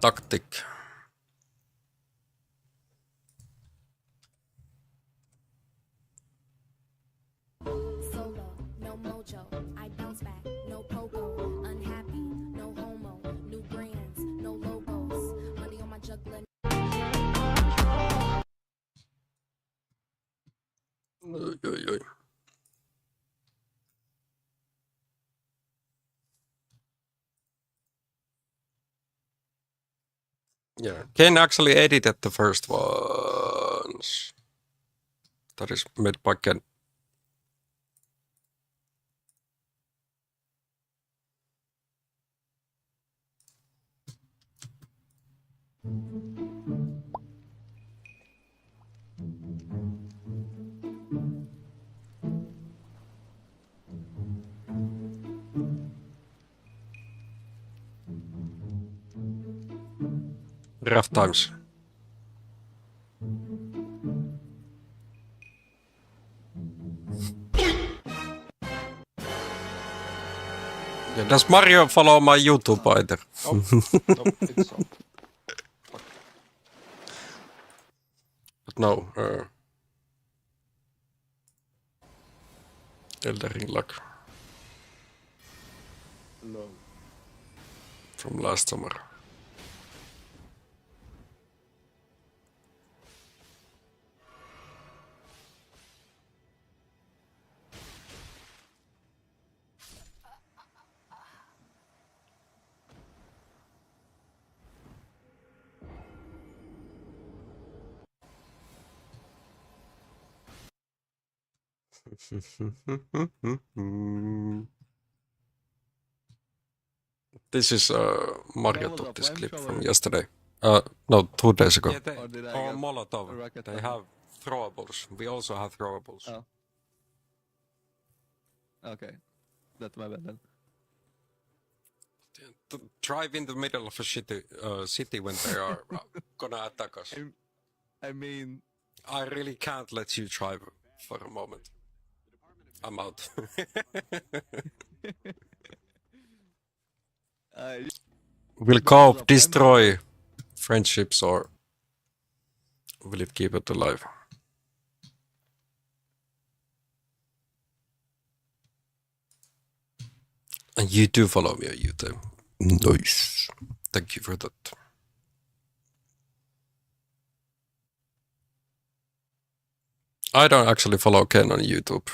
Speaker 1: Tactic.
Speaker 6: Solo, no mojo. I bounce back, no pogo. Unhappy, no homo. New brands, no logos. Money on my juggler.
Speaker 1: Oi. Yeah, Ken actually edited the first ones. That is made by Ken. Rough times. Yeah, does Mario follow my YouTube either?
Speaker 4: Nope, it's up.
Speaker 1: But no, Elden Ring luck
Speaker 4: No.
Speaker 1: from last summer. This is Mario took this clip from yesterday. No, 2 days ago.
Speaker 4: Yeah, or
Speaker 1: Molotov. They have throwables. We also have throwables.
Speaker 4: Oh. Okay. That's my bad then.
Speaker 1: To drive in the middle of a city when they are gonna attack us.
Speaker 4: I mean...
Speaker 1: I really can't let you drive for a moment. I'm out. Will co-op destroy friendships or will it keep it alive? And you do follow me on YouTube. Nice. Thank you for that. I don't actually follow Ken on YouTube.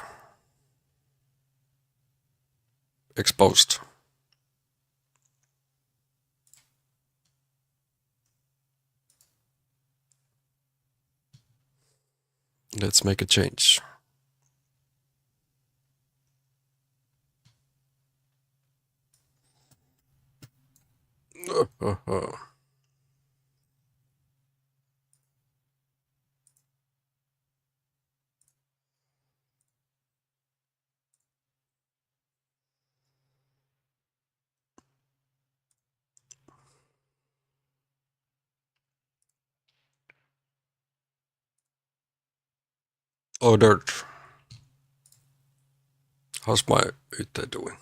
Speaker 1: Exposed. Let's make a change. Ordered. How's my YT doing?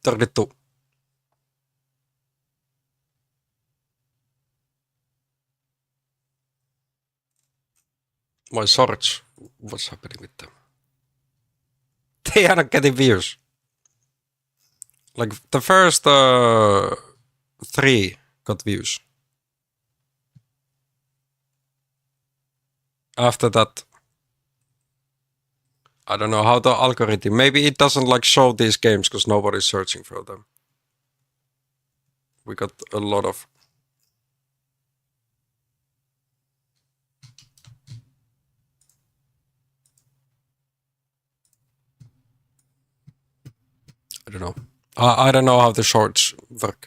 Speaker 1: 32. My search. What's happening with them? They aren't getting views. Like the first 3 got views. After that, I don't know how the algorithm. Maybe it doesn't like show these games because nobody's searching for them. We got a lot of. I don't know. I don't know how the shorts work.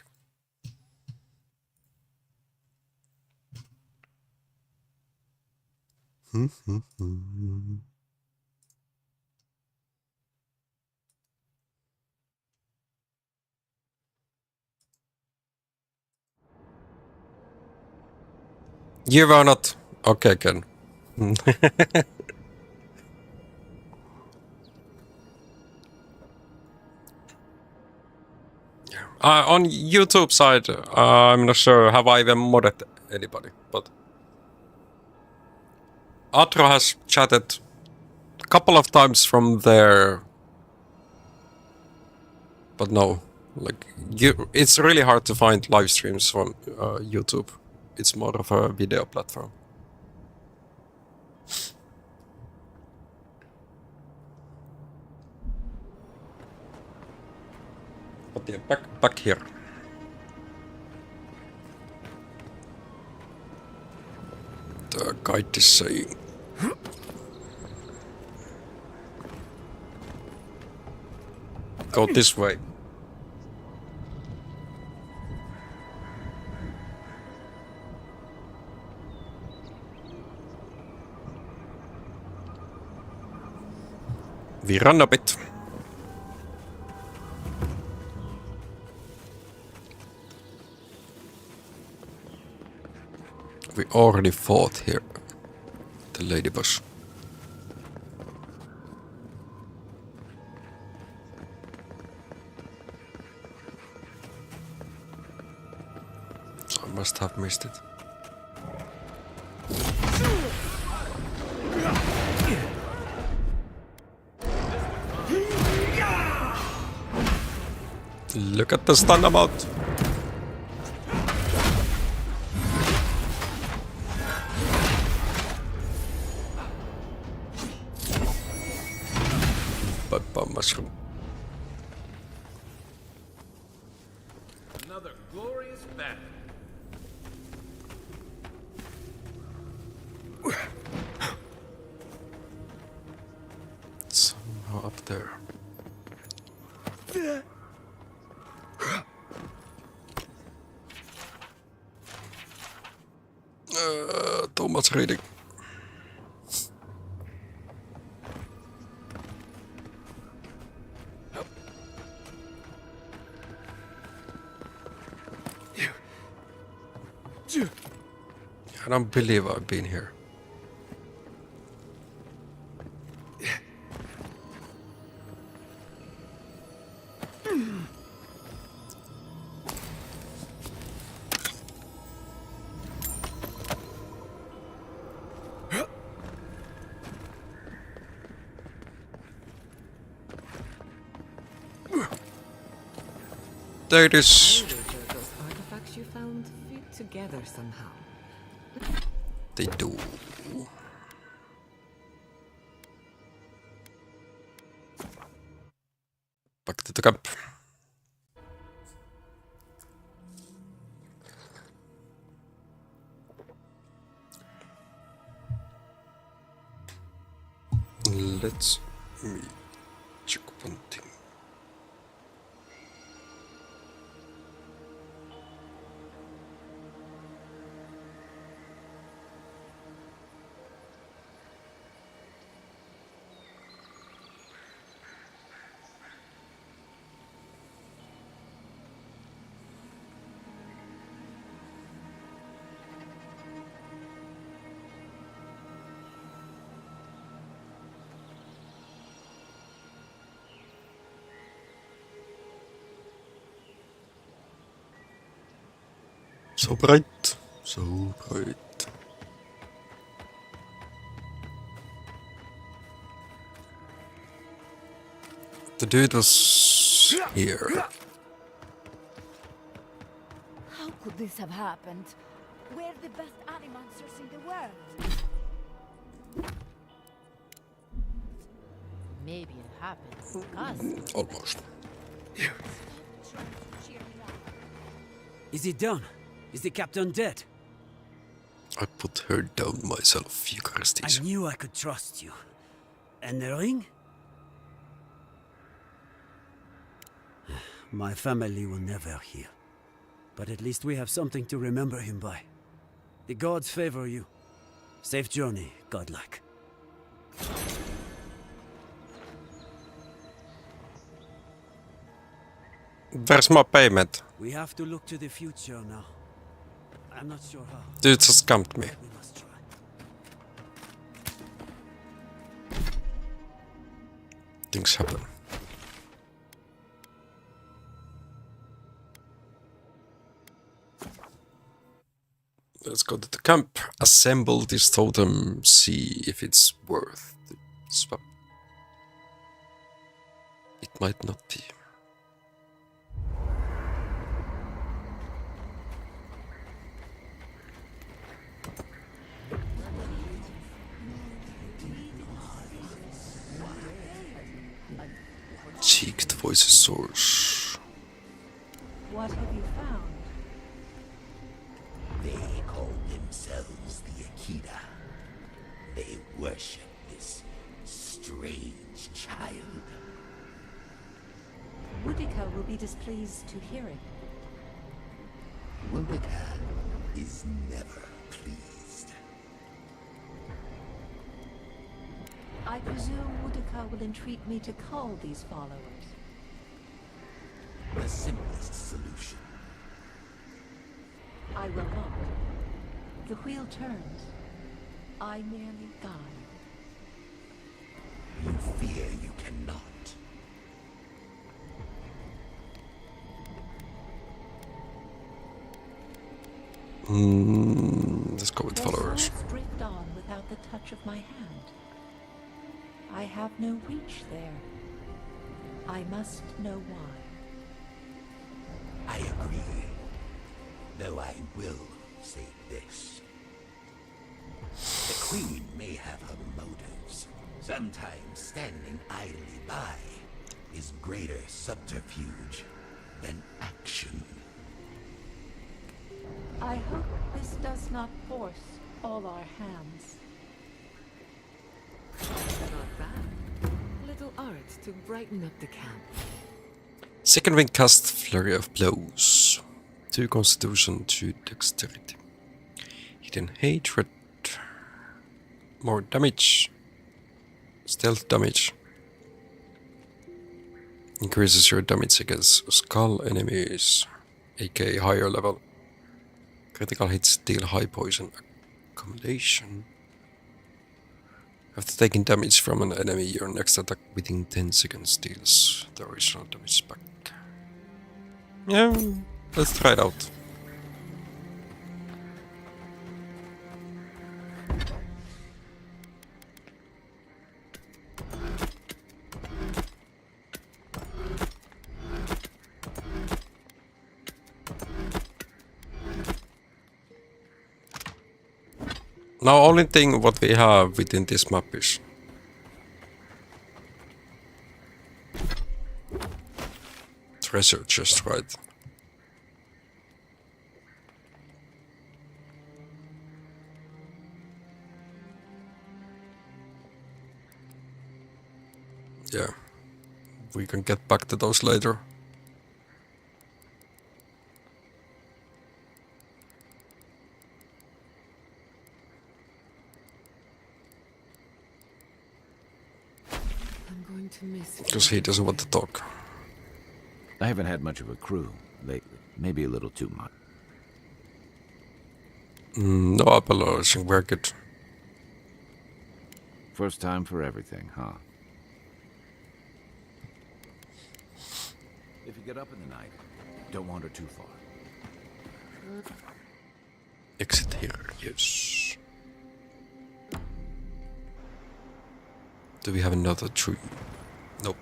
Speaker 1: You were not. Okay, Ken. On YouTube side, I'm not sure. Have I even modded anybody? But Atro has chatted a couple of times from there. But no, like it's really hard to find live streams from YouTube. It's more of a video platform. But yeah, back here. The guide is saying. Go this way. We run a bit. We already fought here. The lady boss. I must have missed it. Look at the stun amount. Bye-bye, mushroom.
Speaker 12: Another glorious battle.
Speaker 1: Somehow up there. Too much reading. I don't believe I've been here. There it is.
Speaker 16: Those artifacts you found fit together somehow.
Speaker 1: They do. Back to the camp. Let's me check one thing. So bright, so bright. The dude was here.
Speaker 9: How could this have happened? We're the best animonsters in the world.
Speaker 11: Maybe it happens to us.
Speaker 1: Almost.
Speaker 22: Is it done? Is the captain dead?
Speaker 1: I put her down myself, Eucharisties.
Speaker 22: I knew I could trust you. And the ring? My family will never hear. But at least we have something to remember him by. The gods favor you. Safe journey, godlike.
Speaker 1: Where's my payment?
Speaker 22: We have to look to the future now. I'm not sure how.
Speaker 1: Dude just scammed me.
Speaker 22: We must try.
Speaker 1: Things happen. Let's go to the camp, assemble this totem, see if it's worth the swap. It might not be. Cheeked voice source.
Speaker 2: What have you found?
Speaker 13: They call themselves the Akita. They worship this strange child.
Speaker 2: Woodika will be displeased to hear it.
Speaker 13: Woodika is never pleased.
Speaker 2: I presume
Speaker 7: Boudica will entreat me to call these followers?
Speaker 13: The simplest solution.
Speaker 7: I will not. The wheel turns. I merely guide.
Speaker 13: You fear you cannot.
Speaker 1: Let's go with
Speaker 7: Their
Speaker 1: followers.
Speaker 7: souls drift on without the touch of my hand. I have no reach there. I must know why.
Speaker 13: I agree. Though I will say this. The Queen may have her motives. Sometimes standing idly by is greater subterfuge than action.
Speaker 7: I hope this does not force all our hands.
Speaker 16: Not bad. Little art to brighten up the camp.
Speaker 1: Second wing cast Flurry of Blows. 2 Constitution, 2 Dexterity. Hidden Hatred. More damage. Stealth damage. Increases your damage against skull enemies, aka higher level. Critical hits deal high poison accumulation. After taking damage from an enemy, your next attack within 10 seconds deals the original damage back. Yeah, let's try it out. Now, only thing what we have within this map is treasure chest, right? Yeah, we can get back to those later. Because he doesn't want to talk.
Speaker 12: I haven't had much of a crew lately. Maybe a little too much.
Speaker 1: No apologizing, we're good.
Speaker 12: First time for everything, huh? If you get up in the night, don't wander too far.
Speaker 1: Exit here, yes. Do we have another tree? Nope.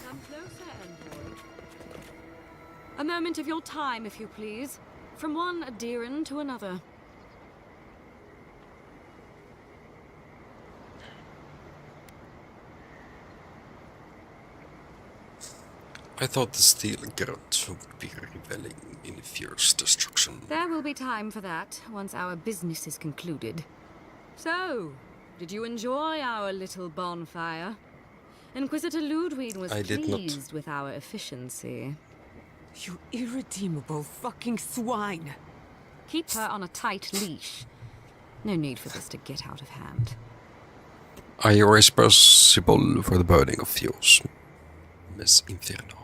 Speaker 2: Come closer, envoy. A moment of your time, if you please. From one Adiran to another.
Speaker 1: I thought the steel garret would be reveling in fierce destruction.
Speaker 2: There will be time for that once our business is concluded. So, did you enjoy our little bonfire? Inquisitor Ludwig was pleased with our efficiency.
Speaker 16: You irredeemable fucking swine!
Speaker 2: Keep her on a tight leash. No need for this to get out of hand.
Speaker 1: Are you responsible for the burning of fuels, Miss Inferno?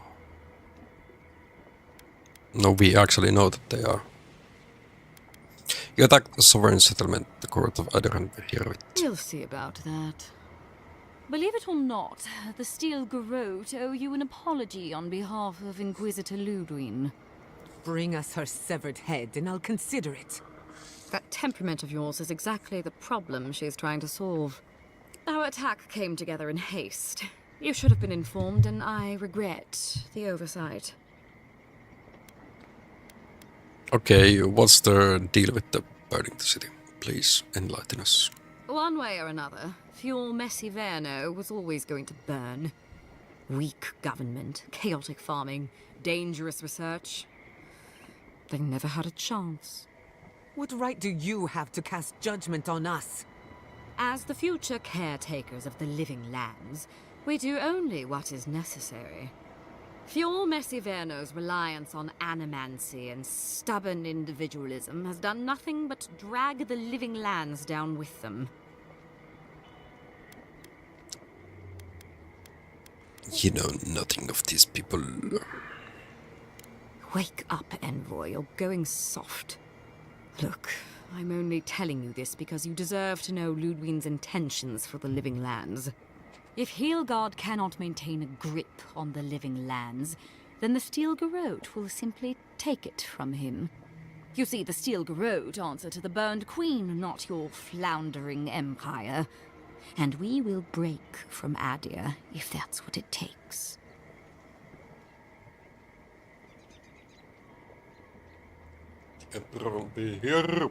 Speaker 1: No, we actually know that they are. You attacked the sovereign settlement, the court of Aderan. Hear of it.
Speaker 2: We'll see about that. Believe it or not, the Steel Garrote owe you an apology on behalf of Inquisitor Ludwig.
Speaker 16: Bring us her severed head and I'll consider it.
Speaker 2: That temperament of yours is exactly the problem she's trying to solve. Our attack came together in haste. You should have been informed, and I regret the oversight.
Speaker 1: Okay, what's the deal with the burning the city? Please enlighten us.
Speaker 2: One way or another, Fuel Messiverno was always going to burn. Weak government, chaotic farming, dangerous research. They never had a chance.
Speaker 16: What right do you have to cast judgment on us?
Speaker 2: As the future caretakers of the living lands, we do only what is necessary. Fjord Messiverno's reliance on animancy and stubborn individualism has done nothing but drag the living lands down with them.
Speaker 1: You know nothing of these people.
Speaker 2: Wake up, Envoy. You're going soft. Look, I'm only telling you this because you deserve to know Ludwig's intentions for the living lands. If Heelgard cannot maintain a grip on the living lands, then the Steel Garrote will simply take it from him. You see, the Steel Garrote answer to the Burned Queen, not your floundering empire. And we will break from Adir if that's what it takes.
Speaker 1: Emperor will be here.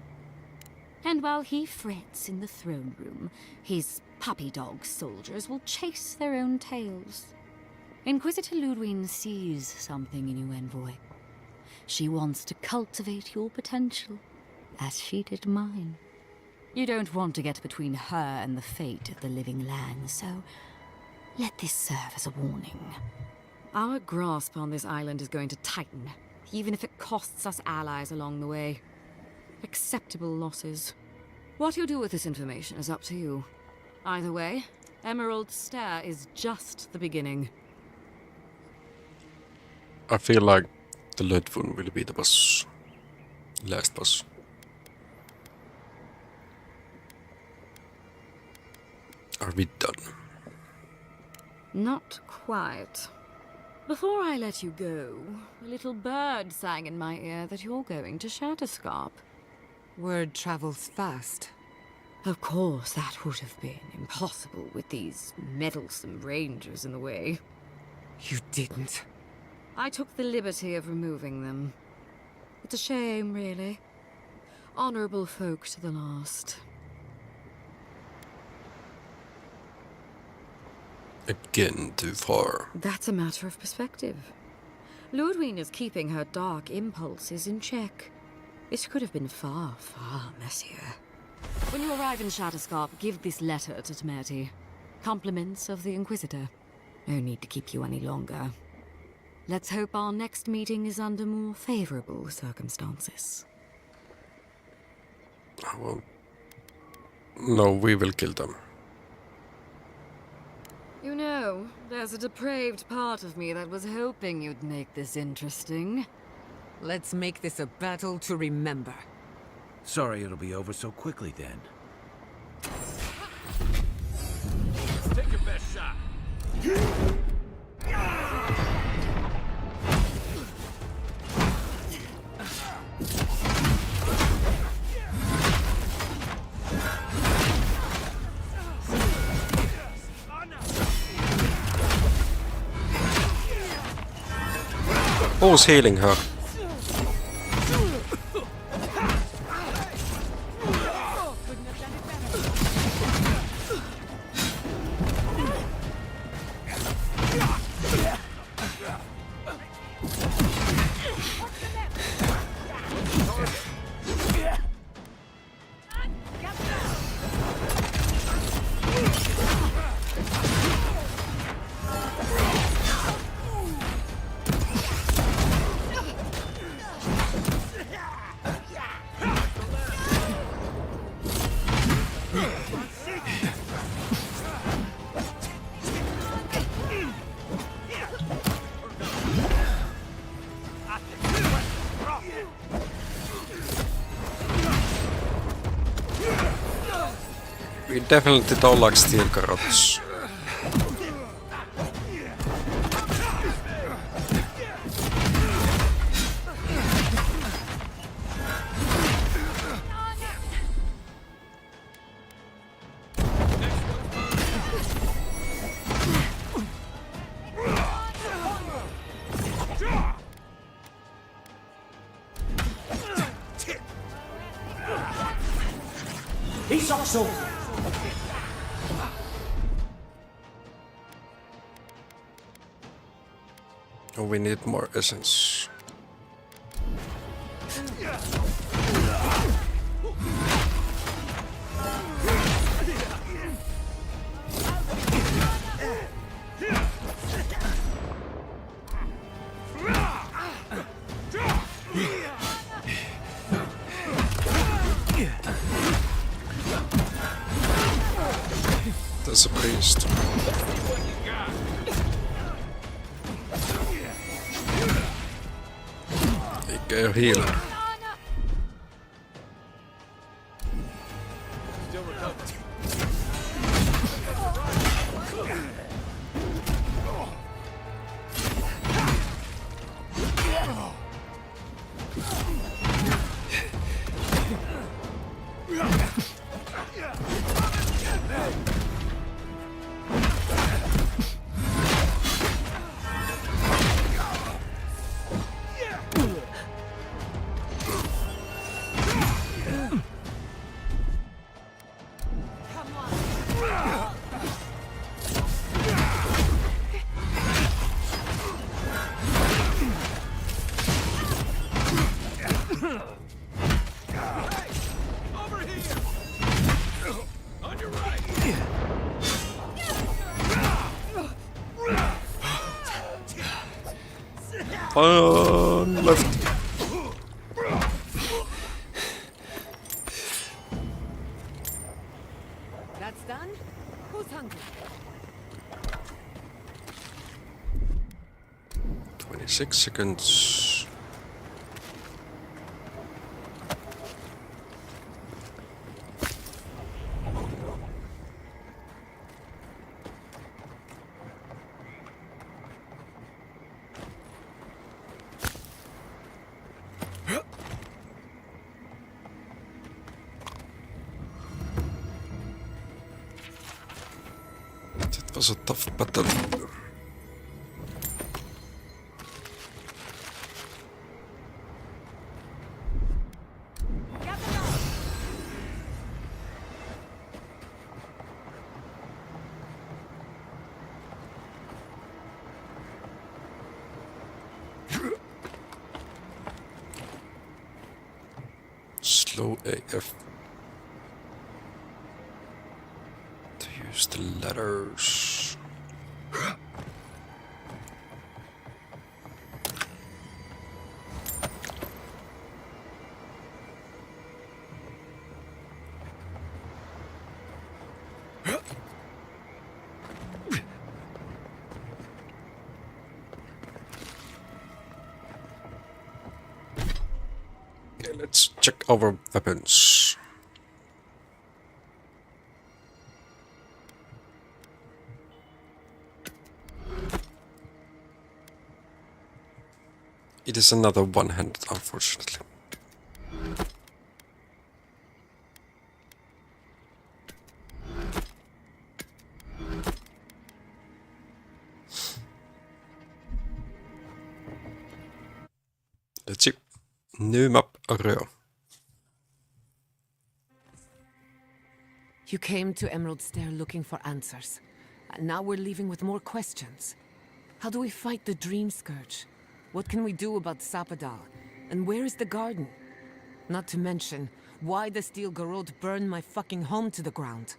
Speaker 2: And while he frets in the throne room, his puppy dog soldiers will chase their own tails. Inquisitor Ludwig sees something in you, Envoy. She wants to cultivate your potential, as she did mine. You don't want to get between her and the fate of the living land, so let this serve as a warning. Our grasp on this island is going to tighten, even if it costs us allies along the way. Acceptable losses. What you do with this information is up to you. Either way, Emerald Stair is just the beginning.
Speaker 1: I feel like the Ludwig will be the boss. Last boss. Are we done?
Speaker 2: Not quite. Before I let you go, a little bird sang in my ear that you're going to Shatterscarp.
Speaker 16: Word travels fast.
Speaker 2: Of course, that would have been impossible with these meddlesome rangers in the way.
Speaker 16: You didn't.
Speaker 2: I took the liberty of removing them. It's a shame, really. Honorable folk to the last.
Speaker 1: Again, too far.
Speaker 2: That's a matter of perspective. Ludwig is keeping her dark impulses in check. It could have been far, far messier. When you arrive in Shatterscarp, give this letter to Temerity. Compliments of the Inquisitor. No need to keep you any longer. Let's hope our next meeting is under more favorable circumstances.
Speaker 1: Well, no, we will kill them.
Speaker 2: You know, there's a depraved part of me that was hoping you'd make this interesting.
Speaker 16: Let's make this a battle to remember.
Speaker 12: Sorry it'll be over so quickly then.
Speaker 13: Take your best shot.
Speaker 1: Who's healing her? We definitely don't like steel carrots.
Speaker 13: He's also.
Speaker 1: Oh, we need more essence. There's a priest. Eikä oo healer. Left.
Speaker 16: That's done? Who's hungry?
Speaker 1: 26 seconds. That was a tough battle. Slow AF. To use the letters. Okay, let's check our weapons. It is another one-handed, unfortunately. Let's see. New map rød.
Speaker 16: You came to Emerald Stair looking for answers. And now we're leaving with more questions. How do we fight the Dream Scourge? What can we do about Sapadal? And where is the garden? Not to mention, why the Steel Garrote burned my fucking home to the ground.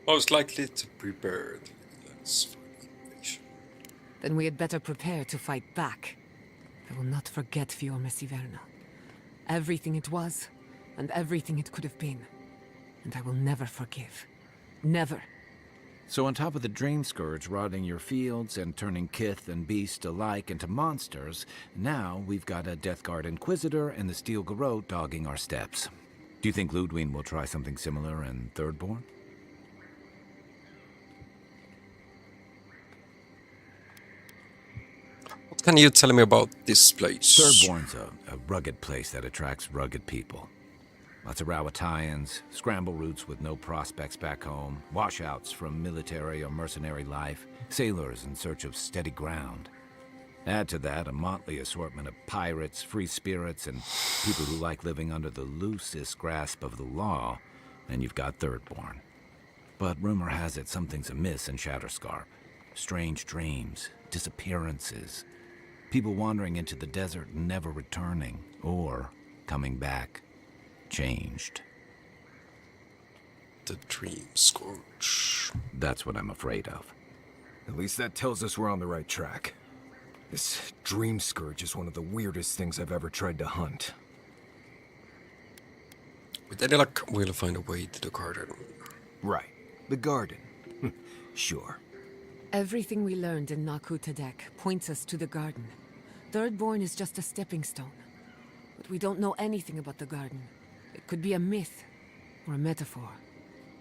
Speaker 1: Most likely to prepare the lands for invasion.
Speaker 16: Then we had better prepare to fight back. I will not forget Fiorme Siverna. Everything it was, and everything it could have been. And I will never forgive. Never.
Speaker 12: So on top of the Dream Scourge rotting your fields and turning kith and beast alike into monsters, now we've got a Death Guard Inquisitor and the Steel Garrote dogging our steps. Do you think Ludwig will try something similar in Thirdborn?
Speaker 1: What can you tell me about this place?
Speaker 12: Thirdborn's a rugged place that attracts rugged people. Lots of Rawatayans, scramble routes with no prospects back home, washouts from military or mercenary life, sailors in search of steady ground. Add to that a motley assortment of pirates, free spirits, and people who like living under the loosest grasp of the law, and you've got Thirdborn. But rumor has it something's amiss in Shatterscarp. Strange dreams, disappearances. People wandering into the desert and never returning, or coming back, changed.
Speaker 1: The Dream Scourge.
Speaker 12: That's what I'm afraid of.
Speaker 5: At least that tells us we're on the right track. This Dream Scourge is one of the weirdest things I've ever tried to hunt.
Speaker 1: With any luck, we'll find a way to the garden.
Speaker 5: Right. The garden. Sure.
Speaker 16: Everything we learned in Naku Tadek points us to the garden. Thirdborn is just a stepping stone. But we don't know anything about the garden. It could be a myth or a metaphor.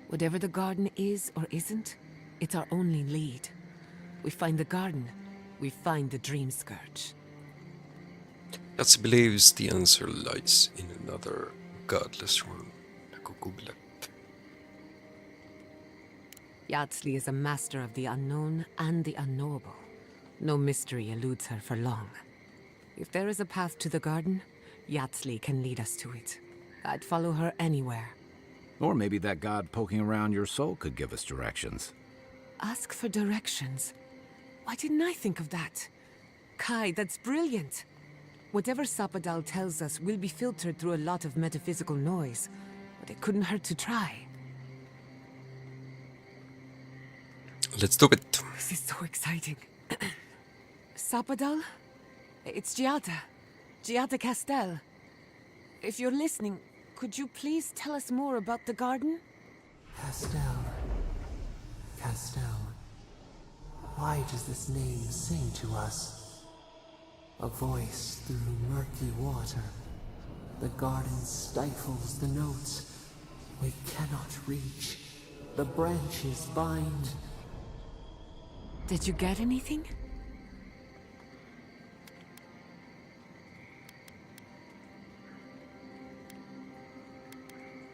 Speaker 16: Whatever the garden is or isn't, it's our only lead. We find the garden, we find the Dream Scourge.
Speaker 1: Yatsi believes the answer lies in another godless room.
Speaker 16: Yatsi is a master of the unknown and the unknowable. No mystery eludes her for long. If there is a path to the garden, Yatsi can lead us to it. I'd follow her anywhere.
Speaker 12: Or maybe that god poking around your soul could give us directions.
Speaker 16: Ask for directions. Why didn't I think of that? Kai, that's brilliant. Whatever Sapadal tells us will be filtered through a lot of metaphysical noise, but it couldn't hurt to try.
Speaker 1: Let's do it.
Speaker 16: This is so exciting. Sapadal? It's Giada. Giada Castel. If you're listening, could you please tell us more about the garden?
Speaker 14: Castel. Castel. Why does this name sing to us? A voice through murky water. The garden stifles the notes. We cannot reach. The branches bind.
Speaker 16: Did you get anything?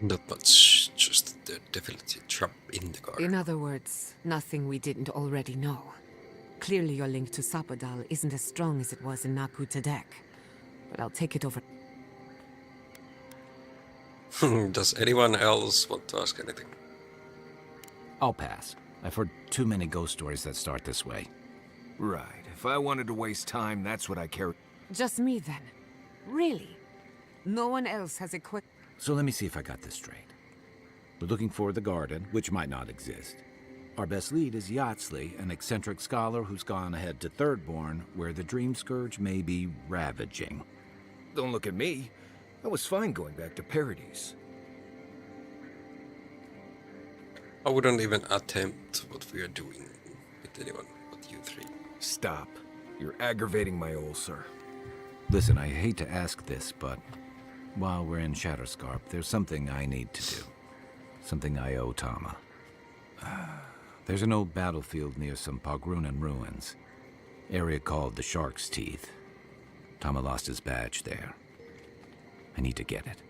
Speaker 1: Not much, just definitely a trap in the garden.
Speaker 16: In other words, nothing we didn't already know. Clearly your link to Sapadal isn't as strong as it was in Naku Tadek, but I'll take it over.
Speaker 1: Does anyone else want to ask anything?
Speaker 12: I'll pass. I've heard too many ghost stories that start this way.
Speaker 5: Right. If I wanted to waste time, that's what I care.
Speaker 16: Just me then. Really? No one else has equipped.
Speaker 12: So let me see if I got this straight. We're looking for the garden, which might not exist. Our best lead is Yatsi, an eccentric scholar who's gone ahead to Thirdborn, where the Dream Scourge may be ravaging.
Speaker 5: Don't look at me. I was fine going back to Paradise.
Speaker 1: I wouldn't even attempt what we are doing with anyone but you three.
Speaker 5: Stop. You're aggravating my ulcer.
Speaker 12: Listen, I hate to ask this, but while we're in Shatterscarp, there's something I need to do. Something I owe Tama. There's an old battlefield near some Pogrunan ruins. Area called the Shark's Teeth. Tama lost his badge there. I need to get it.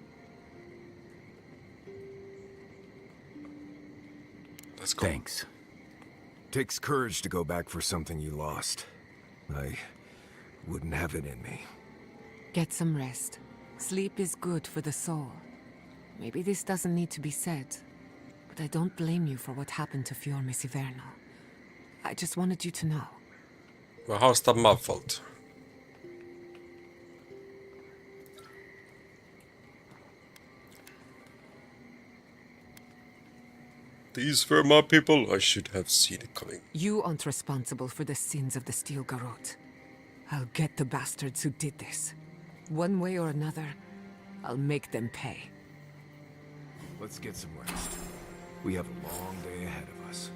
Speaker 1: Let's go.
Speaker 12: Thanks.
Speaker 5: Takes courage to go back for something you lost. I wouldn't have it in me.
Speaker 16: Get some rest. Sleep is good for the soul. Maybe this doesn't need to be said, but I don't blame you for what happened to Fiorme Siverno. I just wanted you to know.
Speaker 1: Well, how's that my fault? These were my people. I should have seen it coming.
Speaker 16: You aren't responsible for the sins of the Steel Garrote. I'll get the bastards who did this. One way or another, I'll make them pay.
Speaker 5: Let's get some rest. We have a long day ahead of us.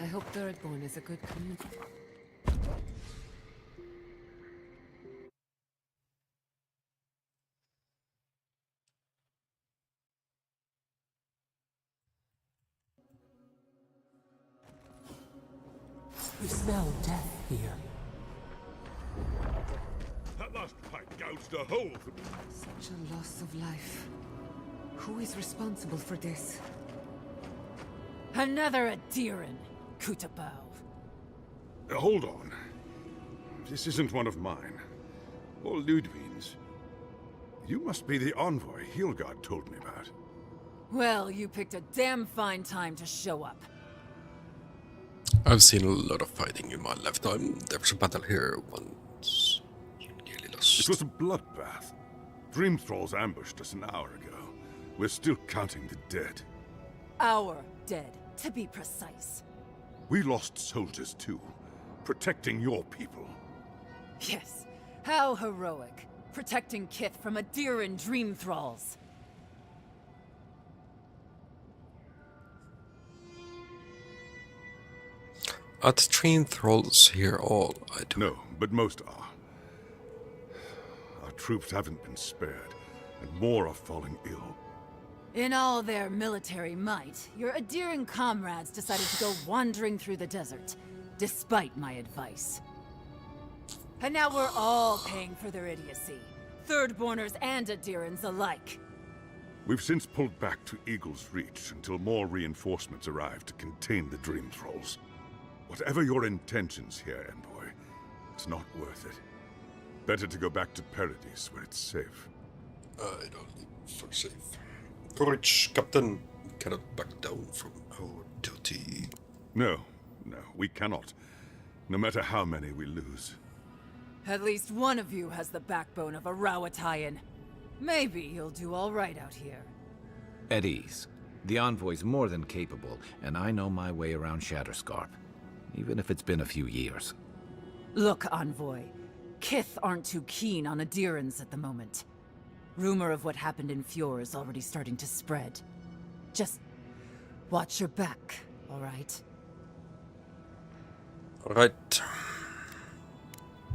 Speaker 16: I hope Thirdborn is a good community.
Speaker 14: We smell death here.
Speaker 13: That last pipe gouged a hole for me.
Speaker 16: Such a loss of life. Who is responsible for this?
Speaker 9: Another Adiran, Kutabao.
Speaker 13: Hold on. This isn't one of mine. Or Ludwig's. You must be the envoy Hilgard told me about.
Speaker 11: Well, you picked a damn fine time to show up.
Speaker 1: I've seen a lot of fighting in my lifetime. There was a battle here once. You nearly lost.
Speaker 13: It was a bloodbath. Dream Thralls ambushed us an hour ago. We're still counting the dead.
Speaker 11: Our dead, to be precise.
Speaker 13: We lost soldiers too, protecting your people.
Speaker 11: Yes, how heroic. Protecting Kith from Adiran Dream Thralls.
Speaker 1: Are the Dream Thralls here all? I don't
Speaker 13: know. No, but most are. Our troops haven't been spared, and more are falling ill.
Speaker 11: In all their military might, your Adiran comrades decided to go wandering through the desert, despite my advice. And now we're all paying for their idiocy. Thirdborners and Adirans alike.
Speaker 13: We've since pulled back to Eagle's Reach until more reinforcements arrive to contain the Dream Thralls. Whatever your intentions here, Envoy, it's not worth it. Better to go back to Paradise where it's safe.
Speaker 1: I don't think for safe. Courage, Captain. We cannot back down from our duty.
Speaker 13: No, we cannot. No matter how many we lose.
Speaker 11: At least one of you has the backbone of a Rawatayan. Maybe you'll do all right out here.
Speaker 12: At ease. The envoy's more than capable, and I know my way around Shatterscarp. Even if it's been a few years.
Speaker 11: Look, Envoy. Kith aren't too keen on Adirans at the moment. Rumor of what happened in Fjord is already starting to spread. Just watch your back, all right?
Speaker 1: All right.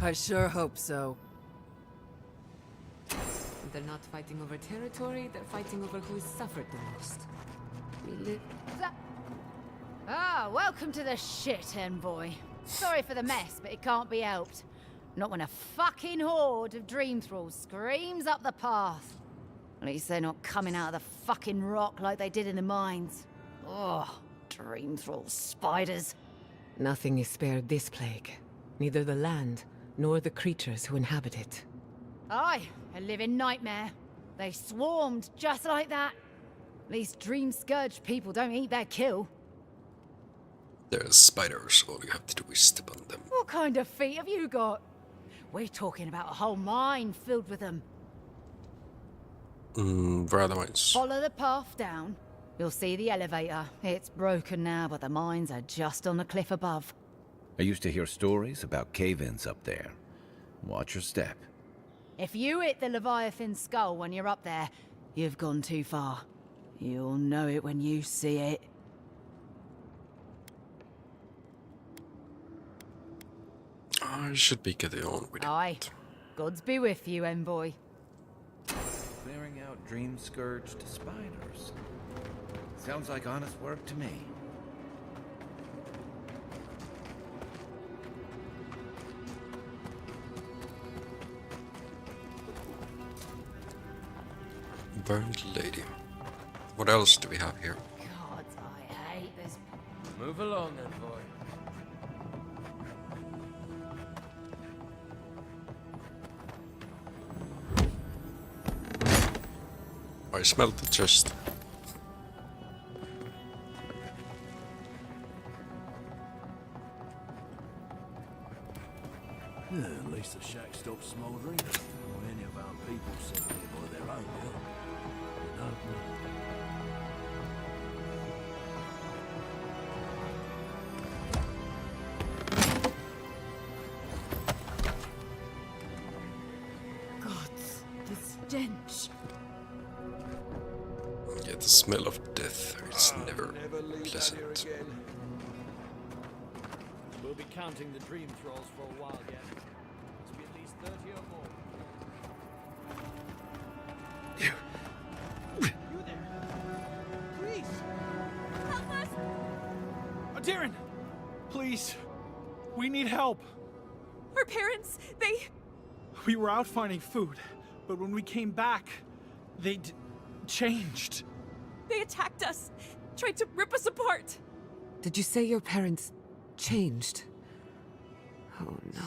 Speaker 11: I sure hope so.
Speaker 16: They're not fighting over territory, they're fighting over who's suffered the most. We live...
Speaker 9: Ah, welcome to the shit, Envoy. Sorry for the mess, but it can't be helped. Not when a fucking horde of Dream Thralls screams up the path. At least they're not coming out of the fucking rock like they did in the mines. Oh, Dream Thrall spiders.
Speaker 16: Nothing is spared this plague. Neither the land, nor the creatures who inhabit it.
Speaker 9: Aye, a living nightmare. They swarmed just like that. At least Dream Scourge people don't eat their kill.
Speaker 1: There's spiders, all you have to do is step on them.
Speaker 9: What kind of feet have you got? We're talking about a whole mine filled with them.
Speaker 1: Where are the mines?
Speaker 9: Follow the path down. You'll see the elevator. It's broken now, but the mines are just on the cliff above.
Speaker 12: I used to hear stories about cave-ins up there. Watch your step.
Speaker 9: If you hit the Leviathan skull when you're up there, you've gone too far. You'll know it when you see it.
Speaker 1: I should be getting on with
Speaker 9: Aye. Gods be with you, Envoy.
Speaker 12: Clearing out dream-scourged spiders. Sounds like honest work to me.
Speaker 1: Burned lady. What else do we have here?
Speaker 9: God, I hate this.
Speaker 14: Move along, Envoy.
Speaker 1: I smelled the chest.
Speaker 23: Yeah, at least the shack stopped smouldering. Or any of our people sent here by their own will. You know,
Speaker 9: God, the stench.
Speaker 1: Yeah, the smell of death is never pleasant.
Speaker 3: We'll be counting the Dream Thralls for a while yet. Must be at least 30 or more. You there? Please!
Speaker 9: Help us!
Speaker 3: Darren! Please! We need help!
Speaker 11: Our parents,
Speaker 3: We were out finding food, but when we came back, they changed.
Speaker 11: They attacked us, tried to rip us apart.
Speaker 16: Did you say your parents changed? Oh no.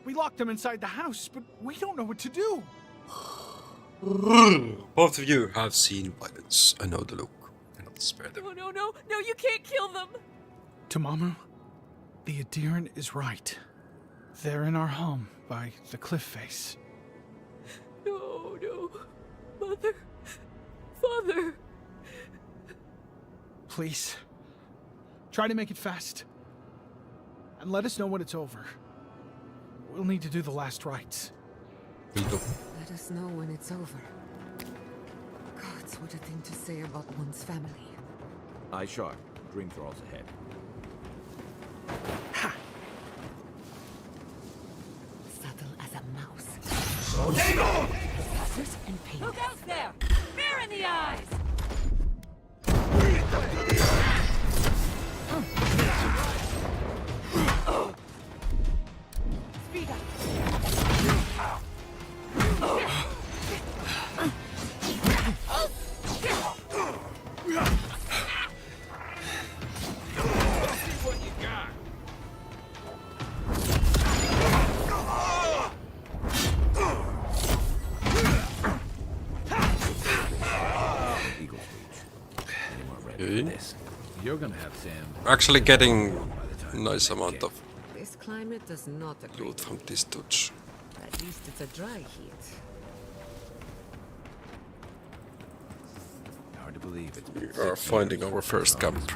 Speaker 3: We locked them inside the house, but we don't know what to do.
Speaker 1: Both of you have seen violence. I know the look. I cannot spare them.
Speaker 11: No, you can't kill them!
Speaker 3: Tamamu, the Adiran is right. They're in our home by the cliff face.
Speaker 11: No. Mother. Father.
Speaker 3: Please. Try to make it fast. And let us know when it's over. We'll need to do the last rites.
Speaker 16: Let us know when it's over. Gods, what a thing to say about one's family.
Speaker 12: Eye sharp. Dream thralls ahead.
Speaker 16: Subtle as a mouse.
Speaker 11: Buzzers and pain. Look out there! Fear in the eyes! Speed up!
Speaker 12: You're gonna have Sam.
Speaker 1: Actually getting a nice amount of
Speaker 16: This climate does not agree.
Speaker 1: loot from this touch.
Speaker 16: At least it's a dry heat.
Speaker 12: Hard to believe it.
Speaker 1: We are finding our first camp.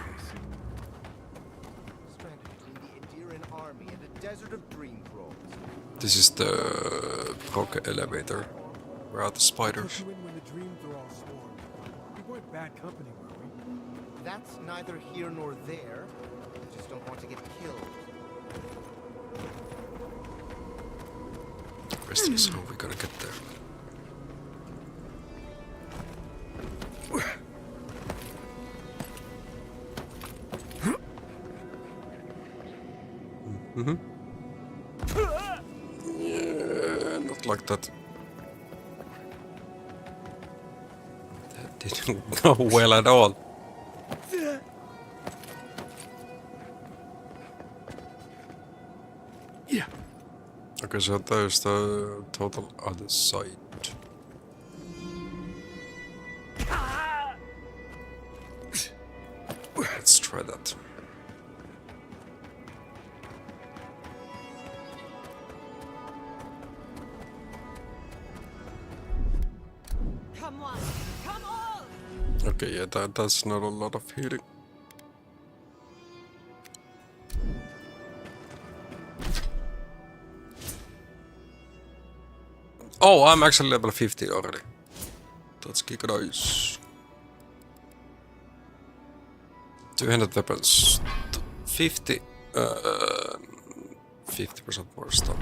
Speaker 1: This is the broken elevator. Where are the spiders?
Speaker 10: When the dream thralls swarmed. We weren't bad company, were we?
Speaker 15: That's neither here nor there. I just don't want to get killed.
Speaker 1: Question is how we're gonna get there. Yeah, not like that. That didn't go well at all.
Speaker 3: Yeah.
Speaker 1: Okay, so there's the total other side. Let's try that.
Speaker 11: Come on! Come on!
Speaker 1: Okay, yeah, that's not a lot of healing. Oh, I'm actually level 50 already. That's kick nice. 200 weapons. 50. 50% more stuff.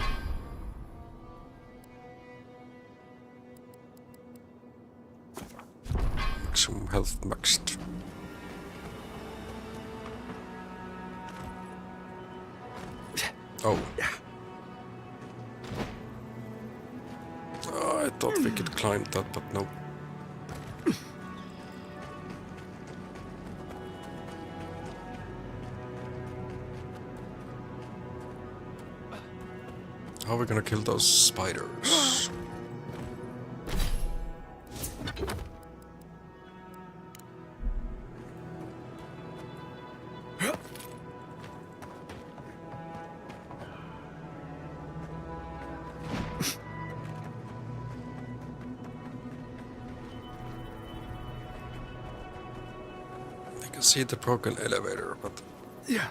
Speaker 1: Maximum health maxed. Oh. I thought we could climb that, but no. How are we gonna kill those spiders? I can see the broken elevator, but
Speaker 3: yeah.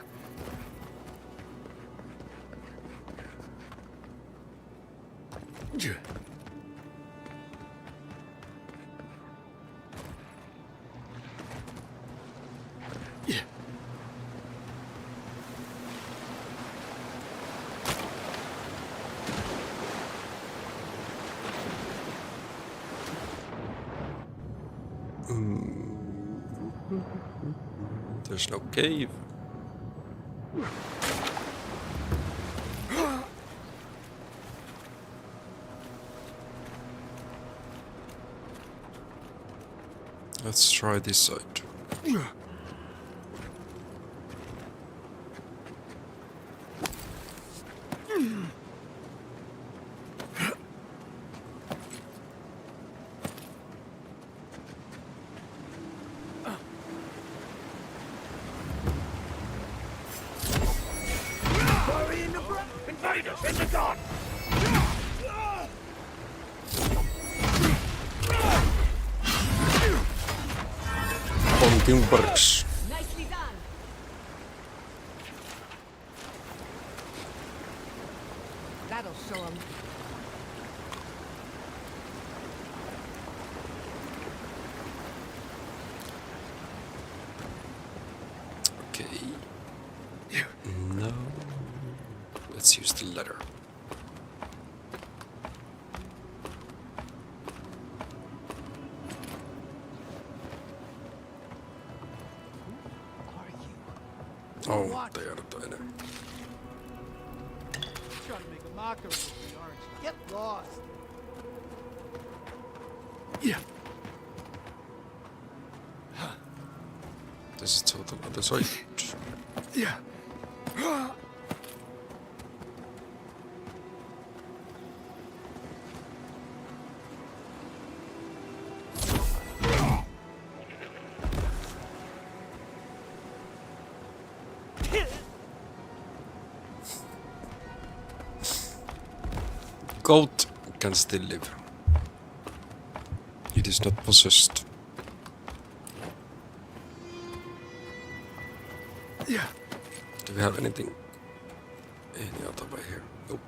Speaker 1: There's no cave. Let's try this side. timbers.
Speaker 2: Nicely done. That'll show him.
Speaker 1: Okay. No. Let's use the letter. Oh, they are toinen.
Speaker 3: Trying to make a mockery of me, aren't you? Get lost.
Speaker 1: Yeah. This is total other side.
Speaker 3: Yeah.
Speaker 1: Goat can still live. It is not possessed.
Speaker 3: Yeah.
Speaker 1: Do we have anything? Any other way here? Nope.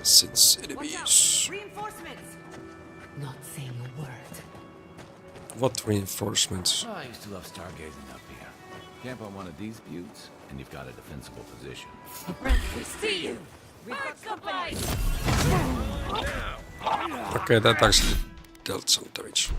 Speaker 1: Since enemies.
Speaker 2: Reinforcements.
Speaker 16: Not saying a word.
Speaker 1: What reinforcements?
Speaker 12: Oh, I used to love stargazing up here. Camp on one of these buttes, and you've got a defensible position.
Speaker 2: We see you. Bird company.
Speaker 1: Okay, that actually dealt some damage.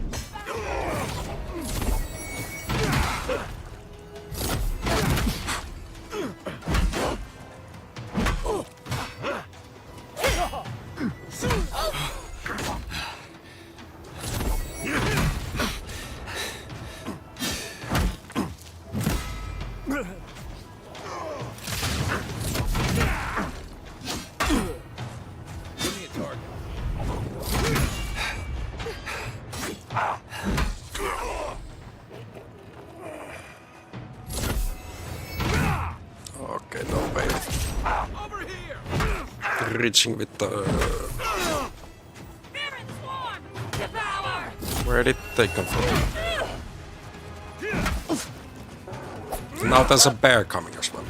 Speaker 1: Okay, no way. Reaching with the... Where did they come from? Now there's a bear coming as well.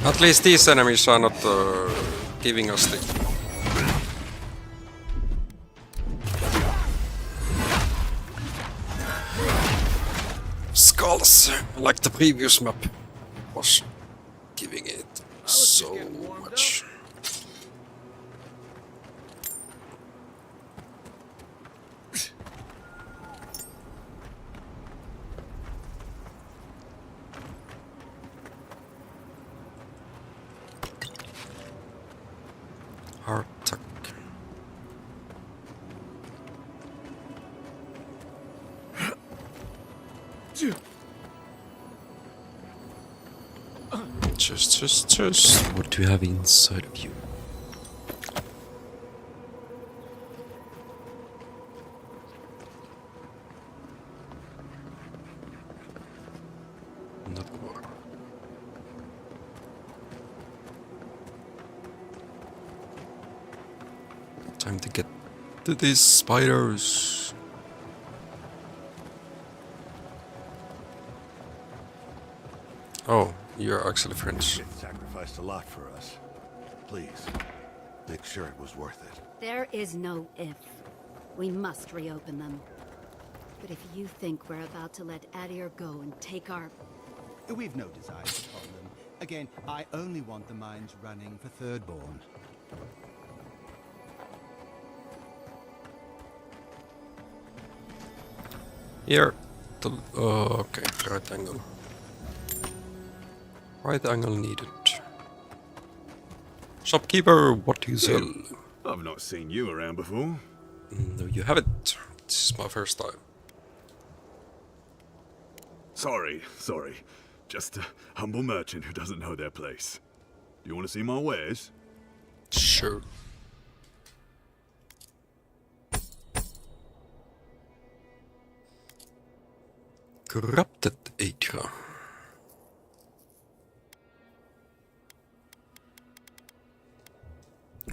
Speaker 1: At least these enemies are not giving us the... skulls, like the previous map was giving it so much. Heart attack. Just. What do you have inside of you? Not more. Time to get to these spiders. Oh, you're actually friends.
Speaker 18: It sacrificed a lot for us. Please, make sure it was worth it.
Speaker 19: There is no if. We must reopen them. But if you think we're about to let Adir go and take our...
Speaker 15: We've no desire to harm them. Again, I only want the mines running for Thirdborn.
Speaker 1: Here. Okay, right angle. Right angle needed. Shopkeeper, what do you sell?
Speaker 17: I've not seen you around before.
Speaker 1: No, you haven't. This is my first time.
Speaker 17: Sorry. Just a humble merchant who doesn't know their place. Do you want to see my wares?
Speaker 1: Sure. Corrupted Agra.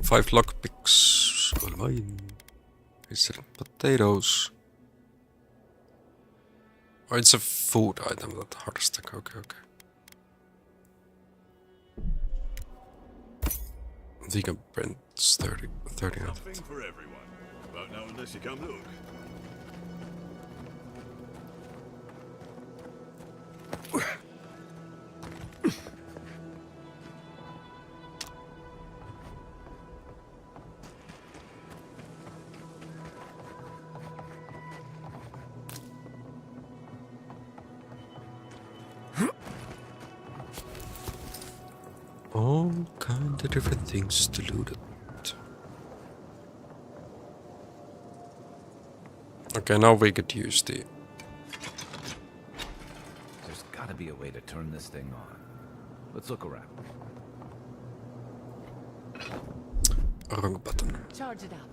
Speaker 1: Five lockpicks. All mine. He's selling potatoes. Oh, it's a food item, that hard stack. Okay. Vegan Brent's 30
Speaker 17: Something for everyone. But no unless you come look.
Speaker 1: All kind of different things to loot it. Okay, now we could use the...
Speaker 12: There's gotta be a way to turn this thing on. Let's look around.
Speaker 1: Wrong button.
Speaker 11: Charge it up.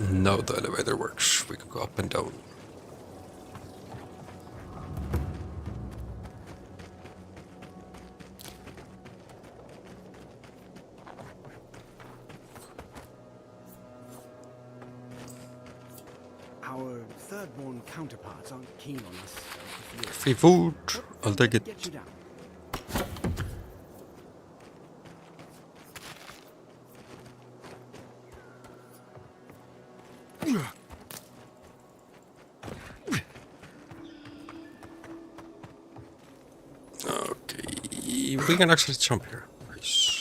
Speaker 1: Now the elevator works. We can go up and down.
Speaker 15: Our third-born counterparts aren't keen on us.
Speaker 1: Free food. I'll take it.
Speaker 15: Get you down.
Speaker 1: Okay, we can actually jump here. Nice.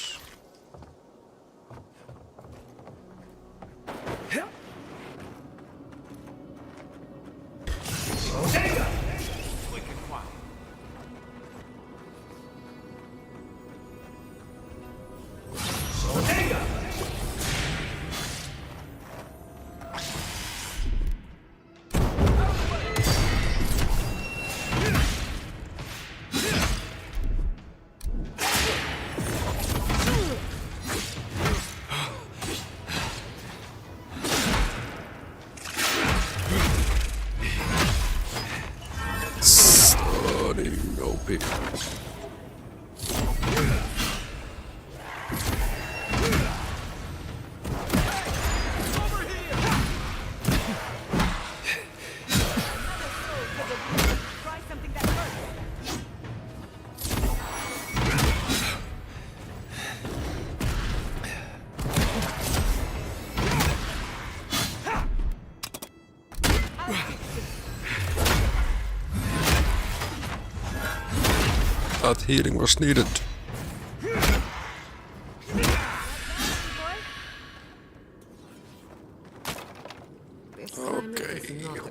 Speaker 1: That healing was needed. Okay,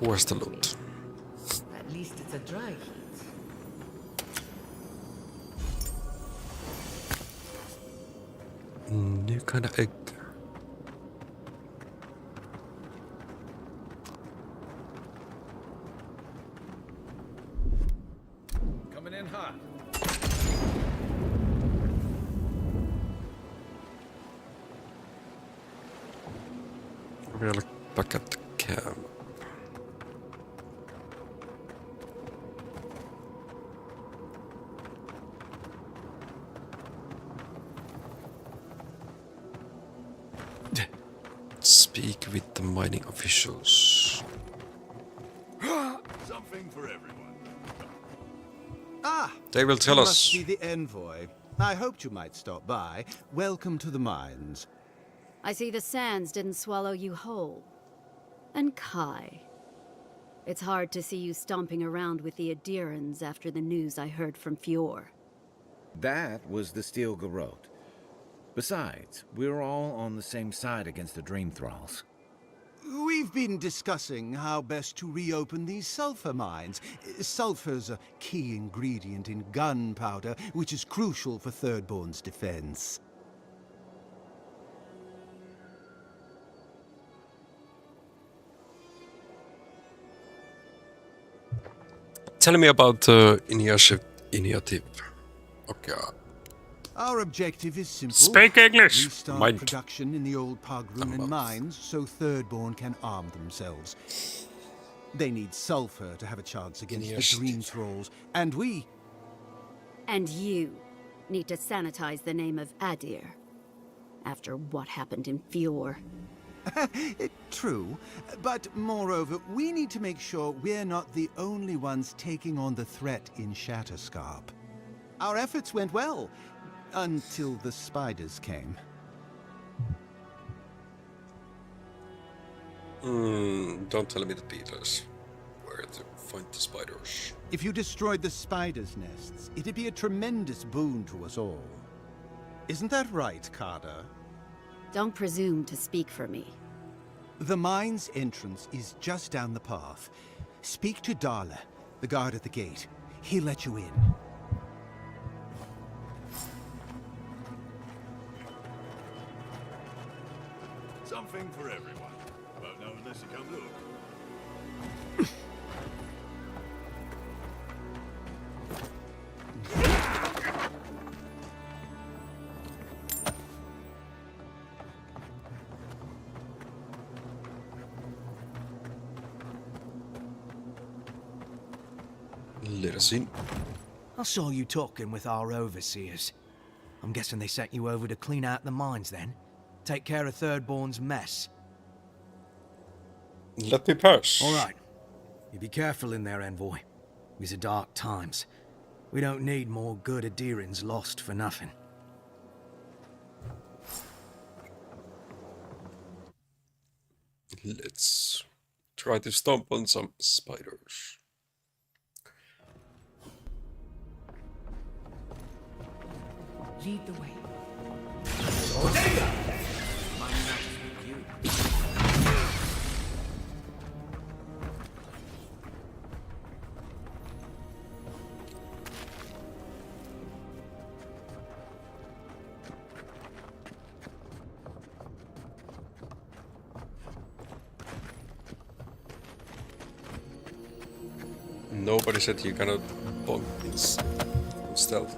Speaker 1: where's the loot?
Speaker 16: At least it's a dry heat.
Speaker 1: New kind of egg.
Speaker 5: Coming in hot.
Speaker 1: We'll look back at the camp. Speak with the mining officials.
Speaker 17: Something for everyone.
Speaker 15: Ah!
Speaker 1: They will tell
Speaker 15: you
Speaker 1: us.
Speaker 15: Must be the envoy. I hoped you might stop by. Welcome to the mines.
Speaker 19: I see the sands didn't swallow you whole. And Kai. It's hard to see you stomping around with the Adirans after the news I heard from Fior.
Speaker 12: That was the Steel Garrote. Besides, we're all on the same side against the Dream Thralls.
Speaker 15: We've been discussing how best to reopen these sulfur mines. Sulfur's a key ingredient in gunpowder, which is crucial for Thirdborn's defense.
Speaker 1: Tell me about the initiative. Okay.
Speaker 15: Our objective is simple.
Speaker 1: Speak English.
Speaker 15: Restart
Speaker 1: Mind.
Speaker 15: production in the old Pogrunen mines so Thirdborn can arm themselves. They need sulfur to have a chance against the Dream Thralls, and we...
Speaker 19: And you need to sanitize the name of Adir after what happened in Fjord.
Speaker 15: True, but moreover, we need to make sure we're not the only ones taking on the threat in Shatterscarp. Our efforts went well, until the spiders came.
Speaker 1: Don't tell me the details. Where to find the spiders.
Speaker 15: If you destroyed the spiders' nests, it'd be a tremendous boon to us all. Isn't that right, Carter?
Speaker 19: Don't presume to speak for me.
Speaker 15: The mine's entrance is just down the path. Speak to Darla, the guard at the gate. He'll let you in.
Speaker 17: Something for everyone. Won't know unless you come look.
Speaker 1: Let us in.
Speaker 8: I saw you talking with our overseers. I'm guessing they sent you over to clean out the mines then? Take care of Thirdborn's mess.
Speaker 1: Let me pass.
Speaker 8: All right. You be careful in there, Envoy. These are dark times. We don't need more good Adirans lost for nothing.
Speaker 1: Let's try to stomp on some spiders.
Speaker 11: Lead the way.
Speaker 1: Nobody said you cannot bonk in stealth.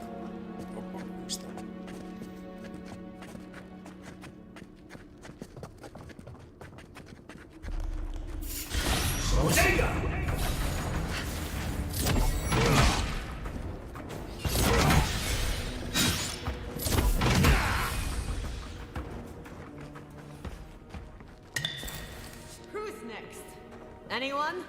Speaker 20: Who's next? Anyone?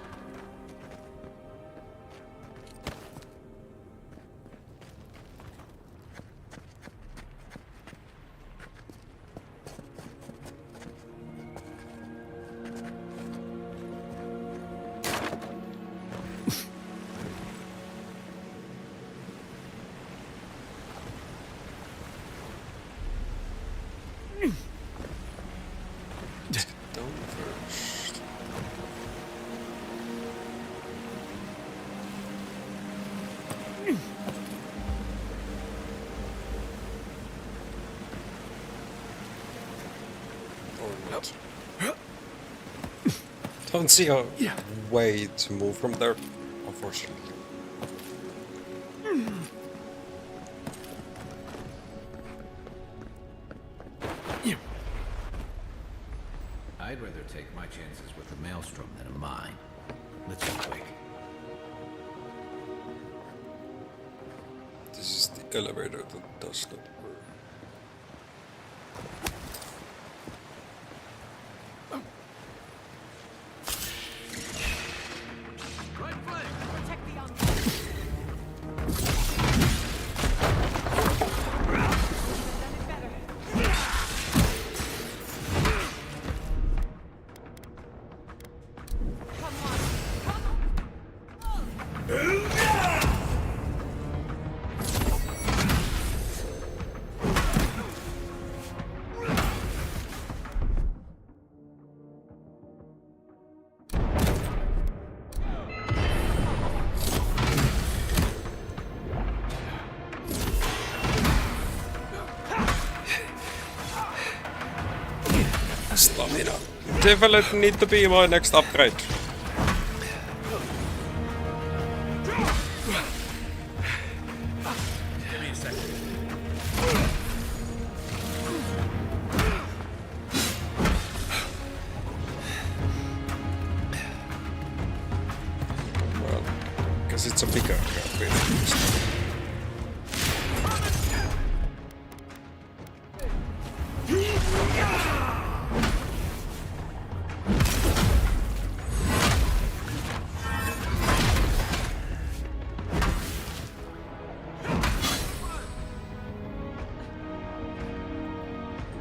Speaker 1: Don't see a way to move from there, unfortunately.
Speaker 12: I'd rather take my chances with a maelstrom than a mine. Let's be quick.
Speaker 1: This is the elevator that does not work. definitely need to be my next upgrade.
Speaker 23: Give me a second.
Speaker 1: Well, because it's a bigger upgrade.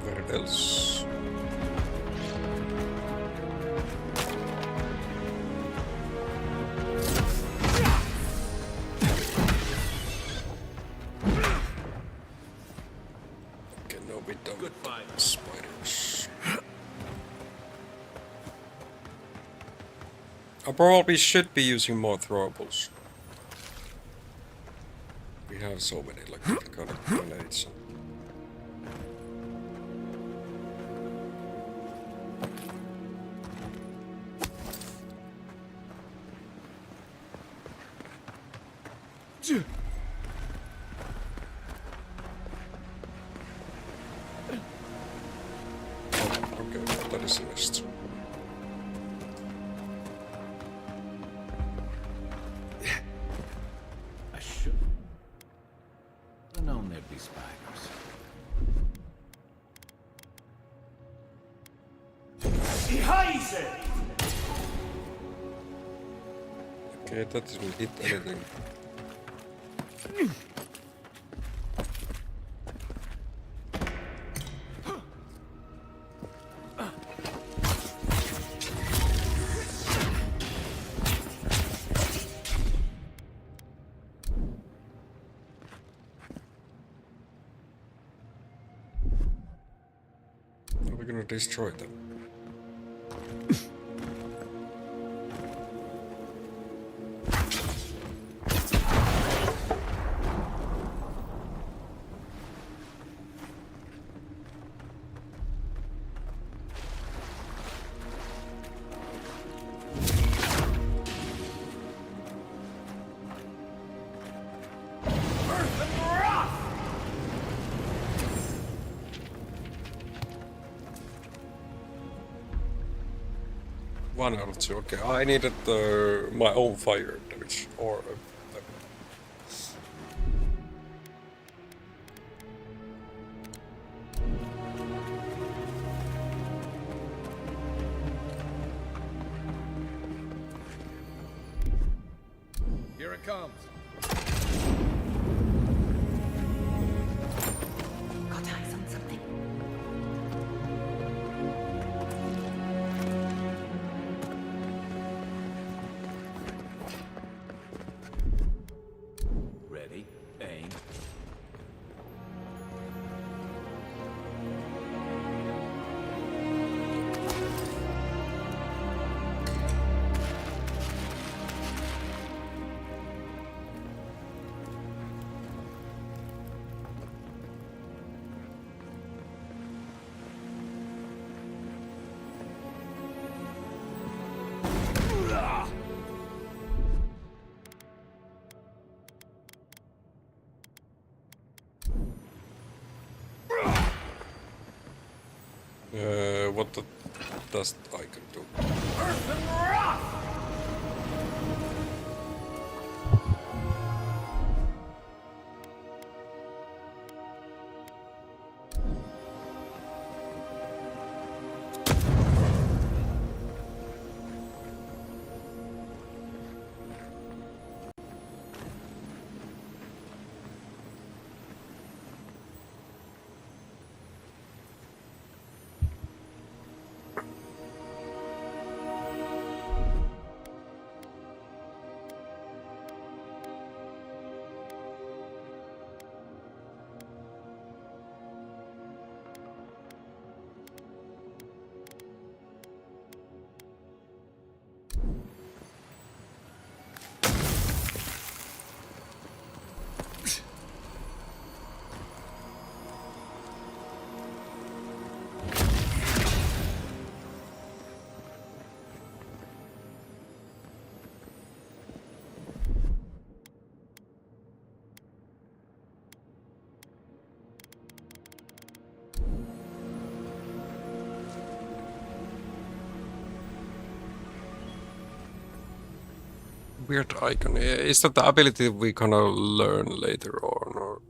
Speaker 1: Where else? Okay, no, we don't.
Speaker 23: Good fight.
Speaker 1: Spiders. I probably should be using more throwables. We have so many, like kind of grenades. Okay, that is the list.
Speaker 12: I should have known there'd be spiders.
Speaker 1: Okay, that didn't hit anything. Are we gonna destroy them? One out of two. Okay, I needed my own fire damage or.
Speaker 23: Here it comes.
Speaker 7: Got eyes on something.
Speaker 12: Ready? Aim.
Speaker 1: What the dust I can do? weird icon. Is that the ability we're gonna learn later on, or?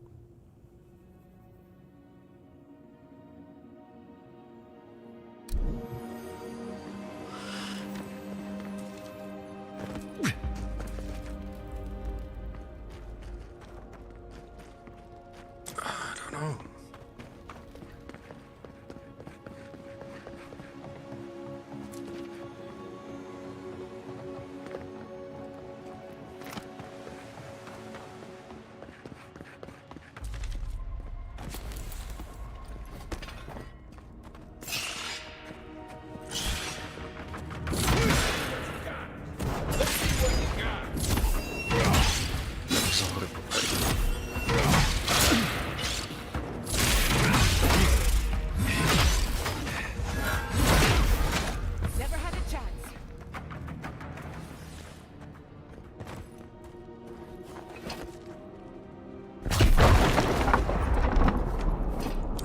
Speaker 1: I don't know.
Speaker 11: Never had a chance.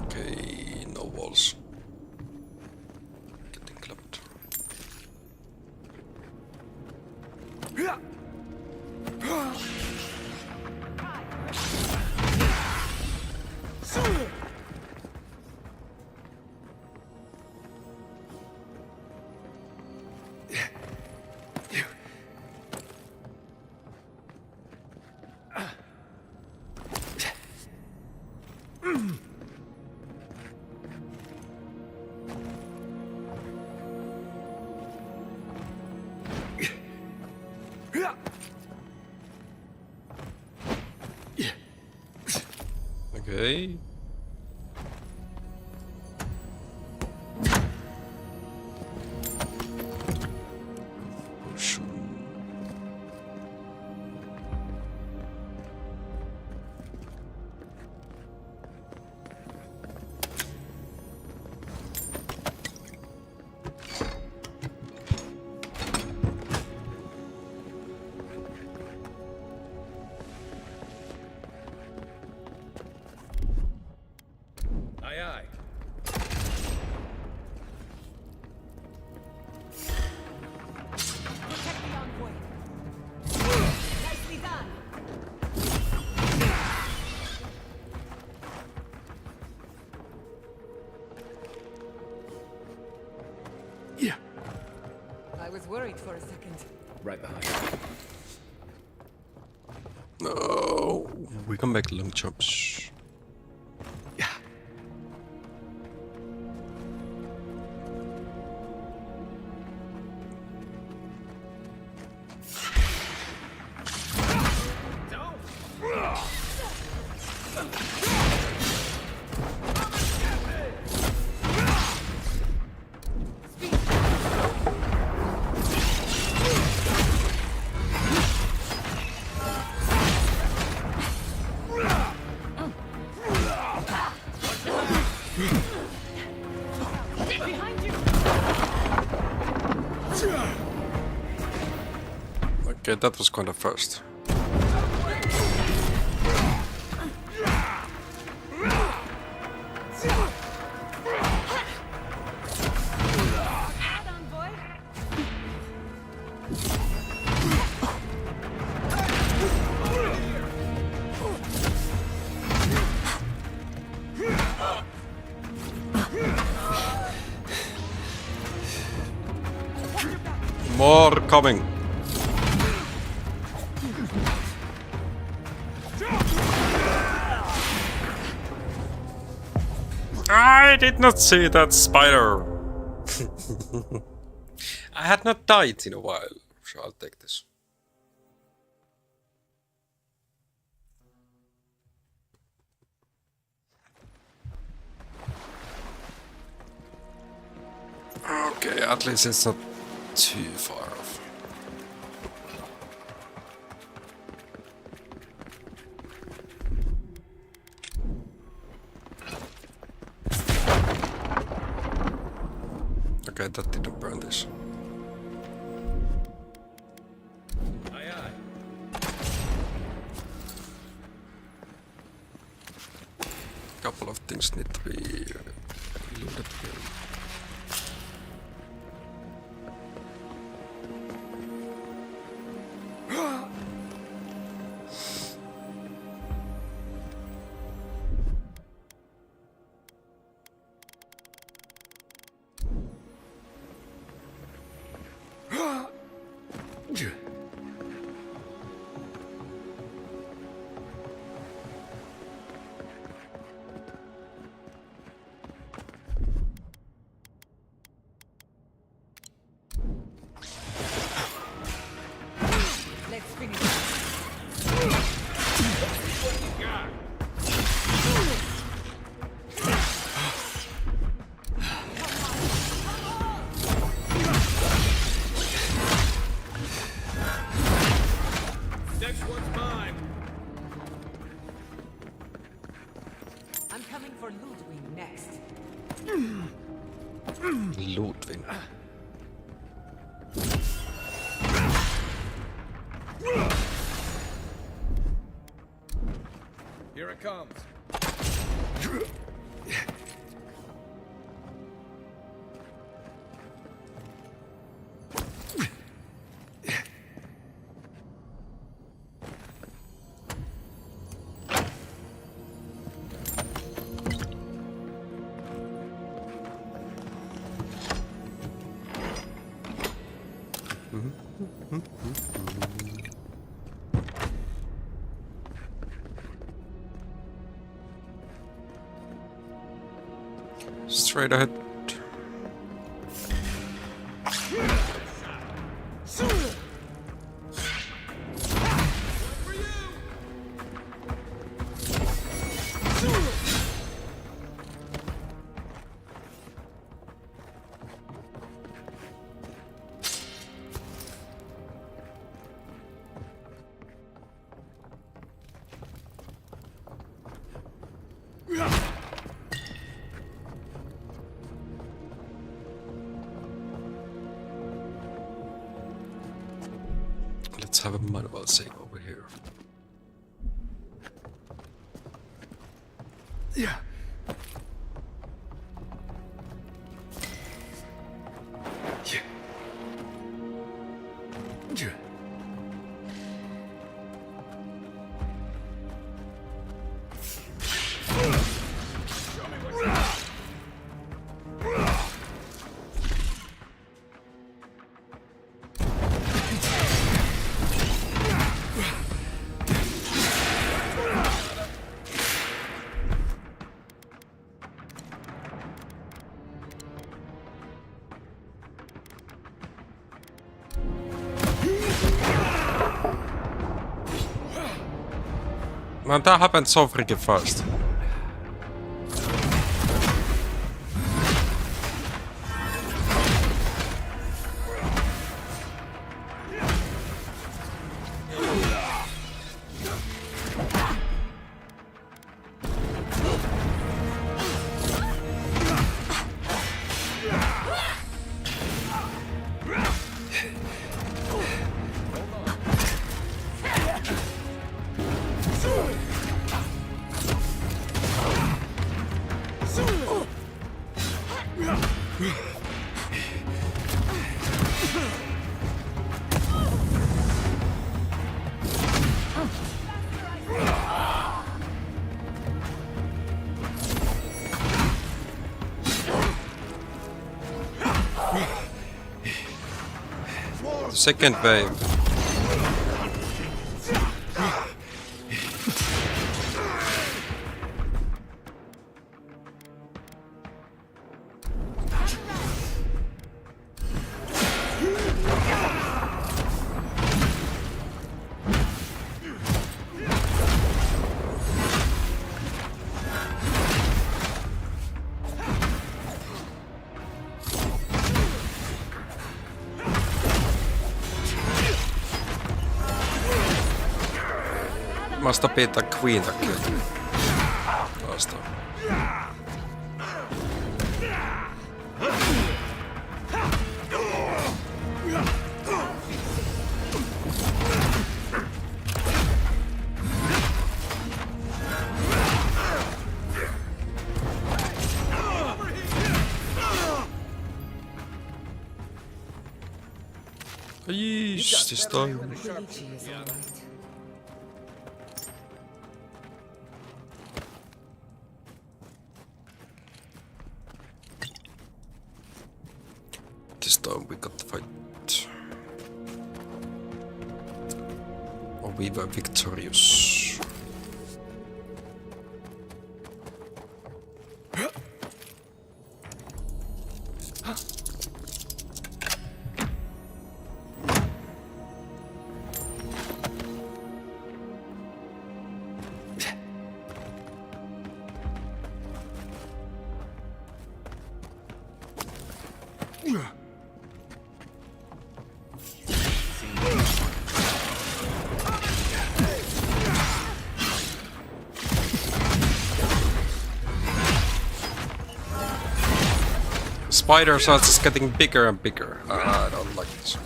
Speaker 1: Okay, no walls. Getting clapped. Okay.
Speaker 12: Aye, aye.
Speaker 11: Protect the envoy. Nicely done.
Speaker 16: Yeah. I was worried for a second.
Speaker 12: Right behind you.
Speaker 1: No, we can make long jumps. Okay, that was kind of fast. More coming. I did not see that spider. I had not died in a while, so I'll take this. Okay, at least it's not too far off. Okay, that didn't burn this.
Speaker 12: Aye, aye.
Speaker 1: Couple of things need to be looted here.
Speaker 4: for Ludwig next.
Speaker 1: Ludwig.
Speaker 5: Here it comes.
Speaker 1: Straight ahead. Let's have a manual save over here.
Speaker 3: Yeah.
Speaker 1: Man, that happened so freaking fast. Second wave. Must be the queen that killed me last time. Yeesh, this time. This time we got the fight. Or we were victorious. spiders are just getting bigger and bigger. I don't like this.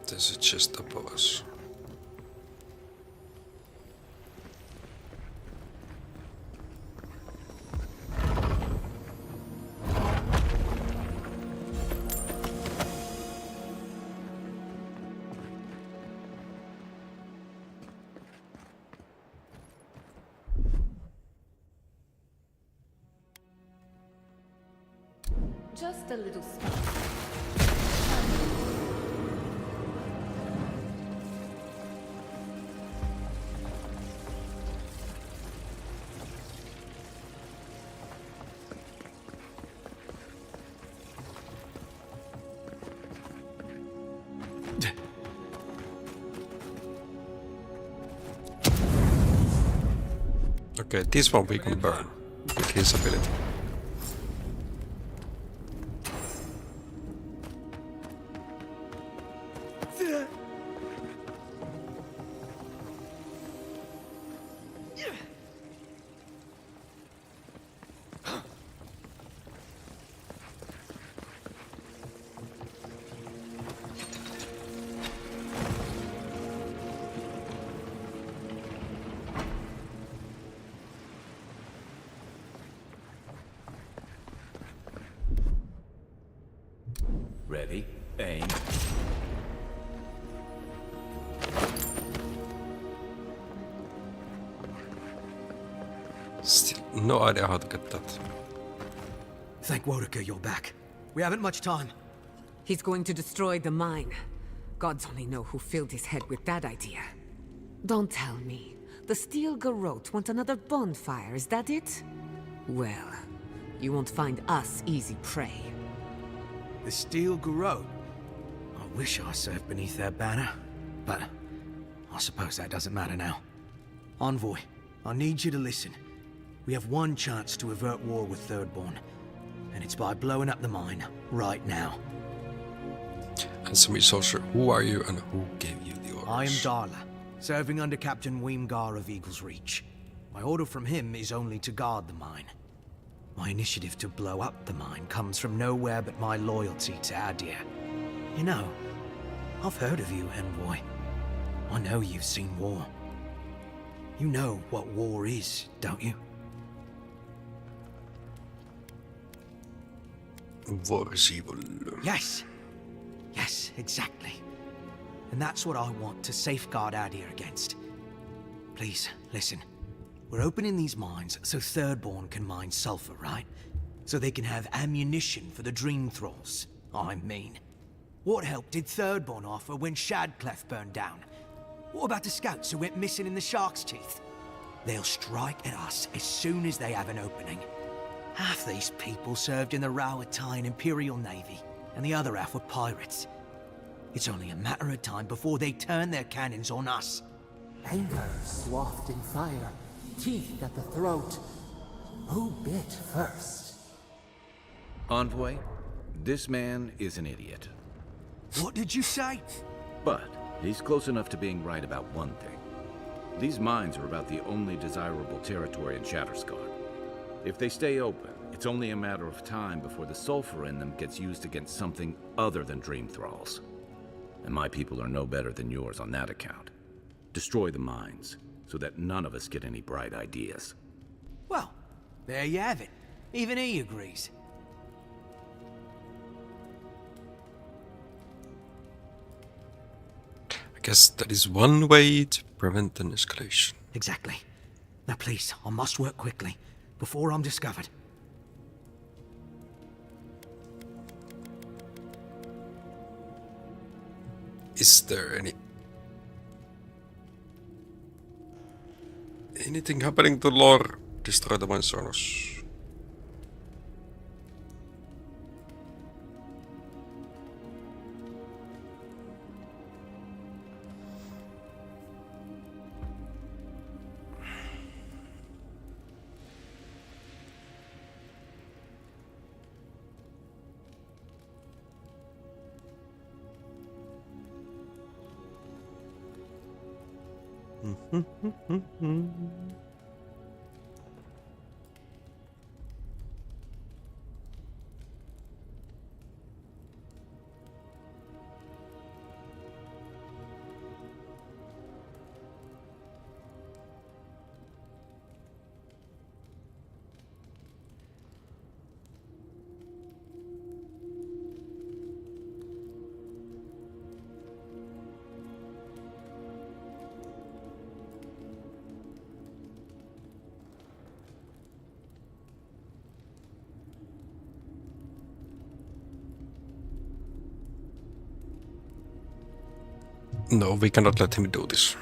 Speaker 1: There's a chest above us.
Speaker 16: Just a little spice.
Speaker 1: Okay, this one we can burn with his ability.
Speaker 12: Ready, aim.
Speaker 1: Still no idea how to get that.
Speaker 8: Thank Wodeker you're back. We haven't much time.
Speaker 16: He's going to destroy the mine. Gods only know who filled his head with that idea. Don't tell me. The Steel Garrote want another bonfire, is that it? Well, you won't find us easy prey.
Speaker 8: The Steel Garrote? I wish I served beneath their banner, but I suppose that doesn't matter now. Envoy, I need you to listen. We have one chance to avert war with Thirdborn, and it's by blowing up the mine right now.
Speaker 1: Answer me, soldier. Who are you and who gave you the orders?
Speaker 8: I am Darla, serving under Captain Weemgar of Eagle's Reach. My order from him is only to guard the mine. My initiative to blow up the mine comes from nowhere but my loyalty to Adir. You know, I've heard of you, Envoy. I know you've seen war. You know what war is, don't you?
Speaker 1: War is evil.
Speaker 8: Yes. Yes, exactly. And that's what I want to safeguard Adir against. Please, listen. We're opening these mines so Thirdborn can mine sulfur, right? So they can have ammunition for the Dream Thralls. I mean, what help did Thirdborn offer when Shadclef burned down? What about the scouts who went missing in the Shark's Teeth? They'll strike at us as soon as they have an opening. Half these people served in the Rowatine Imperial Navy, and the other half were pirates. It's only a matter of time before they turn their cannons on us.
Speaker 4: Anger swathed in fire, teeth at the throat. Who bit first?
Speaker 12: Envoy, this man is an idiot.
Speaker 8: What did you say?
Speaker 12: But he's close enough to being right about one thing. These mines are about the only desirable territory in Shattersguard. If they stay open, it's only a matter of time before the sulfur in them gets used against something other than Dream Thralls. And my people are no better than yours on that account. Destroy the mines, so that none of us get any bright ideas.
Speaker 8: Well, there you have it. Even he agrees.
Speaker 1: I guess that is one way to prevent an escalation.
Speaker 8: Exactly. Now please, I must work quickly, before I'm discovered.
Speaker 1: Is there anything happening to lore? Destroy the Mansonos. No, we cannot let him do this.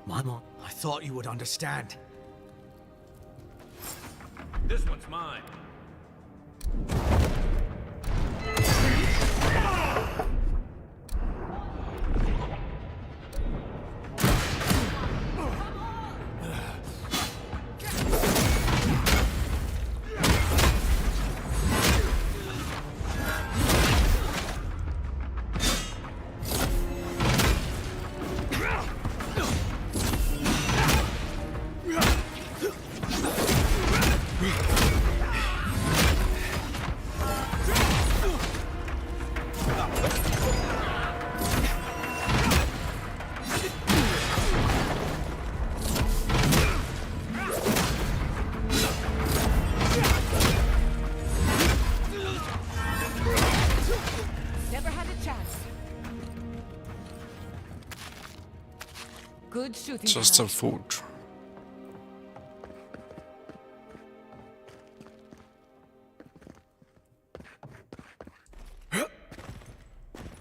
Speaker 8: Mama, I thought you would understand.
Speaker 23: This one's mine.
Speaker 11: Good shooting.
Speaker 1: Just some food.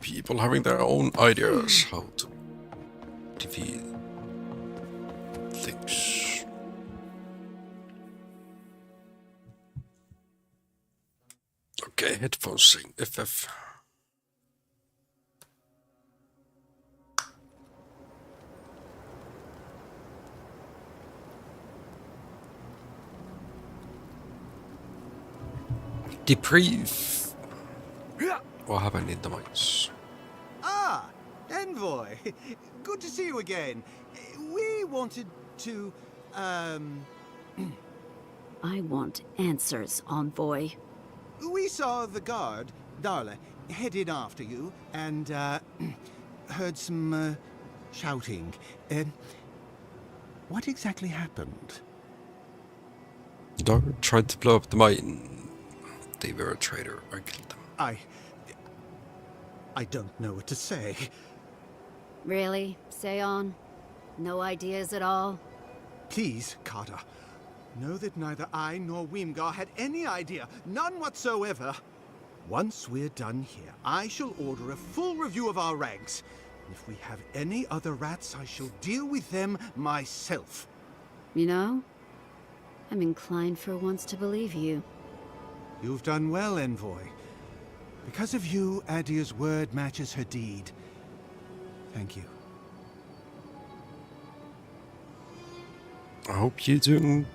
Speaker 1: People having their own ideas how to defeat things. Okay, headphones saying FF. Debrief. What happened in the mines?
Speaker 15: Ah, Envoy. Good to see you again. We wanted to,
Speaker 19: I want answers, Envoy.
Speaker 15: We saw the guard, Darla, headed after you, and, heard some, shouting. What exactly happened?
Speaker 1: Darla tried to blow up the mine. They were a traitor. I killed them.
Speaker 15: I don't know what to say.
Speaker 19: Really? Say on? No ideas at all?
Speaker 15: Please, Carter. Know that neither I nor Weemgar had any idea. None whatsoever. Once we're done here, I shall order a full review of our ranks. If we have any other rats, I shall deal with them myself.
Speaker 19: You know, I'm inclined for once to believe you.
Speaker 15: You've done well, Envoy. Because of you, Adia's word matches her deed. Thank you.
Speaker 1: I hope you two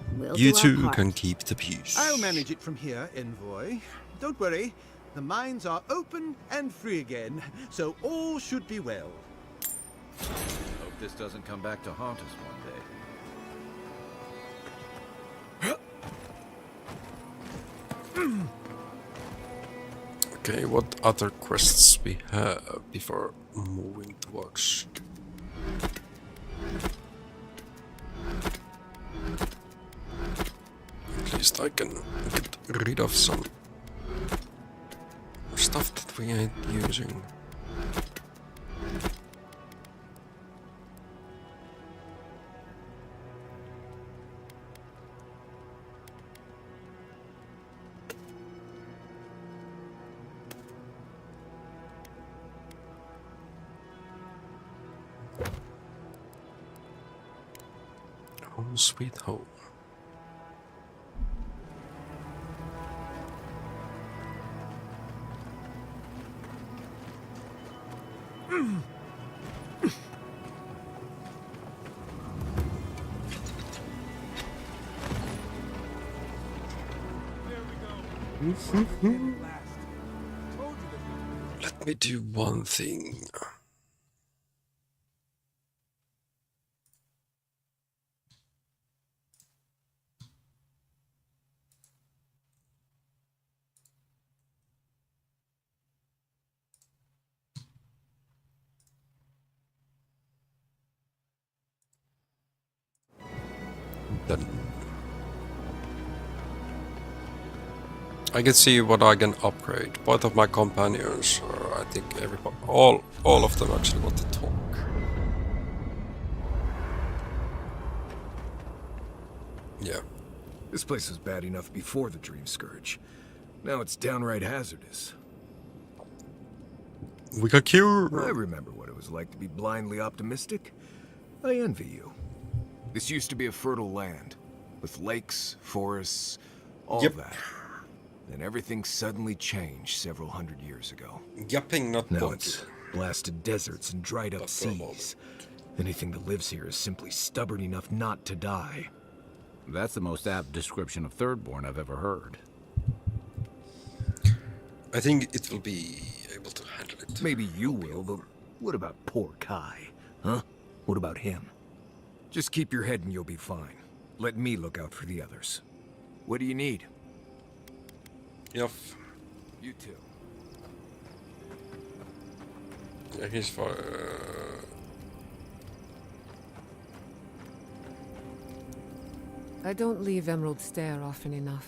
Speaker 1: can keep the peace.
Speaker 15: I'll manage it from here, Envoy. Don't worry. The mines are open and free again, so all should be well.
Speaker 12: Hope this doesn't come back to haunt us one day.
Speaker 1: Okay, what other quests we have before moving towards? At least I can get rid of some stuff that we ain't using. Home sweet home. Let me do one thing. Then I can see what I can upgrade. Both of my companions, I think everybody, all of them actually want to talk. Yeah.
Speaker 5: This place was bad enough before the Dream Scourge. Now it's downright hazardous.
Speaker 1: We got cured.
Speaker 5: I remember what it was like to be blindly optimistic. I envy you. This used to be a fertile land, with lakes, forests, all that. Then everything suddenly changed several hundred years ago.
Speaker 1: Yapping, not
Speaker 5: now it's blasted deserts and dried up seas. Anything that lives here is simply stubborn enough not to die.
Speaker 12: That's the most apt description of Thirdborn I've ever heard.
Speaker 1: I think it will be able to handle it.
Speaker 5: Maybe you will, but what about poor Kai? Huh? What about him? Just keep your head and you'll be fine. Let me look out for the others. What do you need?
Speaker 1: Yep.
Speaker 5: You too.
Speaker 1: Yeah, he's for.
Speaker 16: I don't leave Emerald Stair often enough.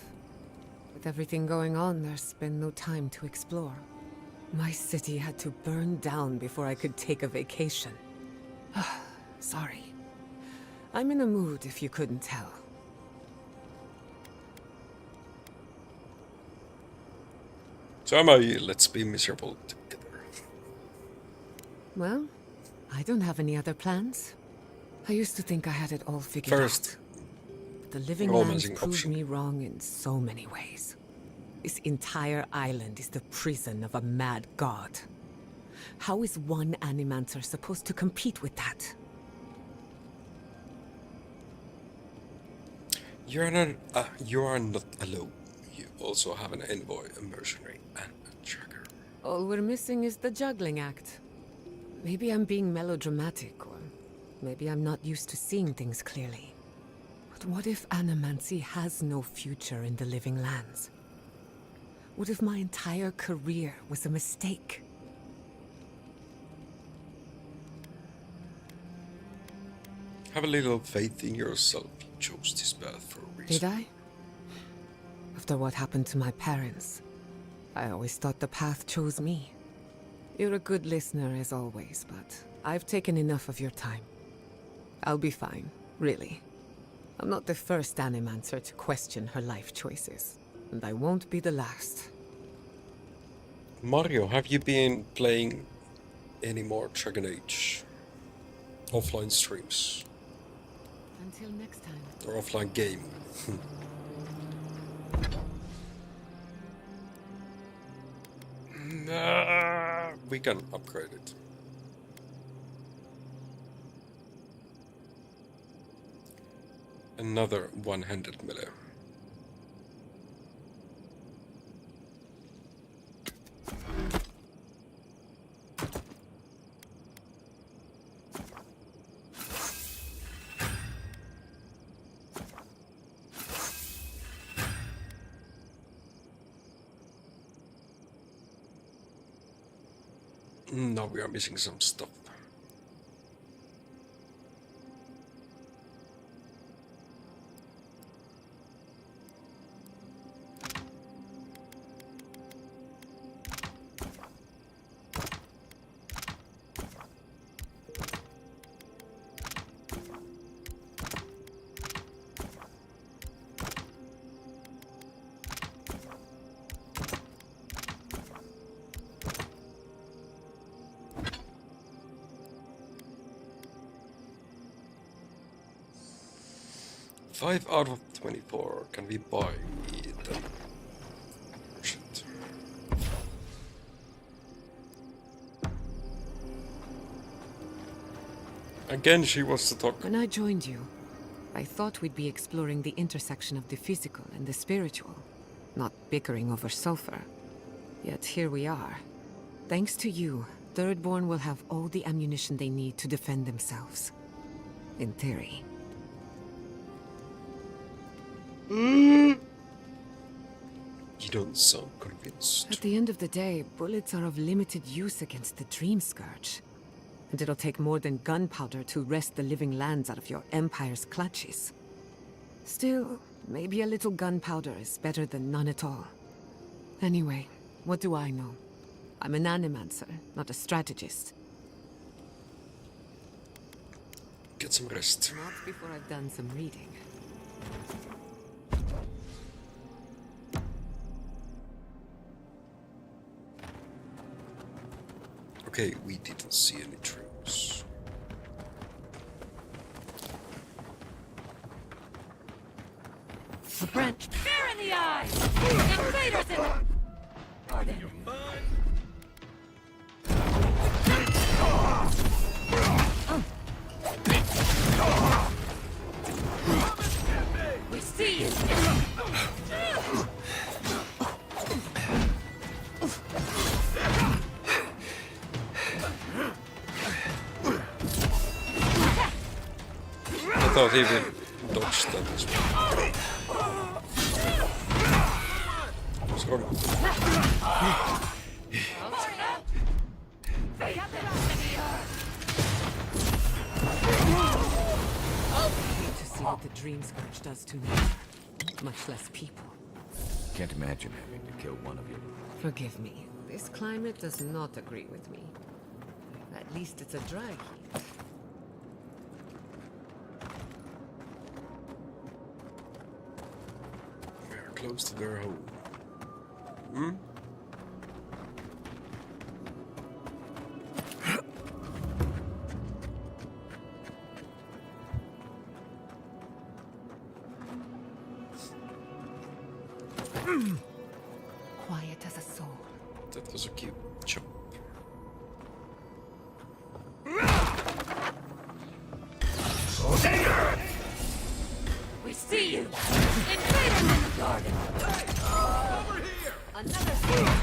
Speaker 16: With everything going on, there's been no time to explore. My city had to burn down before I could take a vacation. Sorry. I'm in a mood, if you couldn't tell.
Speaker 1: So am I. Let's be miserable together.
Speaker 16: Well, I don't have any other plans. I used to think I had it all figured out. But the living lands proved me wrong in so many ways. This entire island is the prison of a mad god. How is one Animancer supposed to compete with that?
Speaker 1: You are not alone. You also have an envoy, a mercenary, and a tracker.
Speaker 16: All we're missing is the juggling act. Maybe I'm being melodramatic, or maybe I'm not used to seeing things clearly. But what if Animancy has no future in the living lands? What if my entire career was a mistake?
Speaker 1: Have a little faith in yourself. You chose this path for a reason.
Speaker 16: Did I? After what happened to my parents, I always thought the path chose me. You're a good listener as always, but I've taken enough of your time. I'll be fine, really. I'm not the first Animancer to question her life choices, and I won't be the last.
Speaker 1: Mario, have you been playing any more Dragon Age offline streams?
Speaker 16: Until next time.
Speaker 1: Or offline game? Nah, we can upgrade it. Another one-handed melee. Now we are missing some stuff. Five out of 24. Can we buy them? Shit. Again, she wants to talk.
Speaker 16: When I joined you, I thought we'd be exploring the intersection of the physical and the spiritual, not bickering over sulfur. Yet here we are. Thanks to you, Thirdborn will have all the ammunition they need to defend themselves. In theory.
Speaker 1: You don't sound convinced.
Speaker 16: At the end of the day, bullets are of limited use against the Dream Scourge. And it'll take more than gunpowder to wrest the living lands out of your Empire's clutches. Still, maybe a little gunpowder is better than none at all. Anyway, what do I know? I'm an animancer, not a strategist.
Speaker 1: Get some rest.
Speaker 16: Not before I've done some reading.
Speaker 1: Okay, we didn't see any troops.
Speaker 2: A branch. Fair in the eye! Invaders in the garden! We see you!
Speaker 1: I thought he would dodge that as well. What's wrong?
Speaker 16: To see what the Dream Scourge does to me, much less people.
Speaker 12: Can't imagine having to kill one of you.
Speaker 16: Forgive me. This climate does not agree with me. At least it's a dry heat.
Speaker 1: We're close to their home. Hmm?
Speaker 16: Quiet as a soul.
Speaker 1: That was a cute jump.
Speaker 2: We see you! Invaders in the garden! Over here! Another sword!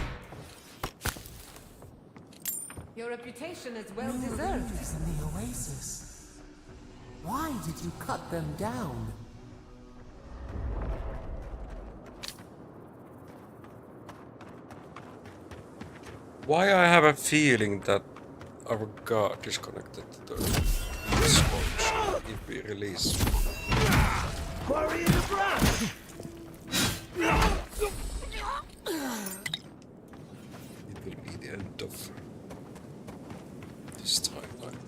Speaker 16: Your reputation is well deserved.
Speaker 4: In the oasis. Why did you cut them down?
Speaker 1: Why I have a feeling that our god is connected to the scourge if we release.
Speaker 23: Quarry in the brush!
Speaker 1: It will be the end of this timeline.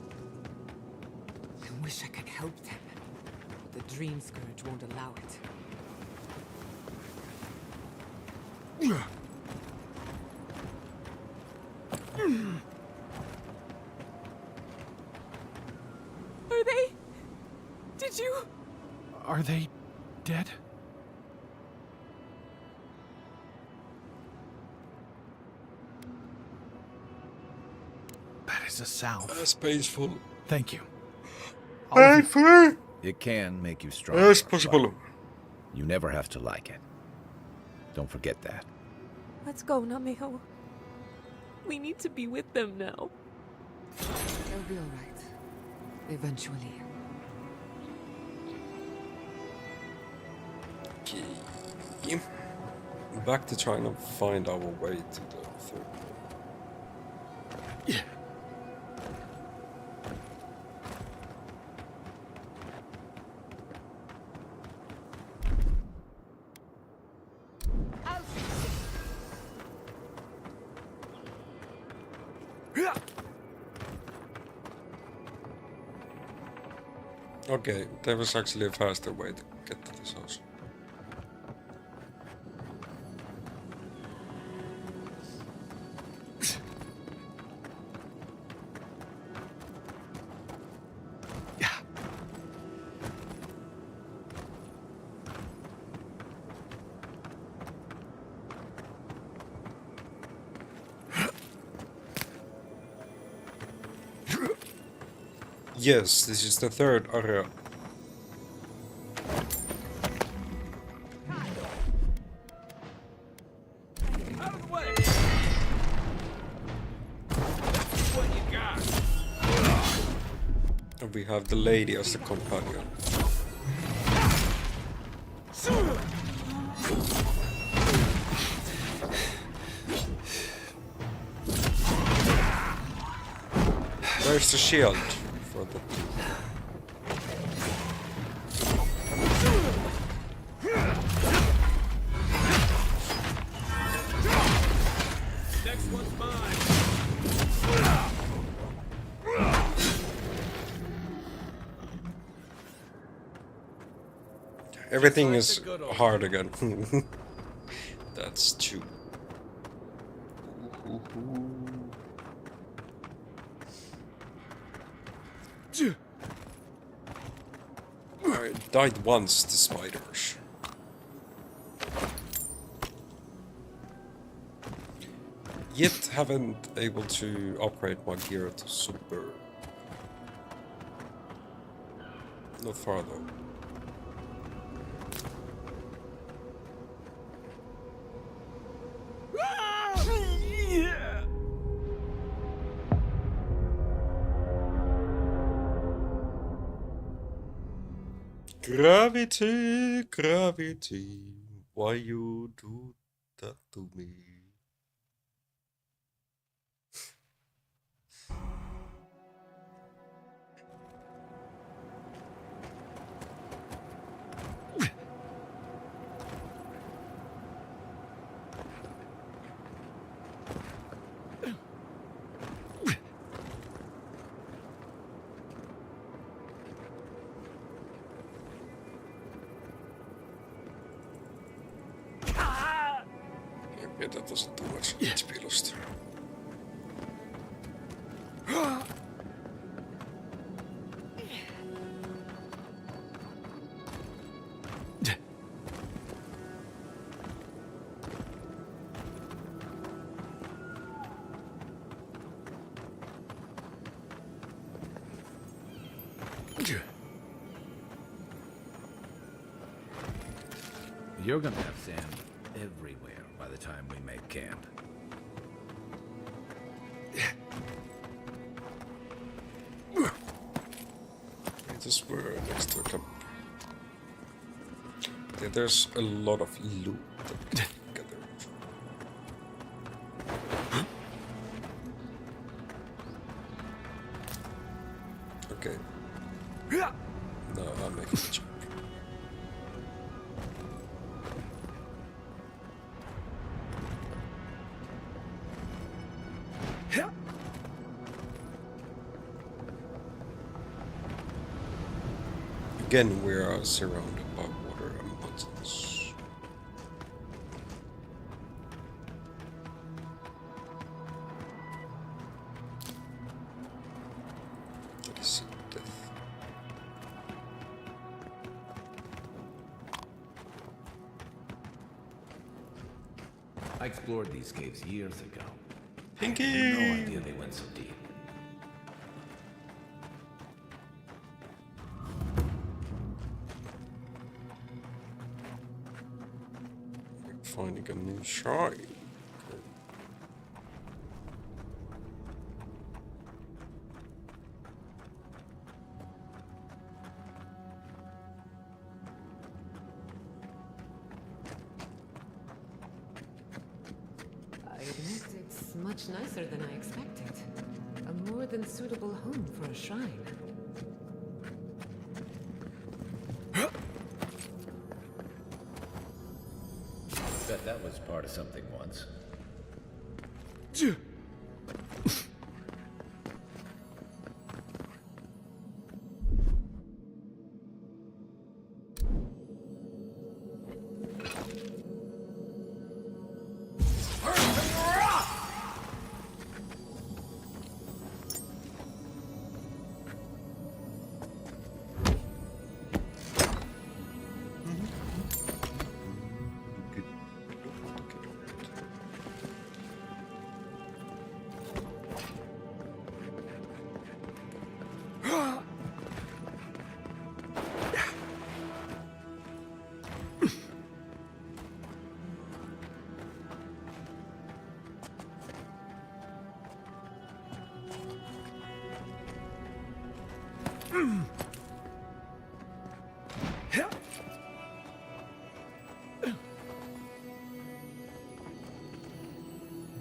Speaker 16: I wish I could help them, but the Dream Scourge won't allow it.
Speaker 11: Are they? Did you?
Speaker 3: Are they dead? That is a sound.
Speaker 1: That's painful.
Speaker 3: Thank you.
Speaker 1: Painful!
Speaker 12: It can make you stronger.
Speaker 1: Yes, possible.
Speaker 12: You never have to like it. Don't forget that.
Speaker 6: Let's go, Namiho. We need to be with them now.
Speaker 16: They'll be all right. Eventually.
Speaker 1: Okay. Back to trying to find our way to the third.
Speaker 3: Yeah.
Speaker 1: Okay, there was actually a faster way to get to this house. Yes, this is the third area.
Speaker 23: Out of the way! What you got?
Speaker 1: And we have the lady as the companion. Where's the shield for the...
Speaker 23: what's mine.
Speaker 1: Everything is hard again. That's true. I died once to spiders. Yet haven't able to upgrade my gear to super. Not far though. Gravity, gravity, why you do that to me? Okay, that wasn't too much HP lost.
Speaker 12: You're gonna have sand everywhere by the time we make camp.
Speaker 1: This were next to a camp. Yeah, there's a lot of loot that we can gather. Okay. Now I'm making a jump. Again, we are surrounded by water and mountains. That is death.
Speaker 12: I explored these caves years ago.
Speaker 1: Pinky!
Speaker 12: I had no idea they went so deep.
Speaker 1: Finding a new shrine.
Speaker 16: I admit it's much nicer than I expected. A more than suitable home for a shrine.
Speaker 12: Bet that was part of something once.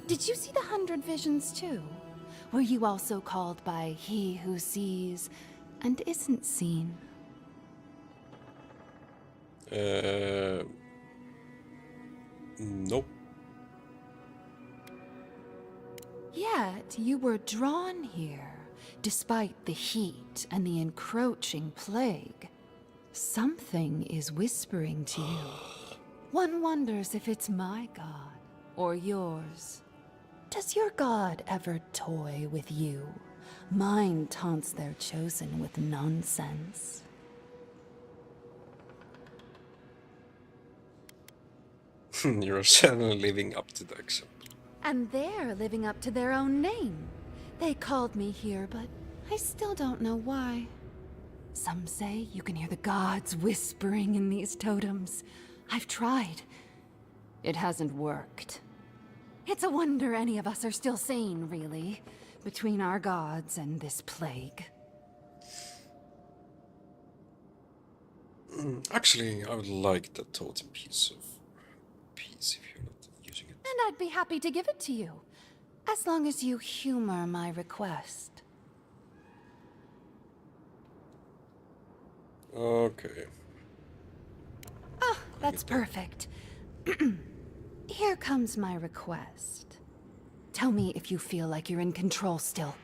Speaker 13: Did you see the 100 visions too? Were you also called by he who sees and isn't seen?
Speaker 1: Nope.
Speaker 13: Yet you were drawn here, despite the heat and the encroaching plague. Something is whispering to you. One wonders if it's my god or yours. Does your god ever toy with you? Mine taunts their chosen with nonsense.
Speaker 1: You're certainly living up to the example.
Speaker 13: And they're living up to their own name. They called me here, but I still don't know why. Some say you can hear the gods whispering in these totems. I've tried. It hasn't worked. It's a wonder any of us are still sane, really, between our gods and this plague.
Speaker 1: Actually, I would like the totem piece of peace if you're not using it.
Speaker 13: And I'd be happy to give it to you, as long as you humor my request.
Speaker 1: Okay.
Speaker 13: Ah, that's perfect. Here comes my request. Tell me if you feel like you're in control still.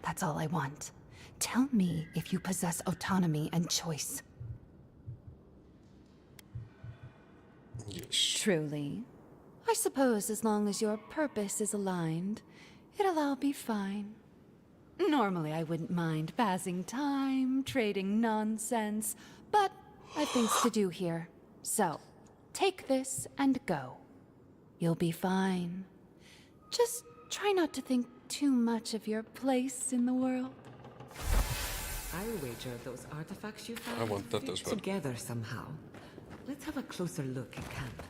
Speaker 13: That's all I want. Tell me if you possess autonomy and choice.
Speaker 1: Yes.
Speaker 13: Truly. I suppose as long as your purpose is aligned, it'll all be fine. Normally I wouldn't mind passing time, trading nonsense, but I've things to do here. So, take this and go. You'll be fine. Just try not to think too much of your place in the world.
Speaker 16: I wager those artifacts you found
Speaker 1: I want that
Speaker 16: fit
Speaker 1: as well.
Speaker 16: together somehow. Let's have a closer look at camp.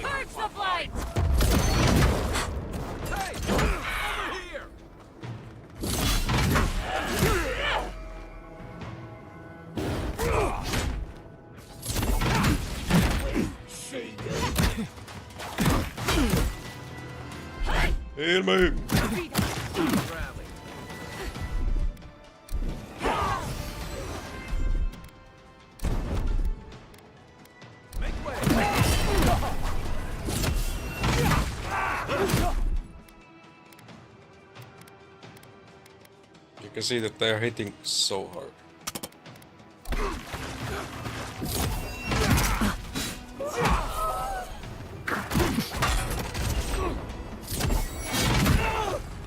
Speaker 9: Purge the blight!
Speaker 5: Hey! Over here!
Speaker 1: Heal me! You can see that they are hitting so hard.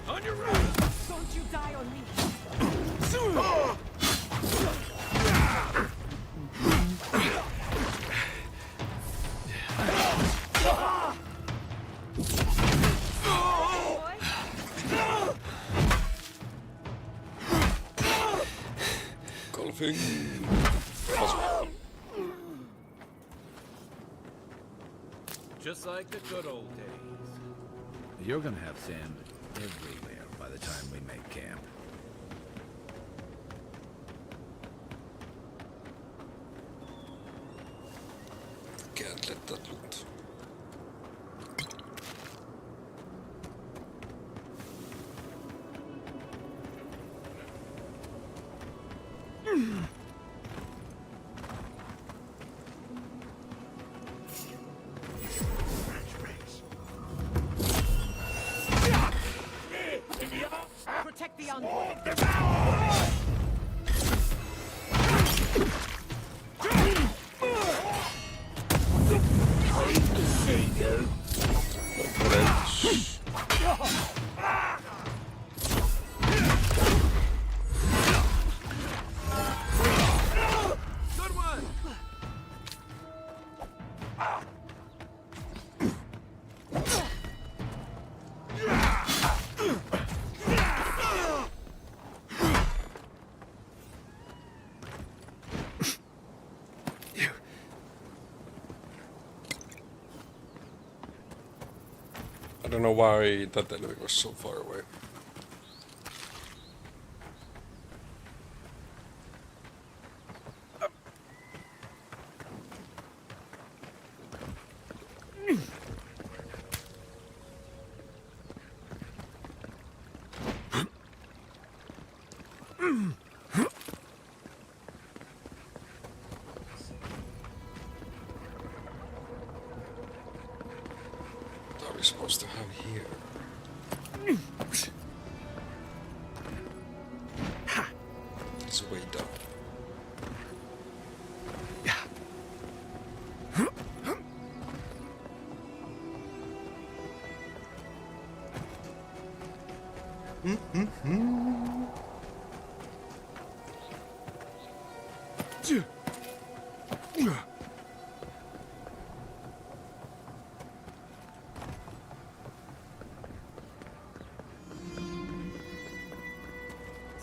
Speaker 9: On your right! Don't you die on me!
Speaker 1: Golfing.
Speaker 12: Just like the good old days. You're gonna have sand everywhere by the time we make camp.
Speaker 1: Can't let that loot.
Speaker 9: Protect the envoy!
Speaker 5: Good one!
Speaker 1: I don't know why that enemy was so far away. What are we supposed to have here? It's way down.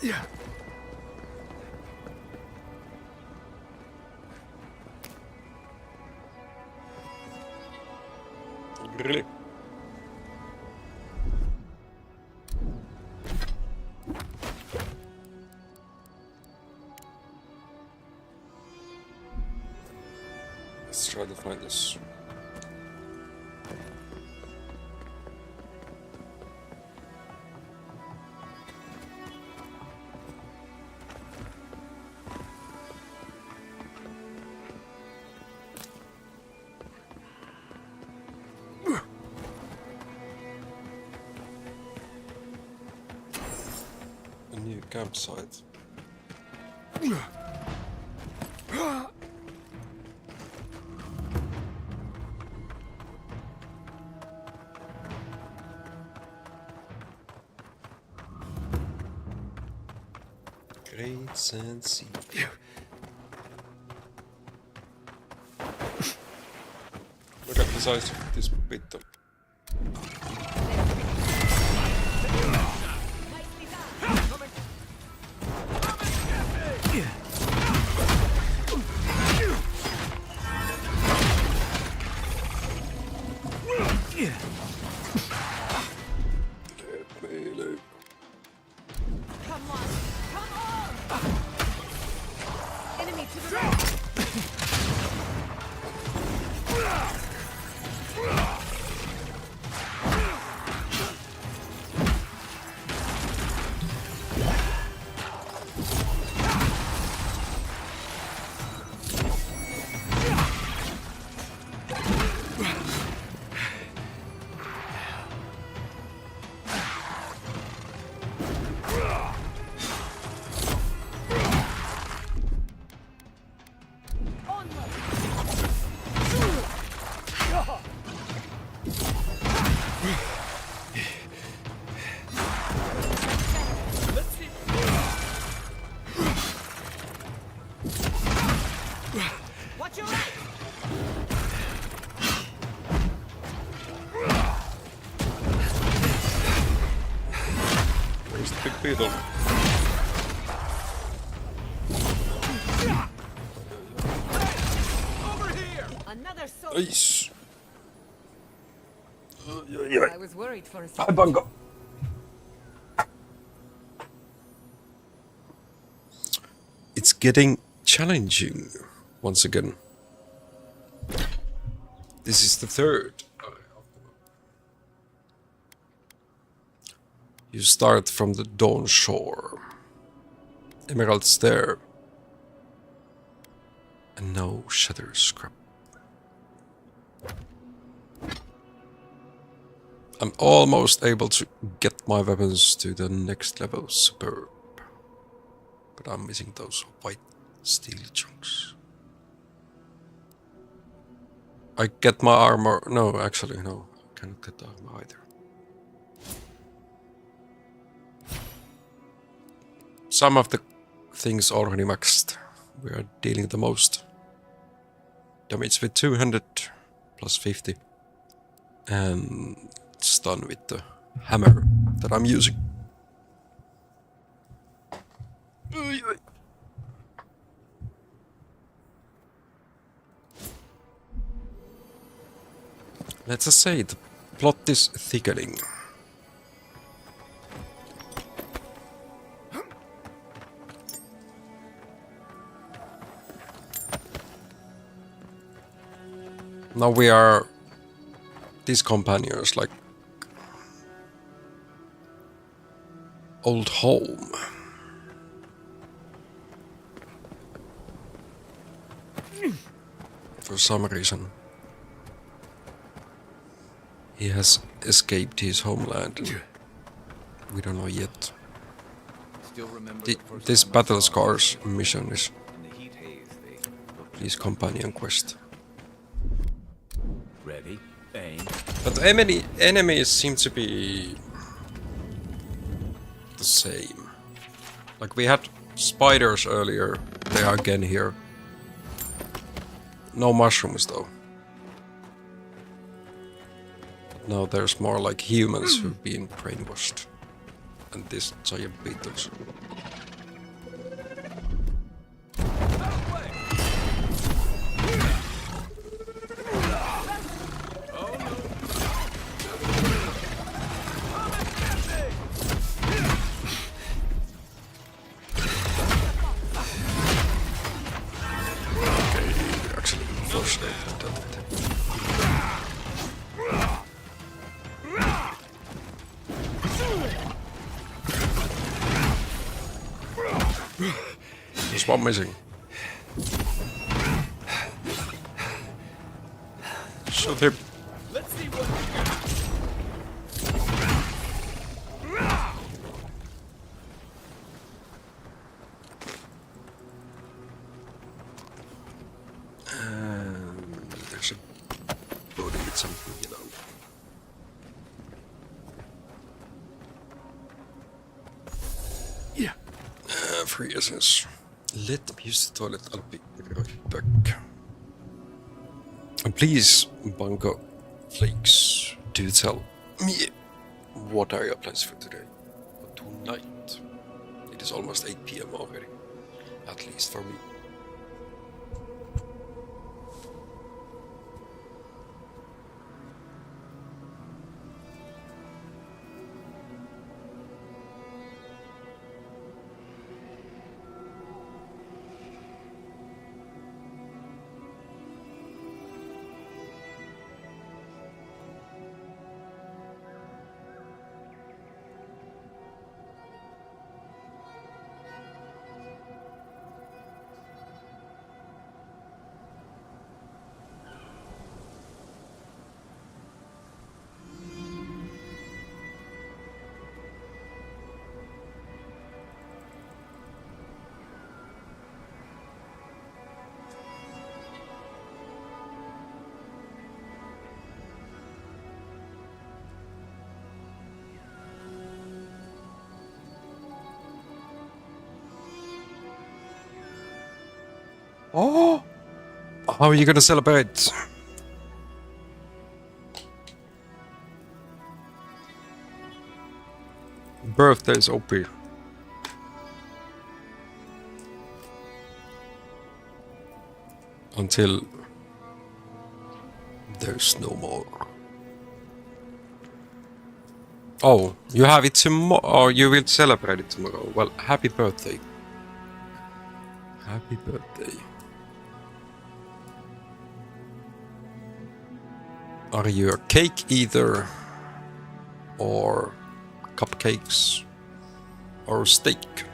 Speaker 3: Yeah.
Speaker 1: Really? Let's try to find this. A new campsite. Great Sand Sea. Look at the size of this bit.
Speaker 20: Come on! Come on! Enemy to the right! Watch your right!
Speaker 1: Where's the big beetle?
Speaker 20: Over here! Another soldier!
Speaker 1: Nice.
Speaker 20: I was worried for a
Speaker 1: Hi,
Speaker 20: second.
Speaker 1: Bungo. It's getting challenging once again. This is the third. You start from the Dawn Shore. Emeralds there. And no shatter scrap. I'm almost able to get my weapons to the next level. Superb. But I'm missing those white steel chunks. I get my armor. No, actually, no. I cannot get the armor either. Some of the things already maxed. We are dealing the most damage with 200 plus 50. And stun with the hammer that I'm using. Let's just say the plot is thickening. Now we are these companions like old home. for some reason. He has escaped his homeland. We don't know yet. This Battle Scars mission is his companion quest.
Speaker 12: Ready, aim.
Speaker 1: But enemies seem to be the same. Like we had spiders earlier, they are again here. No mushrooms though. Now there's more like humans who've been brainwashed. And these giant beetles. There's one missing. Shoot him.
Speaker 20: Let's see what
Speaker 1: There's a body with something yellow.
Speaker 20: Yeah.
Speaker 1: 3 essence. Let me use the toilet. I'll be right back. And please, Bungo Flakes, do tell me what are your plans for today? For tonight. It is almost 8 PM already. At least for me. Oh! How are you gonna celebrate? Birthday's OP. Until there's no more. Oh, you have it tomorrow. Oh, you will celebrate it tomorrow. Well, happy birthday. Happy birthday. Are you a cake eater? Or cupcakes? Or steak?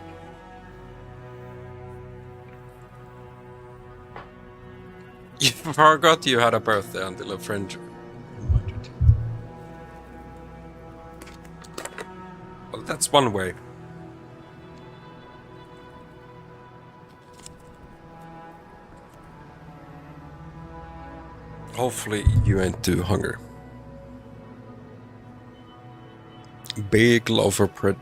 Speaker 1: You forgot you had a birthday until a friend reminded you. Well, that's one way. Hopefully you ain't too hungry. Big loaf of bread.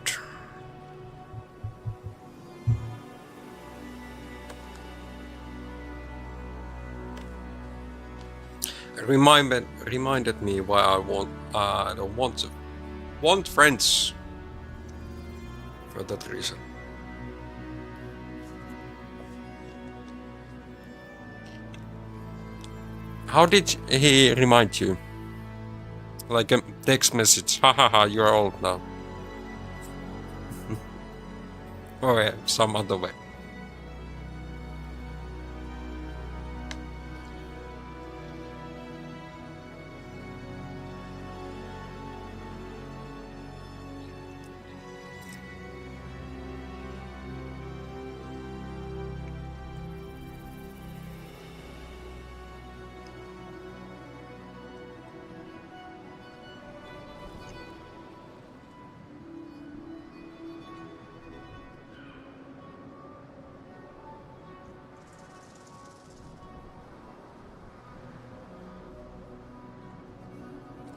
Speaker 1: Reminded me why I don't want friends for that reason. How did he remind you? Like a text message, hahaha, you're old now. Or yeah, some other way.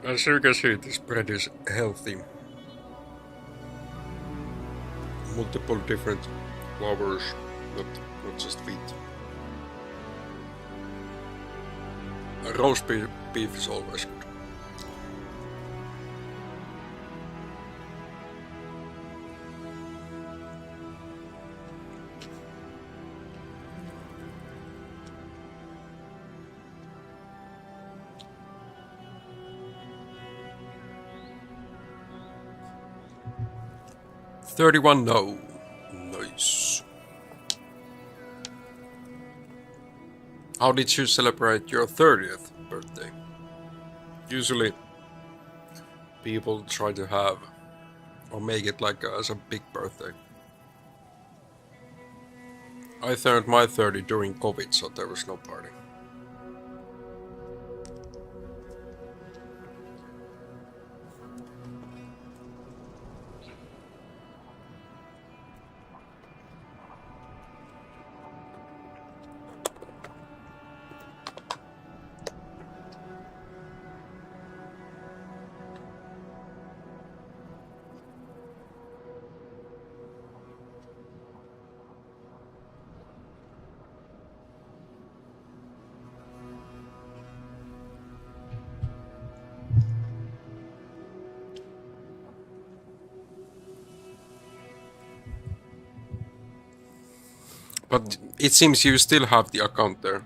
Speaker 1: As you can see, this bread is healthy. Multiple different flours, not just wheat. Roast beef is always good. $31 no. Nice. How did you celebrate your 30th birthday? Usually people try to have or make it like as a big birthday. I turned my 30 during COVID, so there was no party. But it seems you still have the account there.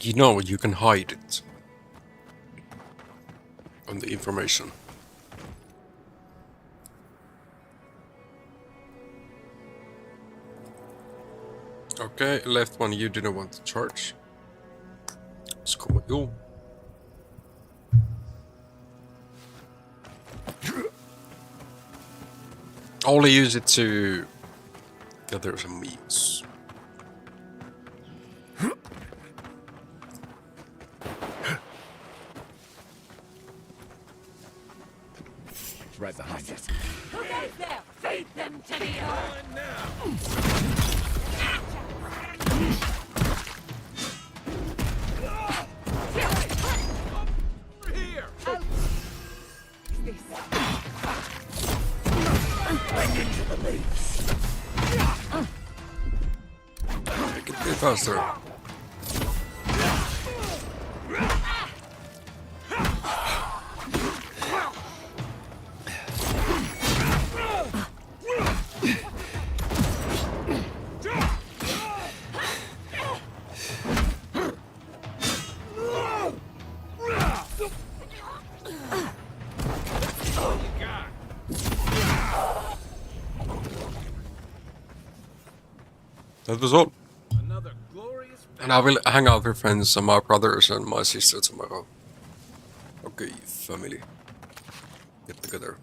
Speaker 1: You know you can hide it on the information. Okay, left one you didn't want to charge. Let's go with you. Only use it to gather some meats.
Speaker 12: Right behind you.
Speaker 20: Who goes there? Feed them to the earth!
Speaker 12: Into the leaves.
Speaker 1: Make it be faster. That was all. And I will hang out with friends and my brothers and my sister tomorrow. Okay, family. Get together.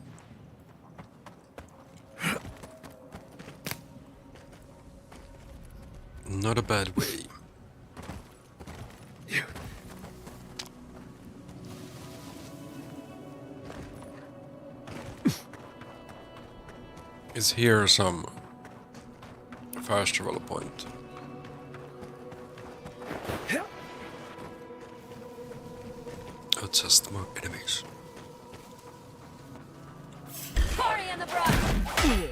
Speaker 1: Not a bad way. Is here some fast travel point? Oh, just more enemies.
Speaker 20: Party in the brush!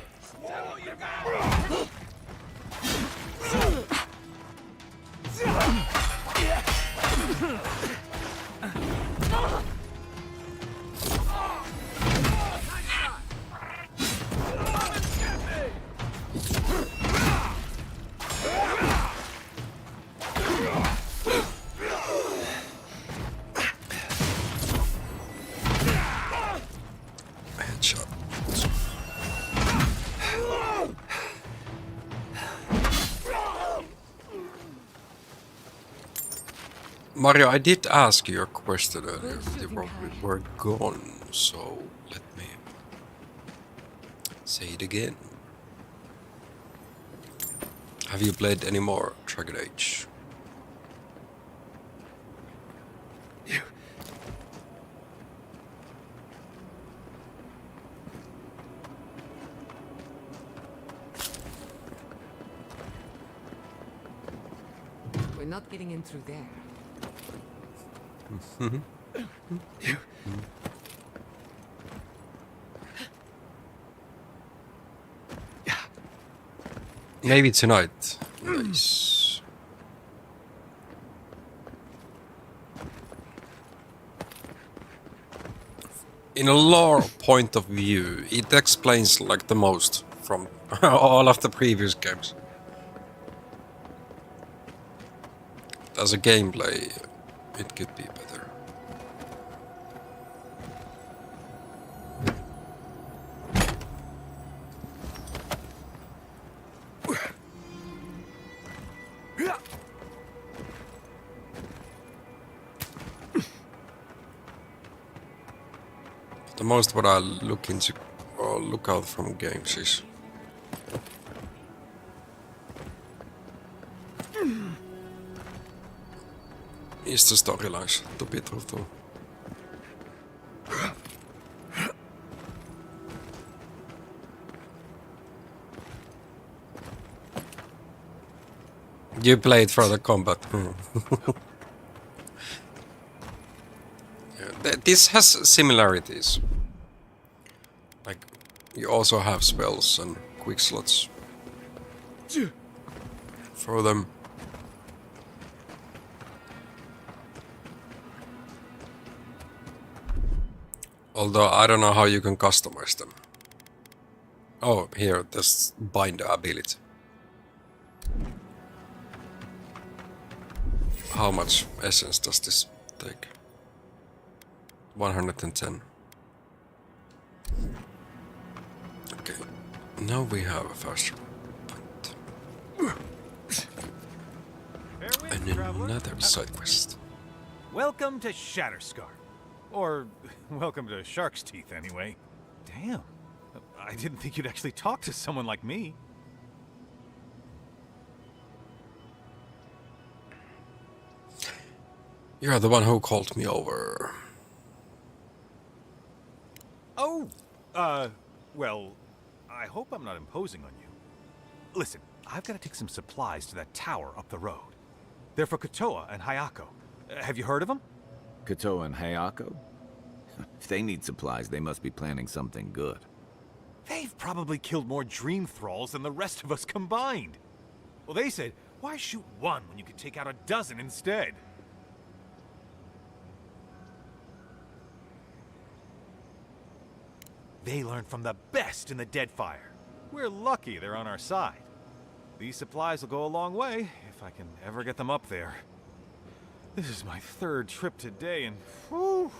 Speaker 1: Headshot. Mario, I did ask you a question earlier, but you probably were gone, so let me say it again. Have you played any more Dragon Age?
Speaker 16: We're not getting in through there.
Speaker 1: Maybe tonight. Nice. In a lore point of view, it explains like the most from all of the previous games. As a gameplay, it could be better. The most what I look into or look out from games is the storylines, to be truthful. You played for the combat. This has similarities. Like, you also have spells and quick slots for them. Although I don't know how you can customize them. Oh, here, this bind ability. How much essence does this take? 110. Okay, now we have a faster point. And another side quest.
Speaker 14: Welcome to Shatterscar. Or, welcome to Shark's Teeth, anyway. Damn. I didn't think you'd actually talk to someone like me.
Speaker 1: You're the one who called me over.
Speaker 14: Oh, well, I hope I'm not imposing on you. Listen, I've got to take some supplies to that tower up the road. They're for Kotoa and Hayako. Have you heard of them?
Speaker 12: Kotoa and Hayako? If they need supplies, they must be planning something good.
Speaker 14: They've probably killed more dream thralls than the rest of us combined. Well, they said, why shoot one when you could take out a dozen instead? They learned from the best in the Deadfire. We're lucky they're on our side. These supplies will go a long way, if I can ever get them up there. This is my third trip today, and whew,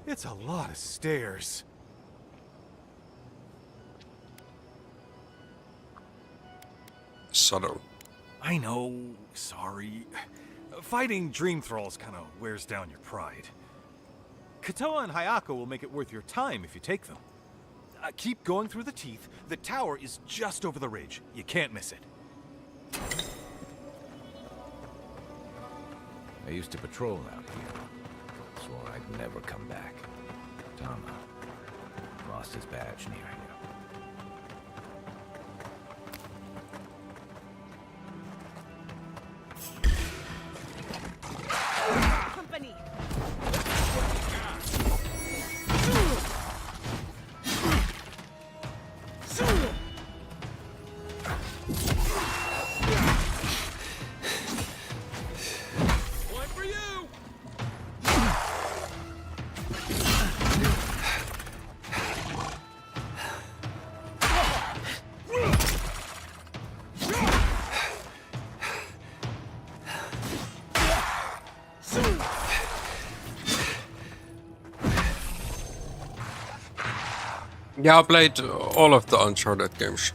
Speaker 14: it's a lot of stairs.
Speaker 1: Subtle.
Speaker 14: I know, sorry. Fighting dream thralls kind of wears down your pride. Kotoa and Hayako will make it worth your time if you take them. Keep going through the teeth. The tower is just over the ridge. You can't miss it.
Speaker 12: I used to patrol out here. Swore I'd never come back. Tama lost his badge near here.
Speaker 20: Company.
Speaker 23: One for you!
Speaker 1: Yeah, I played all of the Uncharted games.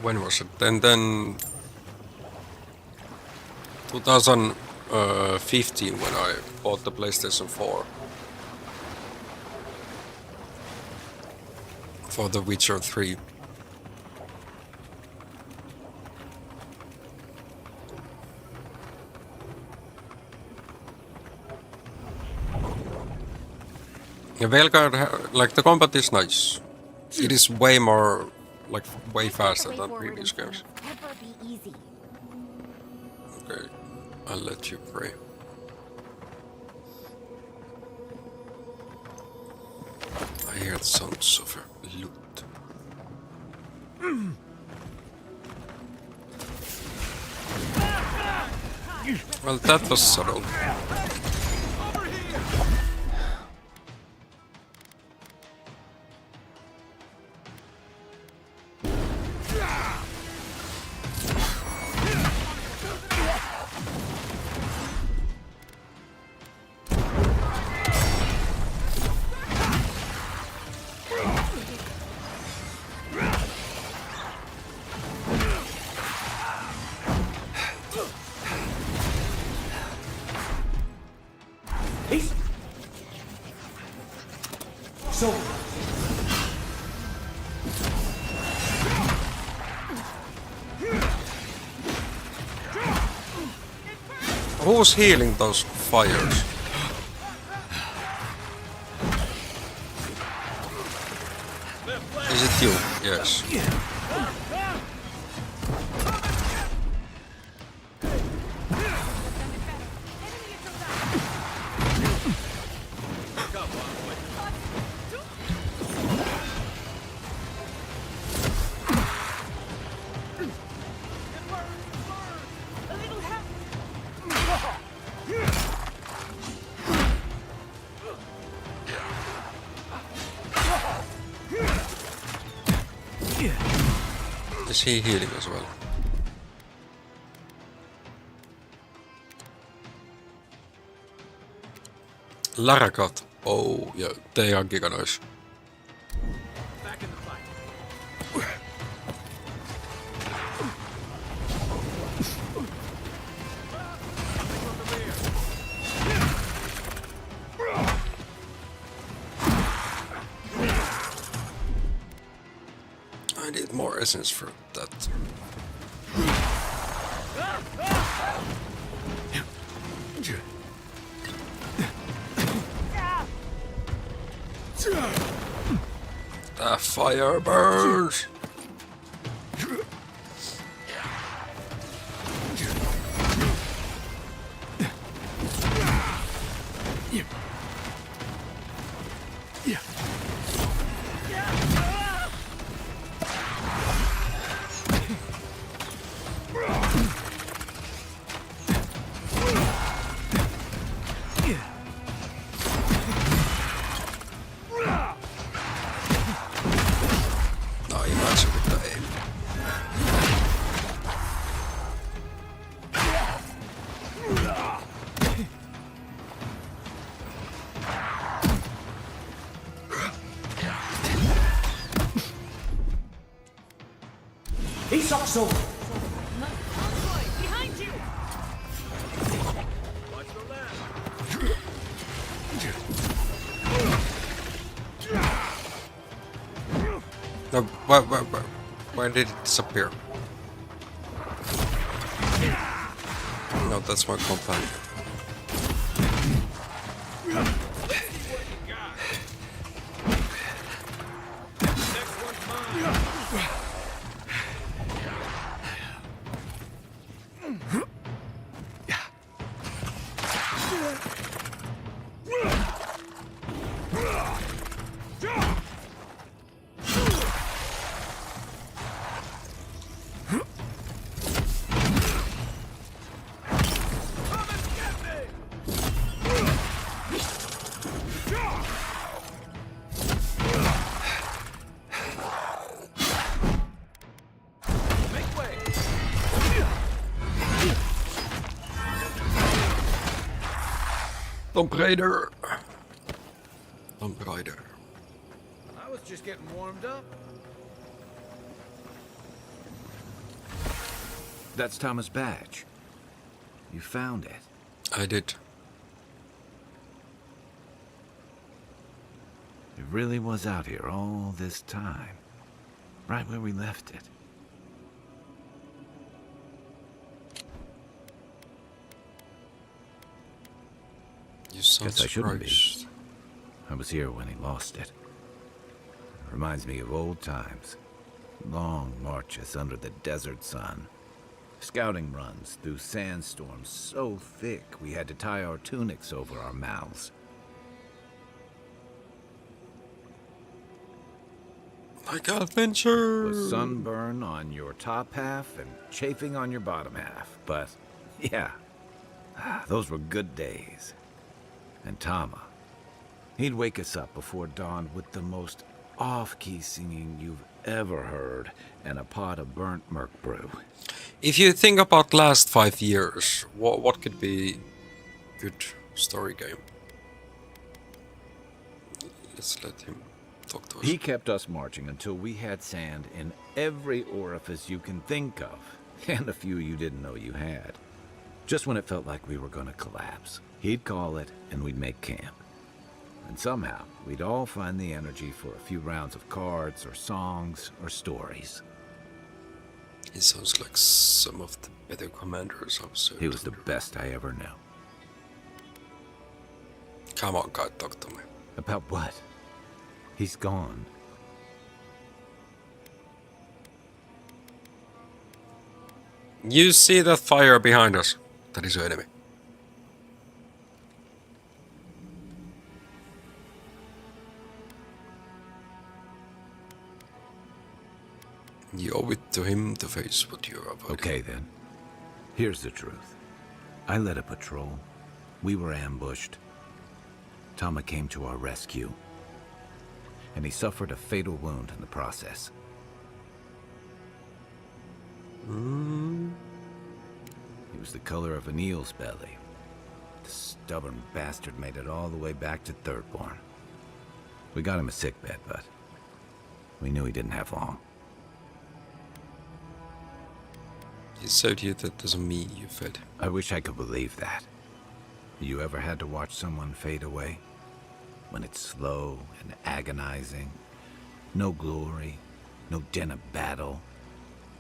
Speaker 1: When was it? Then 2015 when I bought the PlayStation 4 for The Witcher 3. Yeah, Veilguard, like the combat is nice. It is way more, like way faster than previous games.
Speaker 9: Never be easy.
Speaker 1: Okay, I'll let you pray. I hear the sounds of loot. Well, that was subtle. Who's healing those fires? Is it you? Yes. Is he healing as well? Larakat. Oh, yeah, they are giga nice. I need more essence for that. The fire burns.
Speaker 8: So
Speaker 20: Behind you!
Speaker 1: No, why did it disappear? No, that's my companion. Tomb Raider. Tomb Raider.
Speaker 15: I was just getting warmed up.
Speaker 12: That's Thomas' badge. You found it.
Speaker 1: I did.
Speaker 12: It really was out here all this time. Right where we left it.
Speaker 1: You sound
Speaker 12: Guess I shouldn't be.
Speaker 1: surprised.
Speaker 12: I was here when he lost it. Reminds me of old times. Long marches under the desert sun. Scouting runs through sandstorms so thick we had to tie our tunics over our mouths.
Speaker 1: Like adventure!
Speaker 12: With sunburn on your top half and chafing on your bottom half. But, yeah, those were good days. And Tama, he'd wake us up before dawn with the most off-key singing you've ever heard and a pot of burnt merc brew.
Speaker 1: If you think about last 5 years, what could be good story game? Let's let him talk to us.
Speaker 12: He kept us marching until we had sand in every orifice you can think of, and a few you didn't know you had. Just when it felt like we were gonna collapse, he'd call it and we'd make camp. And somehow, we'd all find the energy for a few rounds of cards or songs or stories.
Speaker 1: He sounds like some of the better commanders I've served.
Speaker 12: He was the best I ever knew.
Speaker 1: Come on, God, talk to me.
Speaker 12: About what? He's gone.
Speaker 1: You see that fire behind us? That is your enemy. You owe it to him to face what you're avoiding.
Speaker 12: Okay, then. Here's the truth. I led a patrol. We were ambushed. Tama came to our rescue. And he suffered a fatal wound in the process. He was the color of an eel's belly. The stubborn bastard made it all the way back to Thirdborn. We got him a sickbed, but we knew he didn't have long.
Speaker 1: He said you that doesn't mean you fed.
Speaker 12: I wish I could believe that. You ever had to watch someone fade away? When it's slow and agonizing. No glory, no din of battle,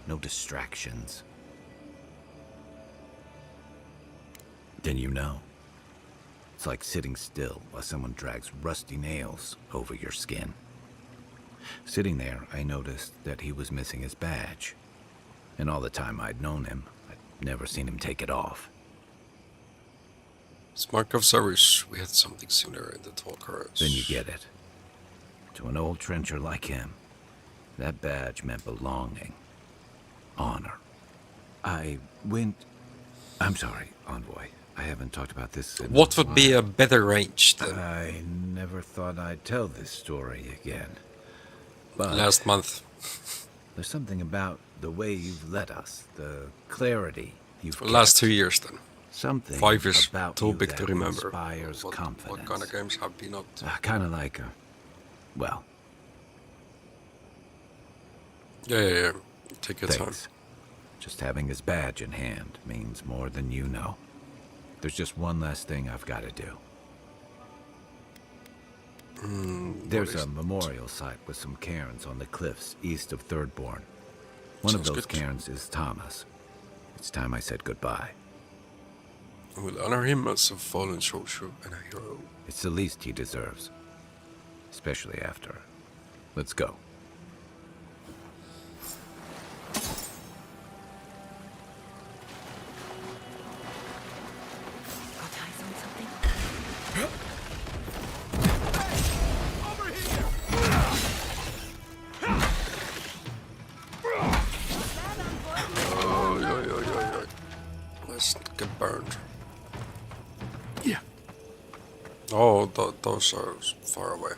Speaker 12: no distractions. Then you know. It's like sitting still while someone drags rusty nails over your skin. Sitting there, I noticed that he was missing his badge. And all the time I'd known him, I'd never seen him take it off.
Speaker 1: Mark of service. We had something sooner in the talkers.
Speaker 12: Then you get it. To an old trencher like him, that badge meant belonging. Honor. I'm sorry, Envoy. I haven't talked about this in
Speaker 1: What would be a better range then?
Speaker 12: I never thought I'd tell this story again. But
Speaker 1: last month.
Speaker 12: There's something about the way you've led us, the clarity you've
Speaker 1: For the last 2 years then.
Speaker 12: Something
Speaker 1: 5 is
Speaker 12: about
Speaker 1: too
Speaker 12: you
Speaker 1: big
Speaker 12: that
Speaker 1: to remember.
Speaker 12: inspires confidence.
Speaker 1: What kind of games have been not?
Speaker 12: Kind of like well.
Speaker 1: Yeah. Take your time.
Speaker 12: Thanks. Just having his badge in hand means more than you know. There's just one last thing I've got to do. There's a memorial site with some cairns on the cliffs east of Thirdborn. One of those cairns is Tama's. It's time I said goodbye.
Speaker 1: I will honor him as a fallen soldier and a hero.
Speaker 12: It's the least he deserves. Especially after. Let's go.
Speaker 1: Let's get burned. Yeah. Oh, those are far away.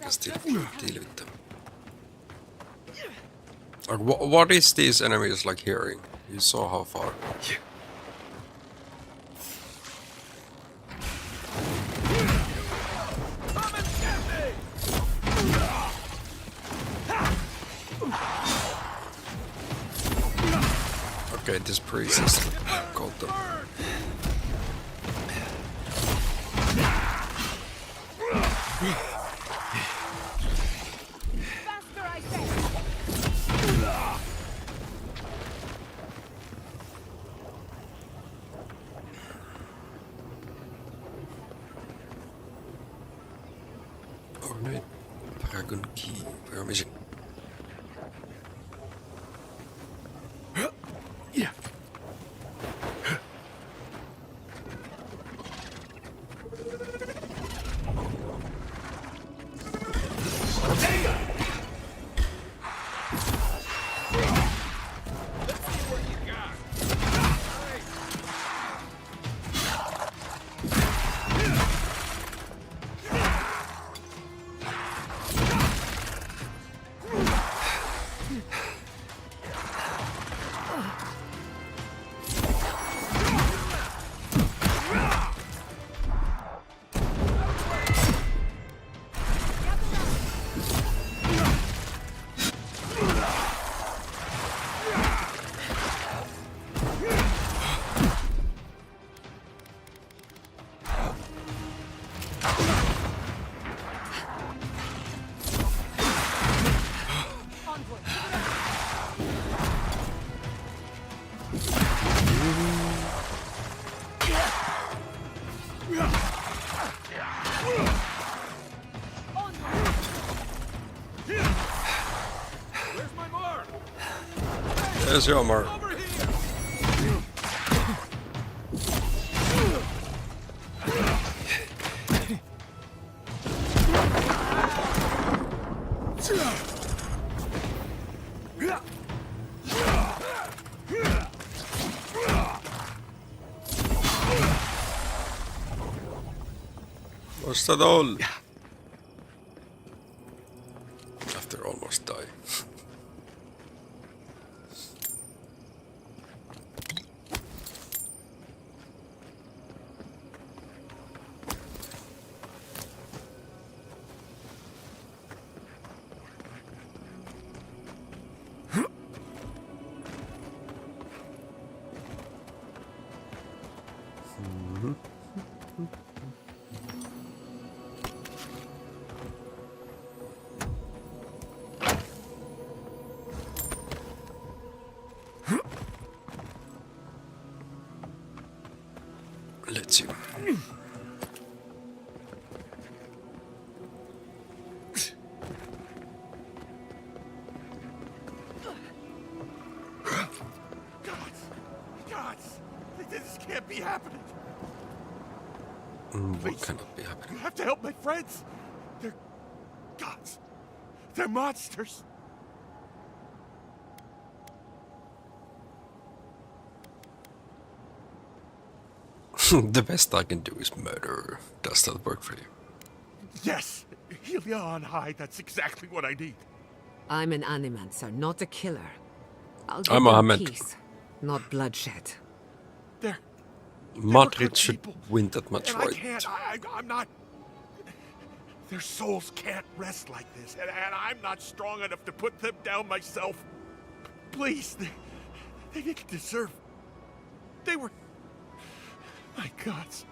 Speaker 1: Let's deal with them. Like, what is these enemies like hearing? You saw how far. Okay, this priest is called them. Ornate Paragon Key. We are missing.
Speaker 3: Yeah.
Speaker 1: There's your mark. Was that all? After almost dying. Let's see.
Speaker 18: Gods! This can't be happening!
Speaker 1: What cannot be happening?
Speaker 18: You have to help my friends! They're gods! They're monsters!
Speaker 1: The best I can do is murder. Does that work for you?
Speaker 18: Yes! Helia on high, that's exactly what I need.
Speaker 16: I'm an animancer, not a killer. I'll give
Speaker 1: I'm
Speaker 16: them
Speaker 1: Ahmed.
Speaker 16: peace, not bloodshed.
Speaker 1: Madrid should win that much,
Speaker 18: And I
Speaker 1: right?
Speaker 18: can't, I'm not... Their souls can't rest like this, and I'm not strong enough to put them down myself. Please, they didn't deserve... They were... My gods.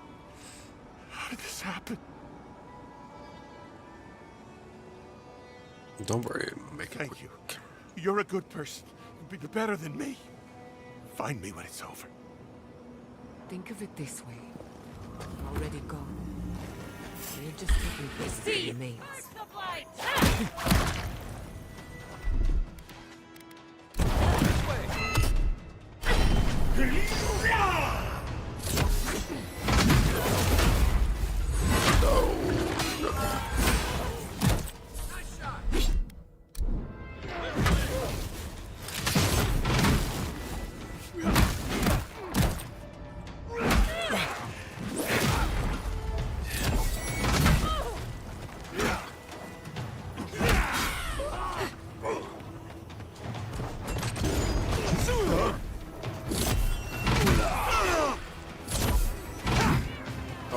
Speaker 18: How did this happen?
Speaker 1: Don't worry, make it
Speaker 18: Thank you. You're a good person. You're better than me. Find me when it's over.
Speaker 16: Think of it this way. You're already gone. You're just taking place of the remains.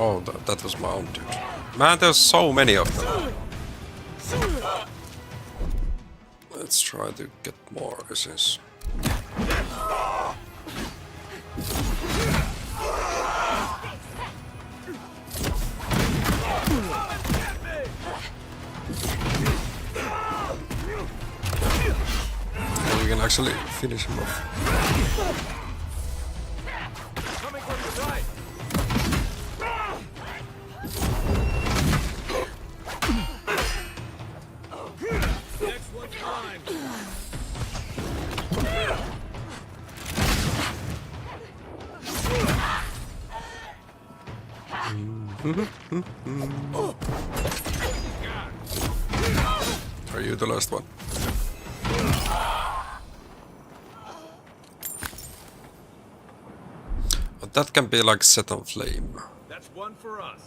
Speaker 1: Oh, that was my own dude. Man, there's so many of them. Let's try to get more essence. We can actually finish him off.
Speaker 14: Coming from your side.
Speaker 1: Are you the last one? But that can be like set on flame.
Speaker 14: That's one for us.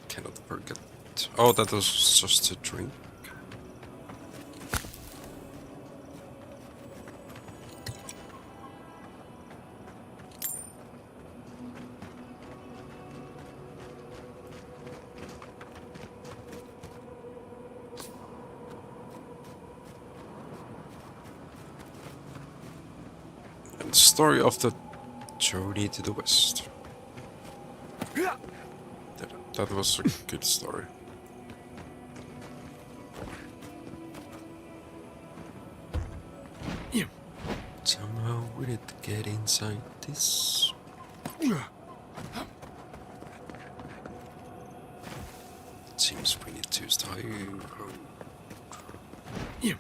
Speaker 1: Cannot forget. Oh, that was just a drink. And story of the journey to the west. That was a good story. Somehow we need to get inside this. It seems we need to stay.
Speaker 3: Yeah.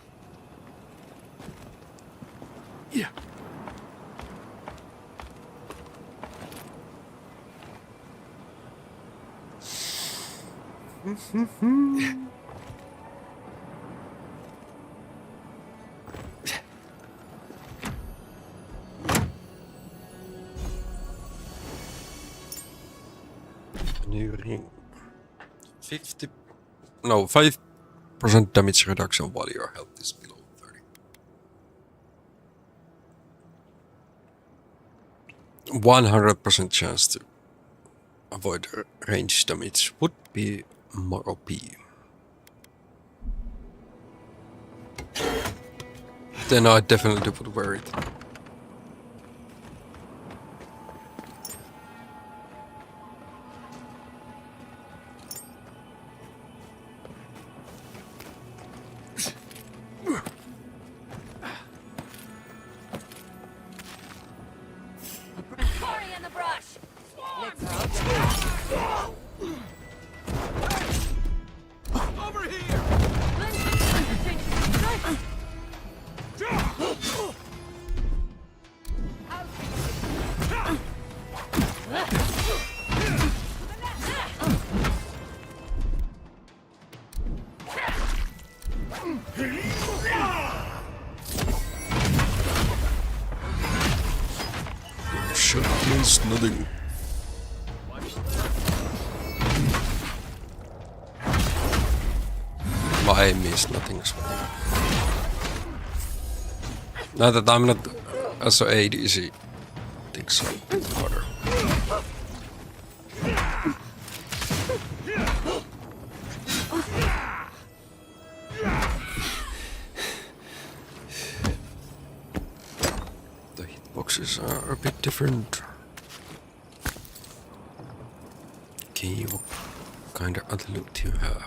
Speaker 1: New ring. 50. No, 5% damage reduction while your health is below 30. 100% chance to avoid range damage would be more OP. Then I definitely would wear it.
Speaker 20: Sorry in the brush.
Speaker 3: Over here!
Speaker 1: Shot means nothing. My aim means nothing as well. Now that I'm not as a ADC, I think so. Harder. The hitboxes are a bit different. Okay, what kind of other loot do you have?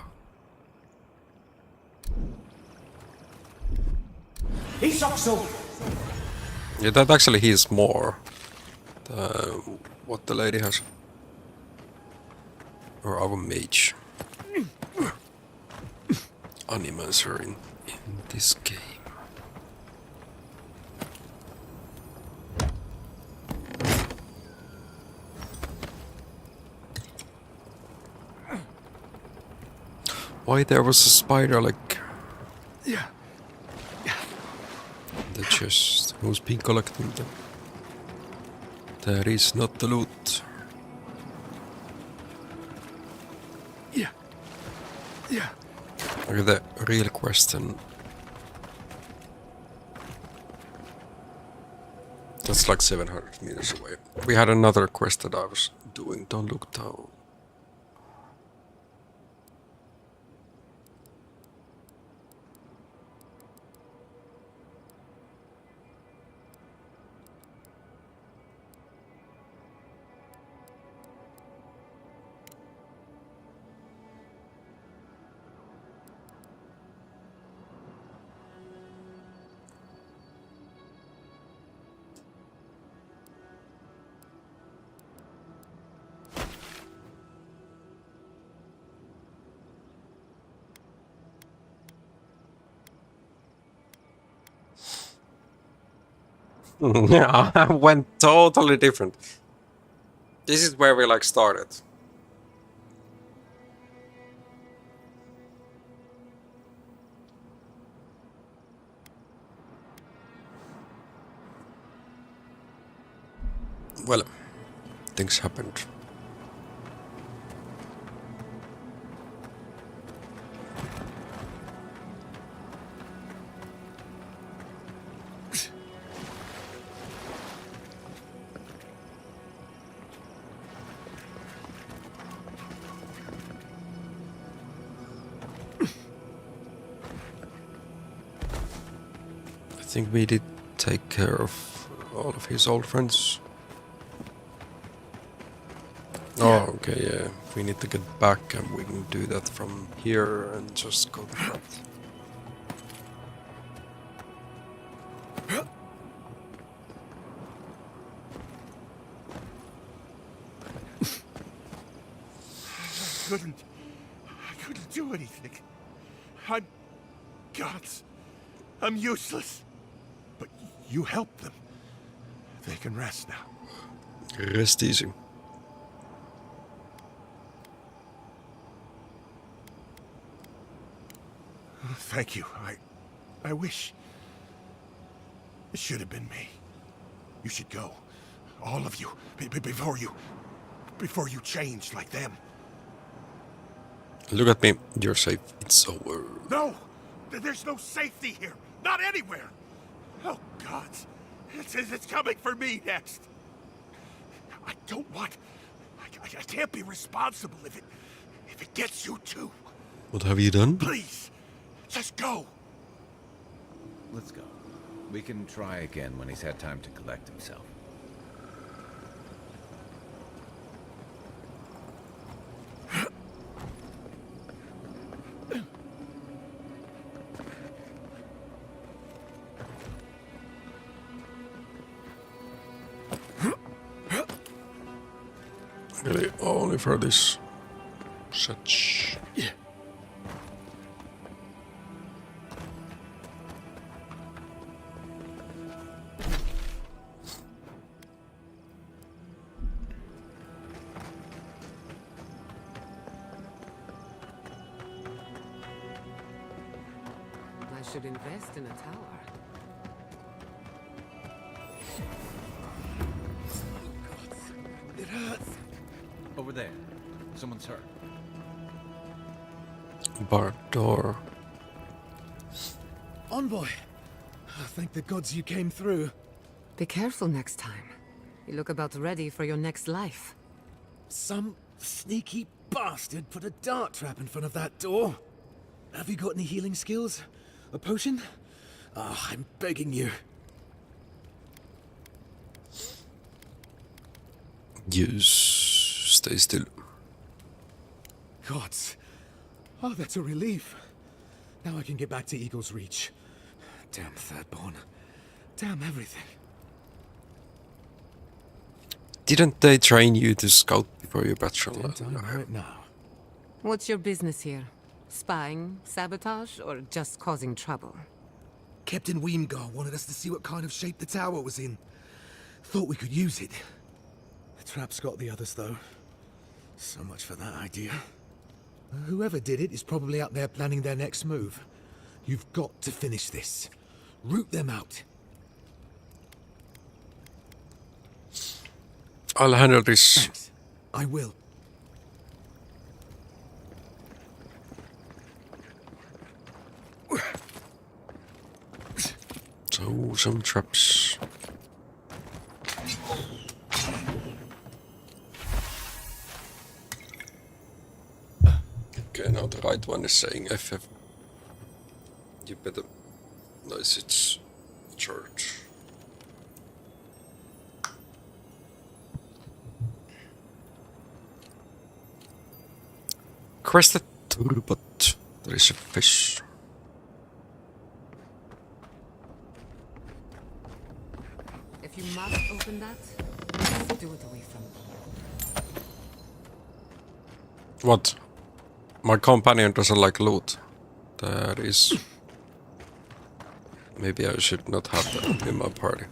Speaker 8: He's so.
Speaker 1: Yeah, that actually heals more what the lady has. Or our mage. Animals are in this game. Why there was a spider like
Speaker 3: Yeah.
Speaker 1: the chest? Who's been collecting them? That is not the loot.
Speaker 3: Yeah. Yeah.
Speaker 1: Okay, the real question. That's like 700 meters away. We had another quest that I was doing. Don't look down. Yeah, I went totally different. This is where we like started. Well, things happened. I think we did take care of all of his old friends. Oh, okay, yeah. We need to get back and we can do that from here and just go to that.
Speaker 18: I couldn't do anything. I'm gods. I'm useless. But you help them. They can rest now.
Speaker 1: Rest easy.
Speaker 18: Thank you. I wish it should have been me. You should go. All of you. Before you change like them.
Speaker 1: Look at me. You're safe. It's over.
Speaker 18: No! There's no safety here. Not anywhere. Oh, God. It's coming for me next. I don't want... I can't be responsible if it gets you too.
Speaker 1: What have you done?
Speaker 18: Please. Just go.
Speaker 12: Let's go. We can try again when he's had time to collect himself.
Speaker 1: Really, only for this such.
Speaker 18: Yeah.
Speaker 16: I should invest in a tower.
Speaker 18: It hurts.
Speaker 12: Over there. Someone's hurt.
Speaker 1: Bar door.
Speaker 10: Envoy. Thank the gods you came through.
Speaker 16: Be careful next time. You look about ready for your next life.
Speaker 10: Some sneaky bastard put a dart trap in front of that door. Have you got any healing skills? A potion? Ah, I'm begging you.
Speaker 1: Stay still.
Speaker 10: Gods. Oh, that's a relief. Now I can get back to Eagle's Reach. Damn Thirdborn. Damn everything.
Speaker 1: Didn't they train you to scout before your battle?
Speaker 10: Right now.
Speaker 16: What's your business here? Spying, sabotage, or just causing trouble?
Speaker 10: Captain Weemgar wanted us to see what kind of shape the tower was in. Thought we could use it. The trap's got the others, though. So much for that idea. Whoever did it is probably out there planning their next move. You've got to finish this. Root them out.
Speaker 1: I'll handle this.
Speaker 10: Thanks. I will.
Speaker 1: So, some traps. Okay, now the right one is saying FF. You better... Nice, it's church. Crested turbot. There is a fish.
Speaker 16: If you must open that, do it away from me.
Speaker 1: What? My companion doesn't like loot. That is... Maybe I should not have that in my party.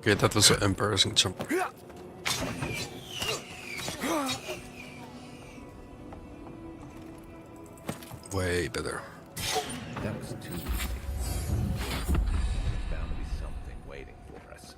Speaker 1: Okay, that was an embarrassing jump. Way better.
Speaker 12: That was too easy. There's bound to be something waiting for us.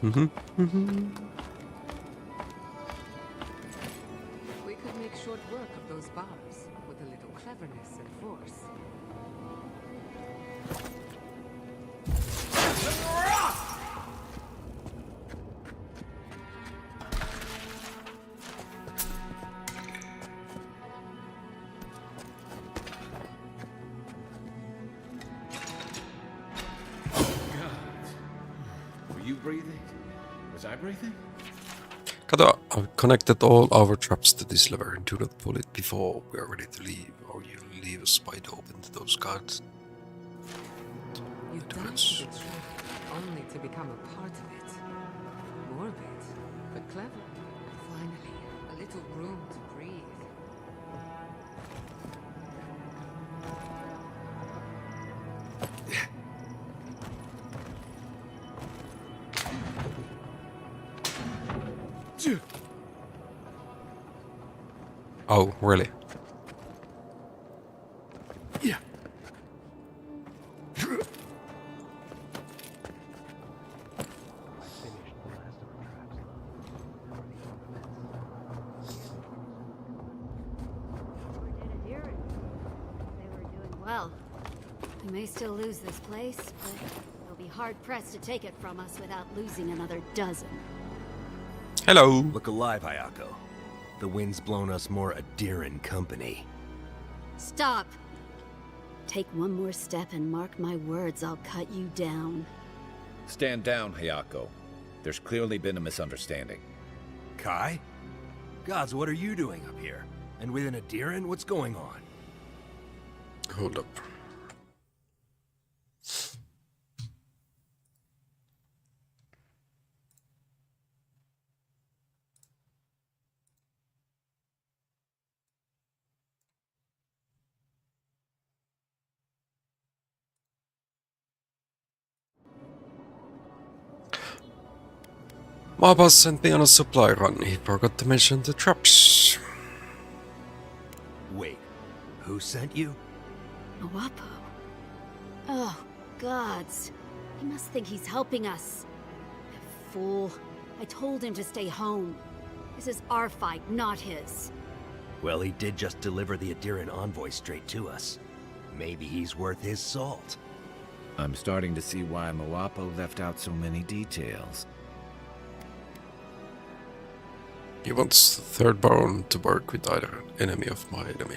Speaker 16: We could make short work of those bars with a little cleverness and force.
Speaker 12: Breathing? Was I breathing?
Speaker 1: Kato, I've connected all our traps to this lever. Do not pull it before we are ready to leave, or you'll leave us wide open to those guards.
Speaker 16: You dance to the truth, only to become a part of it. Morbid, but clever. Finally, a little room to breathe.
Speaker 1: Oh, really?
Speaker 10: Yeah.
Speaker 19: Well, we may still lose this place, but they'll be hard-pressed to take it from us without losing another dozen.
Speaker 1: Hello.
Speaker 5: Look alive, Hayako. The wind's blown us more Adiran company.
Speaker 19: Stop! Take one more step and mark my words, I'll cut you down.
Speaker 12: Stand down, Hayako. There's clearly been a misunderstanding.
Speaker 5: Kai? Gods, what are you doing up here? And with an Adiran, what's going on?
Speaker 1: Hold up. My boss sent me on a supply run. He forgot to mention the traps.
Speaker 5: Wait, who sent you?
Speaker 19: Awapo. Oh, gods. He must think he's helping us. That fool. I told him to stay home. This is our fight, not his.
Speaker 5: Well, he did just deliver the Adiran envoy straight to us. Maybe he's worth his salt.
Speaker 12: I'm starting to see why Mwapo left out so many details.
Speaker 1: He wants the third bone to work with either enemy of my enemy.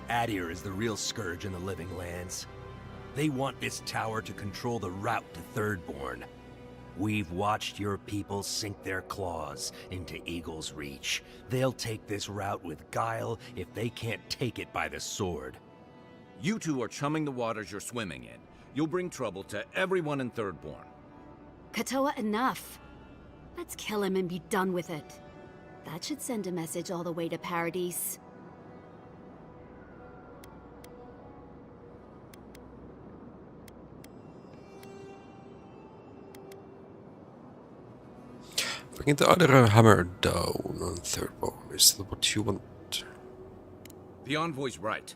Speaker 5: Adir is the real scourge in the living lands. They want this tower to control the route to Thirdborn. We've watched your people sink their claws into Eagle's Reach. They'll take this route with guile if they can't take it by the sword.
Speaker 12: You two are chumming the waters you're swimming in. You'll bring trouble to everyone in Thirdborn.
Speaker 19: Katoa, enough. Let's kill him and be done with it. That should send a message all the way to Paradise.
Speaker 1: Bring the other hammer down on Thirdborn. Is that what you want?
Speaker 12: The envoy's right.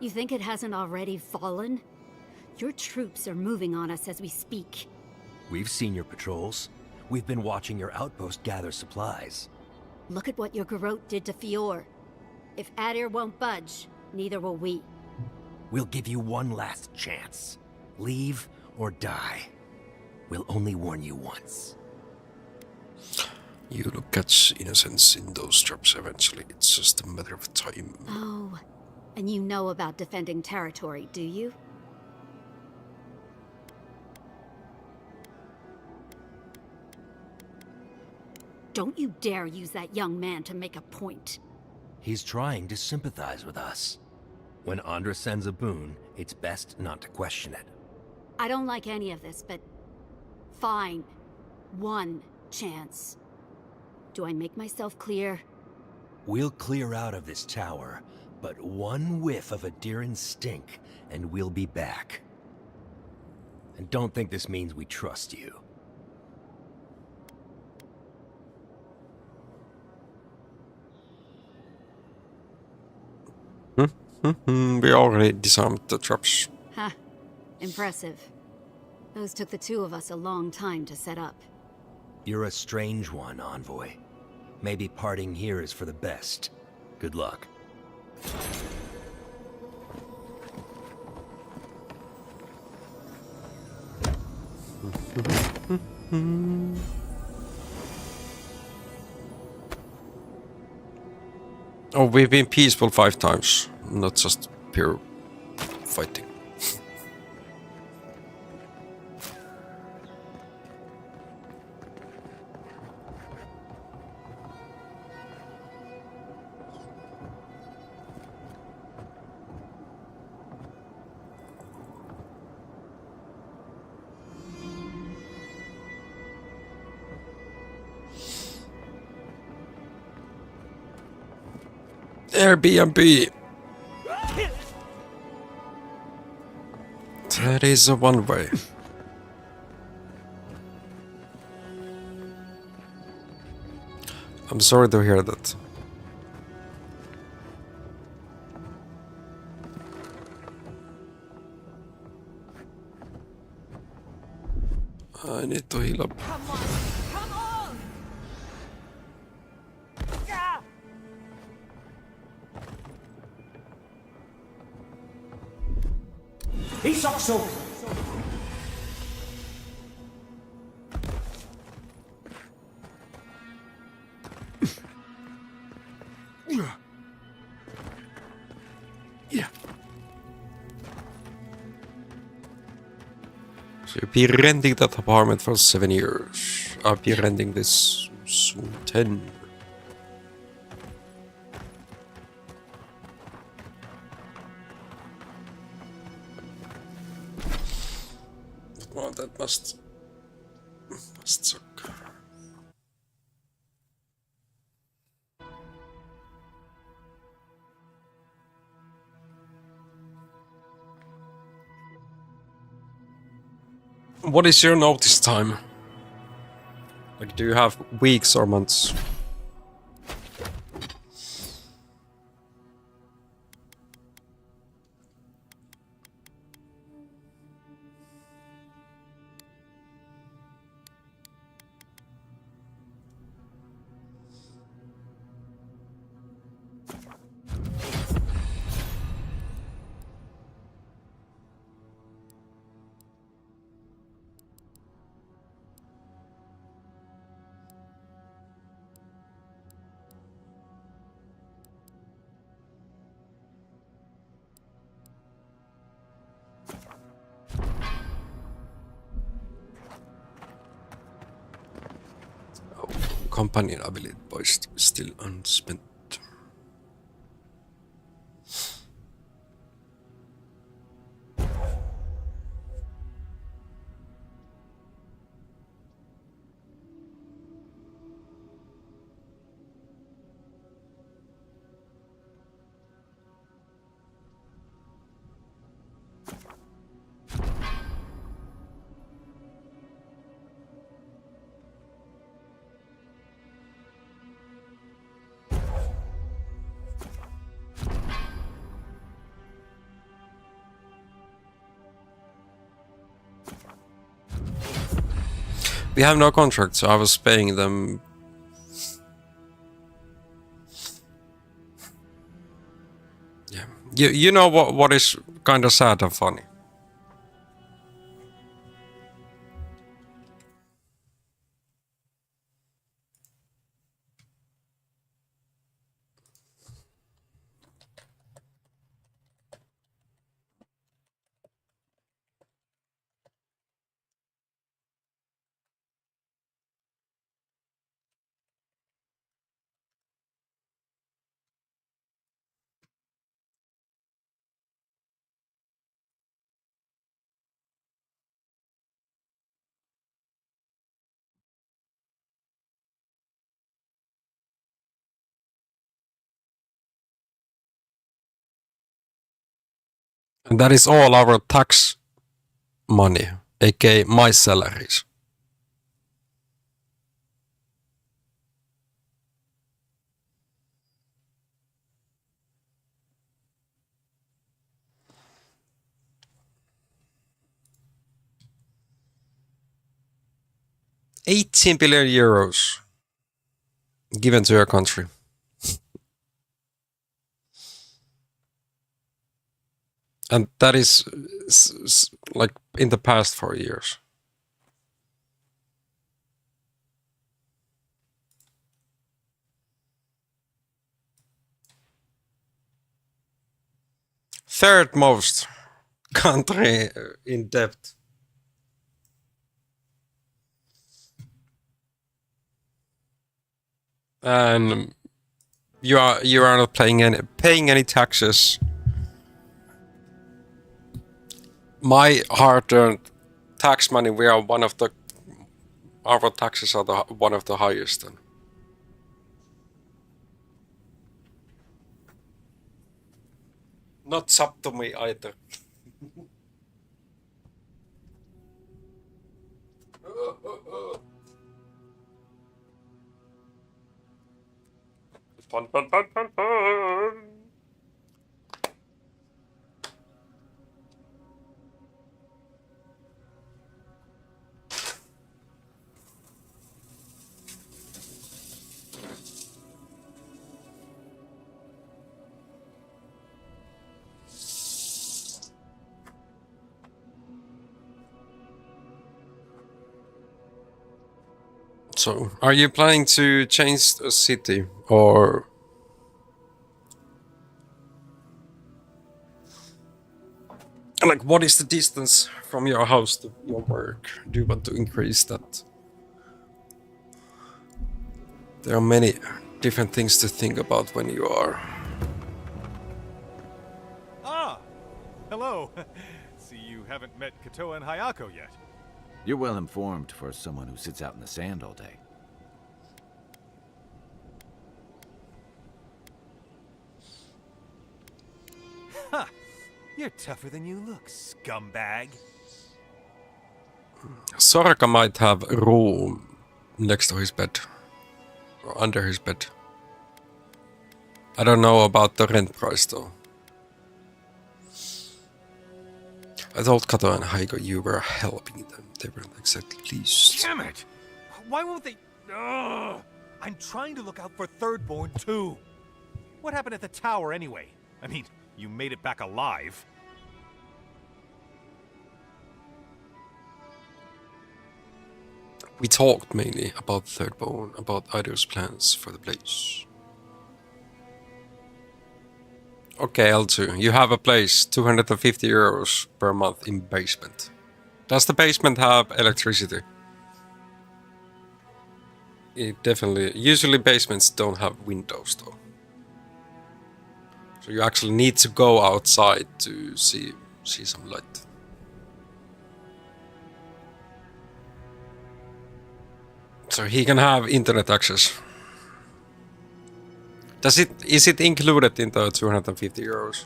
Speaker 19: You think it hasn't already fallen? Your troops are moving on us as we speak.
Speaker 5: We've seen your patrols. We've been watching your outpost gather supplies.
Speaker 19: Look at what your Garrote did to Fior. If Adir won't budge, neither will we.
Speaker 17: We'll give you one last chance. Leave or die. We'll only warn you once.
Speaker 1: You'll catch innocents in those traps eventually. It's just a matter of time.
Speaker 19: Oh, and you know about defending territory, do you? Don't you dare use that young man to make a point.
Speaker 17: He's trying to sympathize with us. When Andra sends a boon, it's best not to question it.
Speaker 19: I don't like any of this, but... fine. One chance. Do I make myself clear?
Speaker 17: We'll clear out of this tower, but one whiff of Adiran stink, and we'll be back. And don't think this means we trust you.
Speaker 1: We already disarmed the traps.
Speaker 19: Huh. Impressive. Those took the two of us a long time to set up.
Speaker 17: You're a strange one, Envoy. Maybe parting here is for the best. Good luck.
Speaker 1: Oh, we've been peaceful 5 times, not just pure fighting. Airbnb. That is a one way. I'm sorry to hear that. I need to heal up.
Speaker 8: He's also.
Speaker 1: Yeah. So you'll be renting that apartment for 7 years. I'll be renting this soon 10. Well, that must suck. What is your notice time? Like, do you have weeks or months? Companion ability points still unspent. We have no contract, so I was paying them. Yeah, You know what is kind of sad and funny? And that is all our tax money, aka my salaries. €18 billion given to your country. And that is like in the past 4 years. Third most country in debt. And you are not paying any taxes. My hard-earned tax money, we are one of the, our taxes are one of the highest. Then. Not sub to me either. Fun. So, are you planning to change the city or like what is the distance from your house to your work? Do you want to increase that? There are many different things to think about when you are.
Speaker 14: Ah, hello. See, you haven't met Katoa and Hayako yet.
Speaker 12: You're well informed for someone who sits out in the sand all day.
Speaker 14: Ha! You're tougher than you look, scumbag.
Speaker 1: Soraka might have a room next to his bed. Or under his bed. I don't know about the rent price though. I told Kato and Hayako you were helping them. They weren't exactly pleased.
Speaker 14: Damn it! Why won't they... Ugh! I'm trying to look out for Thirdborn too. What happened at the tower anyway? I mean, you made it back alive.
Speaker 1: We talked mainly about Thirdborn, about Ido's plans for the place. Okay, L2, you have a place, €250 per month in basement. Does the basement have electricity? It definitely, usually basements don't have windows though. So you actually need to go outside to see some light. So he can have internet access. Is it included in the €250?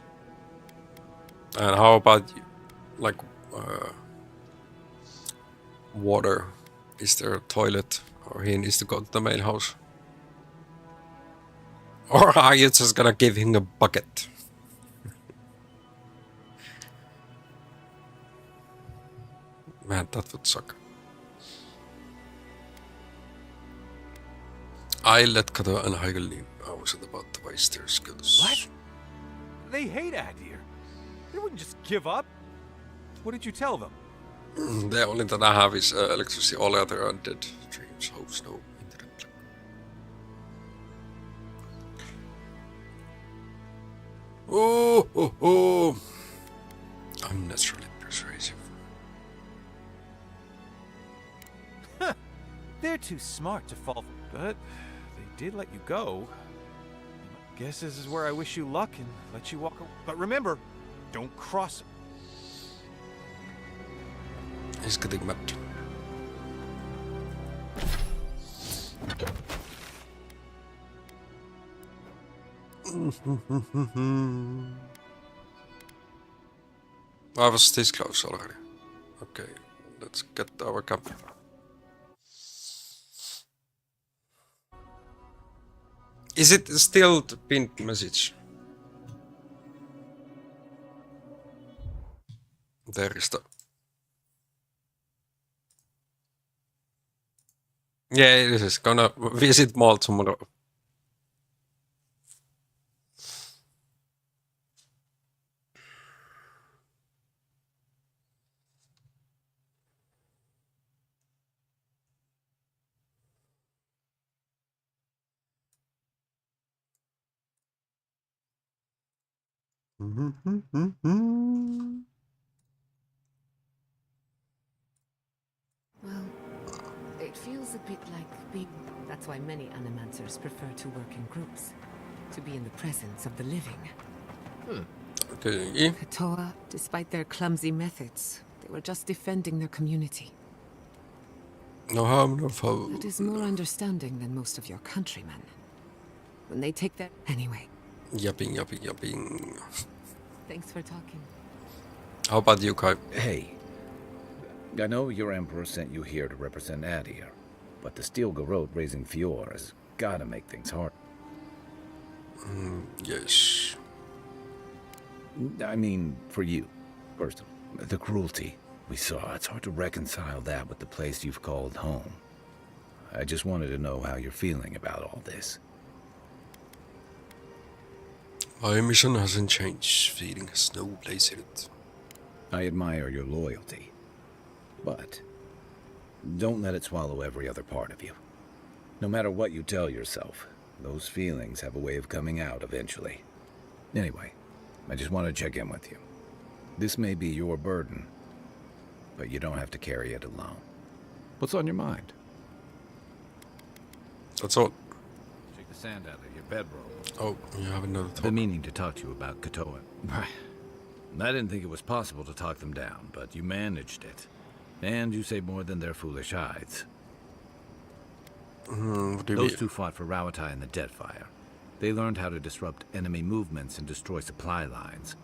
Speaker 1: And how about like water? Is there a toilet, or he needs to go to the main house? Or are you just gonna give him a bucket? Man, that would suck. I let Kato and Hayako leave. I wasn't about to waste their skills.
Speaker 14: What? They hate Adir. They wouldn't just give up. What did you tell them?
Speaker 1: The only that I have is electricity. All other undead dreams, hopes, no internet. Oh. I'm naturally persuasive.
Speaker 14: They're too smart to fall, but they did let you go. Guess this is where I wish you luck and let you walk away. But remember, don't cross them.
Speaker 1: He's getting mad. I was this close already. Okay, let's get our camp. Is it still the pinned message? There is the... Yeah, this is gonna visit mall tomorrow.
Speaker 16: Well, it feels a bit like being... That's why many animancers prefer to work in groups. To be in the presence of the living.
Speaker 1: Okay.
Speaker 16: Katoa, despite their clumsy methods, they were just defending their community.
Speaker 1: No harm, no foul.
Speaker 16: That is more understanding than most of your countrymen. When they take their... Anyway.
Speaker 1: Yapping.
Speaker 16: Thanks for talking.
Speaker 1: How about you, Kai?
Speaker 12: Hey. I know your emperor sent you here to represent Adir, but the Steel Garrote raising Fior has gotta make things hard.
Speaker 1: Yes.
Speaker 12: I mean, for you, personally. The cruelty we saw, it's hard to reconcile that with the place you've called home. I just wanted to know how you're feeling about all this.
Speaker 1: My mission hasn't changed. Feeling has no place in it.
Speaker 12: I admire your loyalty, but don't let it swallow every other part of you. No matter what you tell yourself, those feelings have a way of coming out eventually. Anyway, I just want to check in with you. This may be your burden, but you don't have to carry it alone. What's on your mind?
Speaker 1: That's all.
Speaker 12: Shake the sand out of your bedroll.
Speaker 1: Oh, you have another talk.
Speaker 12: I've been meaning to talk to you about Katoa. I didn't think it was possible to talk them down, but you managed it. And you say more than their foolish hides.
Speaker 1: What do you
Speaker 12: Those
Speaker 1: mean?
Speaker 12: two fought for Rawatai in the Deadfire. They learned how to disrupt enemy movements and destroy supply lines.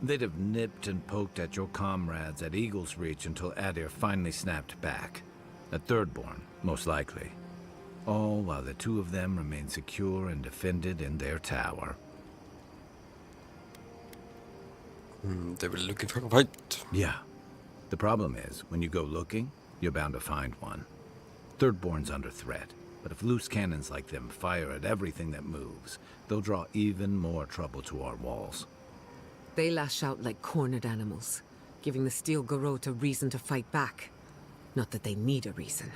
Speaker 12: They'd have nipped and poked at your comrades at Eagle's Reach until Adir finally snapped back. At Thirdborn, most likely. All while the two of them remained secure and defended in their tower.
Speaker 1: They were looking for a fight.
Speaker 12: Yeah. The problem is, when you go looking, you're bound to find one. Thirdborn's under threat, but if loose cannons like them fire at everything that moves, they'll draw even more trouble to our walls.
Speaker 16: They lash out like cornered animals, giving the Steel Garrote a reason to fight back. Not that they need a reason.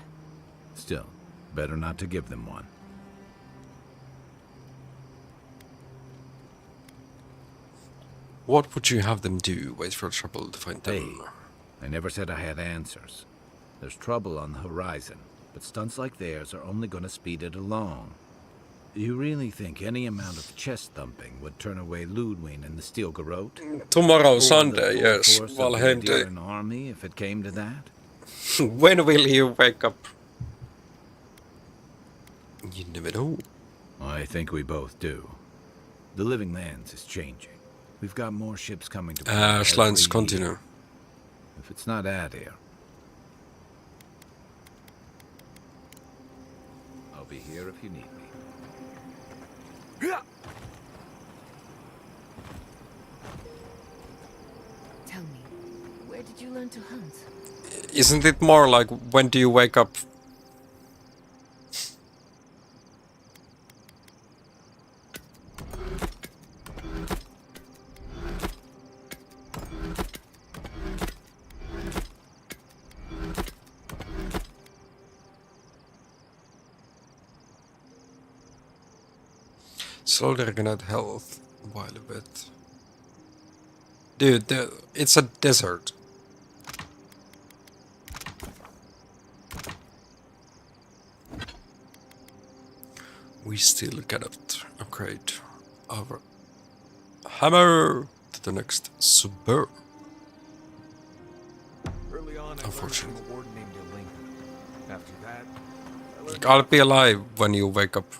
Speaker 12: Still, better not to give them one.
Speaker 1: What would you have them do? Wait for trouble to find them?
Speaker 12: Hey, I never said I had answers. There's trouble on the horizon, but stunts like theirs are only going to speed it along. You really think any amount of chest thumping would turn away Ludwig and the Steel Garrote?
Speaker 1: Tomorrow, Sunday, yes. Valheim
Speaker 12: an army, if it came to that?
Speaker 1: When will you wake up? You never know.
Speaker 12: I think we both do. The Living Lands is changing. We've got more ships coming to
Speaker 1: Lines continue.
Speaker 12: If it's not Adir, I'll be here if you need me.
Speaker 16: Tell me, where did you learn to hunt?
Speaker 1: Isn't it more like, when do you wake up? Soldier cannot health while a bit. Dude, it's a desert. We still cannot upgrade our hammer to the next super.
Speaker 5: Early on,
Speaker 1: Unfortunately.
Speaker 5: a warden named Yelena. After that, I learned
Speaker 1: I'll be alive when you wake up.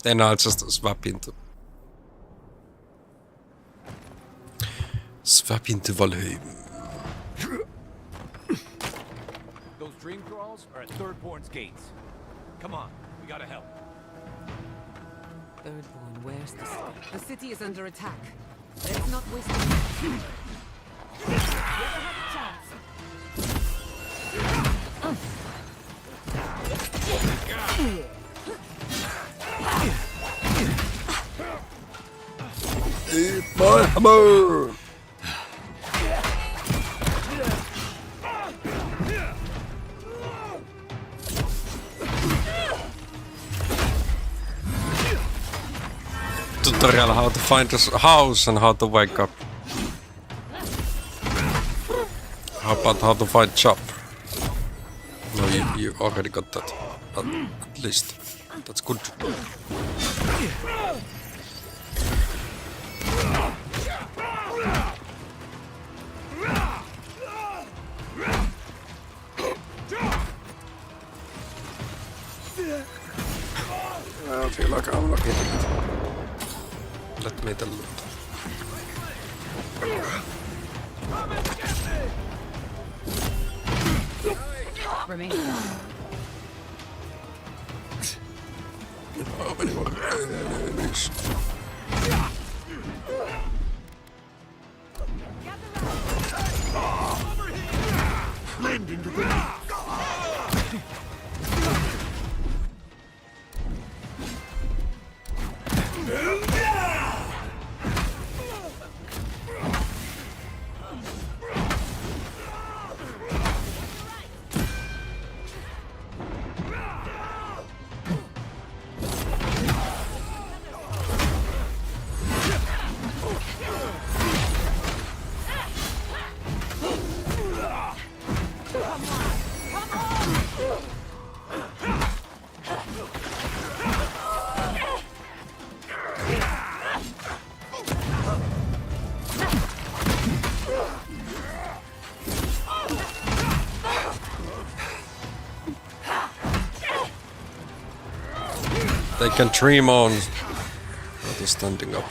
Speaker 1: Then I'll just swap into Valheim.
Speaker 14: Those dream thralls are at Thirdborn's gates. Come on, we gotta help.
Speaker 16: Thirdborn, where's the city? The city is under attack. Let's not waste time. Never have a chance.
Speaker 1: Eat my hammer! Tutorial how to find this house and how to wake up. How about how to find shop? No, you already got that. At least. That's good. I feel like I'm not getting it. Let me the loot.
Speaker 9: Remain.
Speaker 1: How many more enemies?
Speaker 18: Blend into the
Speaker 1: They can dream on while they're standing up.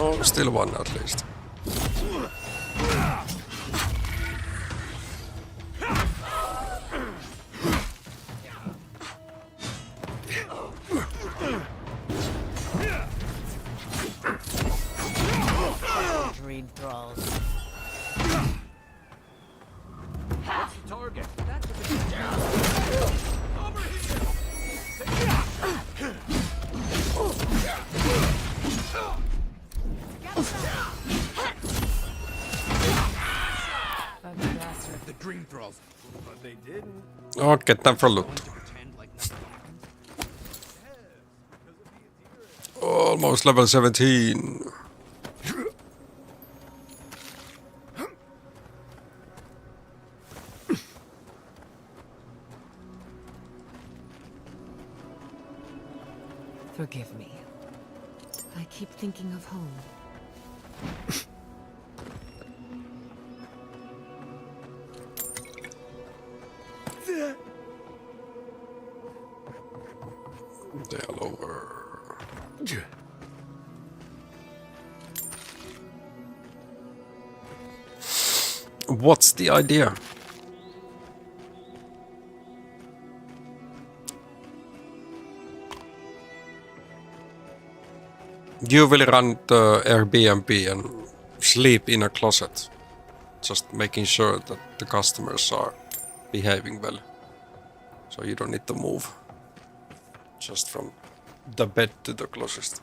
Speaker 1: Oh, still one at least.
Speaker 9: Dream thralls.
Speaker 14: What's the target?
Speaker 5: the dream thralls. But they didn't.
Speaker 1: Okay, time for loot. Almost level 17.
Speaker 16: Forgive me. I keep thinking of home.
Speaker 1: They're all over. What's the idea? You will run the Airbnb and sleep in a closet. Just making sure that the customers are behaving well. So you don't need to move. Just from the bed to the closet.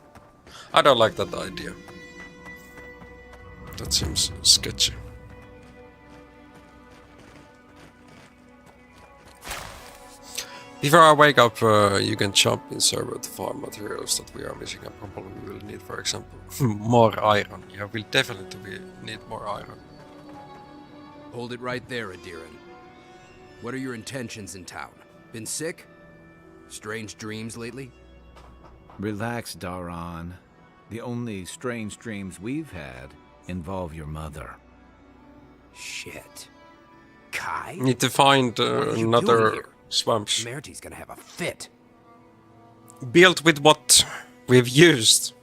Speaker 1: I don't like that idea. That seems sketchy. Before I wake up, you can jump in server to farm materials that we are missing and probably will need, for example, more iron. Yeah, we'll definitely need more iron.
Speaker 7: Hold it right there, Adiran. What are your intentions in town? Been sick? Strange dreams lately?
Speaker 12: Relax, Daran. The only strange dreams we've had involve your mother.
Speaker 7: Shit. Kai?
Speaker 1: Need to find another swamps.
Speaker 7: Merty's gonna have a fit.
Speaker 1: Built with what we've used.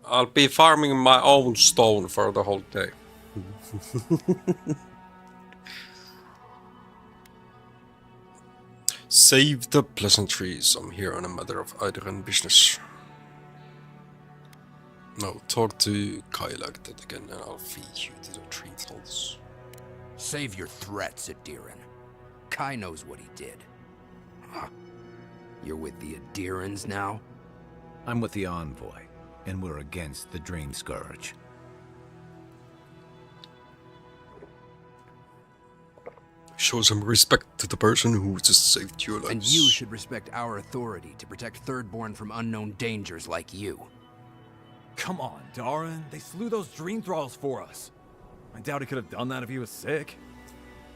Speaker 1: I'll be farming my own stone for the whole day. Save the pleasantries. I'm here on a matter of Adiran business. No, talk to Kai like that again and I'll feed you to the tree trolls.
Speaker 7: Save your threats, Adiran. Kai knows what he did. Huh. You're with the Adirans now?
Speaker 12: I'm with the Envoy, and we're against the Dream Scourge.
Speaker 1: Show some respect to the person who just saved your lives.
Speaker 7: And you should respect our authority to protect Thirdborn from unknown dangers like you.
Speaker 14: Come on, Daran. They slew those dream thralls for us. I doubt he could have done that if he was sick.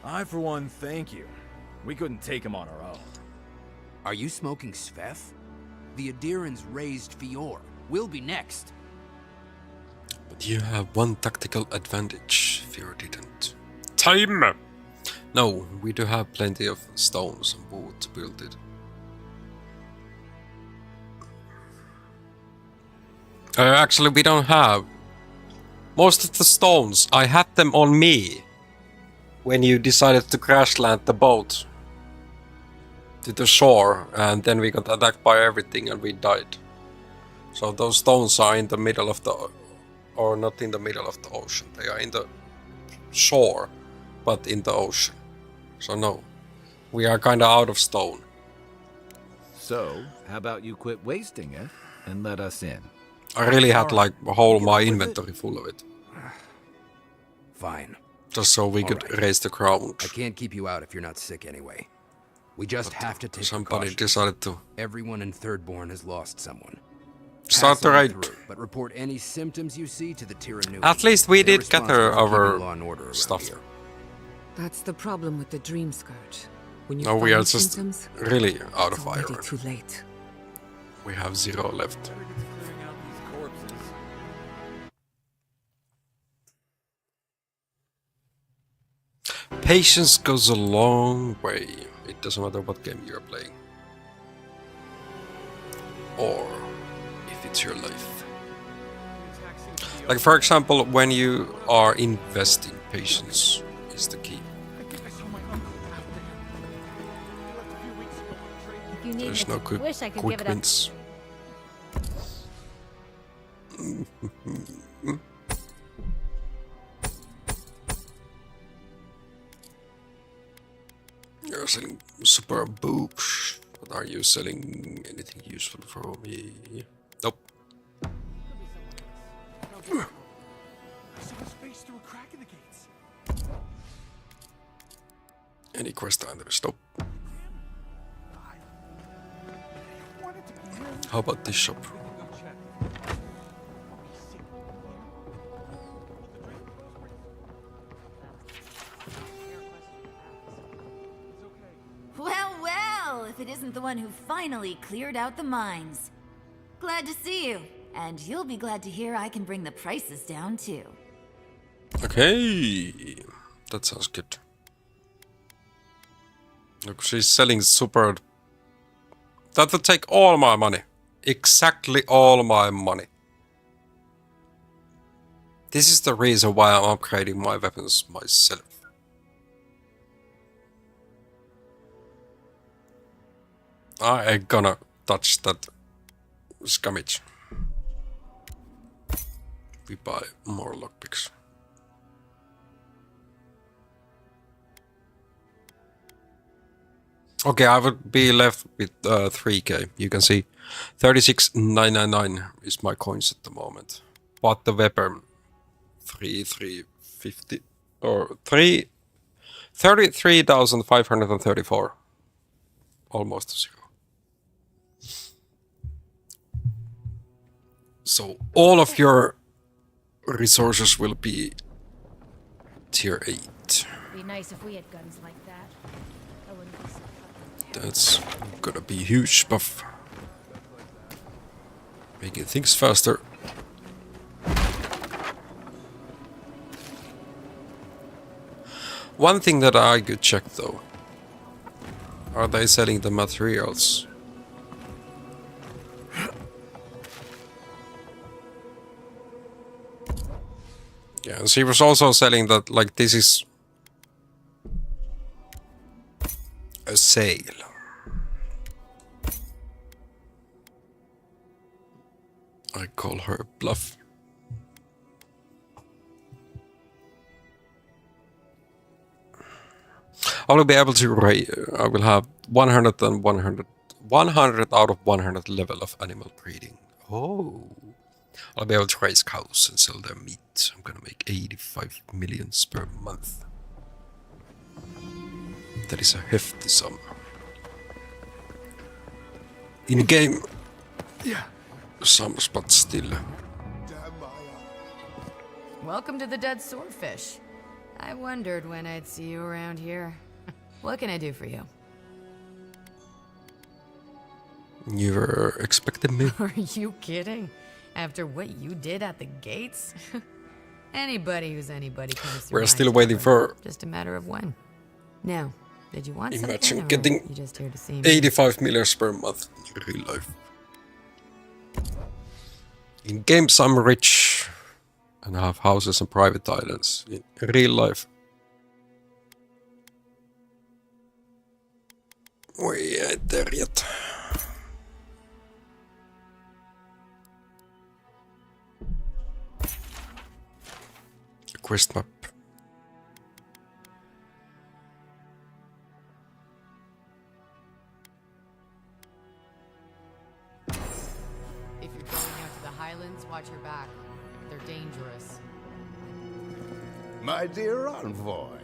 Speaker 14: I, for one, thank you. We couldn't take him on our own.
Speaker 7: Are you smoking Sveth? The Adirans raised Fior. We'll be next.
Speaker 1: But you have one tactical advantage, Fior didn't. Time! No, we do have plenty of stones and wood to build it. Actually, we don't have. Most of the stones, I had them on me when you decided to crash land the boat to the shore, and then we got attacked by everything and we died. So those stones are in the middle of the, or not in the middle of the ocean, they are in the shore, but in the ocean. So no, we are kinda out of stone.
Speaker 12: So, how about you quit wasting it and let us in?
Speaker 1: I really had like my inventory full of it.
Speaker 7: Fine.
Speaker 1: Just so we could raise the crowd.
Speaker 7: I can't keep you out if you're not sick anyway. We just have to take
Speaker 1: somebody
Speaker 7: precautions.
Speaker 1: decided to.
Speaker 7: Everyone in Thirdborn has lost someone.
Speaker 1: Start the raid.
Speaker 7: But report any symptoms you see to the Tyrannu.
Speaker 1: At least we
Speaker 7: They're
Speaker 1: did gather
Speaker 7: responsible for keeping
Speaker 1: our
Speaker 7: law and order around
Speaker 1: stuff.
Speaker 7: here.
Speaker 16: That's the problem with the Dream Scourge. When you
Speaker 1: No, we are
Speaker 16: find
Speaker 1: just
Speaker 16: symptoms,
Speaker 1: really out
Speaker 16: it's
Speaker 1: of
Speaker 16: already
Speaker 1: iron.
Speaker 16: too late.
Speaker 1: We have 0 left. Patience goes a long way. It doesn't matter what game you're playing. Or if it's your life. Like for example, when you are investing, patience is the key.
Speaker 9: If you need
Speaker 1: There's
Speaker 9: it,
Speaker 1: no quick,
Speaker 9: wish I could
Speaker 1: quick
Speaker 9: give it up.
Speaker 1: wins. You're selling super books, but are you selling anything useful for me? Nope.
Speaker 3: I saw his face through a crack in the gates.
Speaker 1: Any quest items? Nope. How about this shop?
Speaker 21: Well, well, if it isn't the one who finally cleared out the mines. Glad to see you. And you'll be glad to hear I can bring the prices down too.
Speaker 1: Okay, that sounds good. Look, she's selling super. That would take all my money. Exactly all my money. This is the reason why I'm upgrading my weapons myself. I ain't gonna touch that Scammage. We buy more lockpicks. Okay, I would be left with 3k. You can see 36,999 is my coins at the moment. But the weapon 3,350 or 33,534. Almost zero. So all of your resources will be tier 8.
Speaker 9: Be nice if we had guns like that. I wouldn't be so fucking
Speaker 1: That's gonna be a huge buff. Making things faster. One thing that I could check though. Are they selling the materials? Yeah, and she was also selling that, like, this is a sale. I call her bluff. I will be able to I will have 100 and 100 out of 100 level of animal breeding. Oh. I'll be able to raise cows and sell their meat. I'm gonna make 85 million per month. That is a hefty sum. In game,
Speaker 3: yeah,
Speaker 1: sums, but still.
Speaker 2: Welcome to the Dead Swordfish. I wondered when I'd see you around here. What can I do for you?
Speaker 1: You were expecting me?
Speaker 2: Are you kidding? After what you did at the gates? Anybody who's anybody comes through.
Speaker 1: We're still waiting for.
Speaker 2: Just a matter of when. Now, did you want
Speaker 1: imagine
Speaker 2: something?
Speaker 1: Getting
Speaker 2: you just here to see me?
Speaker 1: 85 million per month in real life. In games, I'm rich and I have houses and private islands. In real life, we ain't there yet. Quest map.
Speaker 2: If you're going out to the Highlands, watch your back. They're dangerous.
Speaker 4: My dear envoy,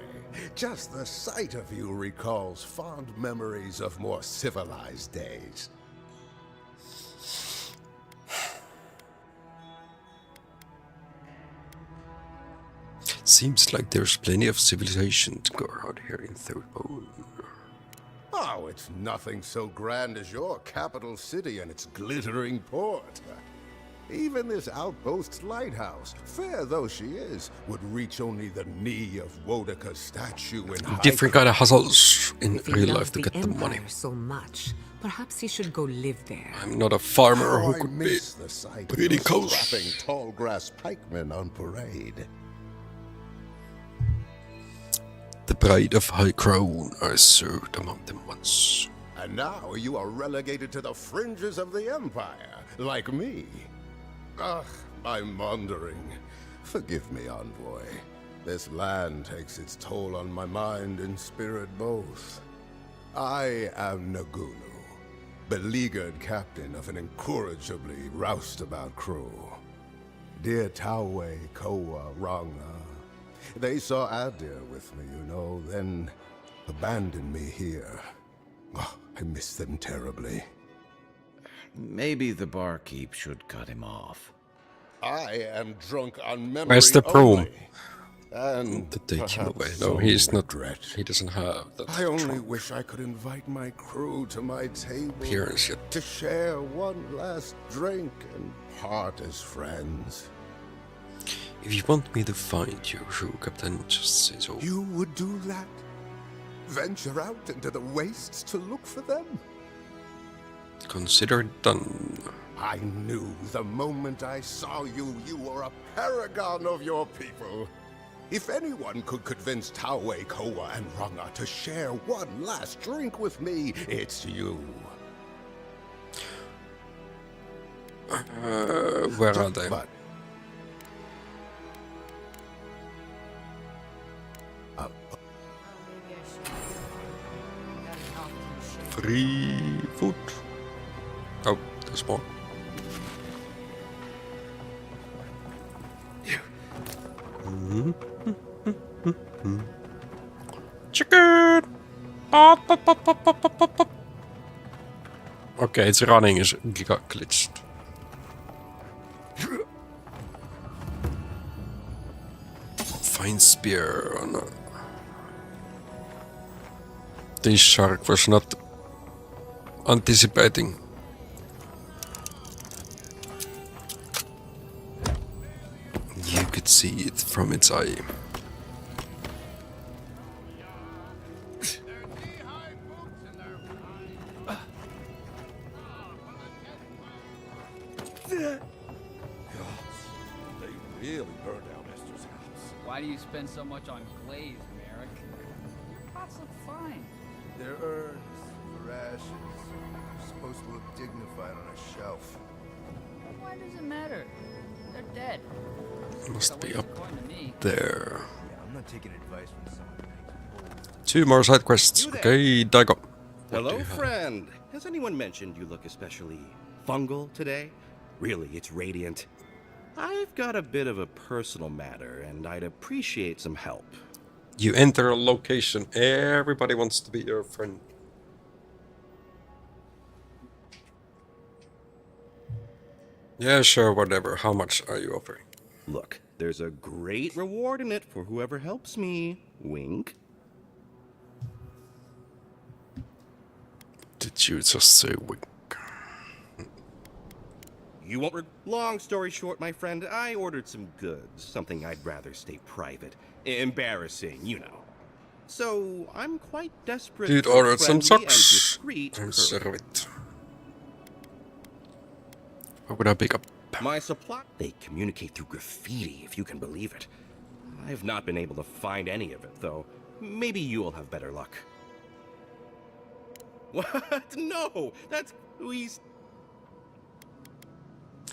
Speaker 4: just the sight of you recalls fond memories of more civilized days.
Speaker 1: Seems like there's plenty of civilization to go around here in Third Bone.
Speaker 4: Oh, it's nothing so grand as your capital city and its glittering port. Even this outpost's lighthouse, fair though she is, would reach only the knee of Wodaka's statue in height.
Speaker 1: Different kind of hustles in
Speaker 16: If he
Speaker 1: real
Speaker 16: loves
Speaker 1: life to get the money.
Speaker 16: Empire so much, perhaps he should go live there.
Speaker 1: I'm not a farmer
Speaker 4: How
Speaker 1: who
Speaker 4: I
Speaker 1: could be
Speaker 4: miss the sight
Speaker 1: pretty
Speaker 4: of
Speaker 1: cold.
Speaker 4: those strapping tall grass pikemen on parade.
Speaker 1: The bride of High Crown, I served among them once.
Speaker 4: And now you are relegated to the fringes of the Empire, like me. Ugh, I'm wandering. Forgive me, envoy. This land takes its toll on my mind and spirit both. I am Nagunu, beleaguered captain of an incorrigibly roustabout crew. Dear Taue, Koa, Ranga, they saw Adir with me, you know, then abandoned me here. Oh, I miss them terribly.
Speaker 12: Maybe the barkeep should cut him off.
Speaker 4: I am drunk on memory.
Speaker 1: Where's the broom?
Speaker 4: only, and
Speaker 1: To take him away.
Speaker 4: perhaps
Speaker 1: No,
Speaker 4: some
Speaker 1: he's not.
Speaker 4: regret.
Speaker 1: He doesn't have that
Speaker 4: I only wish I could invite my crew to my table
Speaker 1: appearance yet.
Speaker 4: to share one last drink and part as friends.
Speaker 1: If you want me to find you, Captain, just say so.
Speaker 4: You would do that? Venture out into the wastes to look for them?
Speaker 1: Consider it done.
Speaker 4: I knew the moment I saw you, you were a paragon of your people. If anyone could convince Taue, Koa, and Ranga to share one last drink with me, it's you.
Speaker 1: Where are they? Free food. Oh, there's more. Chicken! Pop, pop, pop, pop, pop, pop, pop. Okay, it's running is giga glitched. Fine spear. Oh, no. This shark was not anticipating. You could see it from its eye.
Speaker 6: They really burned down Esther's house.
Speaker 11: Why do you spend so much on glaze, Merrick? Pots look fine.
Speaker 22: They're urns for ashes. They're supposed to look dignified on a shelf.
Speaker 11: Why does it matter? They're dead.
Speaker 1: Must be up there.
Speaker 22: Yeah, I'm not taking advice from someone.
Speaker 1: 2 more side quests. Okay, Daigo.
Speaker 24: Hello, friend. Has anyone mentioned you look especially fungal today? Really, it's radiant. I've got a bit of a personal matter, and I'd appreciate some help.
Speaker 1: You enter a location. Everybody wants to be your friend. Yeah, sure, whatever. How much are you offering?
Speaker 24: Look, there's a great reward in it for whoever helps me. Wink.
Speaker 1: Did you just say wink?
Speaker 24: You won't. Long story short, my friend, I ordered some goods. Something I'd rather stay private. Embarrassing, you know. So I'm quite desperate.
Speaker 1: Dude
Speaker 24: for
Speaker 1: ordered some
Speaker 24: friendly and
Speaker 1: socks.
Speaker 24: discreet
Speaker 1: And
Speaker 24: courtesy.
Speaker 1: serve it. What would I pick up?
Speaker 24: My supply. They communicate through graffiti, if you can believe it. I've not been able to find any of it, though. Maybe you'll have better luck. What? No, that's Louise.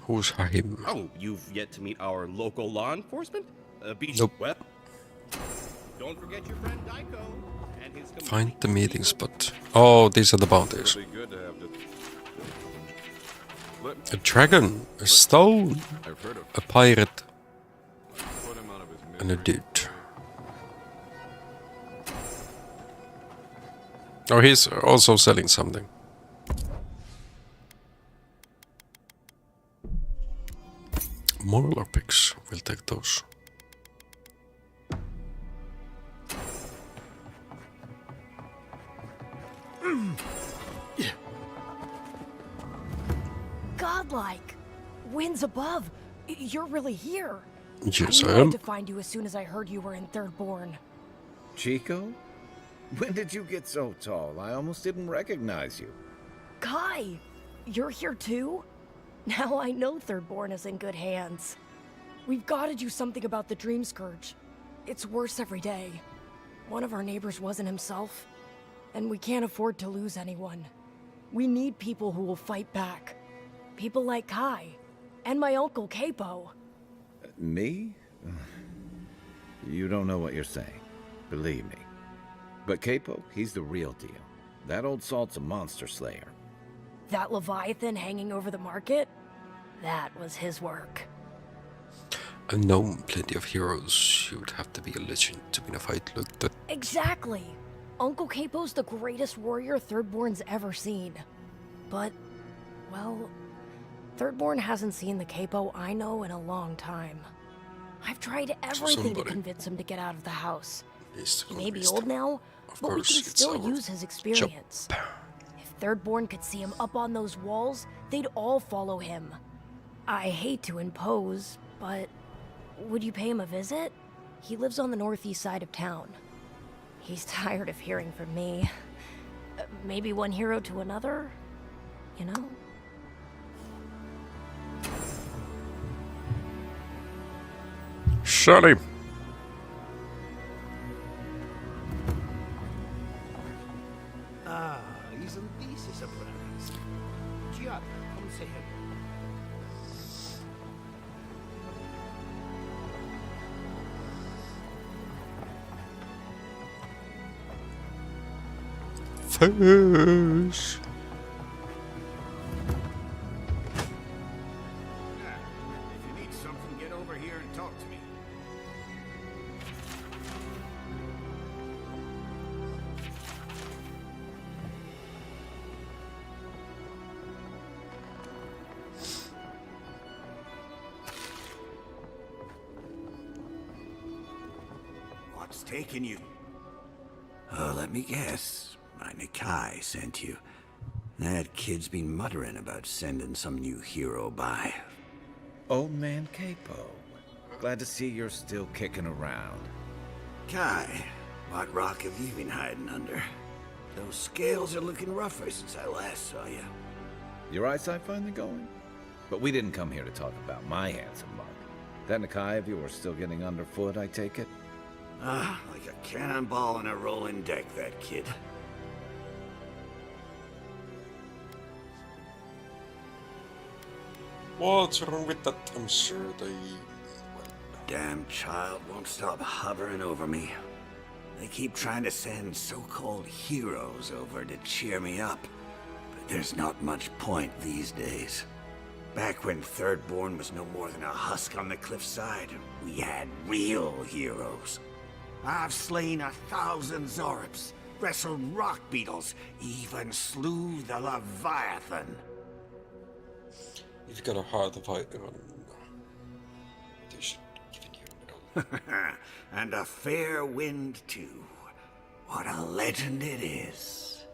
Speaker 1: Who's him?
Speaker 24: Oh, you've yet to meet our local law enforcement? Be
Speaker 1: Nope.
Speaker 24: well. Don't forget your friend Daiko and his.
Speaker 1: Find the meeting spot. Oh, these are the bounties.
Speaker 6: It'll be good to have
Speaker 1: A dragon, a stone,
Speaker 6: I've heard of
Speaker 1: a pirate,
Speaker 6: put him out of his
Speaker 1: and a dude. Oh, he's also selling something. More lockpicks. We'll take those.
Speaker 25: Godlike. Winds above. You're really here.
Speaker 1: Yes,
Speaker 25: I
Speaker 1: I
Speaker 25: knew I
Speaker 1: am.
Speaker 25: had to find you as soon as I heard you were in Thirdborn.
Speaker 12: Chico? When did you get so tall? I almost didn't recognize you.
Speaker 25: Kai, you're here too? Now I know Thirdborn is in good hands. We've got to do something about the Dream Scourge. It's worse every day. One of our neighbors wasn't himself, and we can't afford to lose anyone. We need people who will fight back. People like Kai, and my uncle Capo.
Speaker 12: Me? You don't know what you're saying. Believe me. But Capo, he's the real deal. That old salt's a monster slayer.
Speaker 25: That Leviathan hanging over the market? That was his work.
Speaker 1: I've known plenty of heroes. You would have to be a legend to win a fight like that.
Speaker 25: Exactly. Uncle Capo's the greatest warrior Thirdborn's ever seen. But, well, Thirdborn hasn't seen the Capo I know in a long time. I've tried everything to convince him to get out of the house. He may be old now, but we can still use his experience. If Thirdborn could see him up on those walls, they'd all follow him. I hate to impose, but would you pay him a visit? He lives on the northeast side of town. He's tired of hearing from me. Maybe one hero to another, you know?
Speaker 1: Surely.
Speaker 15: Ah, isn't this a surprise? Giada, come say hello.
Speaker 1: fish.
Speaker 5: If you need something, get over here and talk to me. What's taking you?
Speaker 10: Let me guess. My Nikai sent you. That kid's been muttering about sending some new hero by.
Speaker 12: Old man Capo. Glad to see you're still kicking around.
Speaker 10: Kai, what rock have you been hiding under? Those scales are looking rougher since I last saw you.
Speaker 12: Your eyesight finally going? But we didn't come here to talk about my handsome mug. That Nikai of yours still getting underfoot, I take it?
Speaker 10: Ah, like a cannonball in a rolling deck, that kid.
Speaker 1: What's wrong with that? I'm sure they...
Speaker 10: Damn child won't stop hovering over me. They keep trying to send so-called heroes over to cheer me up. But there's not much point these days. Back when Thirdborn was no more than a husk on the cliffside, we had real heroes. I've slain 1,000 Zorps, wrestled rock beetles, even slew the Leviathan.
Speaker 1: You've got a heart of iron. They should give it you.
Speaker 10: And a fair wind, too. What a legend it is.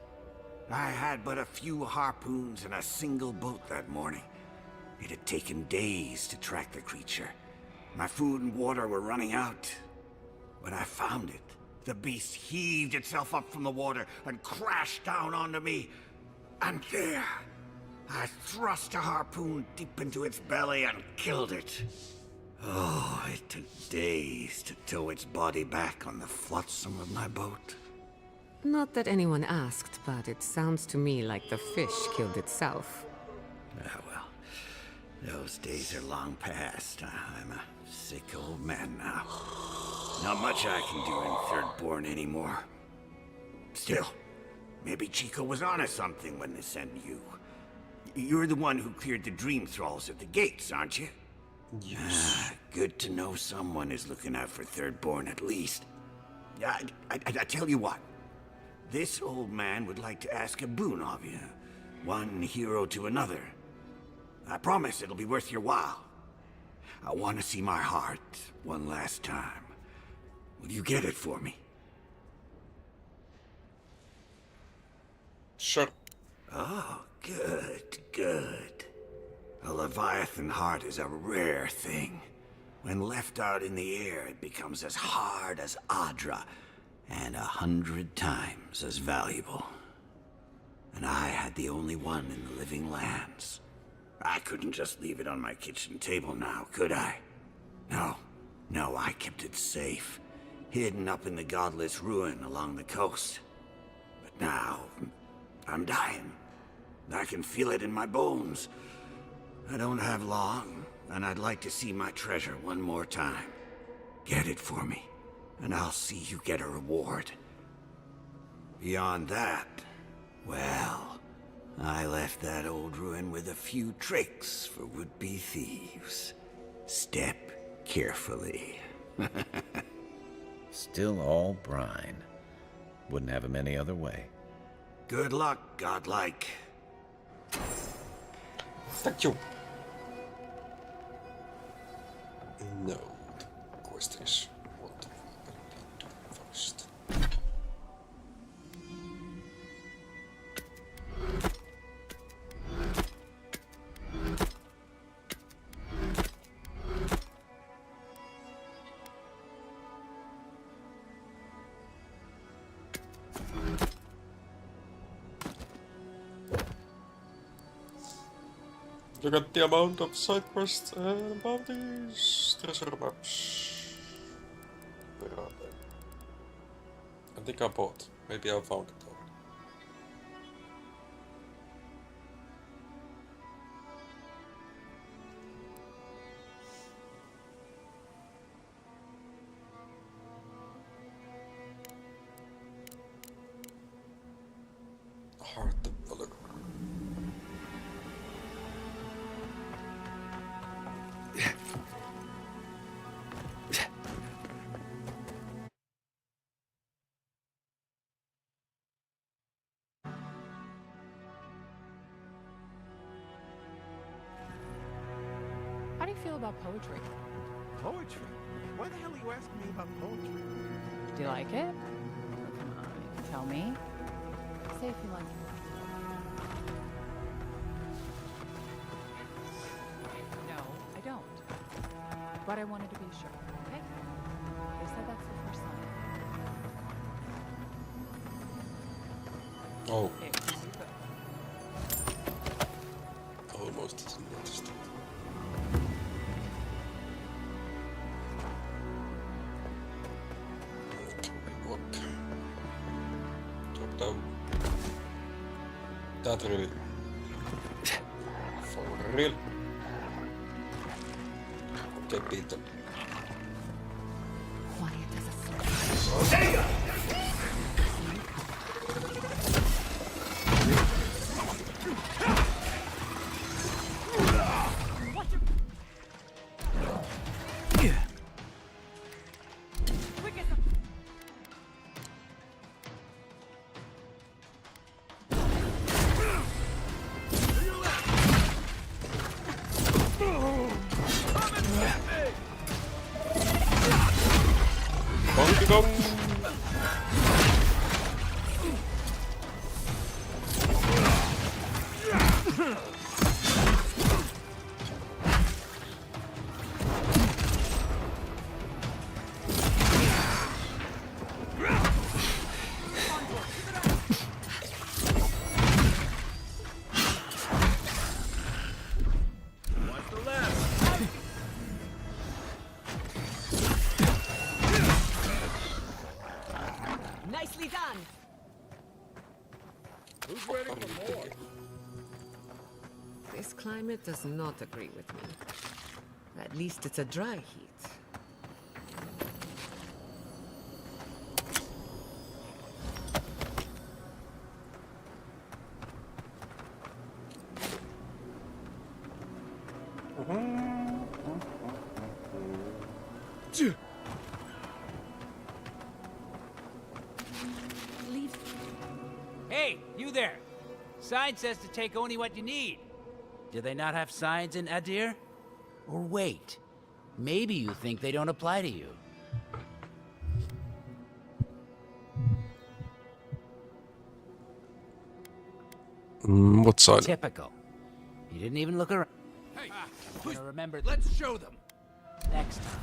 Speaker 10: I had but a few harpoons and a single boat that morning. It had taken days to track the creature. My food and water were running out. When I found it, the beast heaved itself up from the water and crashed down onto me. And there, I thrust a harpoon deep into its belly and killed it. Oh, it took days to tow its body back on the flotsam of my boat.
Speaker 16: Not that anyone asked, but it sounds to me like the fish killed itself.
Speaker 10: Ah, well, those days are long past. I'm a sick old man now. Not much I can do in Thirdborn anymore. Still, maybe Chico was onto something when they sent you. You're the one who cleared the dream thralls at the gates, aren't you?
Speaker 1: Yes.
Speaker 10: Good to know someone is looking out for Thirdborn at least. I tell you what. This old man would like to ask a boon of you. One hero to another. I promise it'll be worth your while. I want to see my heart one last time. Will you get it for me?
Speaker 1: Sure.
Speaker 10: Oh, good, good. A Leviathan heart is a rare thing. When left out in the air, it becomes as hard as Adra, and 100 times as valuable. And I had the only one in the living lands. I couldn't just leave it on my kitchen table now, could I? No, I kept it safe, hidden up in the godless ruin along the coast. But now, I'm dying. I can feel it in my bones. I don't have long, and I'd like to see my treasure one more time. Get it for me, and I'll see you get a reward. Beyond that, well, I left that old ruin with a few tricks for would-be thieves. Step carefully.
Speaker 12: Still all brine. Wouldn't have him any other way.
Speaker 10: Good luck, godlike.
Speaker 1: Thank you. No, the question is what we will do first. Look at the amount of side quests and bounties, treasure maps. Where are they? I think I bought. Maybe I found it already.
Speaker 13: feel about poetry?
Speaker 18: Poetry? Why the hell are you asking me about poetry?
Speaker 13: Do you like it? Oh, come on, tell me. Say if you like it. No, I don't. But I wanted to be sure, okay? They said that's the first sign.
Speaker 1: Oh.
Speaker 13: Hey, super.
Speaker 1: Almost didn't notice that. Walk. Drop down. That really. For real. Okay, Peter.
Speaker 16: Quiet as a snake.
Speaker 2: Nicely done.
Speaker 18: Who's ready for more?
Speaker 16: This climate does not agree with me. At least it's a dry heat.
Speaker 17: Hey, you there! Sign says to take only what you need. Do they not have signs in Adir? Or wait, maybe you think they don't apply to you.
Speaker 1: What sign?
Speaker 17: Typical. You didn't even look around.
Speaker 7: Hey,
Speaker 17: remember.
Speaker 7: let's show them.
Speaker 17: Next time.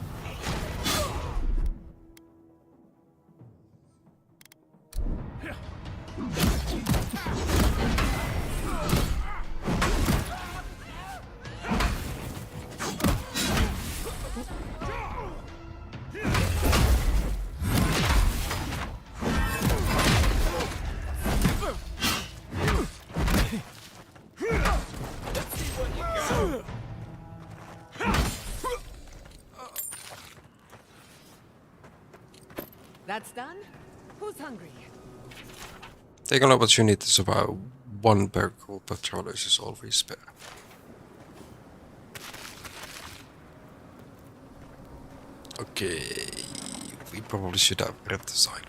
Speaker 16: That's done? Who's hungry?
Speaker 1: Take an opportunity to survive. One per group of patrollers is always spare. Okay, we probably should have read the sign.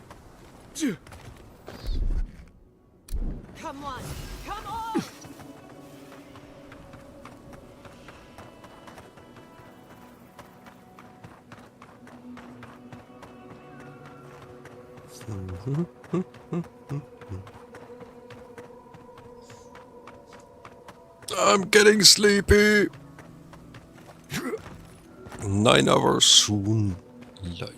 Speaker 2: Come on! Come on!
Speaker 1: I'm getting sleepy. 9 hours soon. Live.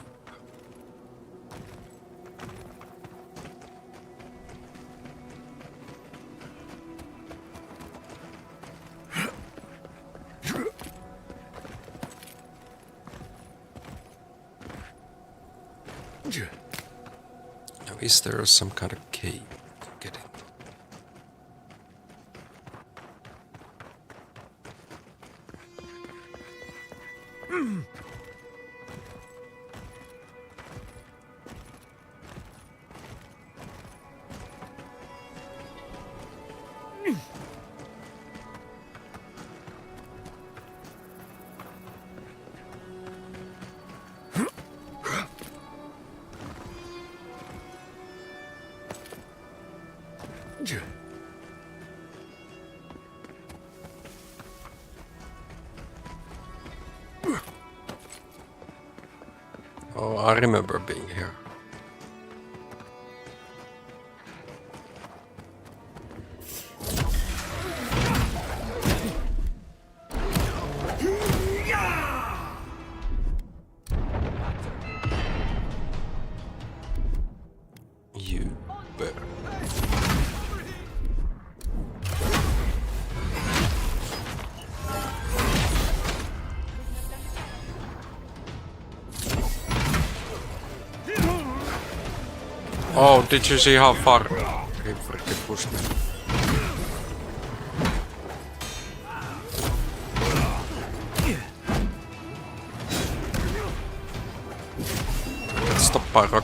Speaker 1: Now, is there some kind of cave to get in? Oh, I remember being here. You better. Oh, did you see how far he freaking pushed me? Stop by rock.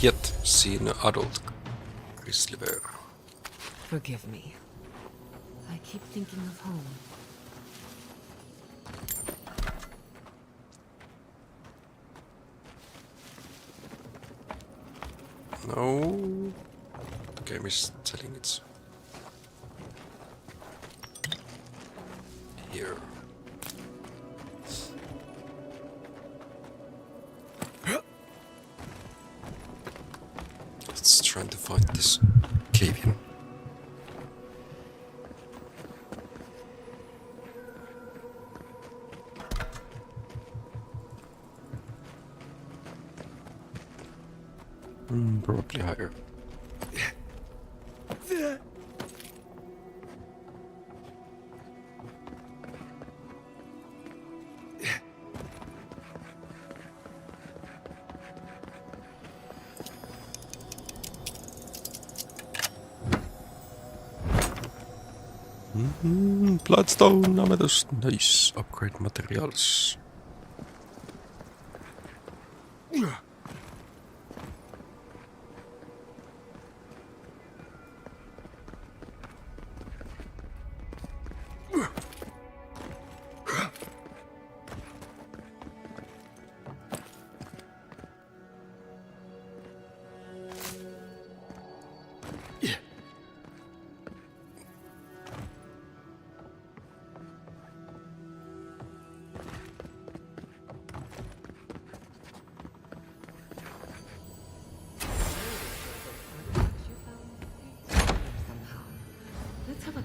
Speaker 1: Yet seen an adult grizzly bear.
Speaker 16: Forgive me. I keep thinking of home.
Speaker 1: No, the game is telling it's here. Let's try to find this cave in. Probably higher. Bloodstone, amethyst, nice. Upgrade materials.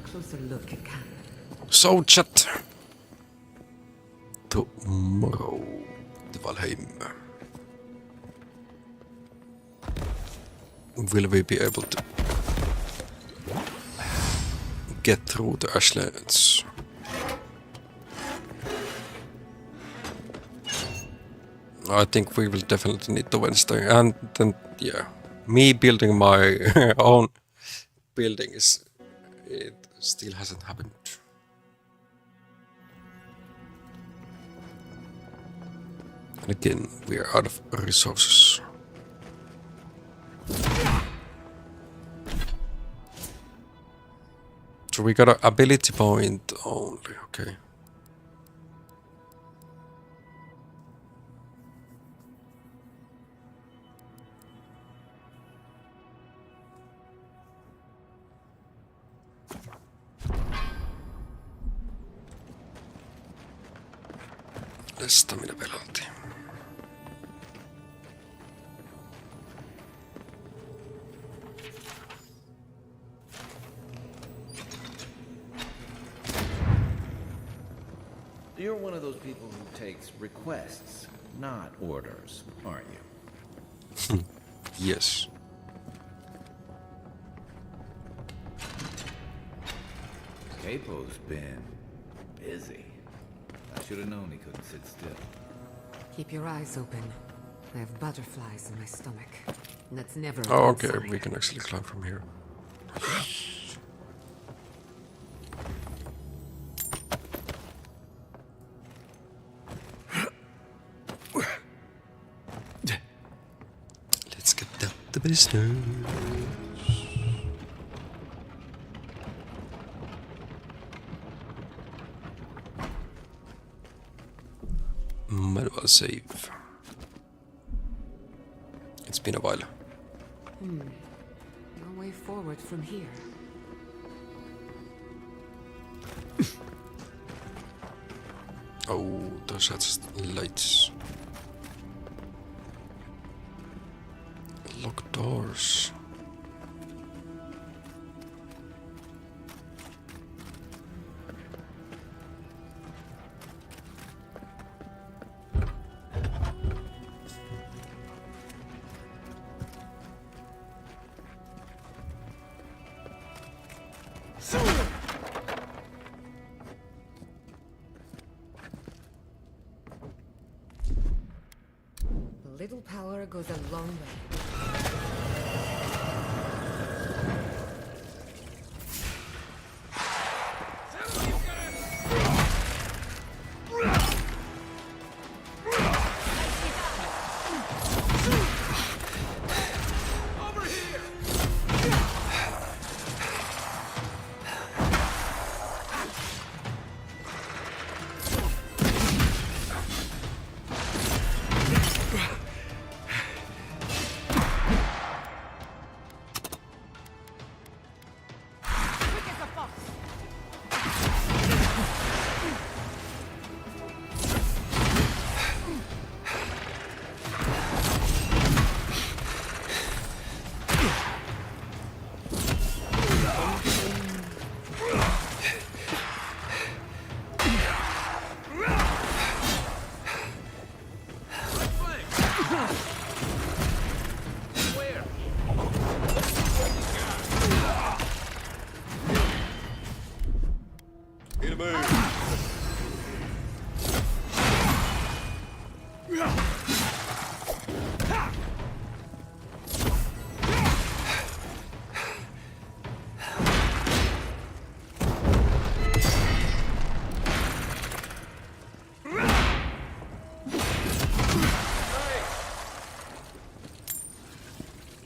Speaker 16: Closer look at camp.
Speaker 1: So chat. Tomorrow, the Valheim. Will we be able to get through the Ashlands? I think we will definitely need the Wednesday, and then yeah, me building my own building is. It still hasn't happened. And again, we are out of resources. So we got an ability point only, okay. Stamina penalty.
Speaker 12: You're one of those people who takes requests, not orders, aren't you?
Speaker 1: Yes.
Speaker 12: Capo's been busy. I should have known he couldn't sit still.
Speaker 16: Keep your eyes open. I have butterflies in my stomach. And that's never a
Speaker 1: Oh,
Speaker 16: good
Speaker 1: okay,
Speaker 16: sign.
Speaker 1: we can actually climb from here. Let's get down to business. Manual save. It's been a while.
Speaker 16: No way forward from here.
Speaker 1: Oh, those are just lights. Locked doors.
Speaker 16: Little power goes a long way.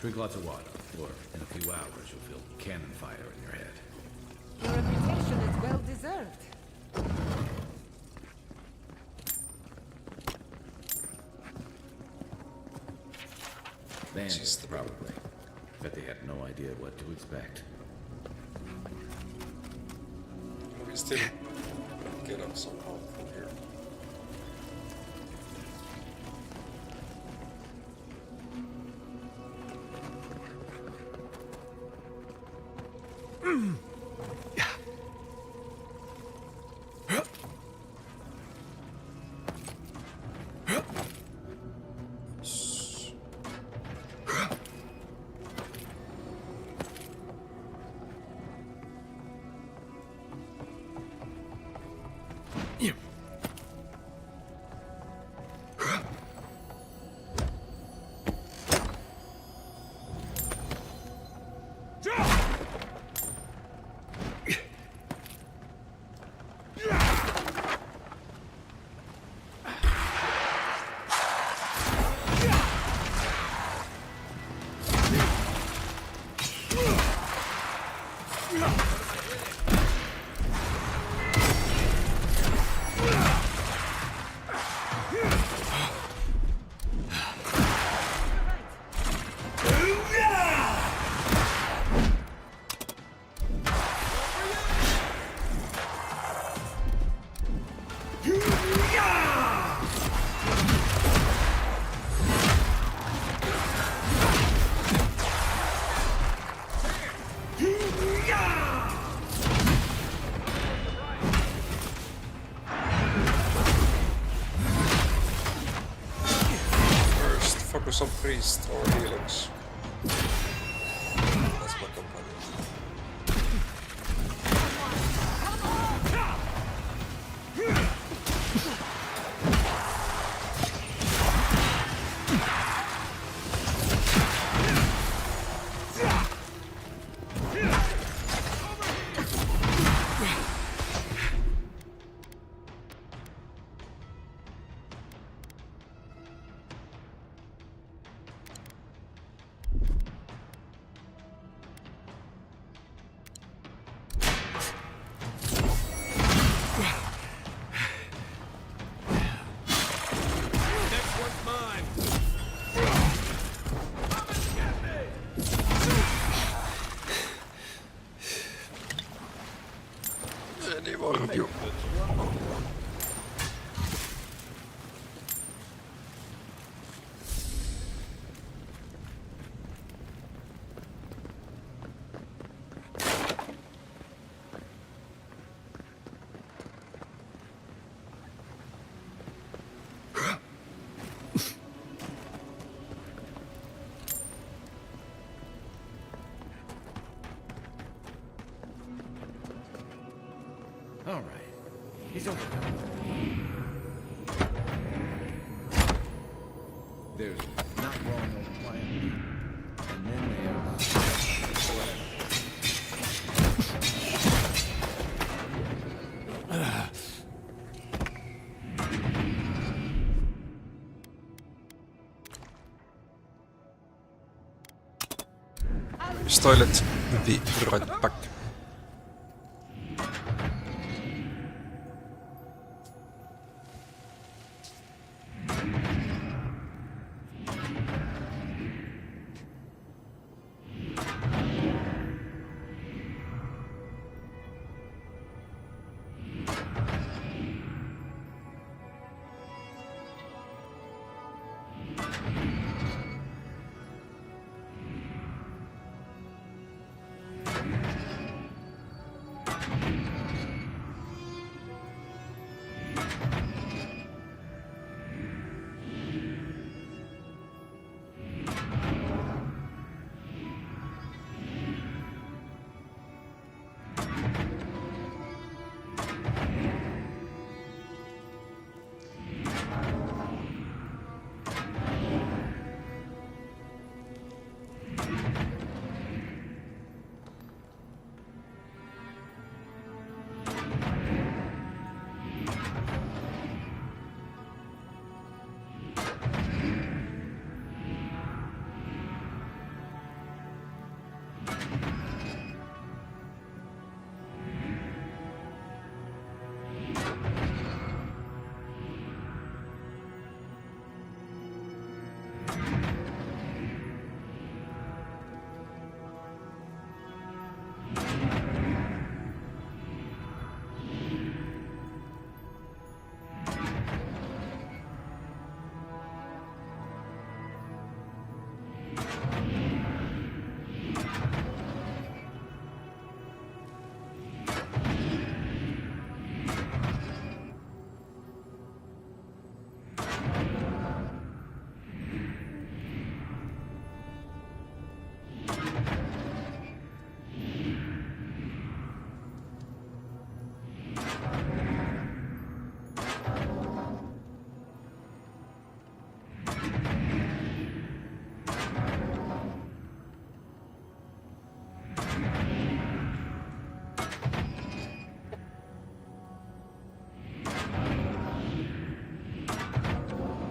Speaker 12: Drink lots of water, or in a few hours you'll feel cannon fire in your head.
Speaker 16: Your reputation is well deserved.
Speaker 12: Bandits, probably. Bet they had no idea what to expect.
Speaker 1: We still get up somehow from here. Some priest or healers. That's my companion. Varvio.
Speaker 12: All right. He's over there. There's not wrong on the plan. And then
Speaker 1: Use toilet. Be right back.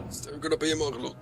Speaker 1: Still gonna be more loot.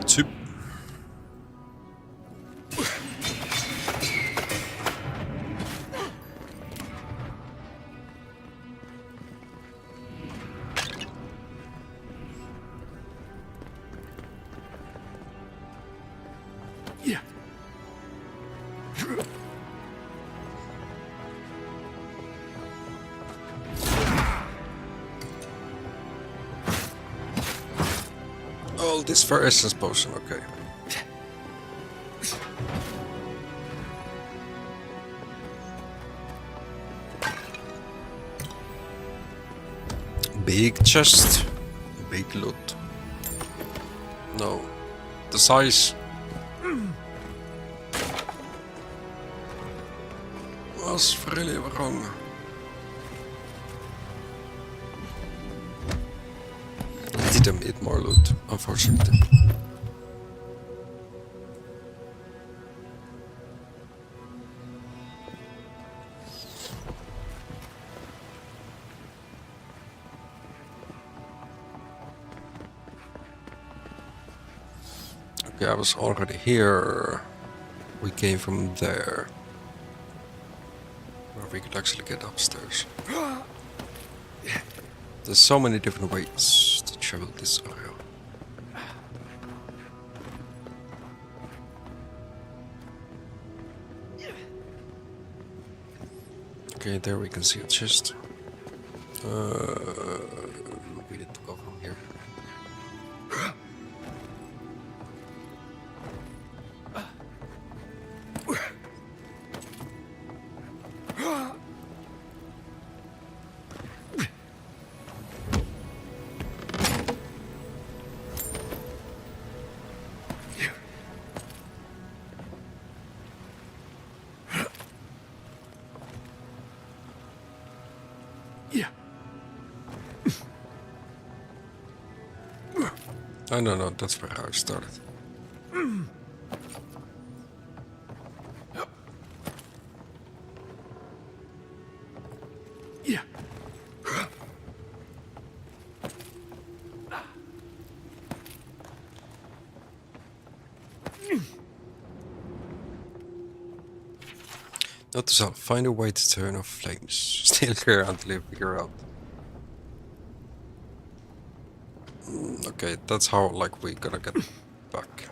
Speaker 1: Typ.
Speaker 18: Yeah.
Speaker 1: All this for essence potion, okay. Big chest, big loot. No, the size was really wrong. Didn't need more loot, unfortunately. Okay, I was already here. We came from there. Where we could actually get upstairs. There's so many different ways to travel this area. Okay, there we can see a chest. We need to go from here. Oh, no, that's where I started. Notice I'll find a way to turn off flames. Still here until I figure out. Okay, that's how like we gonna get back.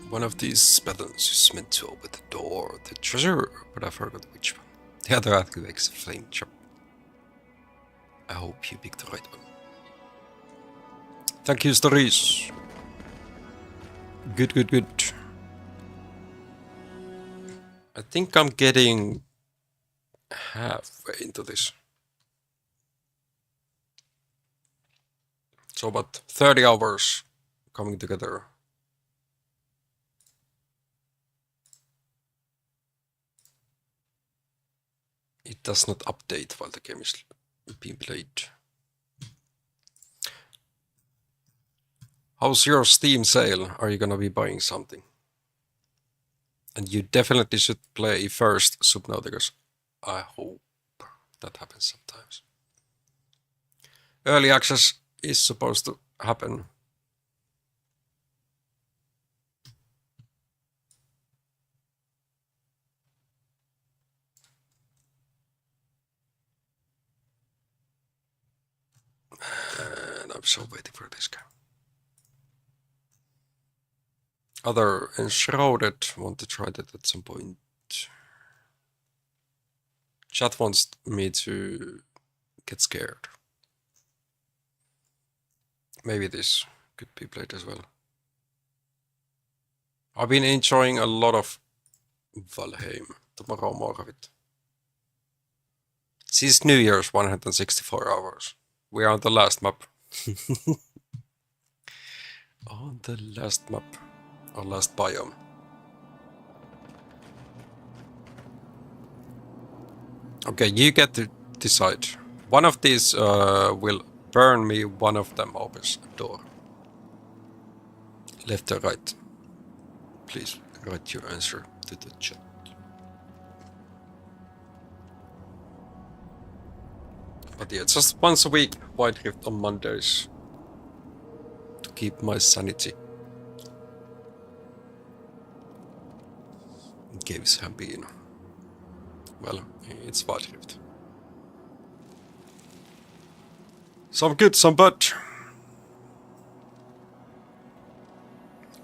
Speaker 1: One of these buttons is meant to open the door to the treasure, but I forgot which one. The other activates a flame trap. I hope you picked the right one. Thank you, Stories. Good. I think I'm getting halfway into this. So about 30 hours coming together. It does not update while the game is being played. How's your Steam sale? Are you gonna be buying something? And you definitely should play first Subnautica. I hope that happens sometimes. Early access is supposed to happen. And I'm so waiting for this game. Other Enshrouded want to try that at some point. Chat wants me to get scared. Maybe this could be played as well. I've been enjoying a lot of Valheim. Tomorrow more of it. Since New Year's 164 hours. We are on the last map. On the last map. Or last biome. Okay, you get to decide. One of these will burn me, one of them opens a door. Left or right? Please write your answer to the chat. But yeah, just once a week, White Rift on Mondays. To keep my sanity. Games have been... Well, it's White Rift. Some good, some bad.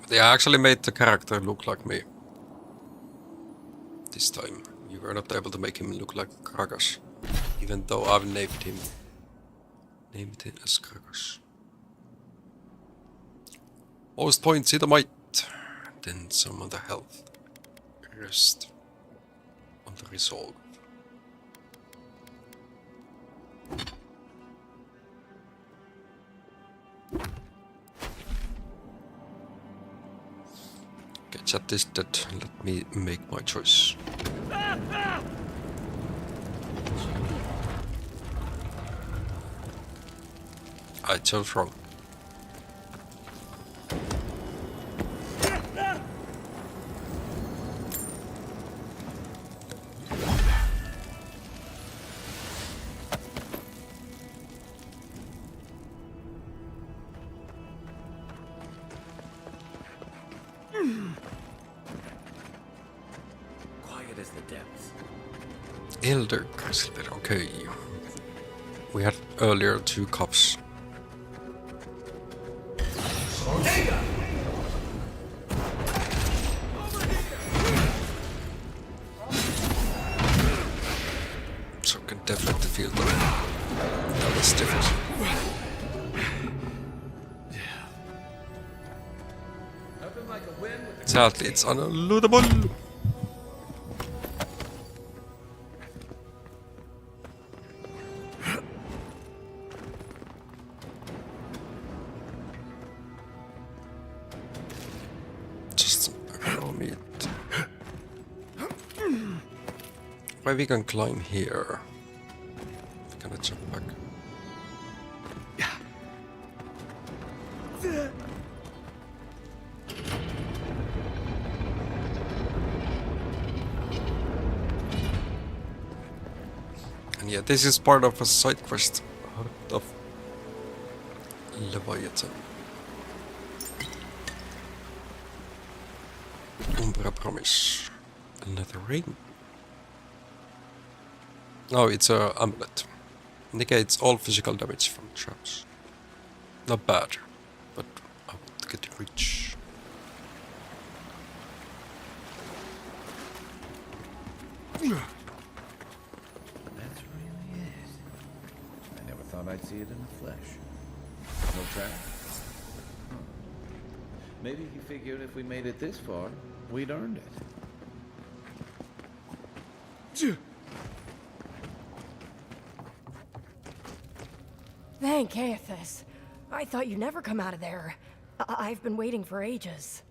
Speaker 1: They actually made the character look like me. this time. You were not able to make him look like Kragas, even though I've named him as Kragas. Most points in the might, then some on the health, rest on the resolve. Okay, chat is dead. Let me make my choice. I chose wrong.
Speaker 12: Quiet as the depths.
Speaker 1: Elder Grizzly, okay. We had earlier 2 cups. So can definitely feel that was different. Sadly, it's unlootable. Just allow me it. Why we can climb here? We're gonna jump back. And yeah, this is part of a side quest, Heart of Leviathan. Umbra Promise. Another ring. Oh, it's a amulet. Negates all physical damage from traps. Not bad, but I want to get rich.
Speaker 12: That's really it. I never thought I'd see it in the flesh. No trap? Huh. Maybe he figured if we made it this far, we'd earned it.
Speaker 25: Thank Aethys. I thought you'd never come out of there. I've been waiting for ages.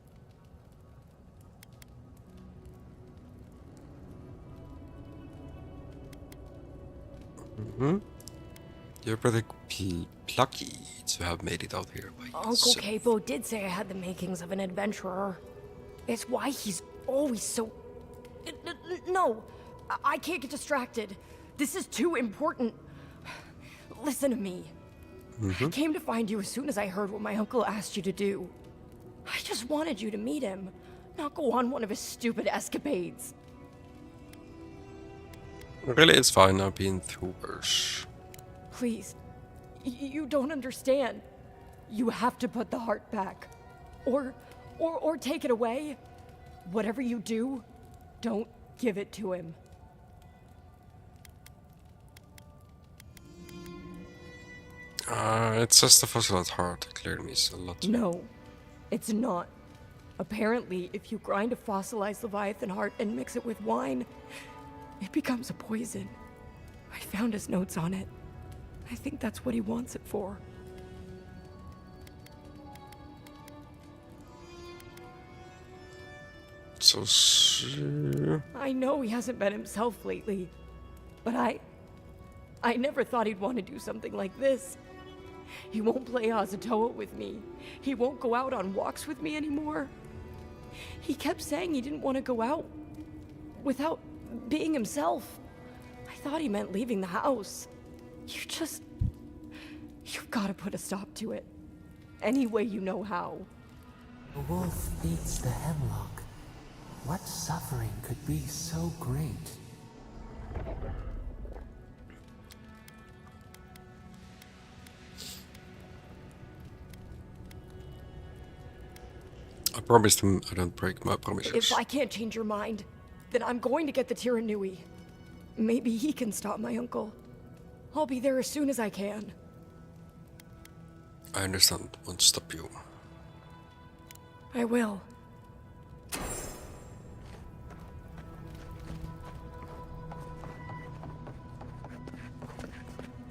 Speaker 1: Mm-hmm. You're pretty plucky to have made it out here by
Speaker 25: Uncle
Speaker 1: yourself.
Speaker 25: Capo did say I had the makings of an adventurer. It's why he's always so... No, I can't get distracted. This is too important. Listen to me. I came to find you as soon as I heard what my uncle asked you to do. I just wanted you to meet him, not go on one of his stupid escapades.
Speaker 1: Really, it's fine. I've been through worse.
Speaker 25: Please, you don't understand. You have to put the heart back. Or take it away. Whatever you do, don't give it to him.
Speaker 1: It's just a fossilized heart. It clearly means a lot.
Speaker 25: No, it's not. Apparently, if you grind a fossilized Leviathan heart and mix it with wine, it becomes a poison. I found his notes on it. I think that's what he wants it for.
Speaker 1: So...
Speaker 25: I know he hasn't been himself lately, but I never thought he'd want to do something like this. He won't play Azatoa with me. He won't go out on walks with me anymore. He kept saying he didn't want to go out without being himself. I thought he meant leaving the house. You've got to put a stop to it. Any way you know how.
Speaker 8: The wolf eats the hemlock. What suffering could be so great?
Speaker 1: I promised him I don't break my promises.
Speaker 25: If I can't change your mind, then I'm going to get the Tiranui. Maybe he can stop my uncle. I'll be there as soon as I can.
Speaker 1: I understand. Won't stop you.
Speaker 25: I will.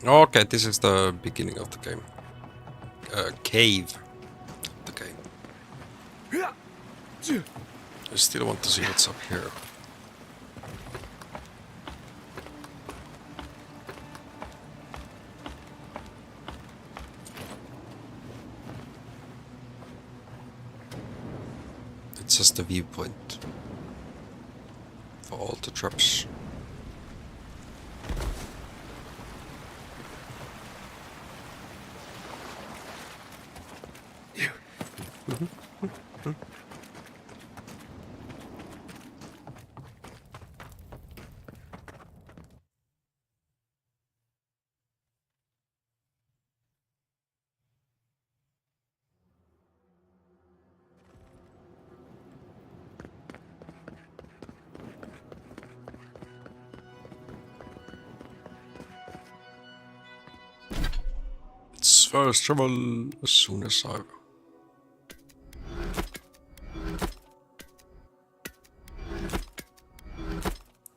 Speaker 1: Okay, this is the beginning of the game. Cave. The game. I still want to see what's up here. It's just the viewpoint for all the traps. It's first travel as soon as I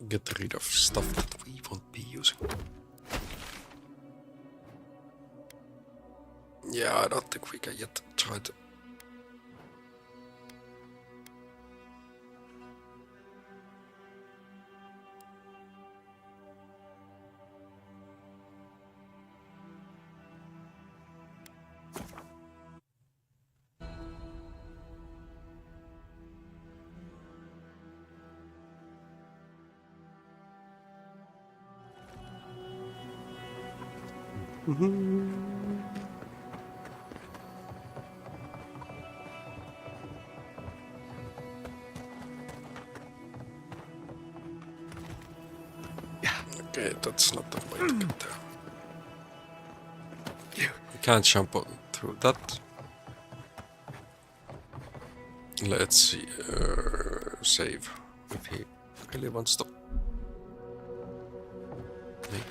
Speaker 1: get rid of stuff that we won't be using. Yeah, I don't think we can yet try to. Okay, that's not the way to get there. You can't jump through that. Let's see. Save if he really wants to make.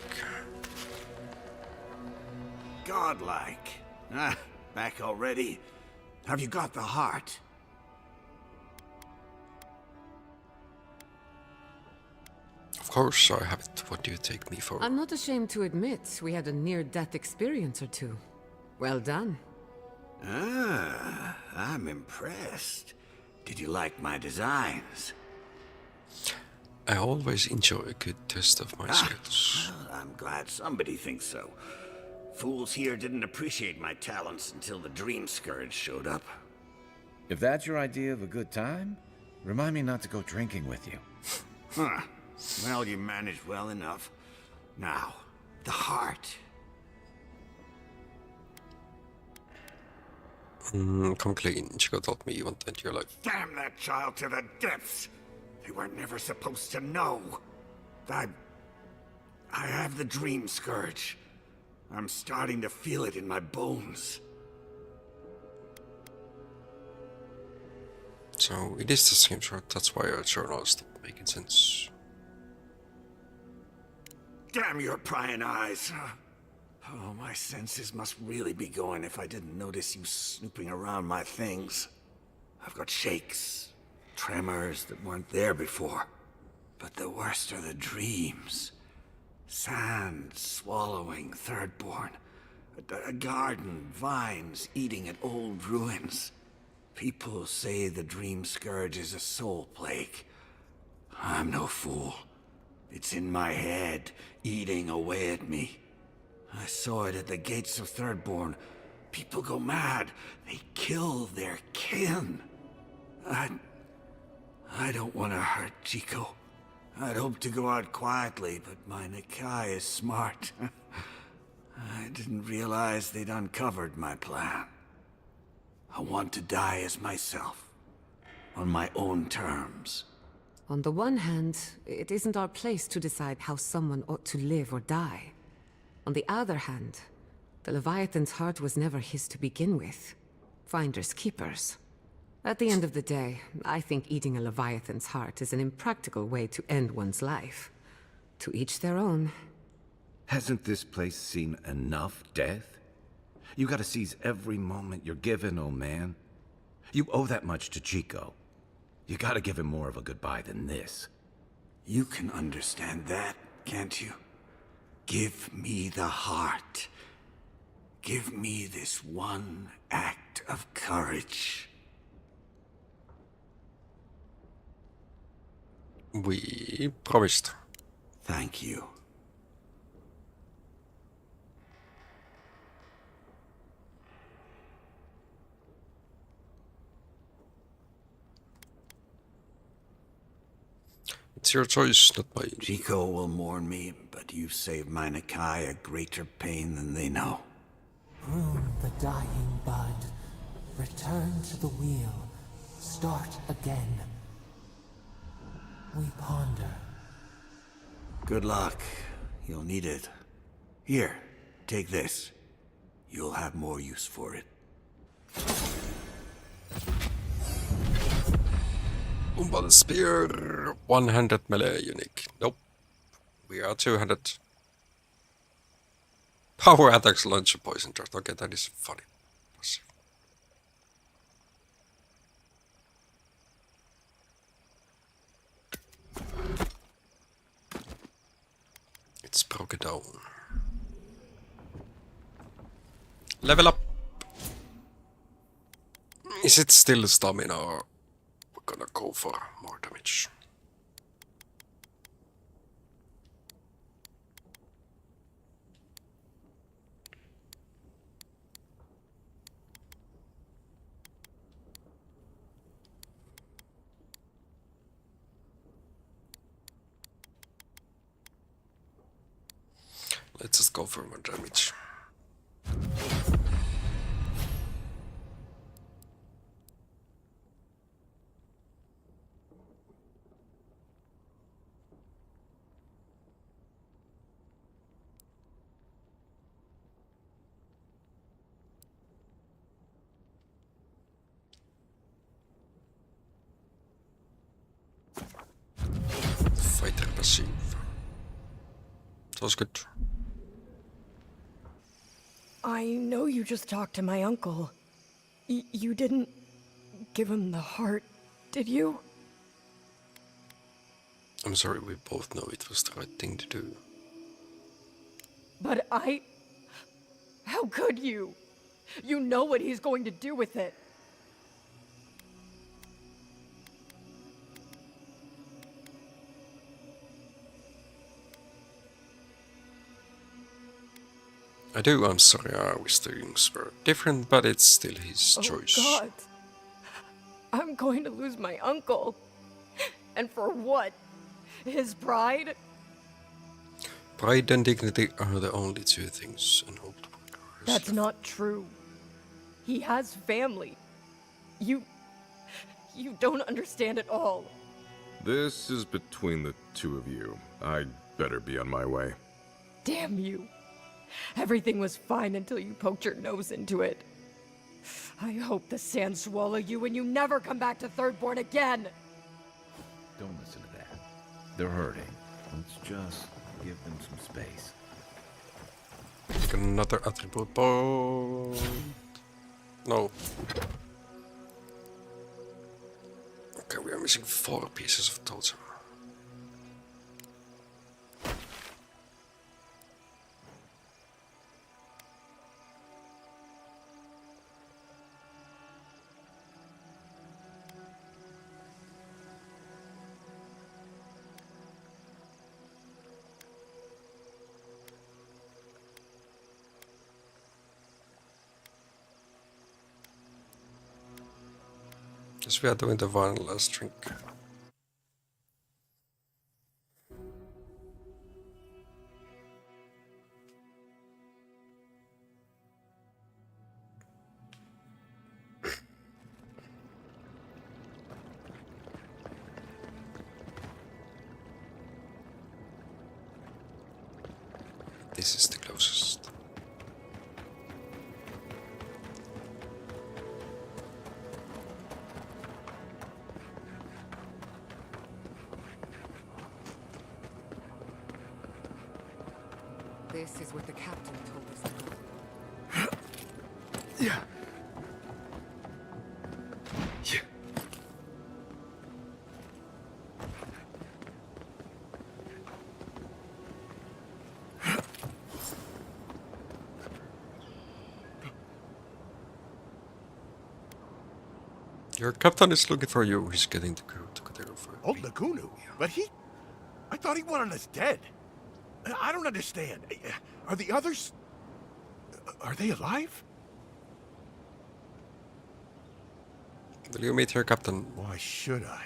Speaker 10: Godlike. Ah, back already? Have you got the heart?
Speaker 1: Of course I have it. What do you take me for?
Speaker 16: I'm not ashamed to admit we had a near-death experience or two. Well done.
Speaker 10: Ah, I'm impressed. Did you like my designs?
Speaker 1: I always enjoy a good test of my skills.
Speaker 10: Well, I'm glad somebody thinks so. Fools here didn't appreciate my talents until the Dream Scourge showed up.
Speaker 12: If that's your idea of a good time, remind me not to go drinking with you.
Speaker 10: Huh. Well, you managed well enough. Now, the heart.
Speaker 1: Come clean. Chico told me you won't end your life.
Speaker 10: Damn that child to the depths! They were never supposed to know. I have the Dream Scourge. I'm starting to feel it in my bones.
Speaker 1: So it is the same sort. That's why our journal stopped making sense.
Speaker 10: Damn your prying eyes. Oh, my senses must really be going if I didn't notice you snooping around my things. I've got shakes, tremors that weren't there before. But the worst are the dreams. Sand swallowing Thirdborn. A garden, vines eating at old ruins. People say the Dream Scourge is a soul plague. I'm no fool. It's in my head, eating away at me. I saw it at the gates of Thirdborn. People go mad. They kill their kin. I don't want to hurt Chico. I'd hoped to go out quietly, but my Nikai is smart. I didn't realize they'd uncovered my plan. I want to die as myself, on my own terms.
Speaker 16: On the one hand, it isn't our place to decide how someone ought to live or die. On the other hand, the Leviathan's heart was never his to begin with. Finders keepers. At the end of the day, I think eating a Leviathan's heart is an impractical way to end one's life. To each their own.
Speaker 12: Hasn't this place seen enough death? You gotta seize every moment you're given, old man. You owe that much to Chico. You gotta give him more of a goodbye than this.
Speaker 10: You can understand that, can't you? Give me the heart. Give me this one act of courage.
Speaker 1: We promised.
Speaker 10: Thank you.
Speaker 1: It's your choice, not mine.
Speaker 10: Chico will mourn me, but you've saved my Nakai a greater pain than they know.
Speaker 8: Prune the dying bud. Return to the wheel. Start again. We ponder.
Speaker 10: Good luck. You'll need it. Here, take this. You'll have more use for it.
Speaker 1: Umbal spear, one-handed melee unique. Nope. We are two-handed. Power attacks launch a poison dart. Okay, that is funny. It's broken down. Level up. Is it still stamina or we're gonna go for more damage? Let's just go for more damage. Fighter passive. That was good.
Speaker 25: I know you just talked to my uncle. You didn't give him the heart, did you?
Speaker 1: I'm sorry, we both know it was the right thing to do.
Speaker 25: But how could you? You know what he's going to do with it.
Speaker 1: I do, I'm sorry, I wish things were different, but it's still his choice.
Speaker 25: Oh God. I'm going to lose my uncle. And for what? His pride?
Speaker 1: Pride and dignity are the only two things an old worker has.
Speaker 25: That's not true. He has family. You don't understand at all.
Speaker 6: This is between the two of you. I'd better be on my way.
Speaker 25: Damn you. Everything was fine until you poked your nose into it. I hope the sand swallow you and you never come back to Thirdborn again.
Speaker 12: Don't listen to that. They're hurting. Let's just give them some space.
Speaker 1: Take another attribute point. No. Okay, we are missing 4 pieces of totem. Guess we are doing the one last drink. This is the closest.
Speaker 16: This is what the captain told us to do.
Speaker 18: Yeah. Yeah.
Speaker 1: Your captain is looking for you. He's getting the crew together for a
Speaker 18: Old Nagunu? But I thought he wanted us dead. I don't understand. Are the others... Are they alive?
Speaker 1: Will you meet your captain?
Speaker 18: Why should I?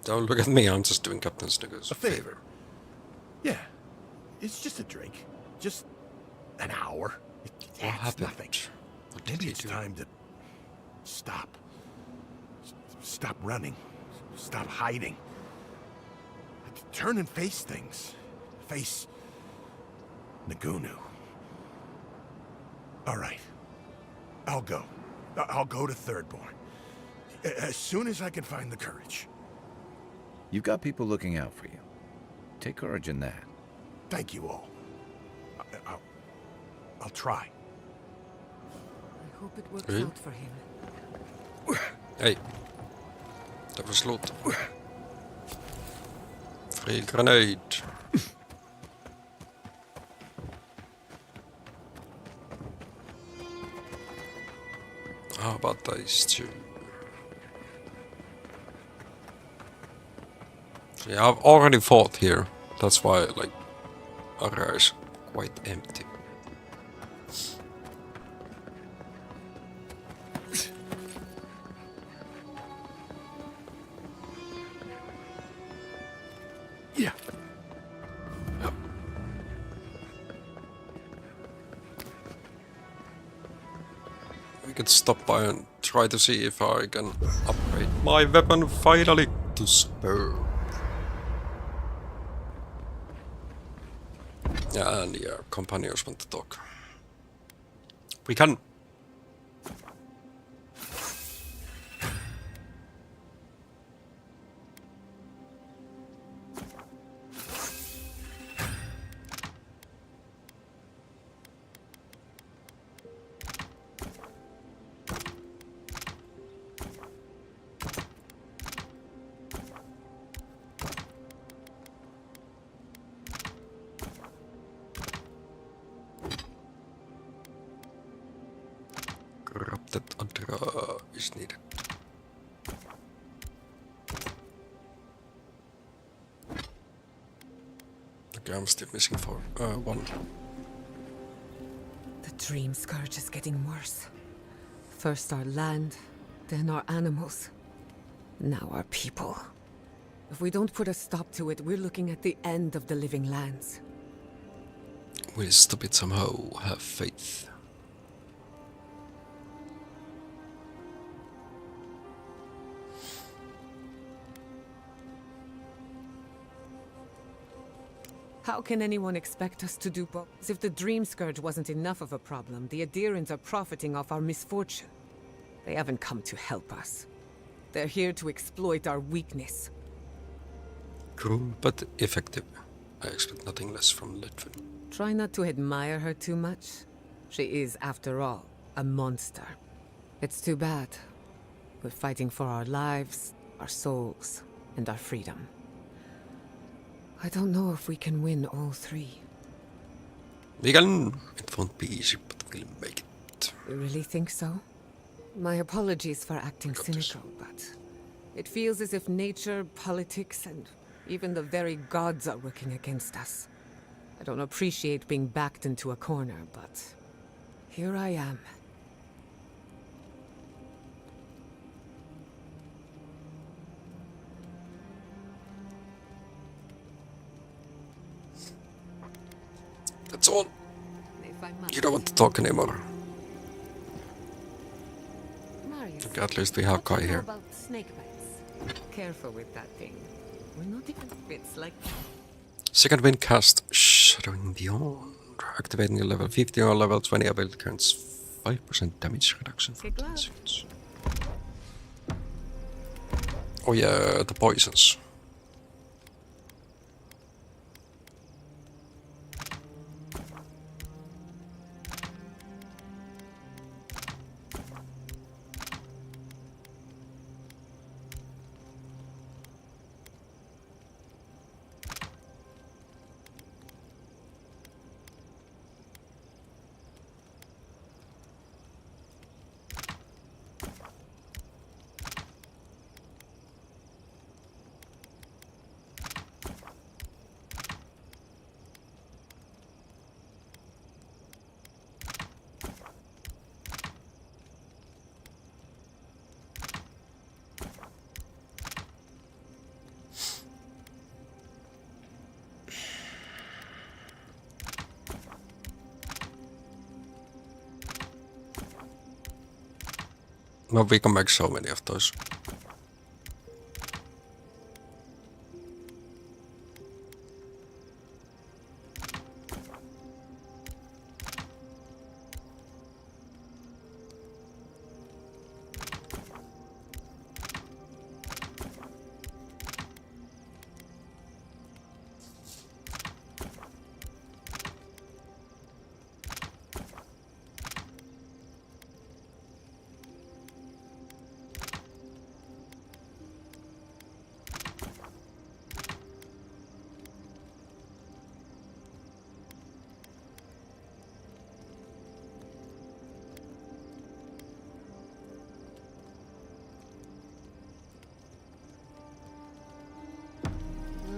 Speaker 1: Don't look at me, I'm just doing Captain Snickers a favor.
Speaker 18: Yeah. It's just a drink. Just an hour. It's nothing. Maybe it's time to stop. Stop running. Stop hiding. Turn and face things. Face Nagunu. All right. I'll go. I'll go to Thirdborn. As soon as I can find the courage.
Speaker 12: You've got people looking out for you. Take courage in that.
Speaker 18: Thank you all. I'll try.
Speaker 16: I hope it works out for him.
Speaker 1: Hey. Dat was slot. Free grenade. How about these two? Yeah, I've already fought here. That's why, like, area is quite empty.
Speaker 18: Yeah.
Speaker 1: We could stop by and try to see if I can upgrade my weapon finally to spur. Yeah, and yeah, companions want to talk. We can. Corrupted Adra is needed. Okay, I'm still missing one.
Speaker 16: The dream scourge is getting worse. First our land, then our animals. Now our people. If we don't put a stop to it, we're looking at the end of the living lands.
Speaker 1: We'll stop it somehow, have faith.
Speaker 16: How can anyone expect us to do both? As if the Dream Scourge wasn't enough of a problem, the Adherents are profiting off our misfortune. They haven't come to help us. They're here to exploit our weakness.
Speaker 1: Cruel but effective. I expect nothing less from Litwin.
Speaker 16: Try not to admire her too much. She is, after all, a monster. It's too bad. We're fighting for our lives, our souls, and our freedom. I don't know if we can win all three.
Speaker 1: We can. It won't be easy, but we'll make it.
Speaker 16: You really think so? My apologies for acting cynical, but it feels as if nature, politics, and even the very gods are working against us. I don't appreciate being backed into a corner, but here I am.
Speaker 1: That's all. You don't want to talk anymore. Okay, at least we have Kai here.
Speaker 16: About snake bites. Careful with that thing. We're not even bits like that.
Speaker 1: Second wind cast Shadowing Beyond. Activating a level 15 or level 20 ability grants 5% damage reduction for 10 seconds. Oh yeah, the poisons. No, we can make so many of those.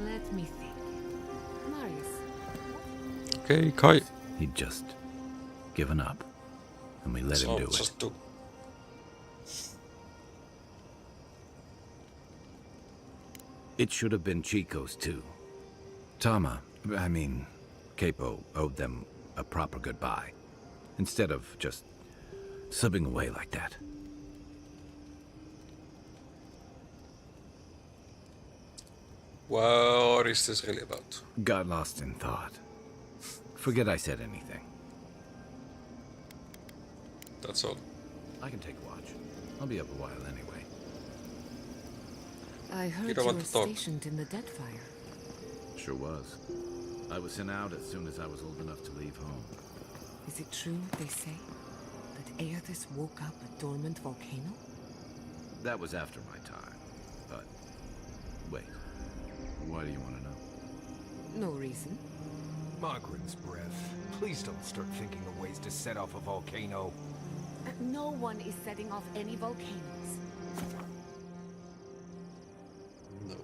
Speaker 16: Let me think. Marius.
Speaker 1: Okay, Kai.
Speaker 12: He'd just given up, and we let him do it.
Speaker 1: Just do.
Speaker 12: It should have been Chico's too. Capo owed them a proper goodbye, instead of just slipping away like that.
Speaker 1: What is this really about?
Speaker 12: Got lost in thought. Forget I said anything.
Speaker 1: That's all.
Speaker 12: I can take watch. I'll be up a while anyway.
Speaker 16: I heard
Speaker 1: don't
Speaker 16: you
Speaker 1: want
Speaker 16: were
Speaker 1: to talk.
Speaker 16: stationed in the Deadfire.
Speaker 12: Sure was. I was sent out as soon as I was old enough to leave home.
Speaker 16: Is it true, they say, that Aerithis woke up a dormant volcano?
Speaker 12: That was after my time. But wait. Why do you want to know?
Speaker 16: No reason.
Speaker 5: Margaret's breath. Please don't start thinking of ways to set off a volcano.
Speaker 16: No one is setting off any volcanoes.
Speaker 1: No.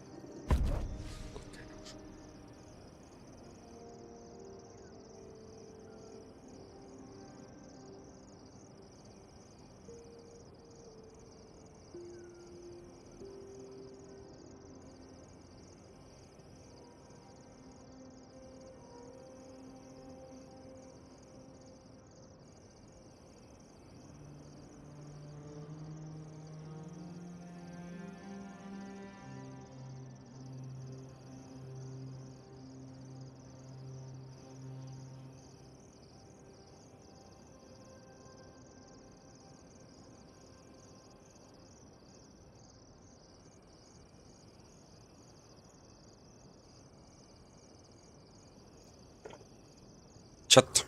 Speaker 1: Chat.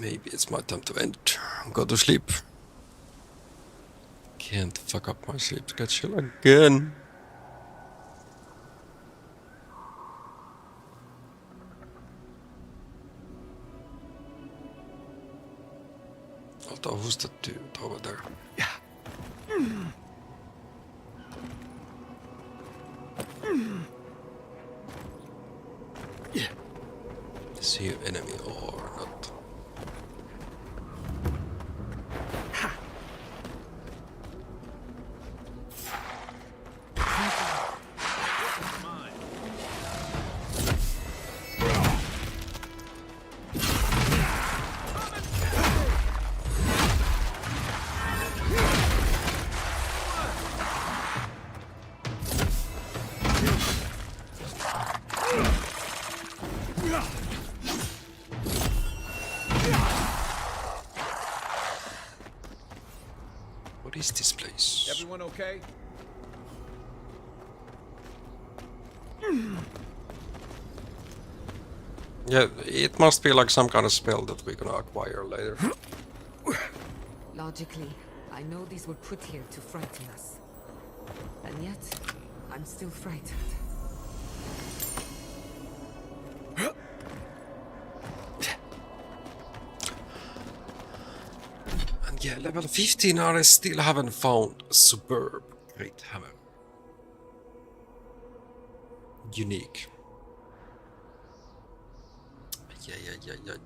Speaker 1: Maybe it's my time to end. Go to sleep. Can't fuck up my sleep schedule again. Although, who's the dude over there? Is he an enemy or not? What is this place?
Speaker 5: Everyone okay?
Speaker 1: Yeah, it must be like some kind of spell that we're gonna acquire later.
Speaker 16: Logically, I know these were put here to frighten us. And yet, I'm still frightened.
Speaker 1: And yeah, level 15 and I still haven't found a superb great hammer. Unique. Yeah.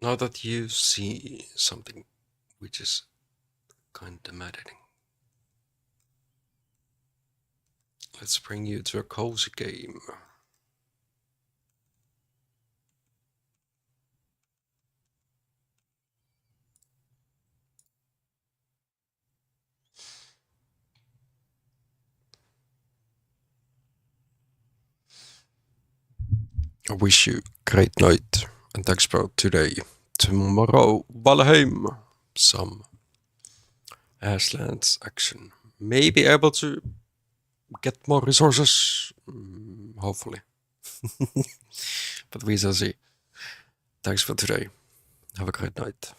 Speaker 1: Now that you see something which is kind of maddening, let's bring you to a cozy game. I wish you a great night and thanks for today. Tomorrow, Valheim. Some Ashlands action. May be able to get more resources, hopefully. But we shall see. Thanks for today. Have a great night.